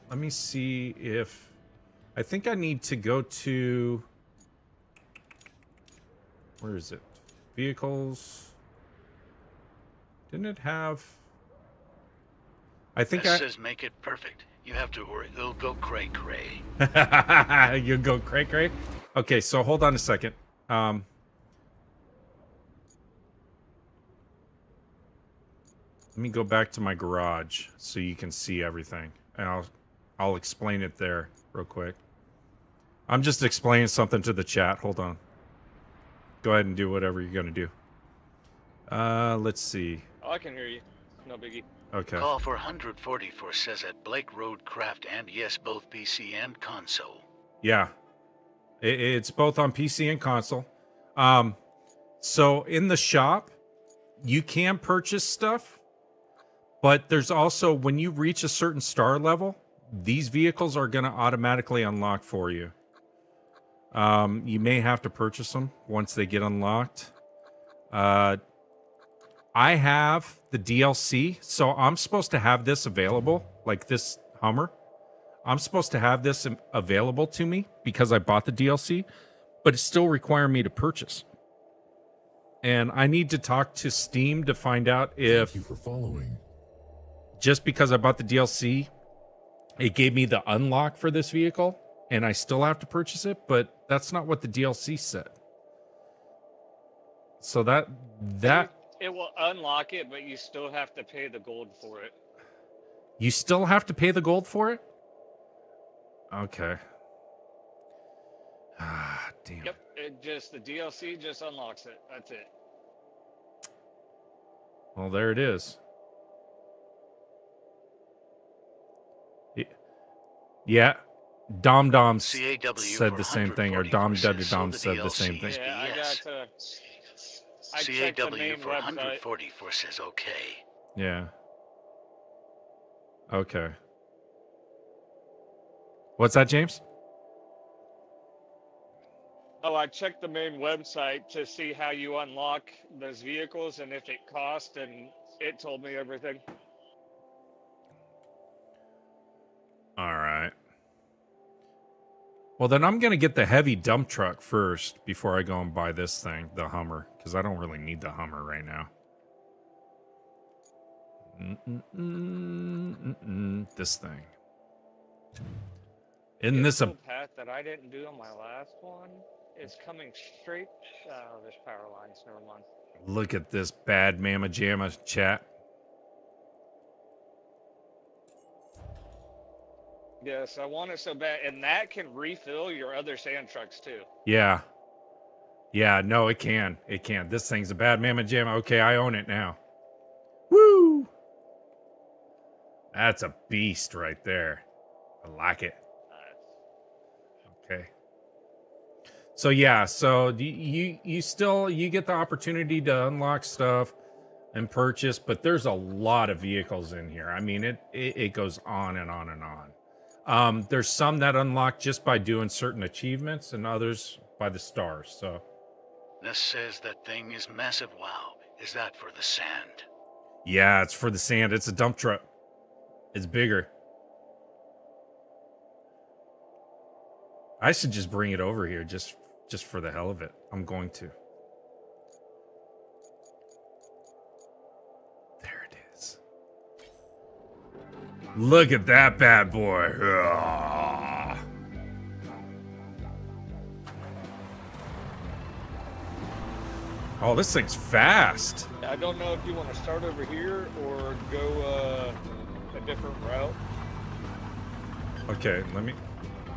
S1: let me see if, I think I need to go to, where is it? Vehicles. Didn't it have, I think
S2: That says make it perfect. You have to or it'll go cray cray.
S1: You'll go cray cray. Okay, so hold on a second. Let me go back to my garage so you can see everything, and I'll explain it there real quick. I'm just explaining something to the chat. Hold on. Go ahead and do whatever you're gonna do. Let's see.
S3: Oh, I can hear you. No biggie.
S1: Okay.
S2: Call for 144 says at Blake Roadcraft, and yes, both PC and console.
S1: Yeah. It's both on PC and console. So in the shop, you can purchase stuff, but there's also, when you reach a certain star level, these vehicles are going to automatically unlock for you. You may have to purchase them once they get unlocked. I have the DLC, so I'm supposed to have this available, like this Hummer. I'm supposed to have this available to me because I bought the DLC, but it still requires me to purchase. And I need to talk to Steam to find out if,
S4: Thank you for following.
S1: just because I bought the DLC, it gave me the unlock for this vehicle, and I still have to purchase it, but that's not what the DLC said. So that
S3: It will unlock it, but you still have to pay the gold for it.
S1: you still have to pay the gold for it? Okay. Ah, damn.
S3: Yep, the DLC just unlocks it. That's it.
S1: Well, there it is. Yeah. Dom
S2: CAW
S1: said the same thing, or Dom said the same thing.
S3: Yeah, I got to. I checked the main
S2: CAW for
S3: website.
S2: 144 says okay.
S1: Yeah. Okay. What's that, James?
S3: Oh, I checked the main website to see how you unlock those vehicles and if it cost, and it told me everything.
S1: All right. Well, then I'm going to get the heavy dump truck first before I go and buy this thing, the Hummer, because I don't really need the Hummer right now. This thing. Isn't this a...
S3: path that I didn't do on my last one is coming straight out of this power lines. Never mind.
S1: Look at this bad mamma jamma, chat.
S3: Yes, I want it so bad, and that can refill your other sand trucks too.
S1: Yeah. Yeah, no, it can. It can. This thing's a bad mamma jamma. Okay, I own it now. Woo! That's a beast right there. I like it. Okay. So yeah, so you still get the opportunity to unlock stuff and purchase, but there's a lot of vehicles in here. I mean, it goes on and on and on. There's some that unlock just by doing certain achievements, and others by the stars. So
S2: This says that thing is massive. Wow. Is that for the sand?
S1: Yeah, it's for the sand. It's a dump truck. It's bigger. I should just bring it over here just for the hell of it. I'm going to. There it is. Look at that bad boy. Ah. Oh, this thing's fast.
S3: I don't know if you want to start over here or go a different route.
S1: Okay,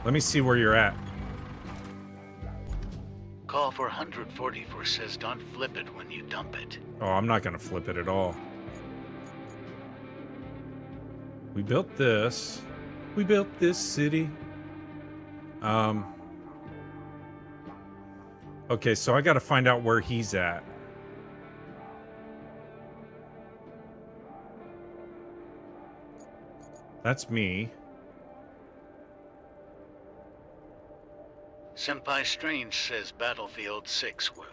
S1: let me see where you're at.
S2: Call for 144 says don't flip it when you dump it.
S1: Oh, I'm not gonna flip it at all. We built this. We built this city. Okay, so I gotta find out where he's at. That's me.
S2: Senpai Strange says Battlefield 6 will.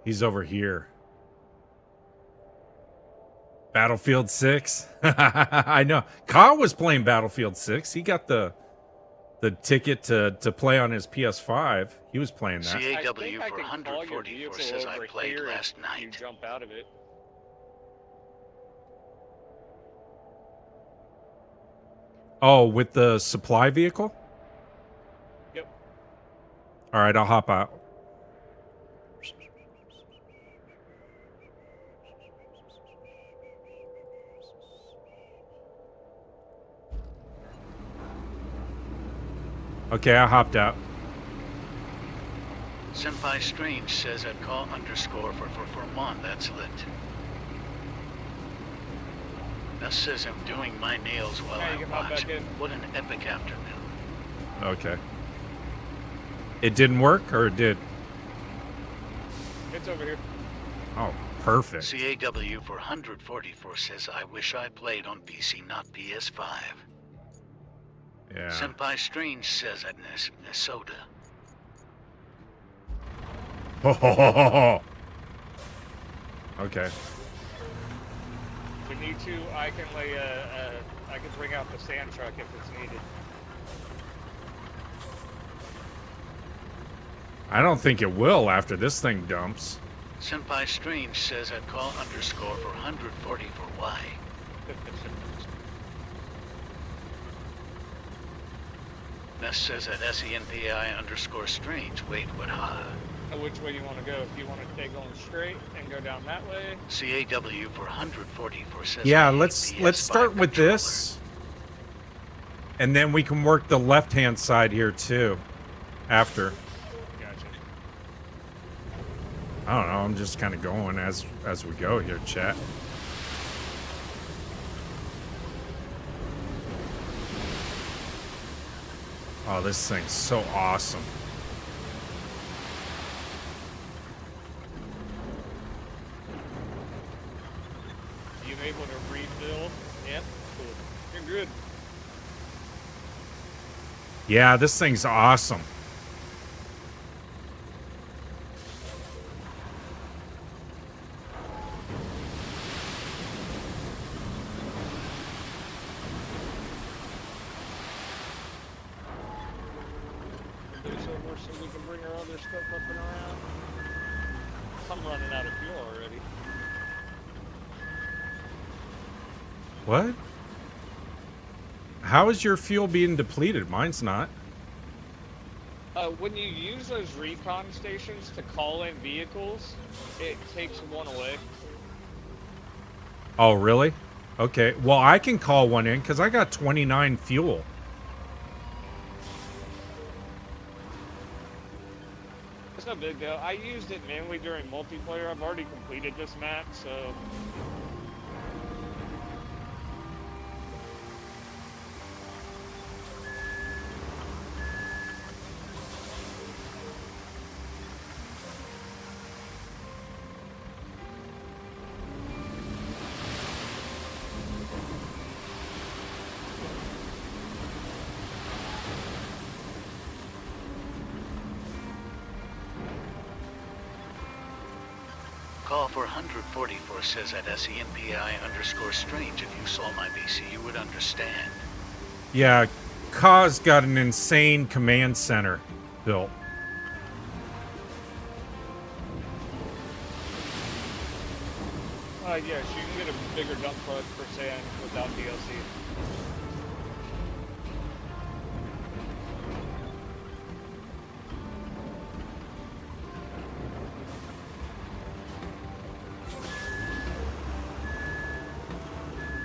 S1: He's over here. Battlefield 6? I know. Kyle was playing Battlefield 6. He got the ticket to play on his PS5. He was playing that.
S2: CAW for 144 says I played last night.
S3: You jump out of it.
S1: Oh, with the supply vehicle?
S3: Yep.
S1: All right, I'll hop out. Okay, I hopped out.
S2: Senpai Strange says I'd call underscore for Mon, that's lit. That says I'm doing my nails while
S3: Now you
S2: I
S3: can hop
S2: watch.
S3: back in.
S2: What an epic afternoon.
S1: Okay. It didn't work, or it did?
S3: It's over here.
S1: Oh, perfect.
S2: CAW for 144 says I wish I played on PC, not PS5.
S1: Yeah.
S2: Senpai Strange says at Minnesota.
S1: Okay.
S3: If we need to, I can lay I can bring out the sand truck if it's needed.
S1: I don't think it will after this thing dumps.
S2: Senpai Strange says I'd call underscore for 140 for Y. Ness says at SENPI underscore Strange. Wait, what?
S3: Which way do you want to go? If you want to stay going straight and go down that way.
S2: CAW for 144 says.
S1: Yeah,
S2: I hate
S1: let's
S2: PS5
S1: start with
S2: controller.
S1: this. And then we can work the left-hand side here too. After.
S3: Gotcha.
S1: I don't know, I'm just kind of going as we go here, chat. Oh, this thing's so awesome.
S3: You able to refill? Yep. Cool. You're good.
S1: Yeah, this thing's awesome.
S3: This over so we can bring our other stuff up and around. I'm running out of fuel already.
S1: What? How is your fuel being depleted? Mine's not.
S3: When you use those recon stations to call in vehicles, it takes one away.
S1: Oh, really? Okay. Well, I can call one in because I got 29 fuel.
S3: It's no big deal. I used it mainly during multiplayer. I've already completed this map, so...
S2: Golf 144 says at SEMPI_strange. If you saw my BC, you would understand.
S1: Yeah, Kaz got an insane command center built.
S3: Yes, you can get a bigger dump truck for sand without DLC.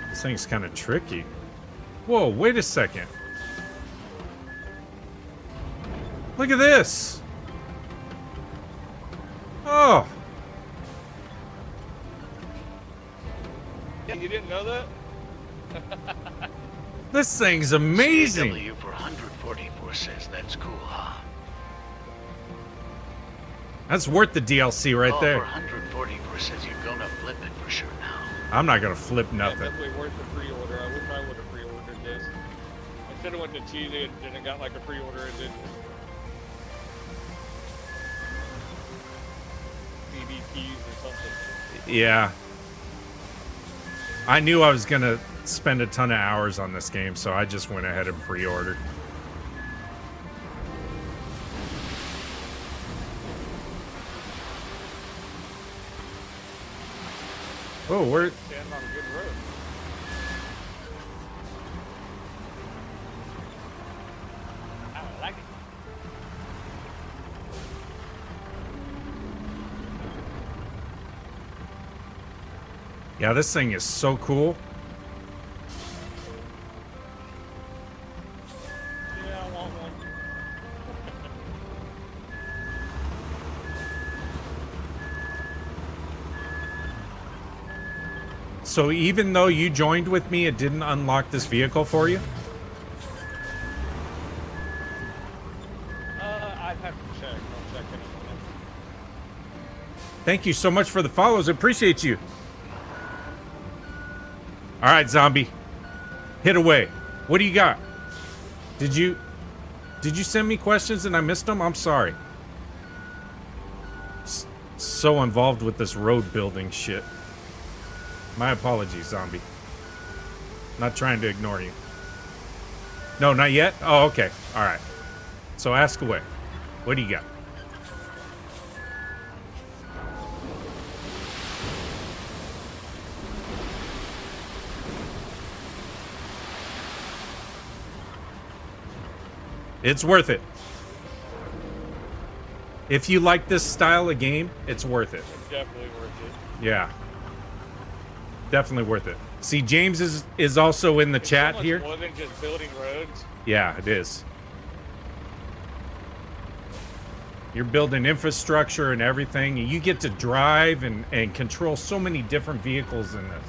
S1: This thing's kind of tricky. Whoa, wait a second. Look at this. Oh.
S3: Yeah, you didn't know that?
S1: This thing's amazing.
S2: CW for 144 says that's cool, huh?
S1: That's worth the DLC right
S2: Golf
S1: there.
S2: 144 says you're gonna flip it for sure now.
S1: I'm not gonna flip
S3: Yeah,
S1: nothing.
S3: definitely worth the pre-order. I wish I would have pre-ordered this. I should have went to cheated and it got like a pre-order and did CD keys or something.
S1: Yeah. I knew I was gonna spend a ton of hours on this game, so I just went ahead and pre-ordered. Oh, we're
S3: Standing on a good road. I like it.
S1: yeah, this thing is so cool.
S3: Yeah, I want one.
S1: So even though you joined with me, it didn't unlock this vehicle for you?
S3: I'd have to check. I'll check in a minute.
S1: Thank you so much for the follows. I appreciate you. All right, zombie. Hit away. What do you got? Did you send me questions and I missed them? I'm sorry. So involved with this road building shit. My apologies, zombie. Not trying to ignore you. No, not yet? Oh, okay. All right. So ask away. What do you got? It's worth it. If you like this style of game, it's worth it.
S3: It's definitely worth it.
S1: Yeah. Definitely worth it. See, James is also in the
S3: It's
S1: chat
S3: so much
S1: here.
S3: more than just building roads.
S1: Yeah, it is. You're building infrastructure and everything. And you get to drive and control so many different vehicles in this.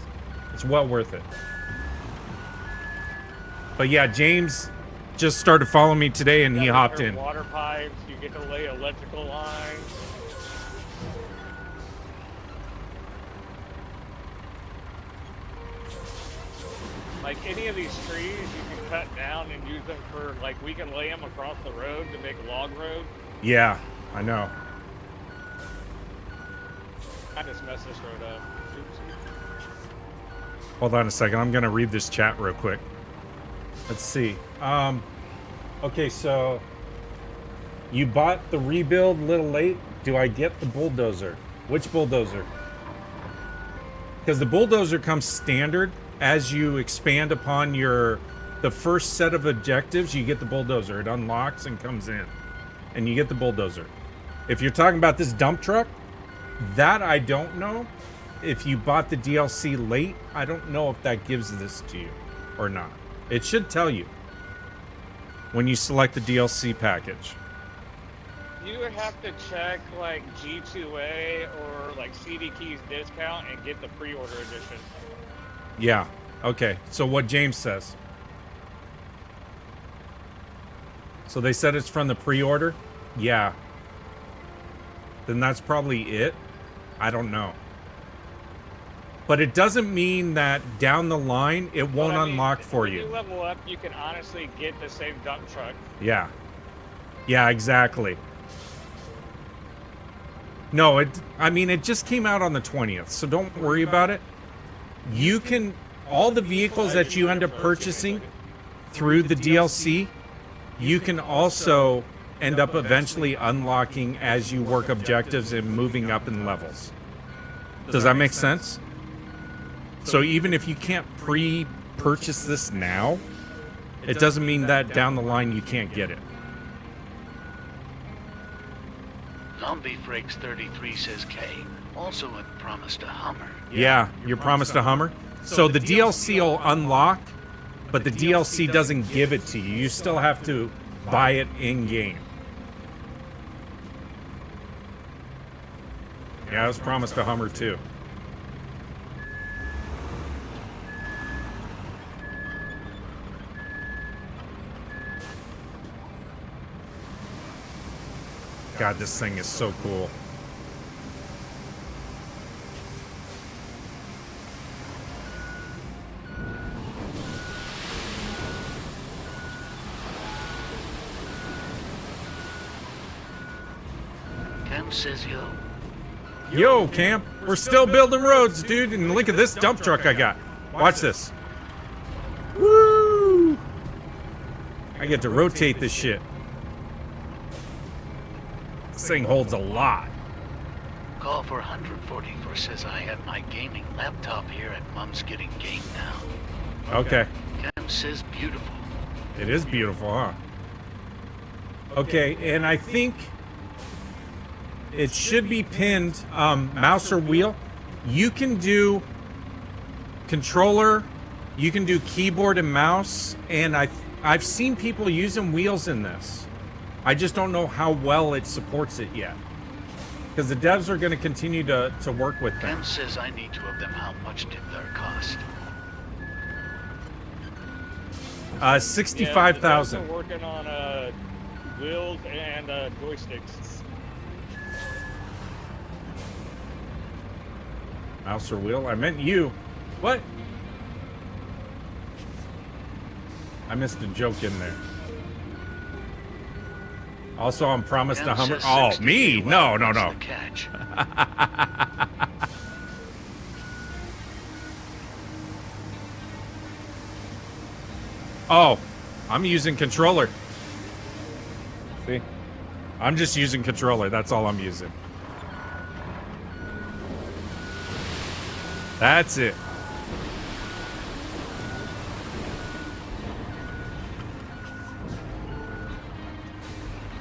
S1: It's well worth it. But yeah, James just started following me today and he
S3: Got
S1: hopped
S3: there
S1: in.
S3: Water pipes. You get to lay electrical lines. Like any of these trees, you can cut down and use them for, like, we can lay them across the road to make log road.
S1: Yeah, I know.
S3: I just messed this road up. Oopsie.
S1: Hold on a second. I'm going to read this chat real quick. Let's see. Okay, so you bought the rebuild a little late. Do I get the bulldozer? Which bulldozer? Because the bulldozer comes standard. As you expand upon the first set of objectives, you get the bulldozer. It unlocks and comes in. And you get the bulldozer. If you're talking about this dump truck, that I don't know. If you bought the DLC late, I don't know if that gives this to you or not. It should tell you when you select the DLC package.
S3: You would have to check, like, G2A or, like, CD Keys discount and get the pre-order edition.
S1: Yeah. Okay. So what James says. So they said it's from the pre-order? Yeah. Then that's probably it. I don't know. But it doesn't mean that down the line it won't
S3: But, I mean,
S1: unlock for
S3: when
S1: you.
S3: you level up, you can honestly get the same dump truck.
S1: Yeah. Yeah, exactly. No, I mean, it just came out on the 20th, so don't worry about it. You can, all the vehicles that you end up purchasing through the DLC, you can also end up eventually unlocking as you work objectives and moving up in levels. Does that make sense? So even if you can't pre-purchase this now, it doesn't mean that down the line you can't get it.
S2: Zombie Frakes 33 says K. Also promised a Hummer.
S1: Yeah, you're promised a Hummer. So the DLC will unlock, but the DLC doesn't give it to you. You still have to buy it in-game. Yeah, I was promised a Hummer too. God, this thing is so cool.
S2: Cam says yo.
S1: Yo, Cam, we're still building roads, dude, and look at this dump truck I got. Watch this. Woo! I get to rotate this shit. This thing holds a lot.
S2: Call for 144 says I have my gaming laptop here at Mom's getting game now.
S1: Okay.
S2: Cam says beautiful.
S1: It is beautiful, huh? Okay, and I think it should be pinned mouse or wheel. You can do controller, you can do keyboard and mouse, and I've seen people using wheels in this. I just don't know how well it supports it yet. Because the devs are going to continue to work with them.
S2: Cam says I need two of them. How much did they cost?
S1: 65,000.
S3: Yeah, we're working on wheels and joysticks.
S1: Mouse or wheel? I meant you. What? I missed a joke in there. Also, I'm promised a Hummer. Oh, me? No, no, no.
S2: Catch.
S1: Oh, I'm using controller. See? I'm just using controller. That's all I'm using. That's it.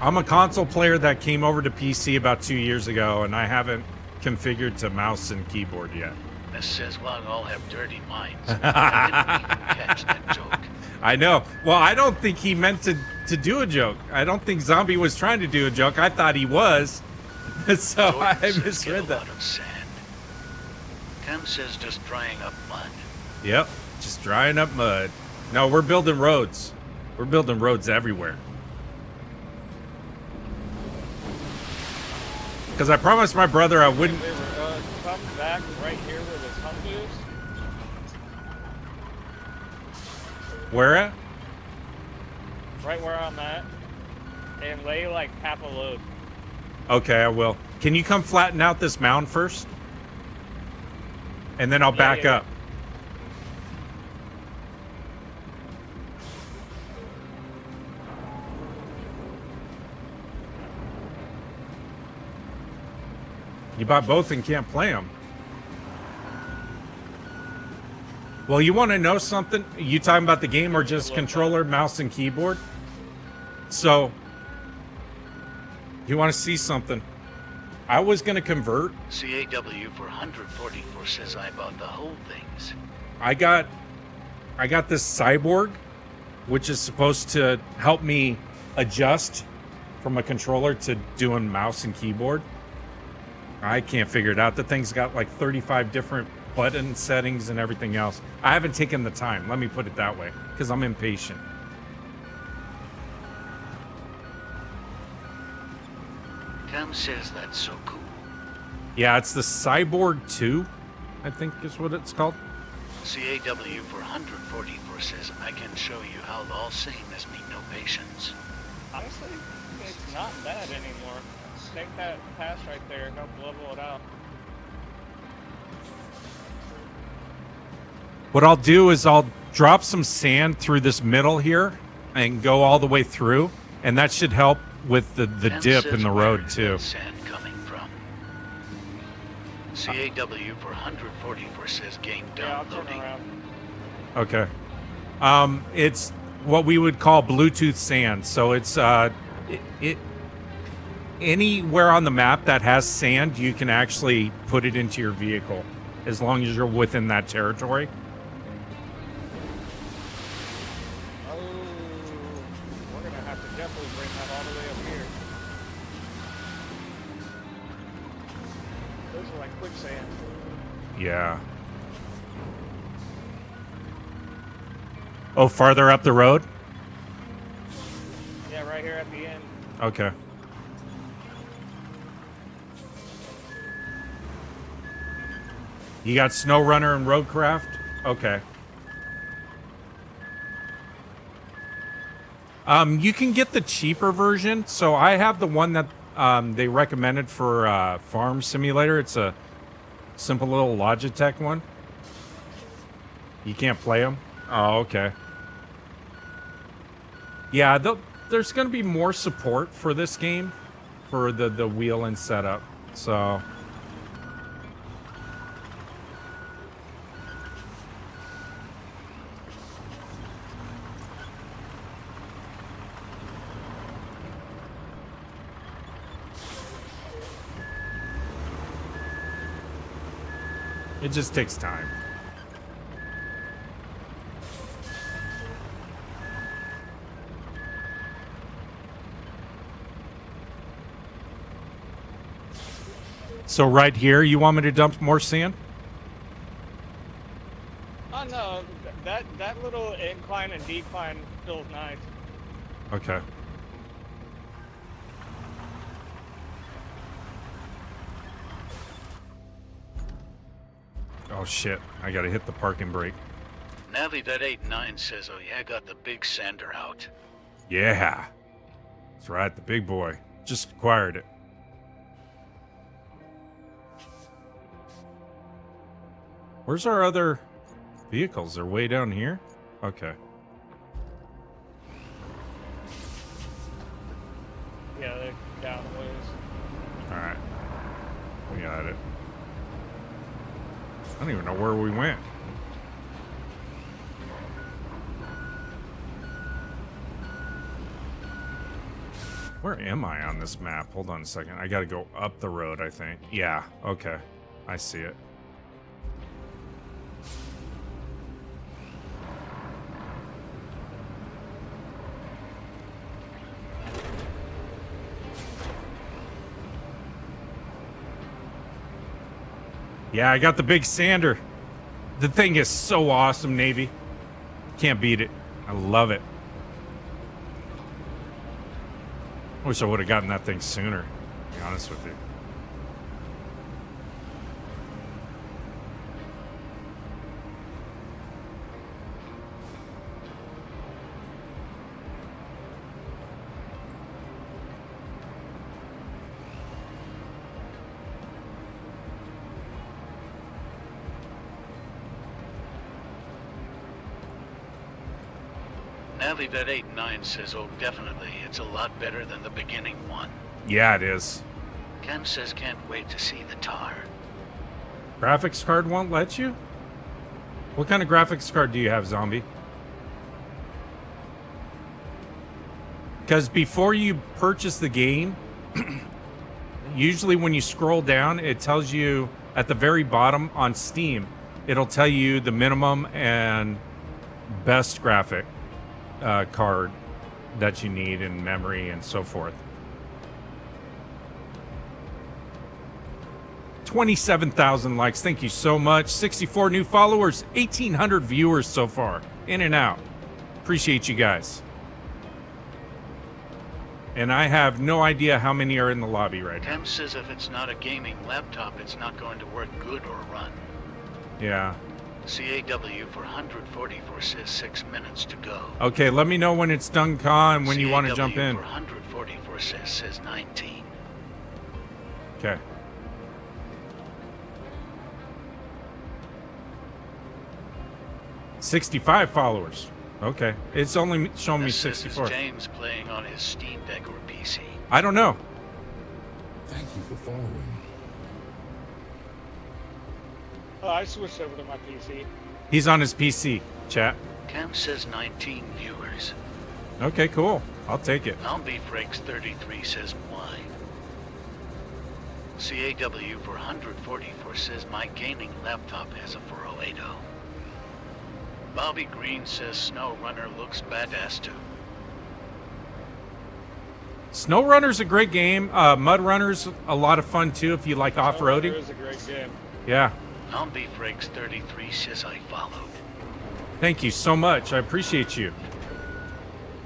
S1: I'm a console player that came over to PC about 2 years ago, and I haven't configured to mouse and keyboard yet.
S2: This says we all have dirty minds. I didn't even catch that joke.
S1: I know. Well, I don't think he meant to do a joke. I don't think Zombie was trying to do a joke. I thought he was. So
S2: Jordan
S1: I
S2: says
S1: misread
S2: get a
S1: that.
S2: lot of sand. Cam says just drying up mud.
S1: Yep, just drying up mud. No, we're building roads. We're building roads everywhere. Because I promised my brother I wouldn't.
S3: We were come back right here where the hump is.
S1: Where at?
S3: Right where I'm at. And lay like half a load.
S1: Okay, I will. Can you come flatten out this mound first? And then I'll back
S3: yeah.
S1: up. You bought both and can't play them. Well, you want to know something? You talking about the game or just controller, mouse, and keyboard? So, you want to see something? I was going to convert.
S2: CAW for 144 says I bought the whole things.
S1: I got this cyborg, which is supposed to help me adjust from a controller to doing mouse and keyboard. I can't figure it out. The thing's got like 35 different button settings and everything else. I haven't taken the time, let me put it that way, because I'm impatient.
S2: Cam says that's so cool.
S1: Yeah, it's the Cyborg 2, I think is what it's called.
S2: CAW for 144 says I can show you how all sameness meet no patience.
S3: Honestly, it's not bad anymore. take that pass right there, help level it out.
S1: What I'll do is I'll drop some sand through this middle here and go all the way through, and that should help with the
S2: Ken
S1: dip
S2: says
S1: in the
S2: where
S1: road
S2: is
S1: too.
S2: that sand coming from? CAW for 144 says game
S3: Yeah, I'll turn
S2: downloading.
S3: around.
S1: Okay. It's what we would call Bluetooth sand. So it's it anywhere on the map that has sand, you can actually put it into your vehicle as long as you're within that territory.
S3: Oh, we're gonna have to definitely bring that all the way up here. Those are like quicksand.
S1: Yeah. Oh, farther up the road?
S3: Yeah, right here at the end.
S1: Okay. You got Snow Runner and Roadcraft? Okay. You can get the cheaper version. So I have the one that they recommended for Farm Simulator. It's a simple little Logitech one. You can't play them? Oh, okay. Yeah, there's going to be more support for this game for the wheel and setup. So... it just takes time. So right here, you want me to dump more sand?
S3: Oh no, that little incline and decline feels nice.
S1: Okay. Oh shit, I gotta hit the parking brake.
S2: Navi.89 says, oh yeah, got the big sander out.
S1: Yeah. That's right, the big boy. Just acquired it. Where's our other vehicles? They're way down here? Okay.
S3: Yeah, they're down the ways.
S1: Alright. We got it. I don't even know where we went. Where am I on this map? Hold on a second. I gotta go up the road, I think. Yeah, okay. I see it. Yeah, I got the big sander. The thing is so awesome, Navy. Can't beat it. I love it. Wish I would have gotten that thing sooner, to be honest with you.
S2: Navi.89 says, oh definitely, it's a lot better than the beginning one.
S1: Yeah, it is.
S2: Ken says can't wait to see the tar.
S1: Graphics card won't let you? What kind of graphics card do you have, Zombie? Because before you purchase the game, usually when you scroll down, it tells you at the very bottom on Steam, it'll tell you the minimum and best graphic card that you need in memory and so forth. 27,000 likes. Thank you so much. 64 new followers. 1,800 viewers so far. In and out. Appreciate you guys. And I have no idea how many are in the lobby right now.
S2: Ken says if it's not a gaming laptop, it's not going to work good or run.
S1: Yeah.
S2: CAW for 144 says 6 minutes to go.
S1: Okay, let me know when it's done, Con, when you want to jump in.
S2: For 144 says 19.
S1: Okay. $65 followers. Okay. It's only showing me
S2: This is
S1: 64.
S2: James playing on his Steam Deck or PC.
S1: I don't know.
S4: Thank you for following.
S3: Oh, I switched over to my PC.
S1: He's on his PC, chat.
S2: Cam says 19 viewers.
S1: Okay, cool. I'll take it.
S2: ZombieFrakes33 says why. CAW for 144 says my gaming laptop has a 408. Bobby Green says SnowRunner looks badass too.
S1: SnowRunner's a great game. Mud Runner's a lot of fun too if you like off-roading.
S3: It was a great game.
S1: Yeah.
S2: ZombieFrakes33 says I followed.
S1: Thank you so much. I appreciate you.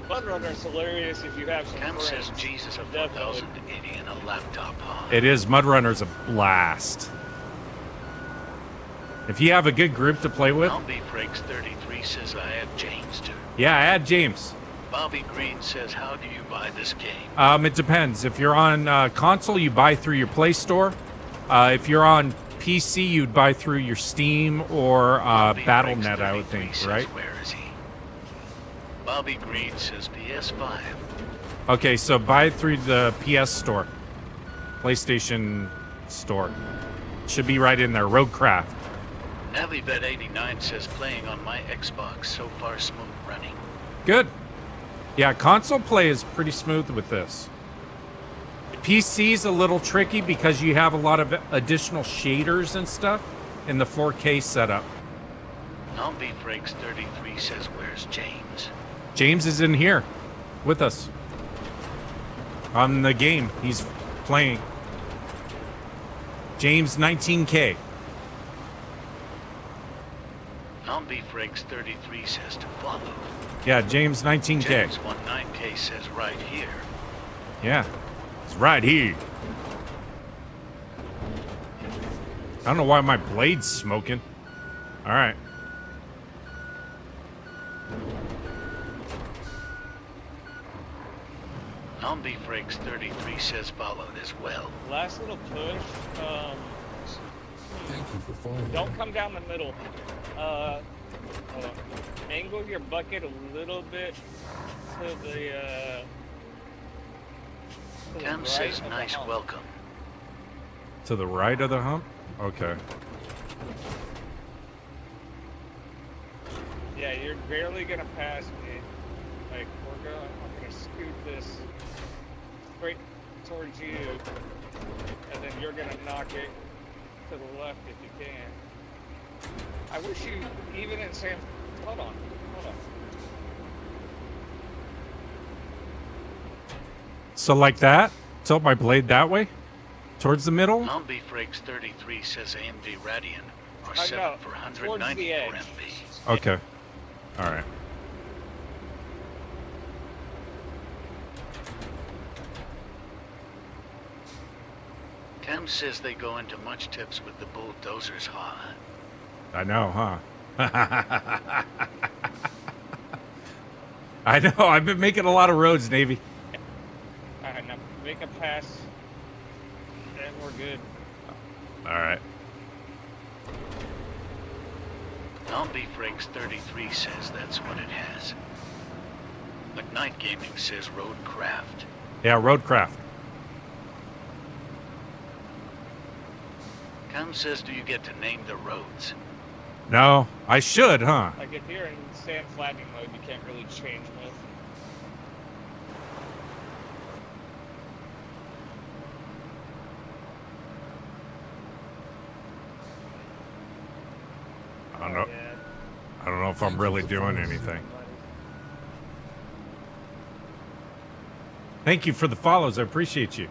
S3: Mudrunner's hilarious if you have some
S2: Cam
S3: friends.
S2: says Jesus a
S3: Definitely.
S2: 4080 and a laptop, huh?
S1: It is. Mud Runner's a blast. If you have a good group to play with,
S2: ZombieFrakes33 says I have James too.
S1: yeah, add James.
S2: Bobby Green says how do you buy this game?
S1: It depends. If you're on console, you buy through your Play Store. If you're on PC, you'd buy through your Steam or Battle.net, I would think,
S2: says,
S1: right?
S2: Where is he? Bobby Green says PS5.
S1: Okay, so buy it through the PS Store, PlayStation Store. Should be right in there. Roadcraft.
S2: NaviVet89 says playing on my Xbox so far smooth running.
S1: Good. Yeah, console play is pretty smooth with this. PC's a little tricky because you have a lot of additional shaders and stuff in the 4K setup.
S2: ZombieFrakes33 says where's James?
S1: James is in here with us on the game. He's playing. James 19K.
S2: ZombieFrakes33 says to follow.
S1: Yeah, James 19K.
S2: James 19K says right here.
S1: Yeah, it's right here. I don't know why my blade's smoking. All right.
S2: ZombieFrakes33 says followed as well.
S3: Last little push.
S4: Thank you for following.
S3: Don't come down the middle. Hold on. Angle your bucket a little bit to the. To the
S2: Cam
S3: right
S2: says
S3: of the
S2: nice
S3: hump.
S2: welcome.
S1: To the right of the hump? Okay.
S3: Yeah, you're barely gonna pass me. Like I'm gonna scoot this straight towards you, and then you're gonna knock it to the left if you can. I wish you, even in San. Hold on.
S1: So like that? Tilt my blade that way? Towards the middle?
S2: ZombieFrakes33 says AMD Radeon or
S3: I
S2: 7
S3: know,
S2: for
S3: towards
S2: 194
S3: the edge.
S2: MB.
S1: Okay. All right.
S2: Cam says they go into much tips with the bulldozers, huh?
S1: I know, huh? I know. I've been making a lot of roads, Navy.
S3: Alright, now make a pass, and we're good.
S1: All right.
S2: ZombieFrakes33 says that's what it has. McKnight Gaming says Roadcraft.
S1: Yeah, Roadcraft.
S2: Cam says do you get to name the roads?
S1: No, I should, huh?
S3: Like if you're in sand flattening mode, you can't really change with.
S1: I don't know.
S3: Yeah.
S1: I don't know if I'm really doing anything. Thank you for the follows. I appreciate you.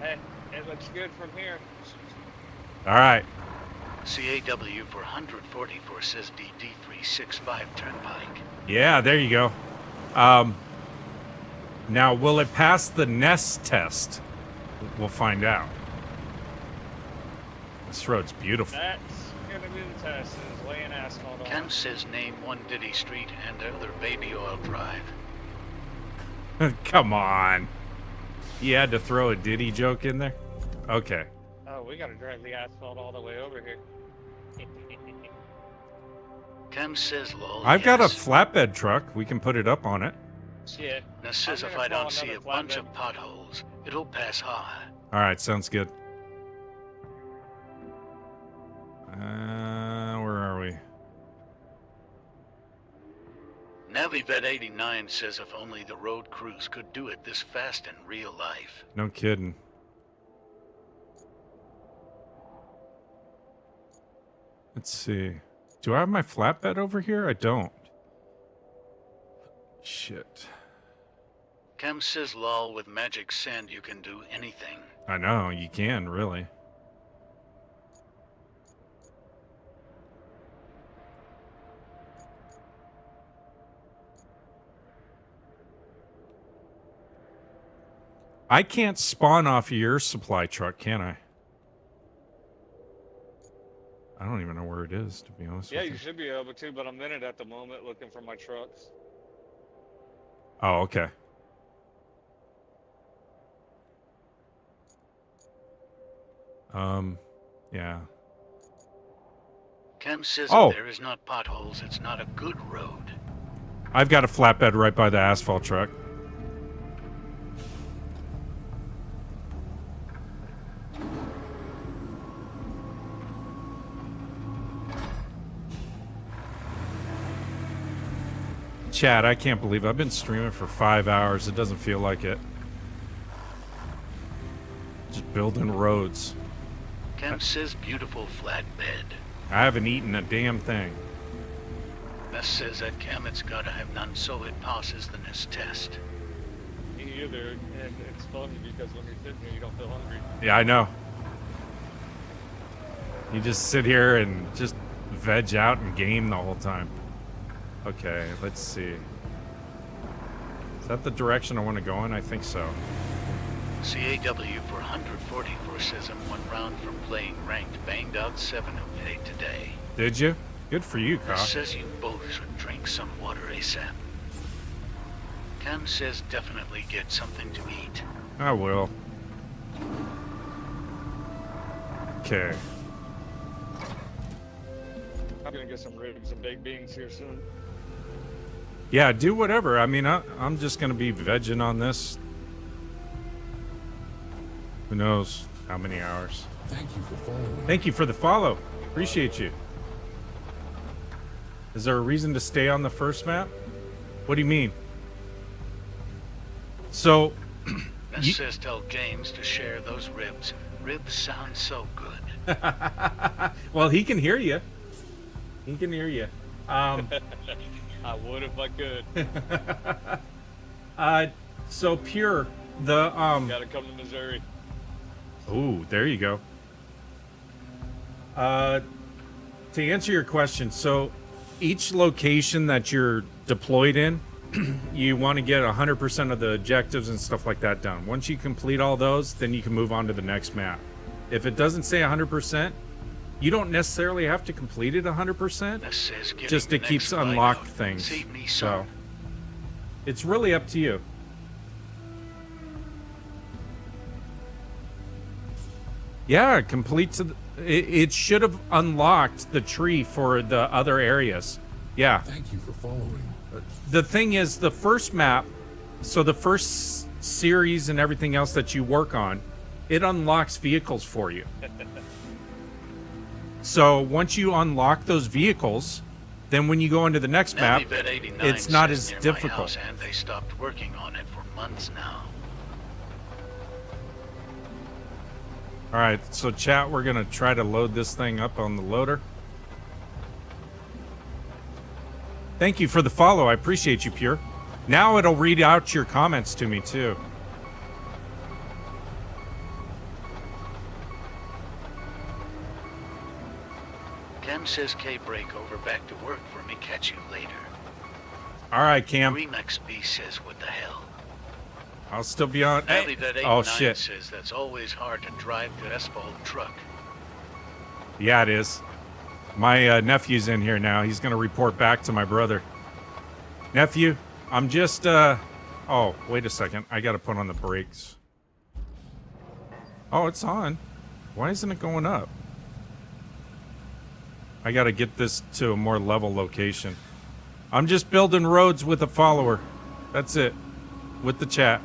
S3: Hey, it looks good from here.
S1: All right.
S2: CAW for 144 says DD365 Turnpike.
S1: Yeah, there you go. Now, will it pass the nest test? We'll find out. This road's beautiful.
S3: That's gonna be the test. Is laying asphalt on.
S2: Cam says name one Diddy Street and the other Baby Oil Drive.
S1: Come on. You had to throw a Diddy joke in there? Okay.
S3: Oh, we gotta drive the asphalt all the way over here.
S2: Cam says, lol,
S1: I've got a
S2: yes.
S1: flatbed truck. We can put it up on it.
S3: Shit.
S2: Now says
S3: I'm
S2: if
S3: gonna
S2: I
S3: call
S2: don't see
S3: another
S2: a bunch
S3: flatbed.
S2: of potholes, it'll pass high.
S1: All right, sounds good. Where are we?
S2: NaviVet89 says if only the road crews could do it this fast in real life.
S1: No kidding. Let's see. Do I have my flatbed over here? I don't. Shit.
S2: Cam says, lol, with magic sand you can do anything.
S1: I know, you can, really. I can't spawn off of your supply truck, can I? I don't even know where it is, to be honest
S3: Yeah,
S1: with
S3: you should be able to, but I'm in it at the moment looking for my trucks.
S1: Oh, okay. Yeah.
S2: Cam says
S1: Oh.
S2: if there is not potholes, it's not a good road.
S1: I've got a flatbed right by the asphalt truck. Chad, I can't believe I've been streaming for 5 hours. It doesn't feel like it. Just building roads.
S2: Cam says beautiful flatbed.
S1: I haven't eaten a damn thing.
S2: Ness says that Cam it's gotta have none so it passes the Ness test.
S3: Me either, and it's fun because when you're sitting here, you don't feel hungry.
S1: Yeah, I know. You just sit here and just veg out and game the whole time. Okay, let's see. Is that the direction I want to go in? I think so.
S2: CAW for 144 says I'm 1 round from playing ranked, banged out 7 of 8 today.
S1: Did you? Good for you,
S2: Ness
S1: Kyle.
S2: says you both should drink some water ASAP. Cam says definitely get something to eat.
S1: I will. Okay.
S3: I'm gonna get some ribs and baked beans here soon.
S1: Yeah, do whatever. I mean, I'm just going to be vegging on this. Who knows how many hours.
S4: Thank you for following.
S1: Thank you for the follow. Appreciate you. Is there a reason to stay on the first map? What do you mean? So,
S2: Ness says tell James to share those ribs. Ribs sound so good.
S1: well, he can hear you. He can hear you.
S3: I would if I could.
S1: So Pure, the
S3: Gotta come to Missouri.
S1: Oh, there you go. To answer your question, so each location that you're deployed in, you want to get 100% of the objectives and stuff like that done. Once you complete all those, then you can move on to the next map. If it doesn't say 100%, you don't necessarily have to complete it 100%.
S2: Ness says getting
S1: Just
S2: the
S1: it keeps
S2: next
S1: unlocked
S2: hideout.
S1: things.
S2: Save me
S1: So
S2: some.
S1: it's really up to you. Yeah, complete to it should have unlocked the tree for the other areas. Yeah.
S4: Thank you for following.
S1: The thing is, the first map, so the first series and everything else that you work on, it unlocks vehicles for you. So once you unlock those vehicles, then when you go into the next map,
S2: NaviVet89
S1: it's not
S2: says
S1: as
S2: near my
S1: difficult.
S2: house, and they stopped working on it for months now.
S1: All right, so chat, we're gonna try to load this thing up on the loader. Thank you for the follow. I appreciate you, Pure. Now it'll read out your comments to me too.
S2: Cam says K-break over back to work for me. Catch you later.
S1: All right, Cam.
S2: Remax B says what the hell.
S1: I'll still be on. Hey.
S2: NaviVet89
S1: Oh shit.
S2: says that's always hard to drive the asphalt truck.
S1: Yeah, it is. My nephew's in here now. He's gonna report back to my brother. Nephew, I'm just. Oh, wait a second. I gotta put on the brakes. Oh, it's on. Why isn't it going up? I gotta get this to a more level location. I'm just building roads with a follower. That's it. With the chat.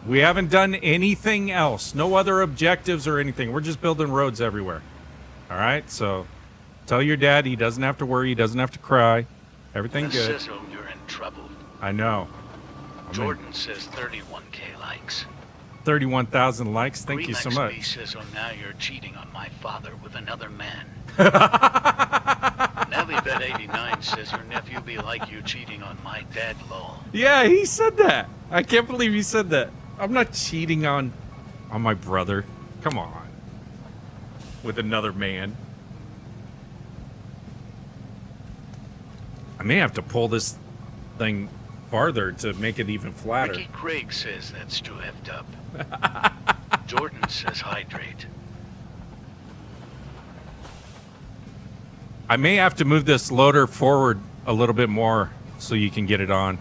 S1: We haven't done anything else. No other objectives or anything. We're just building roads everywhere. Alright, so tell your dad he doesn't have to worry, he doesn't have to cry. Everything
S2: Miss
S1: good.
S2: Sizzle, you're in trouble.
S1: I know.
S2: Jordan says 31K likes.
S1: 31,000 likes. Thank you so
S2: Remix
S1: much.
S2: B says, oh, now you're cheating on my father with another man. NaviBet89 says your nephew be like you cheating on my dad, lol.
S1: Yeah, he said that. I can't believe he said that. I'm not cheating on my brother. Come on. With another man. I may have to pull this thing farther to make it even flatter.
S2: Ricky Craig says that's too effed up. Jordan says hydrate.
S1: I may have to move this loader forward a little bit more so you can get it on.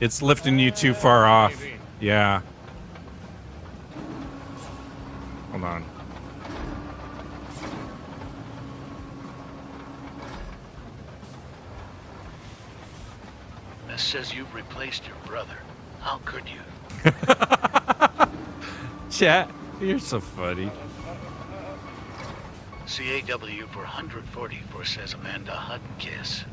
S1: It's lifting you too far off.
S3: maybe.
S1: Yeah. Hold on.
S2: This says you've replaced your brother. How could you?
S1: Chat, you're so funny.
S2: CAW for 144 says Amanda hug and kiss.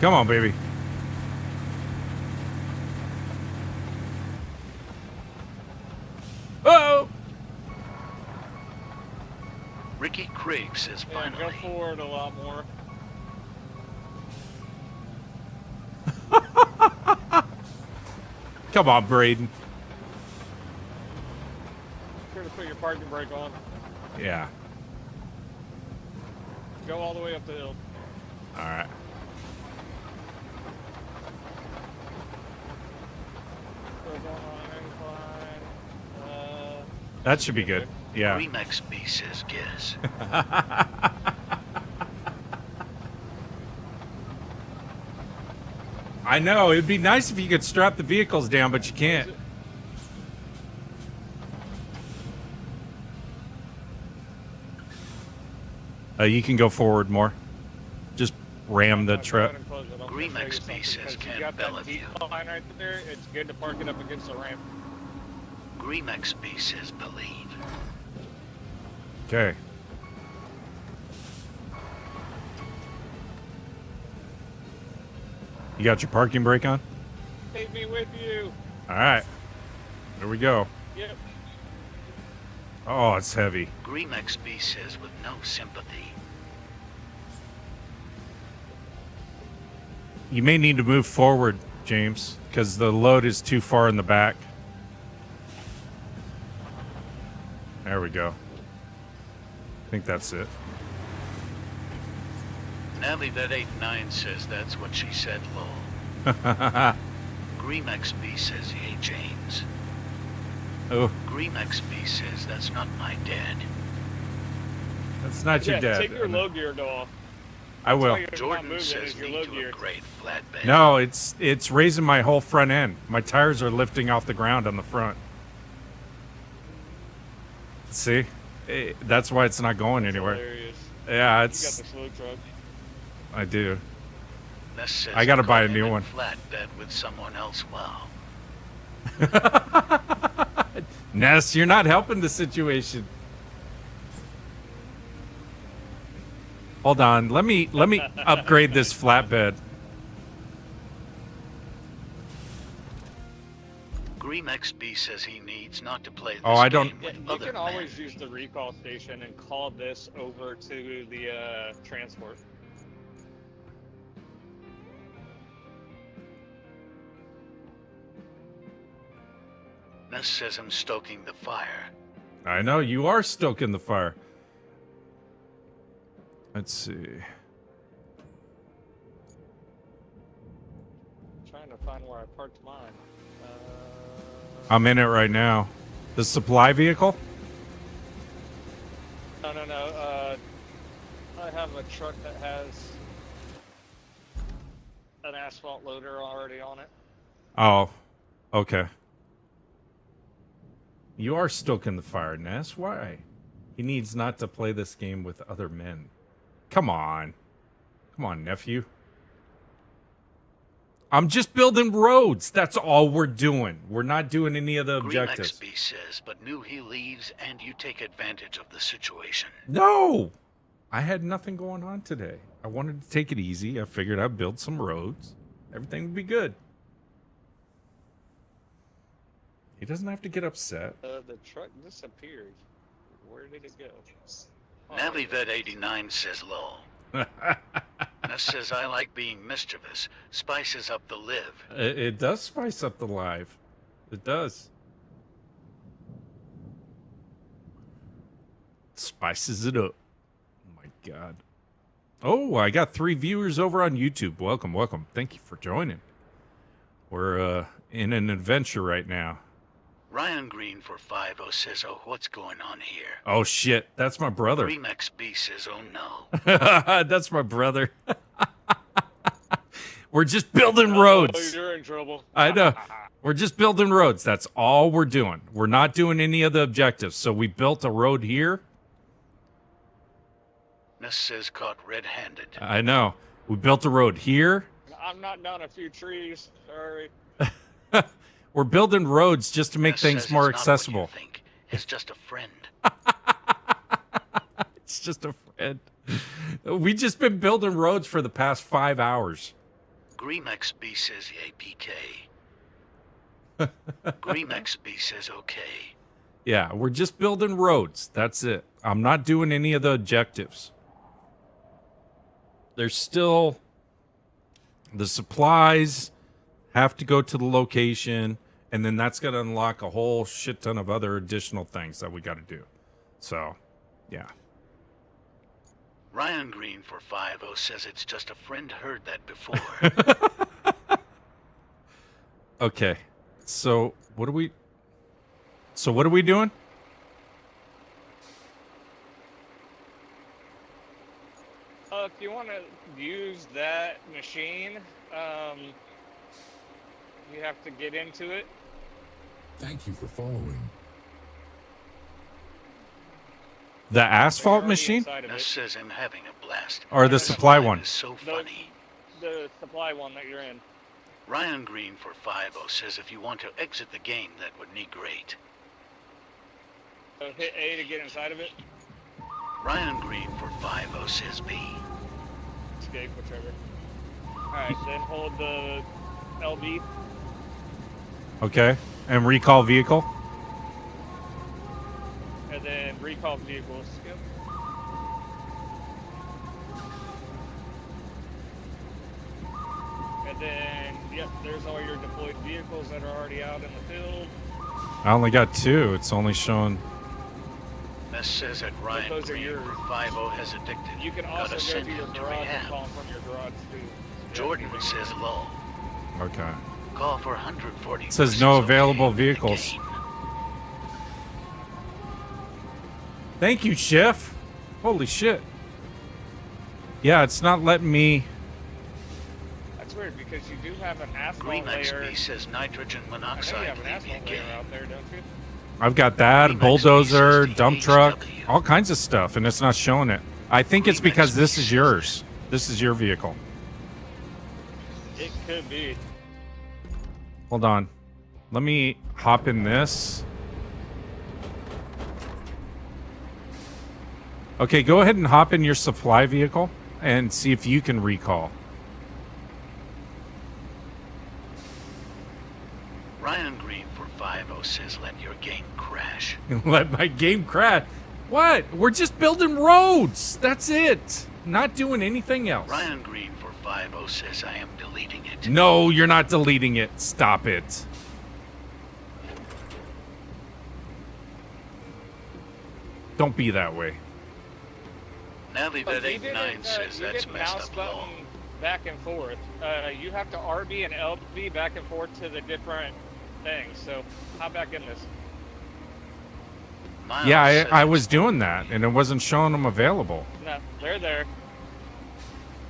S1: Come on, baby. Oh!
S2: Ricky Craig says
S3: Yeah, go
S2: finally.
S3: forward a lot more.
S1: Come on, Braden.
S3: Sure to put your parking brake on.
S1: Yeah.
S3: Go all the way up the hill.
S1: All right.
S3: Go on incline.
S1: That should be good. Yeah.
S2: Remix B says guess.
S1: I know. It'd be nice if you could strap the vehicles down, but you can't. You can go forward more. Just ram the truck.
S2: Remix B says Ken Bellevue.
S3: Line right there. It's good to park it up against the ramp.
S2: Remix B says believe.
S1: Okay. You got your parking brake on?
S3: Take me with you.
S1: All right. There we go.
S3: Yep.
S1: Oh, it's heavy.
S2: Remix B says with no sympathy.
S1: You may need to move forward, James, because the load is too far in the back. There we go. I think that's it.
S2: NaviBet89 says that's what she said, lol. Remix B says hey James.
S1: Oh,
S2: Remix B says that's not my dad.
S1: that's not your
S3: Yeah,
S1: dad.
S3: take your low gear off.
S1: I will.
S3: You're not
S2: Jordan
S3: moving,
S2: says
S3: is your
S2: lead
S3: low
S2: to
S3: gear.
S2: a great flatbed.
S1: No, it's raising my whole front end. My tires are lifting off the ground on the front. See? That's why it's not going anywhere.
S3: Hilarious.
S1: Yeah,
S3: You got
S1: it's...
S3: the slow truck.
S1: I do.
S2: This says
S1: I gotta buy a
S2: caught
S1: new
S2: him in
S1: one.
S2: Flatbed with someone else. Wow.
S1: Ness, you're not helping the situation. Hold on. Let me upgrade this flatbed.
S2: Remix B says he needs not to play this
S1: Oh, I don't-
S2: game
S3: Yeah,
S2: with
S3: you
S2: other
S3: can always
S2: men.
S3: use the recall station and call this over to the transport.
S2: This says I'm stoking the fire.
S1: I know you are stoking the fire. Let's see.
S3: find where I parked mine.
S1: I'm in it right now. The supply vehicle?
S3: No. I have a truck that has an asphalt loader already on it.
S1: Oh, okay. You are stoking the fire, Ness. Why? He needs not to play this game with other men. Come on. Come on, nephew. I'm just building roads. That's all we're doing. We're not doing any of the objectives.
S2: XB says, but knew he leaves and you take advantage of the situation.
S1: No! I had nothing going on today. I wanted to take it easy. I figured I'd build some roads. Everything would be good. He doesn't have to get upset.
S3: The truck disappeared. Where did it go?
S2: NaviVet89 says lol. Ness says, I like being mischievous. Spices up the live.
S1: It does spice up the live. It does. Spices it up. Oh my god. Oh, I got 3 viewers over on YouTube. Welcome, welcome. Thank you for joining. We're in an adventure right now.
S2: Ryan Green for 50 says, oh, what's going on here?
S1: Oh shit, that's my brother.
S2: Dream XB says, oh no.
S1: That's my brother. We're just building roads.
S3: Oh, you're in trouble.
S1: I know. We're just building roads. That's all we're doing. We're not doing any of the objectives. So we built a road here.
S2: Ness says, caught red-handed.
S1: I know. We built a road here.
S3: I'm knocking down a few trees. Sorry.
S1: We're building roads just to make
S2: Ness
S1: things
S2: says
S1: more
S2: it's not what you
S1: accessible.
S2: think. It's just a friend.
S1: It's just a friend. We just been building roads for the past 5 hours.
S2: Green XB says APK. Green XB says okay.
S1: Yeah, we're just building roads. That's it. I'm not doing any of the objectives. There's still the supplies have to go to the location, and then that's going to unlock a whole shit ton of other additional things that we got to do. So, yeah.
S2: Ryan Green for 50 says it's just a friend heard that before.
S1: Okay. So, what are we doing?
S3: If you want to use that machine, you have to get into it.
S4: Thank you for following.
S1: The asphalt
S3: Already
S1: machine?
S3: inside of
S2: Ness
S3: it.
S2: says I'm having a blast.
S1: Or the
S2: This
S1: supply
S2: life
S1: one?
S2: is so funny.
S3: The supply one that you're in.
S2: Ryan Green for 50 says if you want to exit the game, that would be great.
S3: So hit A to get inside of it.
S2: Ryan Green for 50 says B.
S3: Escape, whichever. Alright, then hold the LB.
S1: Okay. And recall vehicle?
S3: And then recall vehicles. Skip. And then, yep, there's all your deployed vehicles that are already out in the field.
S1: I only got 2. It's only showing...
S2: Ness says that Ryan
S3: those are
S2: Green
S3: yours.
S2: for 50 has addicted.
S3: You can
S2: Gotta
S3: also go
S2: send
S3: to your
S2: him to
S3: garage and
S2: rehab.
S3: call them from your garage too.
S2: Jordan says low.
S1: Okay.
S2: Call for 140.
S1: It says no
S2: versus
S1: available
S2: okay with the
S1: vehicles.
S2: game.
S1: Thank you, Chef. Holy shit. Yeah, it's not letting me...
S3: That's weird because you do have an asphalt
S2: Green
S3: layer.
S2: XB says nitrogen
S3: I know you
S2: monoxide
S3: have an
S2: leaving
S3: asphalt
S2: game.
S3: layer out there, don't you?
S1: I've got that,
S2: Remix
S1: bulldozer,
S2: pieces,
S1: dump truck,
S2: DHW.
S1: all kinds of stuff, and it's not showing it. I think it's because this is yours. This is your vehicle.
S3: It could be.
S1: Hold on. Let me hop in this. Okay, go ahead and hop in your supply vehicle and see if you can recall.
S2: Ryan Green for 50 says let your game crash.
S1: Let my game crash. What? We're just building roads. That's it. Not doing anything else.
S2: Ryan Green for 50 says I am deleting it.
S1: No, you're not deleting it. Stop it. Don't be that way.
S2: NaviVet89 says
S3: you
S2: that's
S3: didn't
S2: messed
S3: mouse
S2: up low.
S3: button back and forth. You have to RB and LB back and forth to the different things. So hop back in this.
S2: Miles
S1: Yeah,
S2: says
S1: I
S2: it's
S1: was doing that, and it wasn't showing them available.
S3: No, they're there.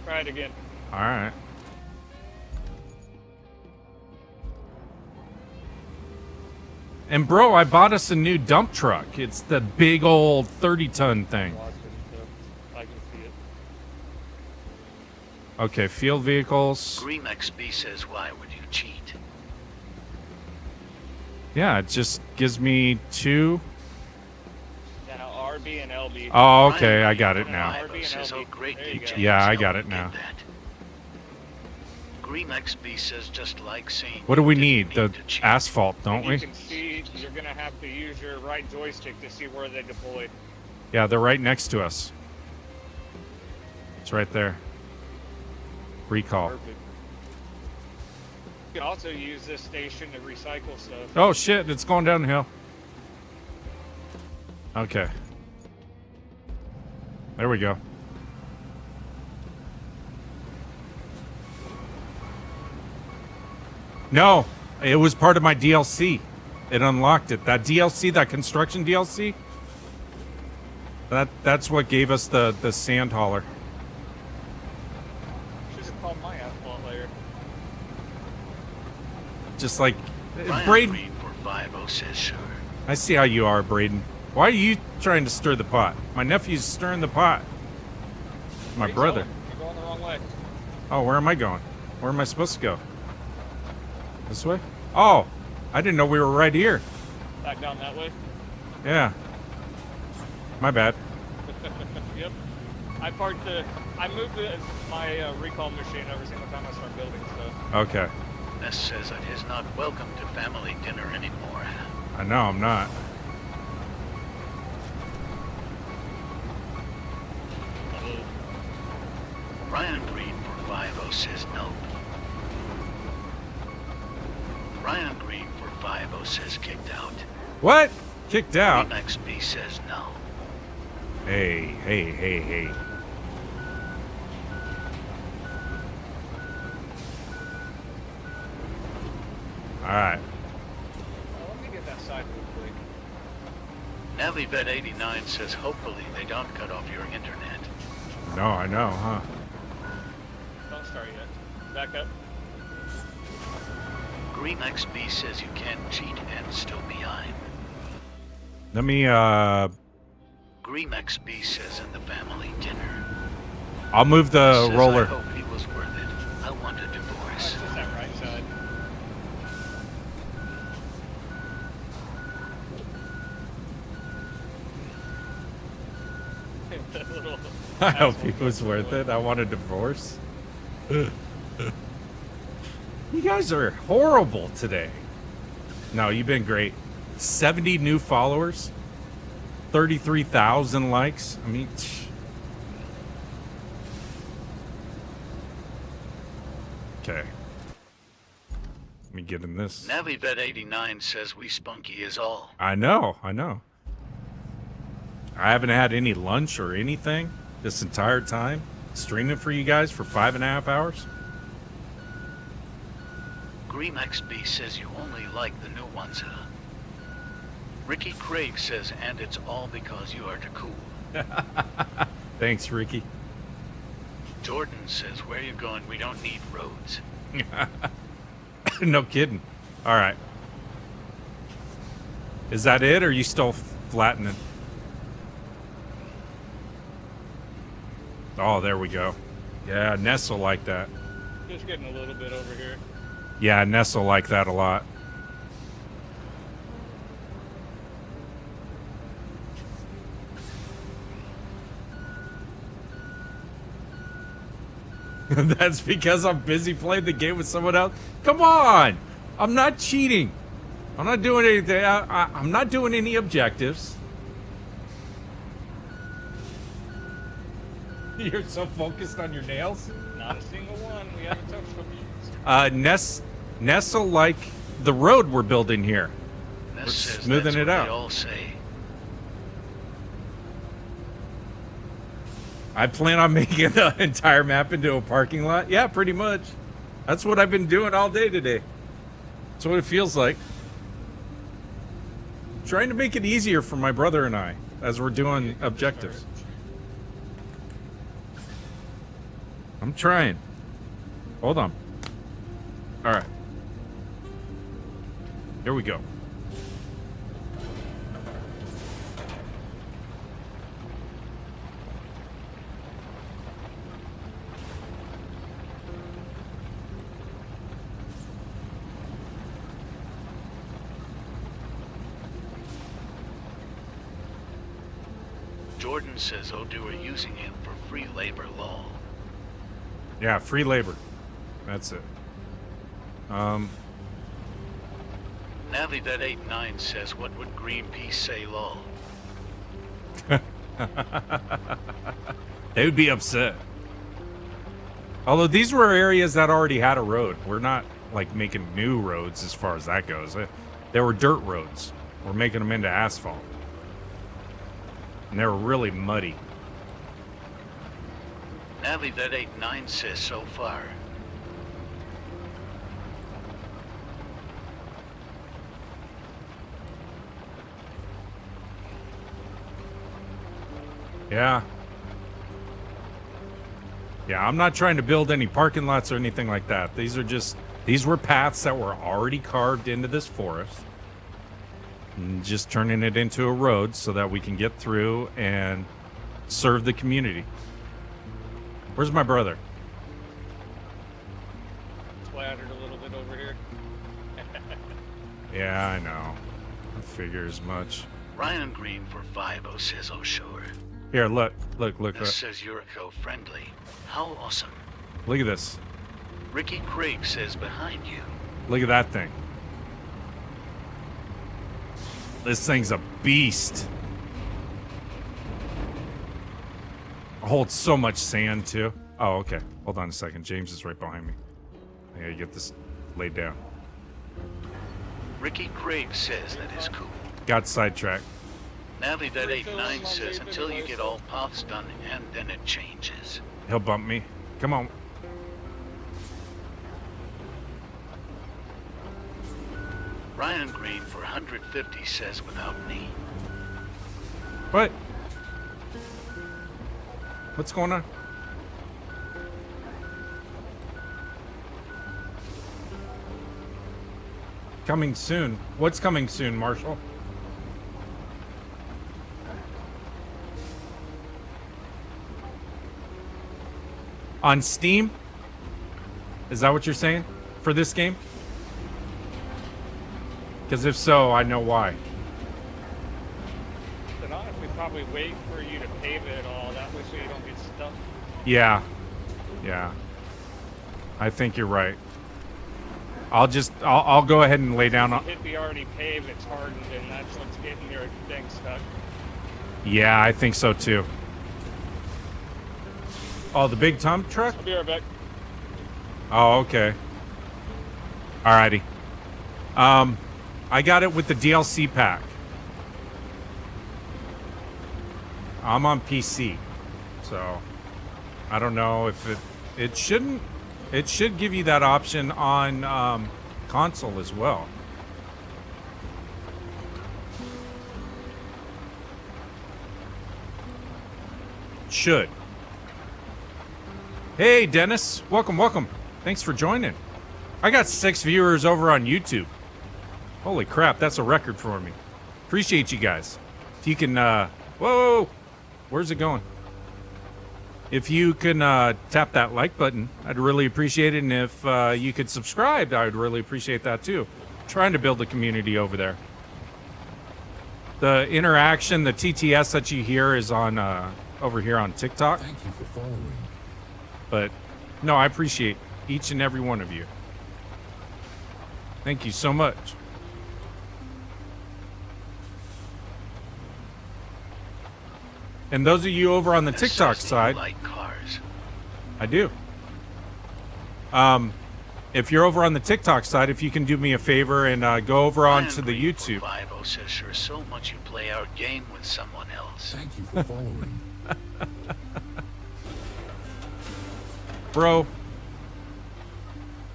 S3: Try it again.
S1: All right. And bro, I bought us a new dump truck. It's the big old 30-ton thing.
S3: Watch it, so I can see it.
S1: Okay, field vehicles.
S2: Green XB says, why would you cheat?
S1: Yeah, it just gives me 2.
S3: Now RB and LB.
S1: Oh, okay, I got it now.
S2: Ryan says, oh, great,
S3: There you
S2: did
S3: go.
S2: James
S1: Yeah, I
S2: help
S1: got
S2: you
S1: it
S2: get
S1: now.
S2: that? Green XB says, just like saying.
S1: What do we
S2: you
S1: need?
S2: didn't
S1: The
S2: to cheat.
S1: asphalt, don't
S3: You
S1: we?
S3: can see you're gonna have to use your right joystick to see where they deploy.
S1: Yeah, they're right next to us. It's right there. Recall.
S3: Perfect. You can also use this station to recycle stuff.
S1: Oh shit, it's going downhill. Okay. There we go. No, it was part of my DLC. It unlocked it. That DLC, that construction DLC, that's what gave us the sand hauler.
S3: Should have called my asphalt layer.
S1: Just like
S2: Ryan
S1: Braden.
S2: Green for 50 says, sure.
S1: I see how you are, Braden. Why are you trying to stir the pot? My nephew's stirring the pot. My
S3: Hey,
S1: brother.
S3: Solomon, you're going the wrong way.
S1: Oh, where am I going? Where am I supposed to go? This way? Oh, I didn't know we were right here.
S3: Back down that way.
S1: Yeah. My bad.
S3: Yep. I moved my recall machine every single time I start building stuff.
S1: Okay.
S2: Ness says that he's not welcome to family dinner anymore.
S1: I know I'm not.
S2: Ryan Green for 50 says no. Ryan Green for 50 says kicked out.
S1: What? Kicked out?
S2: Green XB says no.
S1: Hey. All right.
S3: Let me get that side real quick.
S2: NaviVet89 says hopefully they don't cut off your internet.
S1: No, I know, huh?
S3: Don't start yet. Back up.
S2: Green XB says you can't cheat and still behind.
S1: Let me,
S2: Green XB says in the family dinner.
S1: I'll move the
S2: Says,
S1: roller.
S2: I hope he was worth it. I want a
S3: That's
S2: divorce.
S3: just that right side. That little
S1: I hope
S3: asshole
S1: he was
S3: took
S1: worth
S3: away.
S1: it. I want a divorce. You guys are horrible today. No, you've been great. 70 new followers. 33,000 likes. I mean, okay. Let me get in this.
S2: NaviVet89 says we spunky is all.
S1: I know. I haven't had any lunch or anything this entire time. Streaming for you guys for 5.5 hours.
S2: Green XB says you only like the new ones, huh? Ricky Craig says, and it's all because you are too cool.
S1: Thanks, Ricky.
S2: Jordan says, where you going? We don't need roads.
S1: No kidding. All right. Is that it, or are you still flattening? Oh, there we go. Yeah, Ness will like that.
S3: Just getting a little bit over here.
S1: Yeah, Ness will like that a lot. That's because I'm busy playing the game with someone else. Come on! I'm not cheating. I'm not doing anything. I'm not doing any objectives. You're so focused on your nails.
S3: Not a single one. We haven't touched them.
S1: Ness will like the road we're building here.
S2: Ness
S1: We're
S2: says
S1: smoothing
S2: that's
S1: it
S2: what
S1: out.
S2: They all say.
S1: I plan on making the entire map into a parking lot. Yeah, pretty much. That's what I've been doing all day today. That's what it feels like. Trying to make it easier for my brother and I as we're doing objectives. I'm trying. Hold on. All right. Here we go.
S2: Jordan says Odu are using him for free labor law.
S1: Yeah, free labor. That's it.
S2: Navi.89 says, what would Greenpeace say law?
S1: They would be upset. Although these were areas that already had a road. We're not like making new roads as far as that goes. They were dirt roads. We're making them into asphalt. And they were really muddy.
S2: Navi.89 says so far.
S1: Yeah. Yeah, I'm not trying to build any parking lots or anything like that. These were paths that were already carved into this forest. And just turning it into a road so that we can get through and serve the community. Where's my brother?
S3: Splattered a little bit over here.
S1: Yeah, I know. I figure as much.
S2: Ryan Green for 50 says, oh sure.
S1: Here, look.
S2: This says you're eco-friendly. How awesome.
S1: Look at this.
S2: Ricky Craig says behind you.
S1: Look at that thing. This thing's a beast. It holds so much sand, too. Oh, okay. Hold on a second. James is right behind me. I gotta get this laid down.
S2: Ricky Craig says that is cool.
S1: Got sidetracked.
S2: Navi.89 says until you get all paths done and then it changes.
S1: He'll bump me. Come on.
S2: Ryan Green for 150 says without me.
S1: What? What's going on? Coming soon. What's coming soon, Marshall? On Steam? Is that what you're saying? For this game? Because if so, I know why.
S3: Then honestly, probably wait for you to pave it all. That way so you don't get stuck.
S1: Yeah. Yeah. I think you're right. I'll go ahead and lay down on...
S3: If it be already paved, it's hardened, and that's what's getting your thing stuck.
S1: Yeah, I think so too. Oh, the big dump truck?
S3: I'll be right back.
S1: Oh, okay. Alrighty. I got it with the DLC pack. I'm on PC, so I don't know if it shouldn't. It should give you that option on console as well. Should. Hey, Dennis. Welcome. Thanks for joining. I got 6 viewers over on YouTube. Holy crap, that's a record for me. Appreciate you guys. If you can, whoa, where's it going? If you can tap that like button, I'd really appreciate it. And if you could subscribe, I would really appreciate that too. Trying to build a community over there. The interaction, the TTS that you hear is on over here on TikTok.
S4: Thank you for following.
S1: But no, I appreciate each and every one of you. Thank you so much. And those of you over on the TikTok side,
S2: Like cars.
S1: I do. If you're over on the TikTok side, if you can do me a favor and go over onto the YouTube.
S2: 50 says sure so much you play our game with someone else.
S4: Thank you for following.
S1: Bro,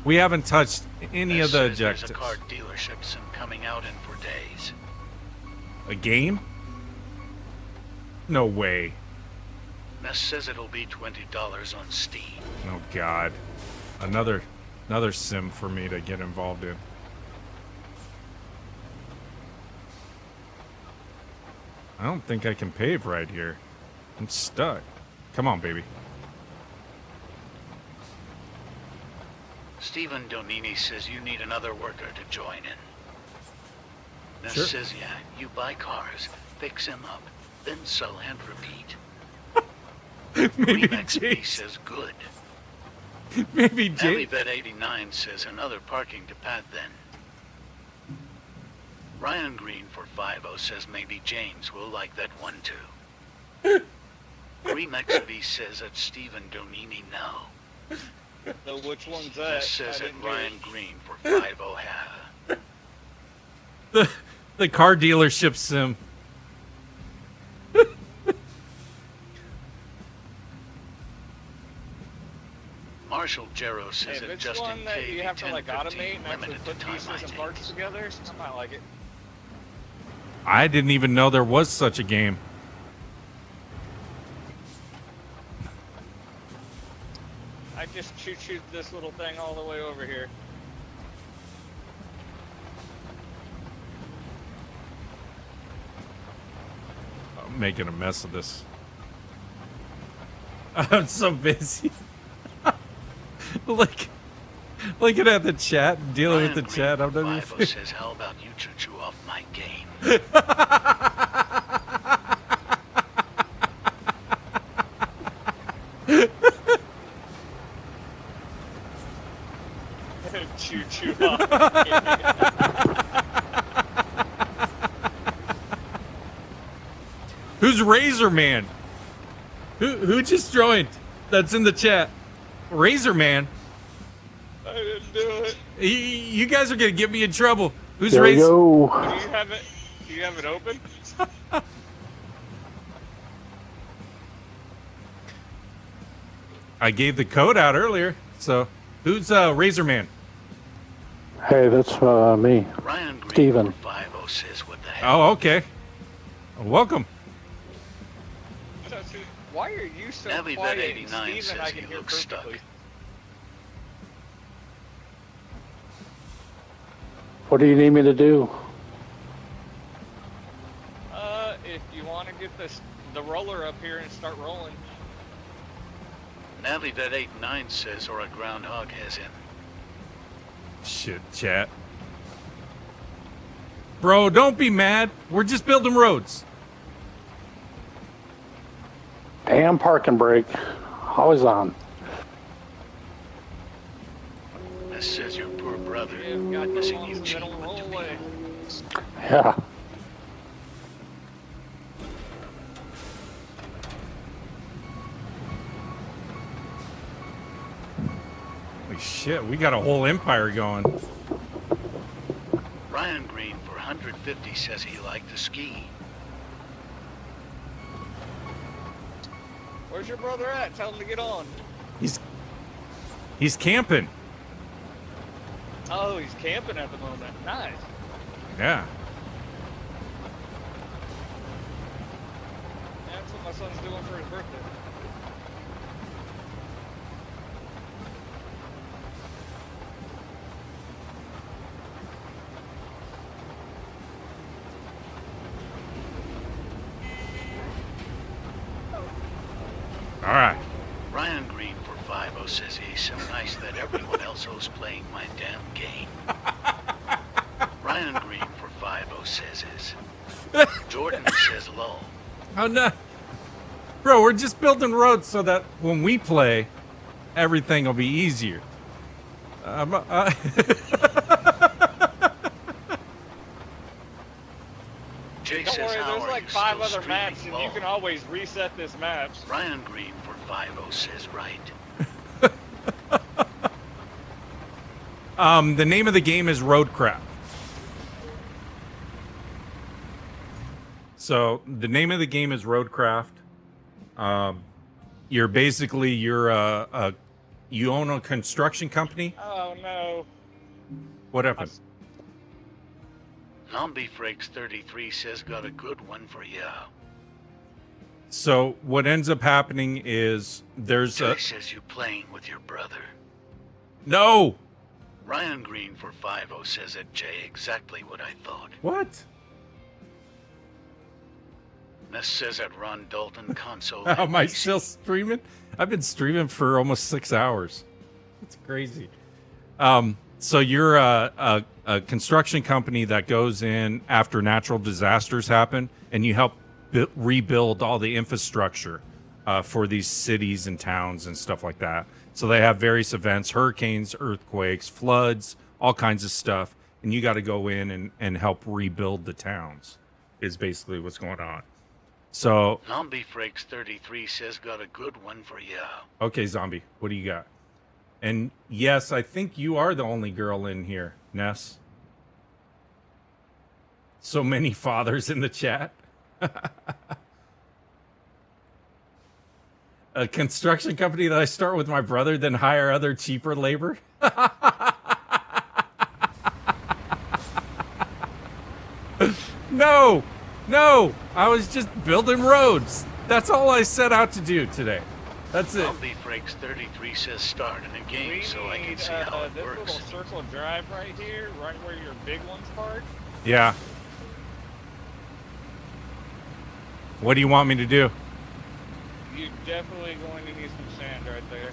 S1: we haven't touched any of the
S2: There's
S1: objectives.
S2: a car dealership sim coming out in for days.
S1: A game? No way.
S2: Ness says it'll be $20 on Steam.
S1: Oh God, another sim for me to get involved in. I don't think I can pave right here. I'm stuck. Come on, baby.
S2: Stephen Donini says you need another worker to join in. Ness
S1: Sure.
S2: says, yeah, you buy cars, fix them up, then sell and repeat.
S1: Maybe
S2: Remax B
S1: James.
S2: says good.
S1: Maybe James.
S2: NaviVet89 says another parking to Pat then. Ryan Green for 50 says maybe James will like that one too. Remax B says that Stephen Donini no.
S3: So which one's
S2: Ness
S3: that?
S2: says
S3: I
S2: that
S3: didn't get
S2: Ryan
S3: it.
S2: Green for 50 have.
S1: The car dealership sim.
S2: Marshall Jarrow
S3: Hey,
S2: says
S3: if
S2: that
S3: it's
S2: Justin
S3: one that you have to like
S2: 1015
S3: automate and actually
S2: limited
S3: put
S2: to time
S3: pieces and
S2: I
S3: parts
S2: take.
S3: together, I might like it.
S1: I didn't even know there was such a game.
S3: I just shoot this little thing all the way over here.
S1: I'm making a mess of this. I'm so busy. Looking at the chat, dealing
S2: Ryan
S1: with the chat. I'm
S2: Green
S1: not
S2: for
S1: even.
S2: 50 says how about you chew off my game?
S3: Choo off.
S1: Who's Razor Man? Who just joined? That's in the chat. Razor Man.
S3: I didn't do it.
S1: You guys are gonna get me in trouble. Who's
S6: There we
S1: Razor?
S6: go.
S3: Do you have it open?
S1: I gave the code out earlier. So who's Razor Man?
S6: Hey, that's me.
S2: Ryan Green
S6: Steven.
S2: for 50 says what the hell.
S1: Oh, okay. Welcome.
S3: Why are you so
S2: NaviVet
S3: quiet?
S2: 89
S3: Steven,
S2: says
S3: I
S2: he
S3: can hear
S2: looks stuck.
S3: perfectly.
S6: What do you need me to do?
S3: If you want to get the roller up here and start rolling.
S2: NaviVet 89 says or a groundhog has him.
S1: Shit, chat. Bro, don't be mad. We're just building roads.
S6: Damn parking brake. Always on.
S2: Ness says your poor brother
S3: You've got the
S2: missing
S3: ones
S2: you
S3: that
S2: cheap
S3: don't
S2: with
S3: roll
S2: the
S3: away.
S6: Yeah.
S1: Holy shit, we got a whole empire going.
S2: Ryan Green for 150 says he liked to ski.
S3: Where's your brother at? Tell him to get on.
S1: He's camping.
S3: Oh, he's camping at the moment. Nice.
S1: Yeah.
S3: That's what my son's doing for his birthday.
S1: All right.
S2: Ryan Green for 50 says he's so nice that everyone else owes playing my damn game. Ryan Green for 50 says is. Jordan says lol.
S1: Oh no. Bro, we're just building roads so that when we play, everything will be easier.
S2: Jay
S3: Don't
S2: says
S3: worry,
S2: how
S3: there's
S2: are
S3: like
S2: you
S3: 5
S2: still
S3: other maps, and
S2: streaming
S3: you
S2: lol?
S3: can always reset this map.
S2: Ryan Green for 50 says right.
S1: The name of the game is Roadcraft. So the name of the game is Roadcraft. You're You own a construction company?
S3: Oh no.
S1: What happened?
S2: Zombie Frakes 33 says got a good one for ya.
S1: So what ends up happening is there's
S2: Jay
S1: a...
S2: says you playing with your brother.
S1: No!
S2: Ryan Green for 50 says it, Jay, exactly what I thought.
S1: What?
S2: Ness says at Ron Dalton console.
S1: Am I still streaming? I've been streaming for almost 6 hours. It's crazy. So you're a construction company that goes in after natural disasters happen, and you help rebuild all the infrastructure for these cities and towns and stuff like that. So they have various events, hurricanes, earthquakes, floods, all kinds of stuff, and you got to go in and help rebuild the towns is basically what's going on. So
S2: Zombie Frakes 33 says got a good one for ya.
S1: okay, Zombie, what do you got? And yes, I think you are the only girl in here, Ness. So many fathers in the chat. A construction company that I start with my brother, then hire other cheaper labor. No, I was just building roads. That's all I set out to do today. That's it.
S2: Zombie Frakes 33 says start in a game
S3: We
S2: so I can
S3: need,
S2: see how it
S3: this
S2: works.
S3: little circle drive right here, right where your big ones park.
S1: Yeah. What do you want me to do?
S3: You're definitely going to need some sand right there.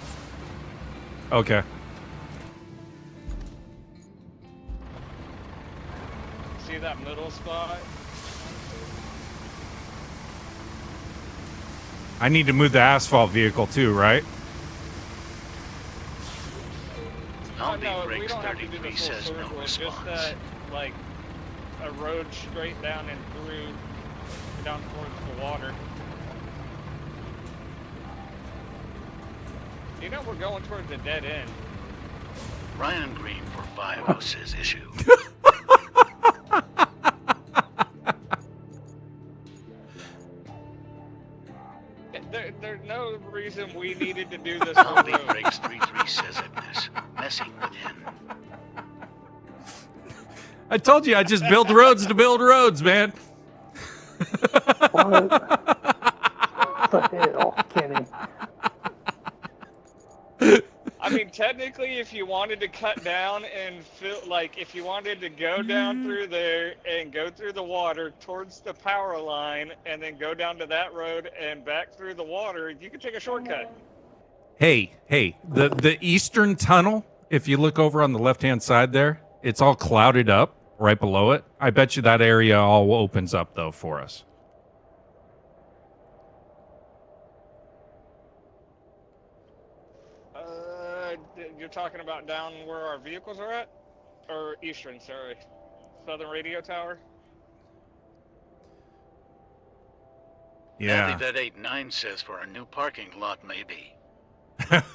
S1: Okay.
S3: See that middle spot?
S1: I need to move the asphalt vehicle too, right?
S2: Zombie
S3: no, we
S2: Frakes
S3: don't have to do
S2: 33
S3: this whole
S2: says no
S3: circle. It's
S2: response.
S3: just that, like, a road straight down and through, down towards the water. You know we're going towards a dead end.
S2: Ryan Green for 50 says issue.
S3: There's no reason we needed to do this
S2: Zombie
S3: road.
S2: Frakes 33 says it, Ness. Messing with him.
S1: I told you I just build roads to build roads, man.
S6: What the hell, Kenny?
S3: I mean, technically, if you wanted to cut down and fill, like, if you wanted to go down through there and go through the water towards the power line and then go down to that road and back through the water, you could take a shortcut.
S1: Hey, the eastern tunnel, if you look over on the left-hand side there, it's all clouded up right below it. I bet you that area all opens up, though, for us.
S3: You're talking about down where our vehicles are at? Or eastern, sorry. Southern radio tower?
S1: Yeah.
S2: That 89 says for a new parking lot, maybe.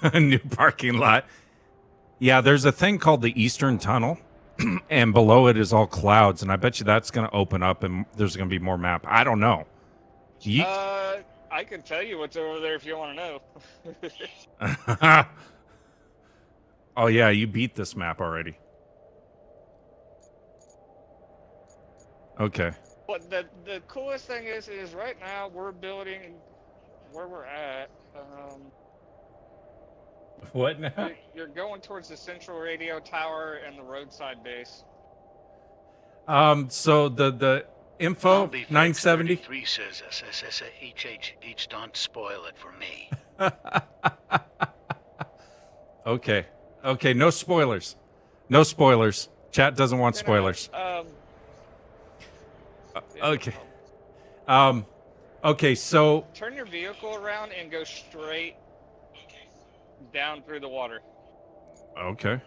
S1: A new parking lot. Yeah, there's a thing called the Eastern Tunnel, and below it is all clouds, and I bet you that's going to open up and there's going to be more map. I don't know.
S3: I can tell you what's over there if you want to know.
S1: Oh, yeah, you beat this map already. Okay.
S3: But the coolest thing is right now we're building where we're at.
S1: What now?
S3: You're going towards the central radio tower and the roadside base.
S1: So the info,
S2: Zombie Frakes
S1: 970.
S2: 33 says SSSHH, don't spoil it for me.
S1: Okay, no spoilers. No spoilers. Chat doesn't want spoilers. Okay. Okay, so
S3: Turn your vehicle around and go straight down through the water.
S1: okay.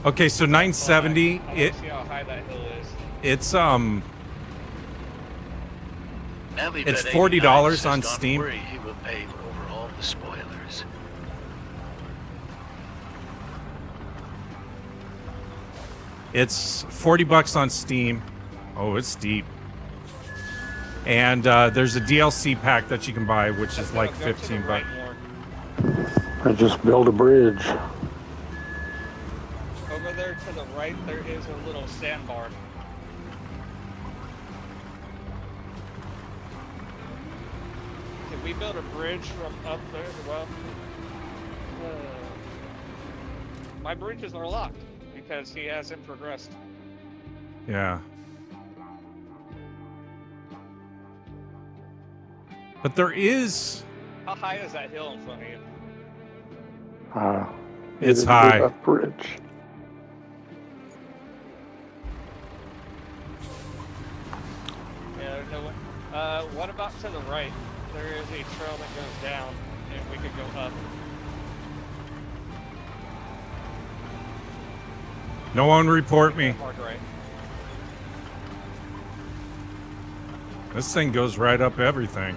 S1: Okay, so 970
S3: I want
S1: it
S3: to see how high that hill is.
S1: it's
S2: Navi
S1: It's
S2: Bet
S1: $40
S2: 89 says,
S1: on
S2: don't
S1: Steam.
S2: Worry, he will pay over all the spoilers.
S1: It's $40 on Steam. Oh, it's deep. And there's a DLC pack that you can buy, which is like 15 bucks.
S6: I just built a bridge.
S3: Over there to the right, there is a little sandbar. Can we build a bridge from up there? Well, my bridges are locked because he hasn't progressed.
S1: Yeah. But there is...
S3: How high is that hill in front of you?
S1: It's
S6: Needed to
S1: high.
S6: do that bridge.
S3: Yeah, there's no one. What about to the right? There is a trail that goes down, and we could go up.
S1: No one report me.
S3: Mark right.
S1: This thing goes right up everything.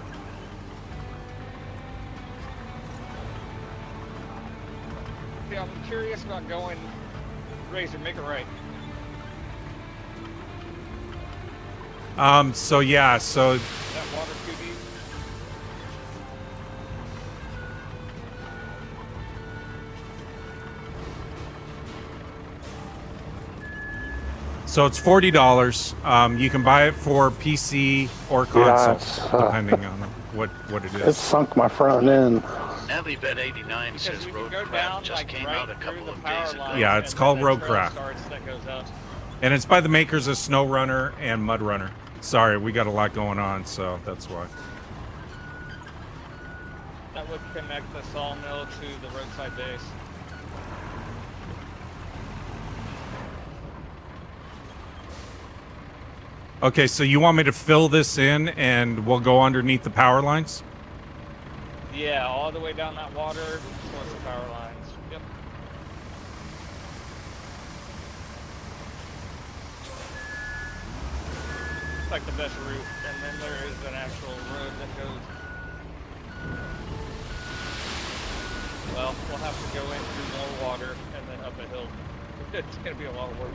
S3: Yeah, I'm curious about going. Razor, make it right.
S1: So yeah, so
S3: That water too deep.
S1: it's $40. You can buy it for PC or console,
S6: Yes,
S1: depending on what it
S6: It
S1: is.
S6: sunk my front end.
S2: NallyBet89 says
S3: we can go
S2: Roadcraft
S3: down
S2: just
S3: like
S2: came
S3: right
S2: out a
S3: through
S2: couple
S3: the
S2: of
S3: power
S2: days ago.
S3: line.
S1: Yeah, it's
S3: and
S1: called
S3: then the trail
S1: Roadcraft.
S3: starts that goes up.
S1: And it's by the makers of Snow Runner and Mud Runner. Sorry, we got a lot going on, so that's why.
S3: That would connect the sawmill to the roadside base.
S1: Okay, so you want me to fill this in and we'll go underneath the power lines?
S3: Yeah, all the way down that water towards the power lines. Yep. It's like the best route, and then there is an actual road that goes. Well, we'll have to go in through more water and then up a hill. It's gonna be a lot of work.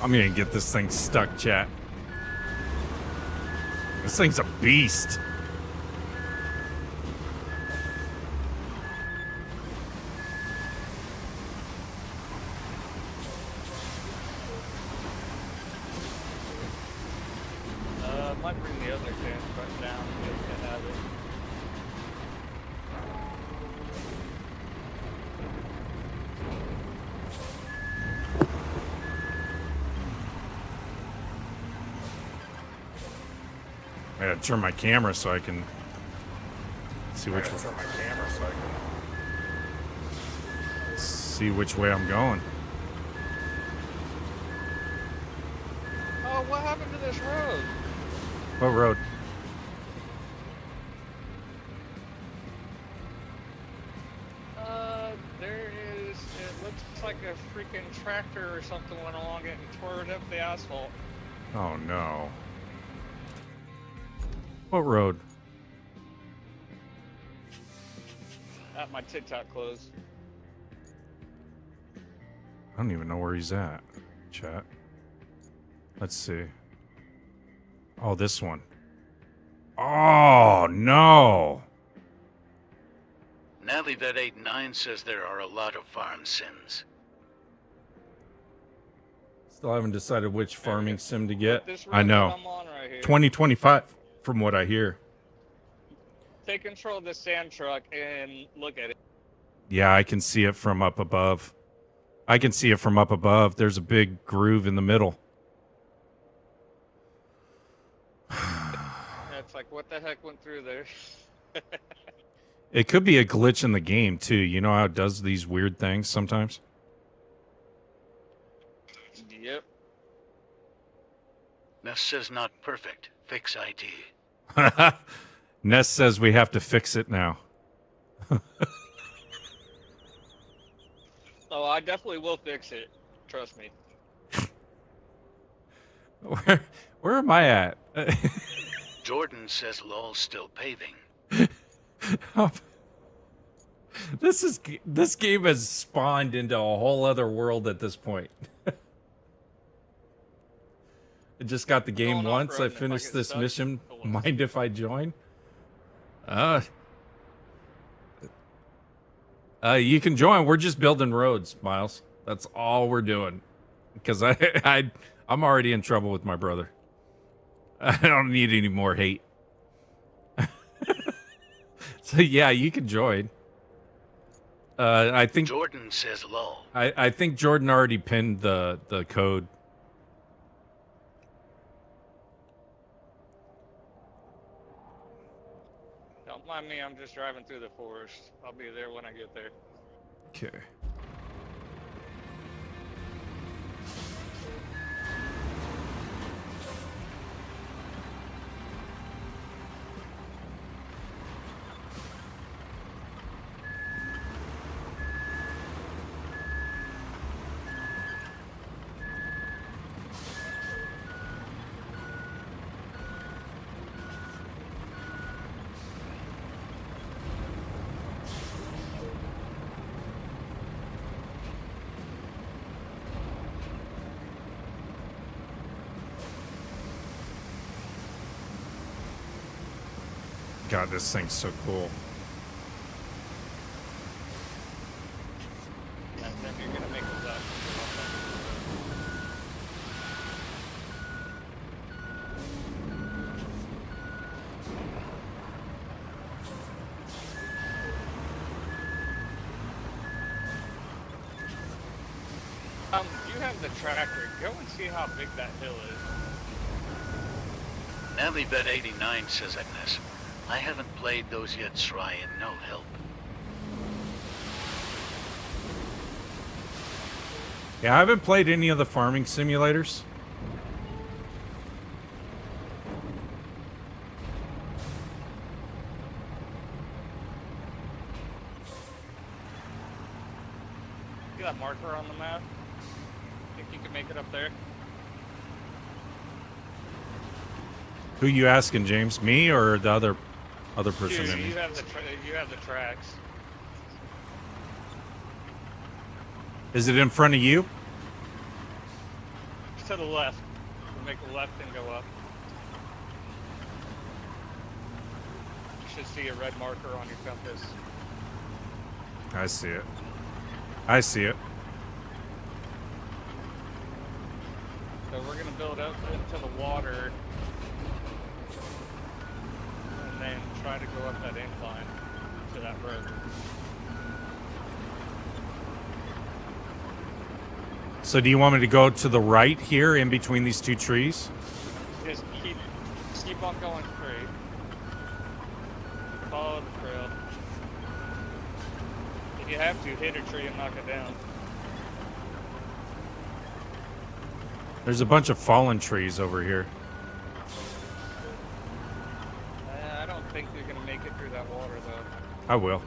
S1: I'm gonna get this thing stuck, chat. This thing's a beast.
S3: Might bring the other can front down just to have it.
S1: I gotta turn my camera so I can see which way. See which way I'm going.
S3: Oh, what happened to this road?
S1: What road?
S3: There is, it looks like a freaking tractor or something went along it and tore it up the asphalt.
S1: Oh no. What road?
S3: At my TikTok closed.
S1: I don't even know where he's at. Chat. Let's see. Oh, this one. Oh, no.
S2: NallyBet89 says there are a lot of farm sims.
S1: Still haven't decided which farming sim to get.
S3: This road
S1: I
S3: that
S1: know.
S3: I'm on right here.
S1: 2025, from what I hear.
S3: Take control of this sand truck and look at it.
S1: Yeah, I can see it from up above. I can see it from up above. There's a big groove in the middle.
S3: Yeah, it's like, what the heck went through there?
S1: It could be a glitch in the game, too. You know how it does these weird things sometimes?
S3: Yep.
S2: Ness says not perfect. Fix ID.
S1: Ness says we have to fix it now.
S3: Oh, I definitely will fix it. Trust me.
S1: Where am I at?
S2: Jordan says LOL's still paving.
S1: This game has spawned into a whole other world at this point. I just got the game
S3: Going
S1: once. I
S3: off-roading if I
S1: finished
S3: get
S1: this
S3: stuck.
S1: mission.
S3: Cool.
S1: Mind if I join? You can join. We're just building roads, Miles. That's all we're doing. Because I'm already in trouble with my brother. I don't need any more hate. So yeah, you can join. I think
S2: Jordan says LOL.
S1: I think Jordan already pinned the code.
S3: Don't mind me, I'm just driving through the forest. I'll be there when I get there.
S1: Okay. God, this thing's so cool.
S3: And then you're gonna make a left. You have the tractor. Go and see how big that hill is.
S2: NaviBet89 says Agnes. I haven't played those yet, Sry, and no help.
S1: Yeah, I haven't played any of the farming simulators.
S3: See that marker on the map? Think you can make it up there?
S1: Who you asking, James? Me or the other person?
S3: Dude,
S1: in
S3: you
S1: it?
S3: have the tracks.
S1: Is it in front of you?
S3: To the left. We'll make a left and go up. You should see a red marker on your compass.
S1: I see it. I see it.
S3: So we're gonna build up into the water and then try to go up that incline to that road.
S1: So do you want me to go to the right here in between these two trees?
S3: Just keep on going straight. Follow the trail. If you have to, hit a tree and knock it down.
S1: There's a bunch of fallen trees over here.
S3: I don't think you're gonna make it through that water though.
S1: I will.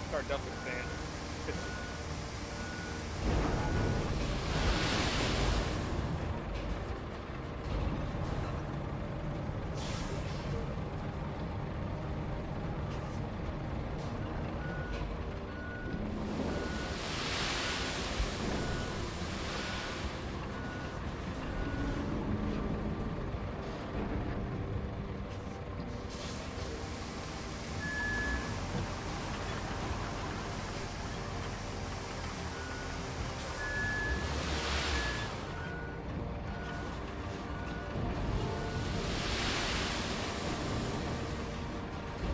S3: Start dumping sand.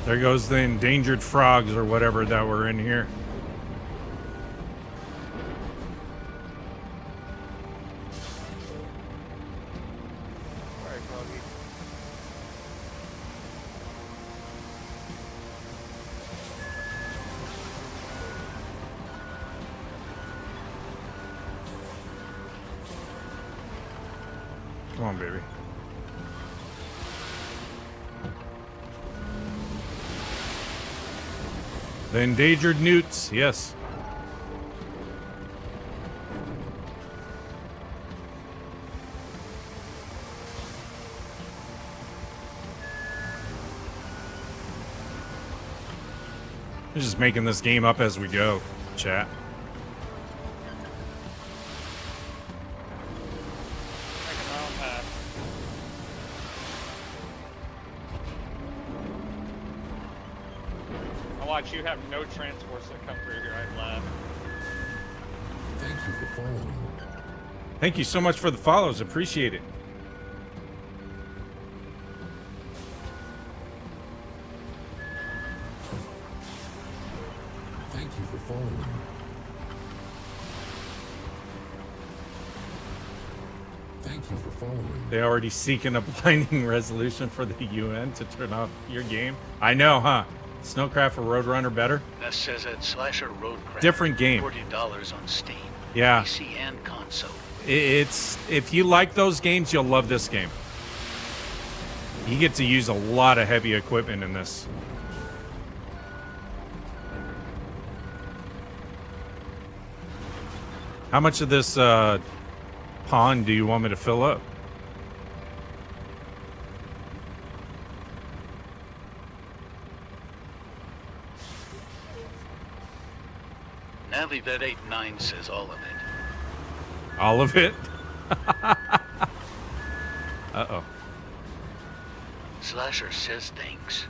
S1: There goes the endangered frogs or whatever that were in here.
S3: Sorry, Froggy.
S1: on, baby. The endangered newts, yes. We're just making this game up as we go, chat.
S3: Making my own path. I watch you have no transports that come through here. I laugh.
S4: Thank you for following.
S1: Thank you so much for the follows. Appreciate it.
S4: Thank you for following. Thank you for following.
S1: They already seeking a blinding resolution for the UN to turn off your game. I know, huh? Snowcraft or Roadrunner better?
S2: That says at Slasher Roadcraft.
S1: Different game.
S2: $40 on Steam.
S1: Yeah.
S2: PC and console.
S1: It's if you like those games, you'll love this game. You get to use a lot of heavy equipment in this. How much of this pond do you want me to fill up?
S2: Navivet89 says all of it.
S1: All of it? Uh-oh.
S2: Slasher says thanks.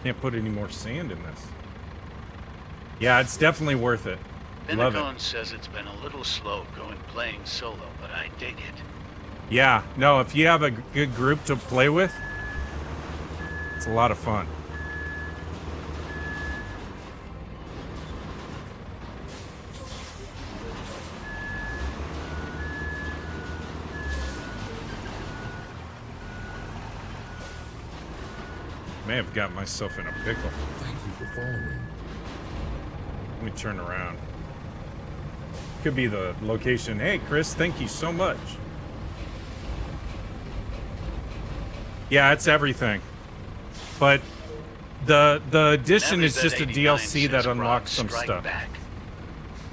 S1: Can't put any more sand in this. Yeah, it's definitely worth it. Love it.
S2: Pentagon says it's been a little slow going playing solo, but I dig it.
S1: Yeah, no, if you have a good group to play with, it's a lot of fun. May have got myself in a pickle.
S4: Thank you for following.
S1: Let me turn around. Could be the location. Hey, Chris, thank you so much. Yeah, it's everything. But the edition is just a DLC that unlocks some stuff.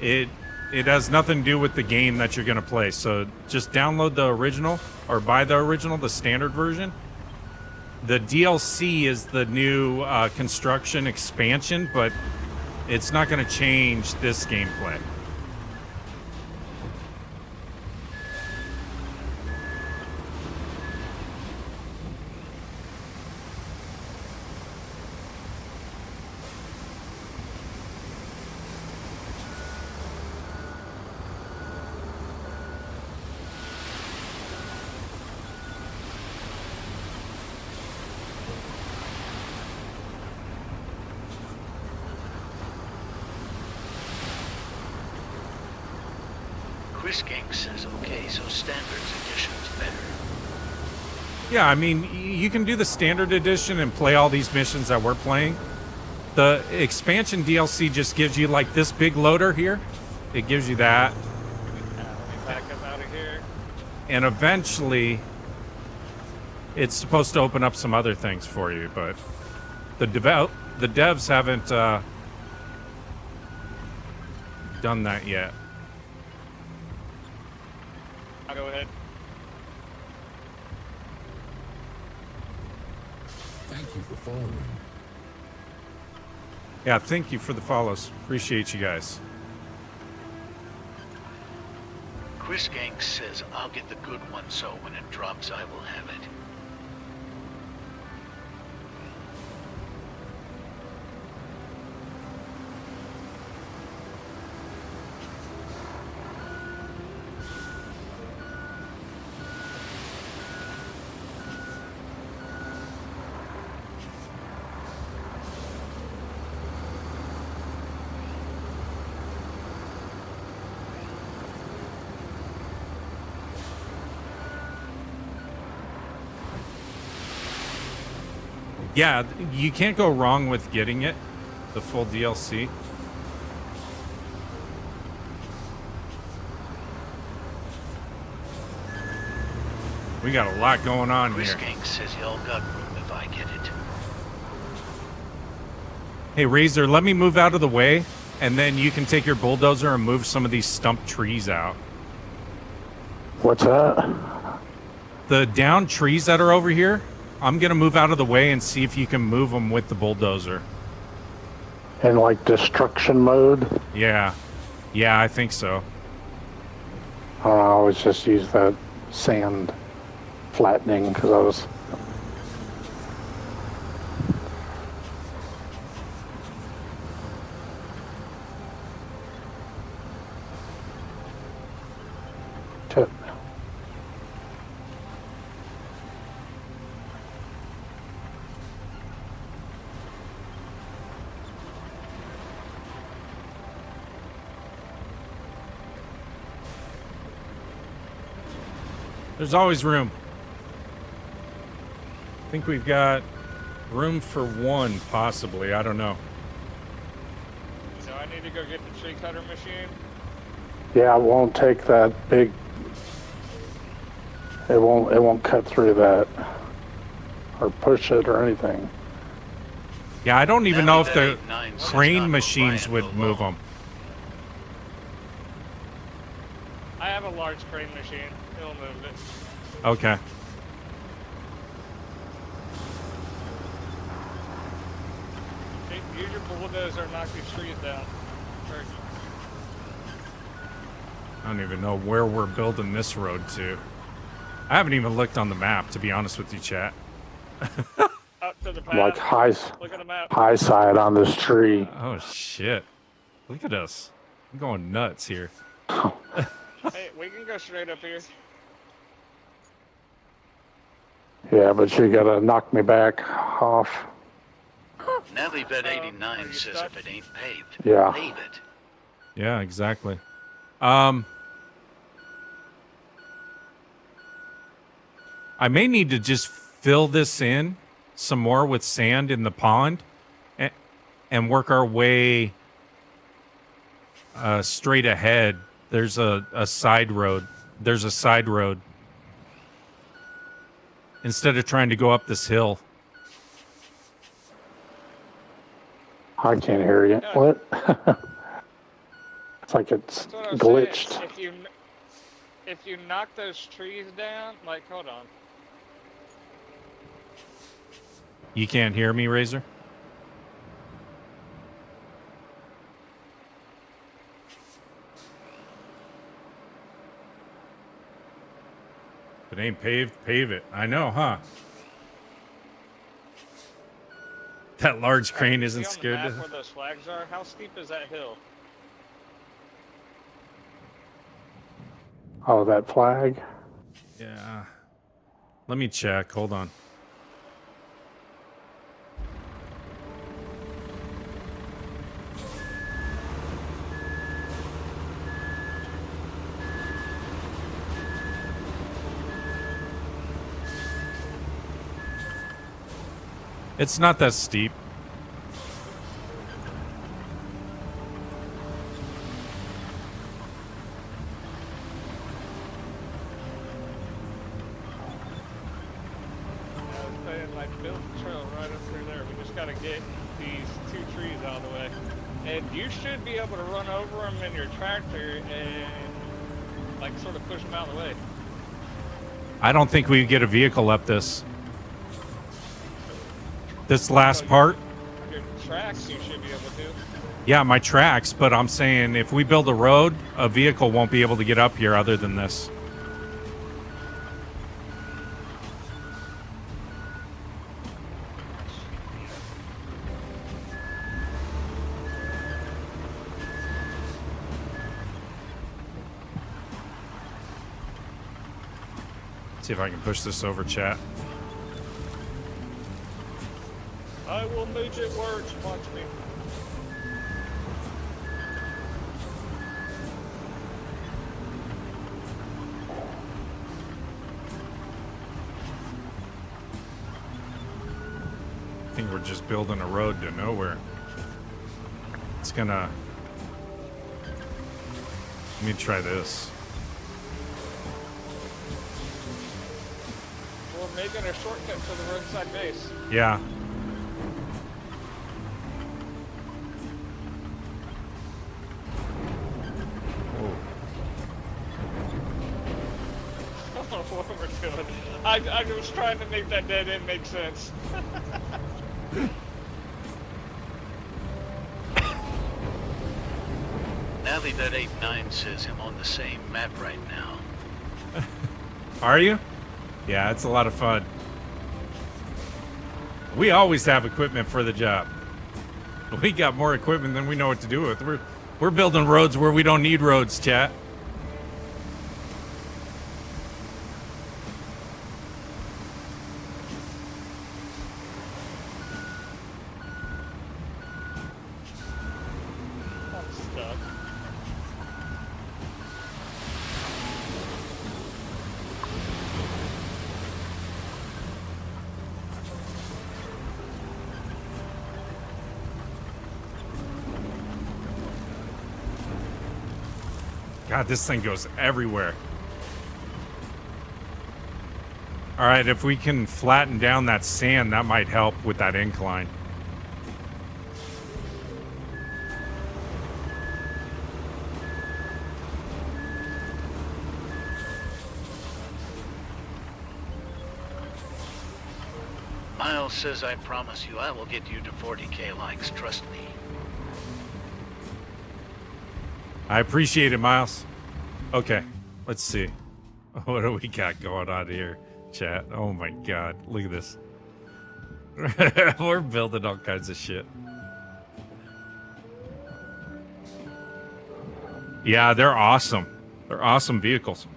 S1: It has nothing to do with the game that you're gonna play. So just download the original or buy the original, the standard version. The DLC is the new construction expansion, but it's not gonna change this gameplay.
S2: Chris Gang says okay, so standards edition's better.
S1: Yeah, I mean, you can do the standard edition and play all these missions that we're playing. The expansion DLC just gives you like this big loader here. It gives you that.
S3: Let me back up out of here.
S1: And eventually it's supposed to open up some other things for you, but the devs haven't done that yet.
S3: I'll go ahead.
S4: Thank you for following.
S1: Yeah, thank you for the follows. Appreciate you guys.
S2: Chris Gang says I'll get the good one, so when it drops, I will have it.
S1: Yeah, you can't go wrong with getting it. The full DLC. We got a lot going on
S2: Chris
S1: here.
S2: Gang says y'all got room if I get it.
S1: Hey, Razor, let me move out of the way, and then you can take your bulldozer and move some of these stump trees out.
S6: What's that?
S1: The downed trees that are over here, I'm going to move out of the way and see if you can move them with the bulldozer.
S6: In like destruction mode?
S1: Yeah. Yeah, I think so.
S6: I don't know, I always just use that sand flattening because I was... Tip.
S1: There's always room. I think we've got room for one, possibly. I don't know.
S3: So I need to go get the tree cutter machine.
S6: Yeah, it won't take that big... It won't cut through that. Or push it or anything.
S1: Yeah, I don't even know if the
S2: 89 says
S1: crane
S2: not
S1: machines
S2: Brian
S1: would move
S2: alone.
S1: them.
S3: I have a large crane machine. It'll move it.
S1: Okay.
S3: Use your bulldozer and knock these trees down. Or,
S1: I don't even know where we're building this road to. I haven't even looked on the map, to be honest with you, chat.
S3: up to the path.
S6: Like
S3: Look at the map.
S6: high side on this tree.
S1: Oh, shit. Look at us. I'm going nuts here.
S3: Hey, we can go straight up here.
S6: Yeah, but you gotta knock me back off.
S2: Navivet
S3: are
S2: 89
S3: you
S2: says
S3: stuck?
S2: if it ain't paved,
S6: Yeah.
S2: pave it.
S1: Yeah, exactly. I may need to just fill this in some more with sand in the pond and work our way straight ahead. There's a side road. There's a side road. Instead of trying to go up this hill.
S6: I can't hear you.
S3: Yeah.
S6: What? It's like it's
S3: That's what I'm
S6: glitched.
S3: saying. If you knock those trees down, like, hold on.
S1: You can't hear me, Razor? If it ain't paved, pave it. I know, huh? That large crane isn't
S3: See on
S1: scared
S3: the map
S1: to...
S3: where those flags are? How steep is that hill?
S6: Oh, that flag?
S1: Yeah. Let me check. Hold on. It's not that steep.
S3: I was saying, like, build the trail right up through there. We just gotta get these two trees out of the way. And you should be able to run over them in your tractor and, like, sort of push them out of the way.
S1: I don't think we get a vehicle up this. This last part?
S3: Your tracks you should be able to.
S1: Yeah, my tracks, but I'm saying if we build a road, a vehicle won't be able to get up here other than this. See if I can push this over, chat.
S3: I will make it work. Watch me.
S1: I think we're just building a road to nowhere. just gonna... Let me try this.
S3: We're making a shortcut to the roadside base.
S1: Yeah.
S3: I don't know what we're doing. I was trying to make that dead end make sense.
S2: Nally, that 8-9 says I'm on the same map right now.
S1: Are you? Yeah, it's a lot of fun. We always have equipment for the job. We got more equipment than we know what to do with. We're building roads where we don't need roads, chat.
S3: I'm stuck.
S1: God, this thing goes everywhere. All right, if we can flatten down that sand, that might help with that incline.
S2: Miles says I promise you I will get you to 40K likes, trust me.
S1: I appreciate it, Miles. Okay, let's see. What do we got going on here, chat? Oh my God, look at this. We're building all kinds of shit. Yeah, they're awesome. They're awesome vehicles.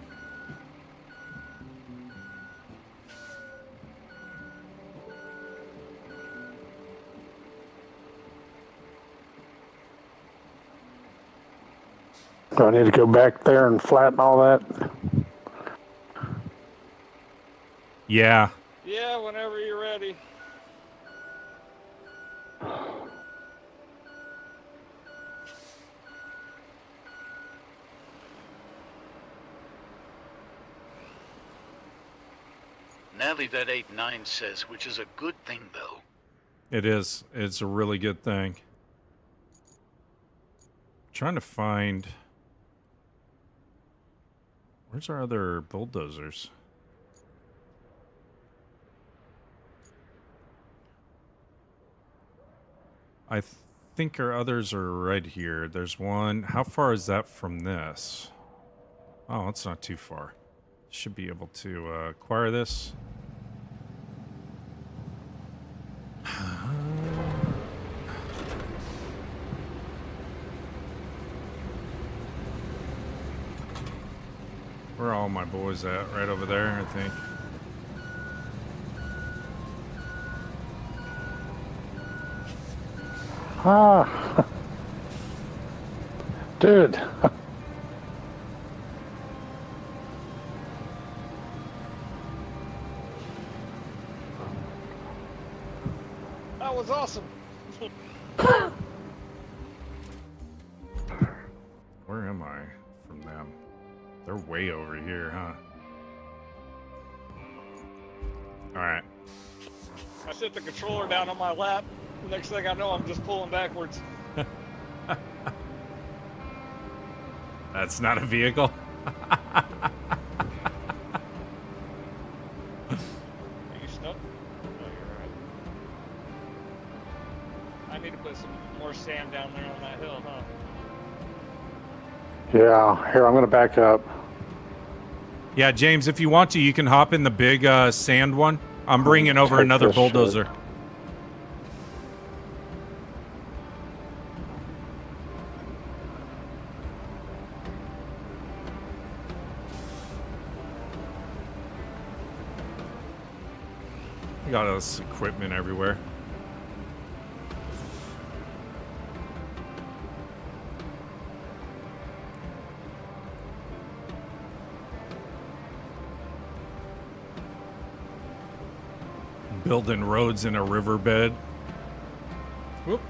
S6: Do I need to go back there and flatten all that?
S1: Yeah.
S3: Yeah, whenever you're ready.
S2: Nally, that 8-9 says, which is a good thing though.
S1: It is. It's a really good thing. Trying to find... Where's our other bulldozers? I think our others are right here. There's one. How far is that from this? Oh, it's not too far. Should be able to acquire this. Where are all my boys at? Right over there, I think.
S6: Ah. Dude.
S3: That was awesome.
S1: Where am I from them? They're way over here, huh? Alright.
S3: I set the controller down on my lap. The next thing I know, I'm just pulling backwards.
S1: That's not a vehicle?
S3: Are you stuck? No, you're right. I need to put some more sand down there on that hill, huh?
S6: Yeah, here, I'm going to back up.
S1: Yeah, James, if you want to, you can hop in the big sand one. I'm bringing over
S6: Take
S1: another
S6: this
S1: bulldozer.
S6: shit.
S1: We got us equipment everywhere. Building roads in a riverbed. Whoop.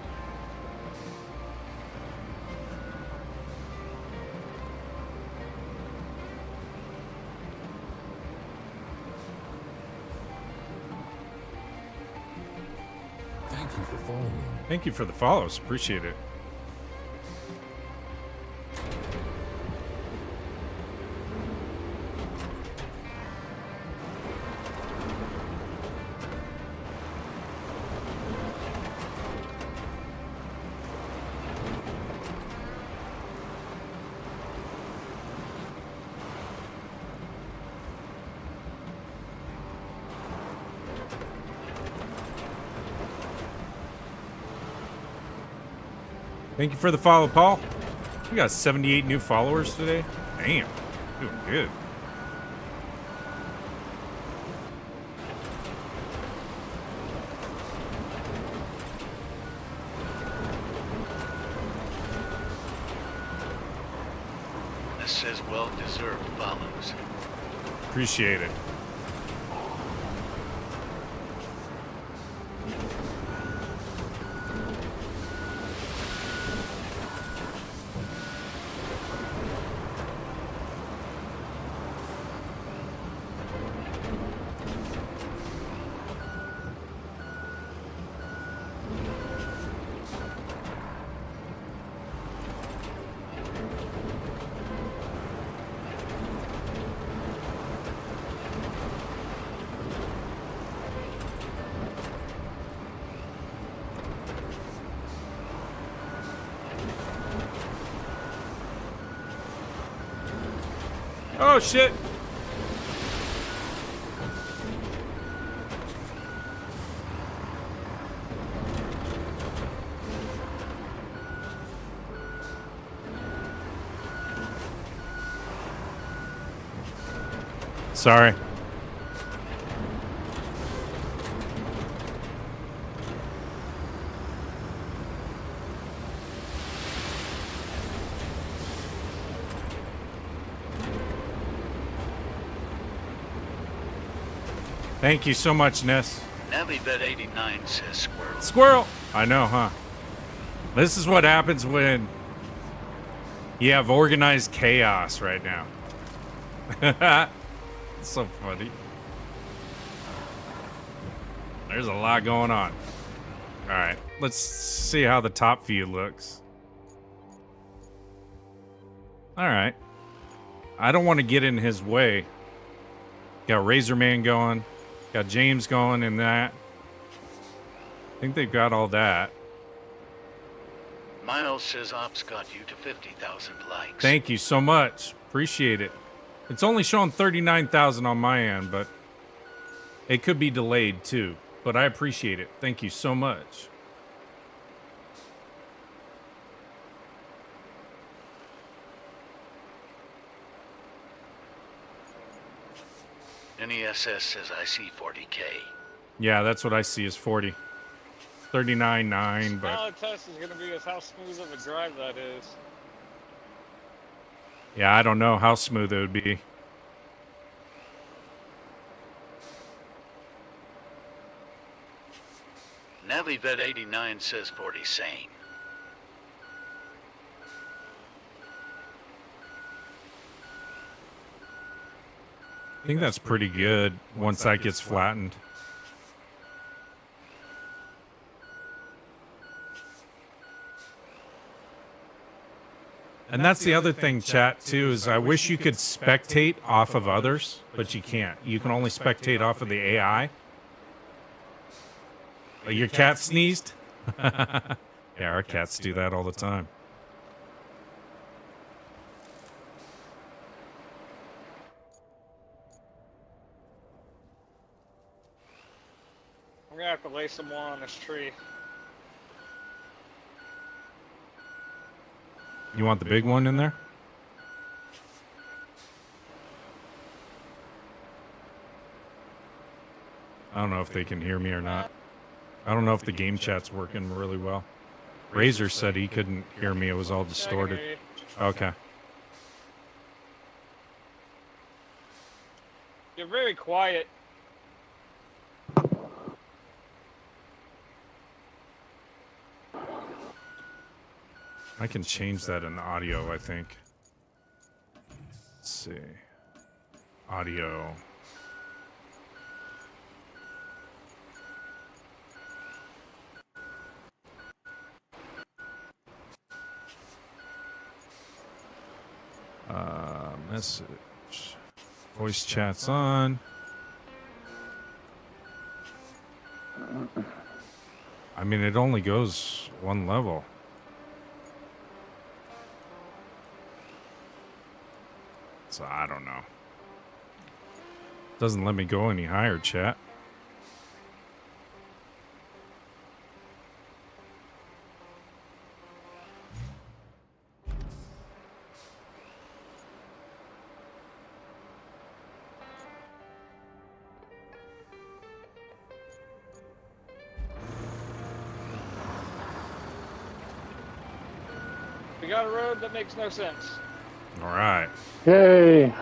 S4: for following.
S1: Thank you for the follows. Appreciate it. Thank you for the follow, Paul. We got 78 new followers today. Damn, doing good.
S2: This says well-deserved follows.
S1: Appreciate it. Oh shit! Sorry. Thank you so much, Ness.
S2: NaviVet89 says squirrel.
S1: Squirrel! I know, huh? This is what happens when you have organized chaos right now. It's so funny. There's a lot going on. Alright, let's see how the top view looks. Alright. I don't want to get in his way. Got Razorman going. Got James going in that. I think they've got all that.
S2: Miles says Ops got you to 50,000 likes.
S1: Thank you so much. Appreciate it. It's only showing 39,000 on my end, but it could be delayed too. But I appreciate it. Thank you so much.
S2: NESS says I see 40K.
S1: Yeah, that's what I see is 40. 39.9, but
S3: Now the test is going to be is how smooth of a drive that is.
S1: yeah, I don't know how smooth it would be.
S2: NaviVet89 says 40 sane.
S1: I think that's pretty good once that gets flattened. And that's the other thing, chat, too, is I wish you could spectate off of others, but you can't. You can only spectate off of the AI. Your cat sneezed? Yeah, our cats do that all the time.
S3: I'm going to have to lay some more on this tree.
S1: You want the big one in there? I don't know if they can hear me or not. I don't know if the game chat's working really well. Razor said he couldn't hear me. It was all distorted. Okay.
S3: You're very quiet.
S1: I can change that in the audio, I think. Let's see. Audio. Message. Voice chat's on. I mean, it only goes one level. So I don't know. Doesn't let me go any higher, chat.
S3: We got a road that makes no sense.
S1: All right.
S6: Yay!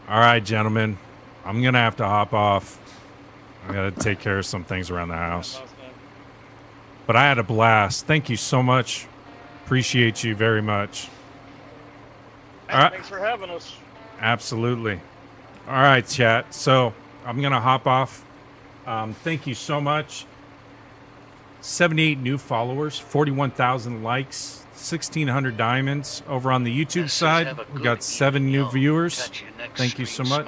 S1: All right, gentlemen. I'm going to have to hop off. I got to take care of some things around the house. But I had a blast. Thank you so much. Appreciate you very much. All right.
S3: Thanks for having us.
S1: Absolutely. All right, chat. So I'm going to hop off. Thank you so much. 78 new followers, 41,000 likes, 1,600 diamonds. Over on the YouTube side, we got 7 new viewers. Thank you so much.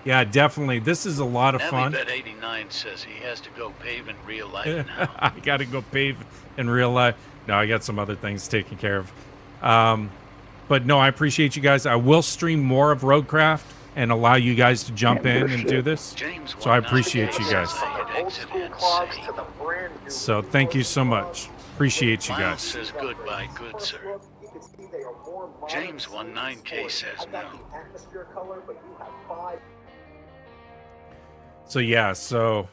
S1: Yeah, definitely. This is a lot of fun.
S2: Navybet89 says he has to go pave in real life now.
S1: I got to go pave in real life. No, I got some other things taken care of. But no, I appreciate you guys. I will stream more of Roadcraft and allow you guys to jump in and do this. So I appreciate you guys. So thank you so much. Appreciate you
S2: Miles
S1: guys.
S2: says goodbye, good sir. James 19K says no.
S1: So yeah, so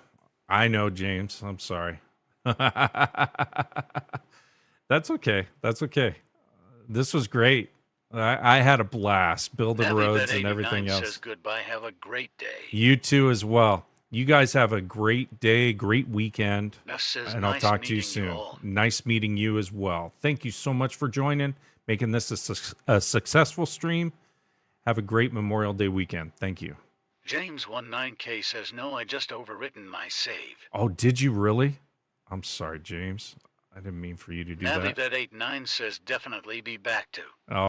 S1: I know, James. I'm sorry. That's okay. That's okay. This was great. I had a blast building roads and everything else.
S2: Says goodbye. Have a great day.
S1: You too as well. You guys have a great day, great weekend, and I'll
S2: Nice
S1: talk to you
S2: meeting
S1: soon.
S2: all.
S1: Nice meeting you as well. Thank you so much for joining, making this a successful stream. Have a great Memorial Day weekend. Thank you.
S2: James 19K says no. I just overwritten my save.
S1: Oh, did you really? I'm sorry, James. I didn't mean for you to do that.
S2: Navybet89 says definitely be back to.
S1: Oh.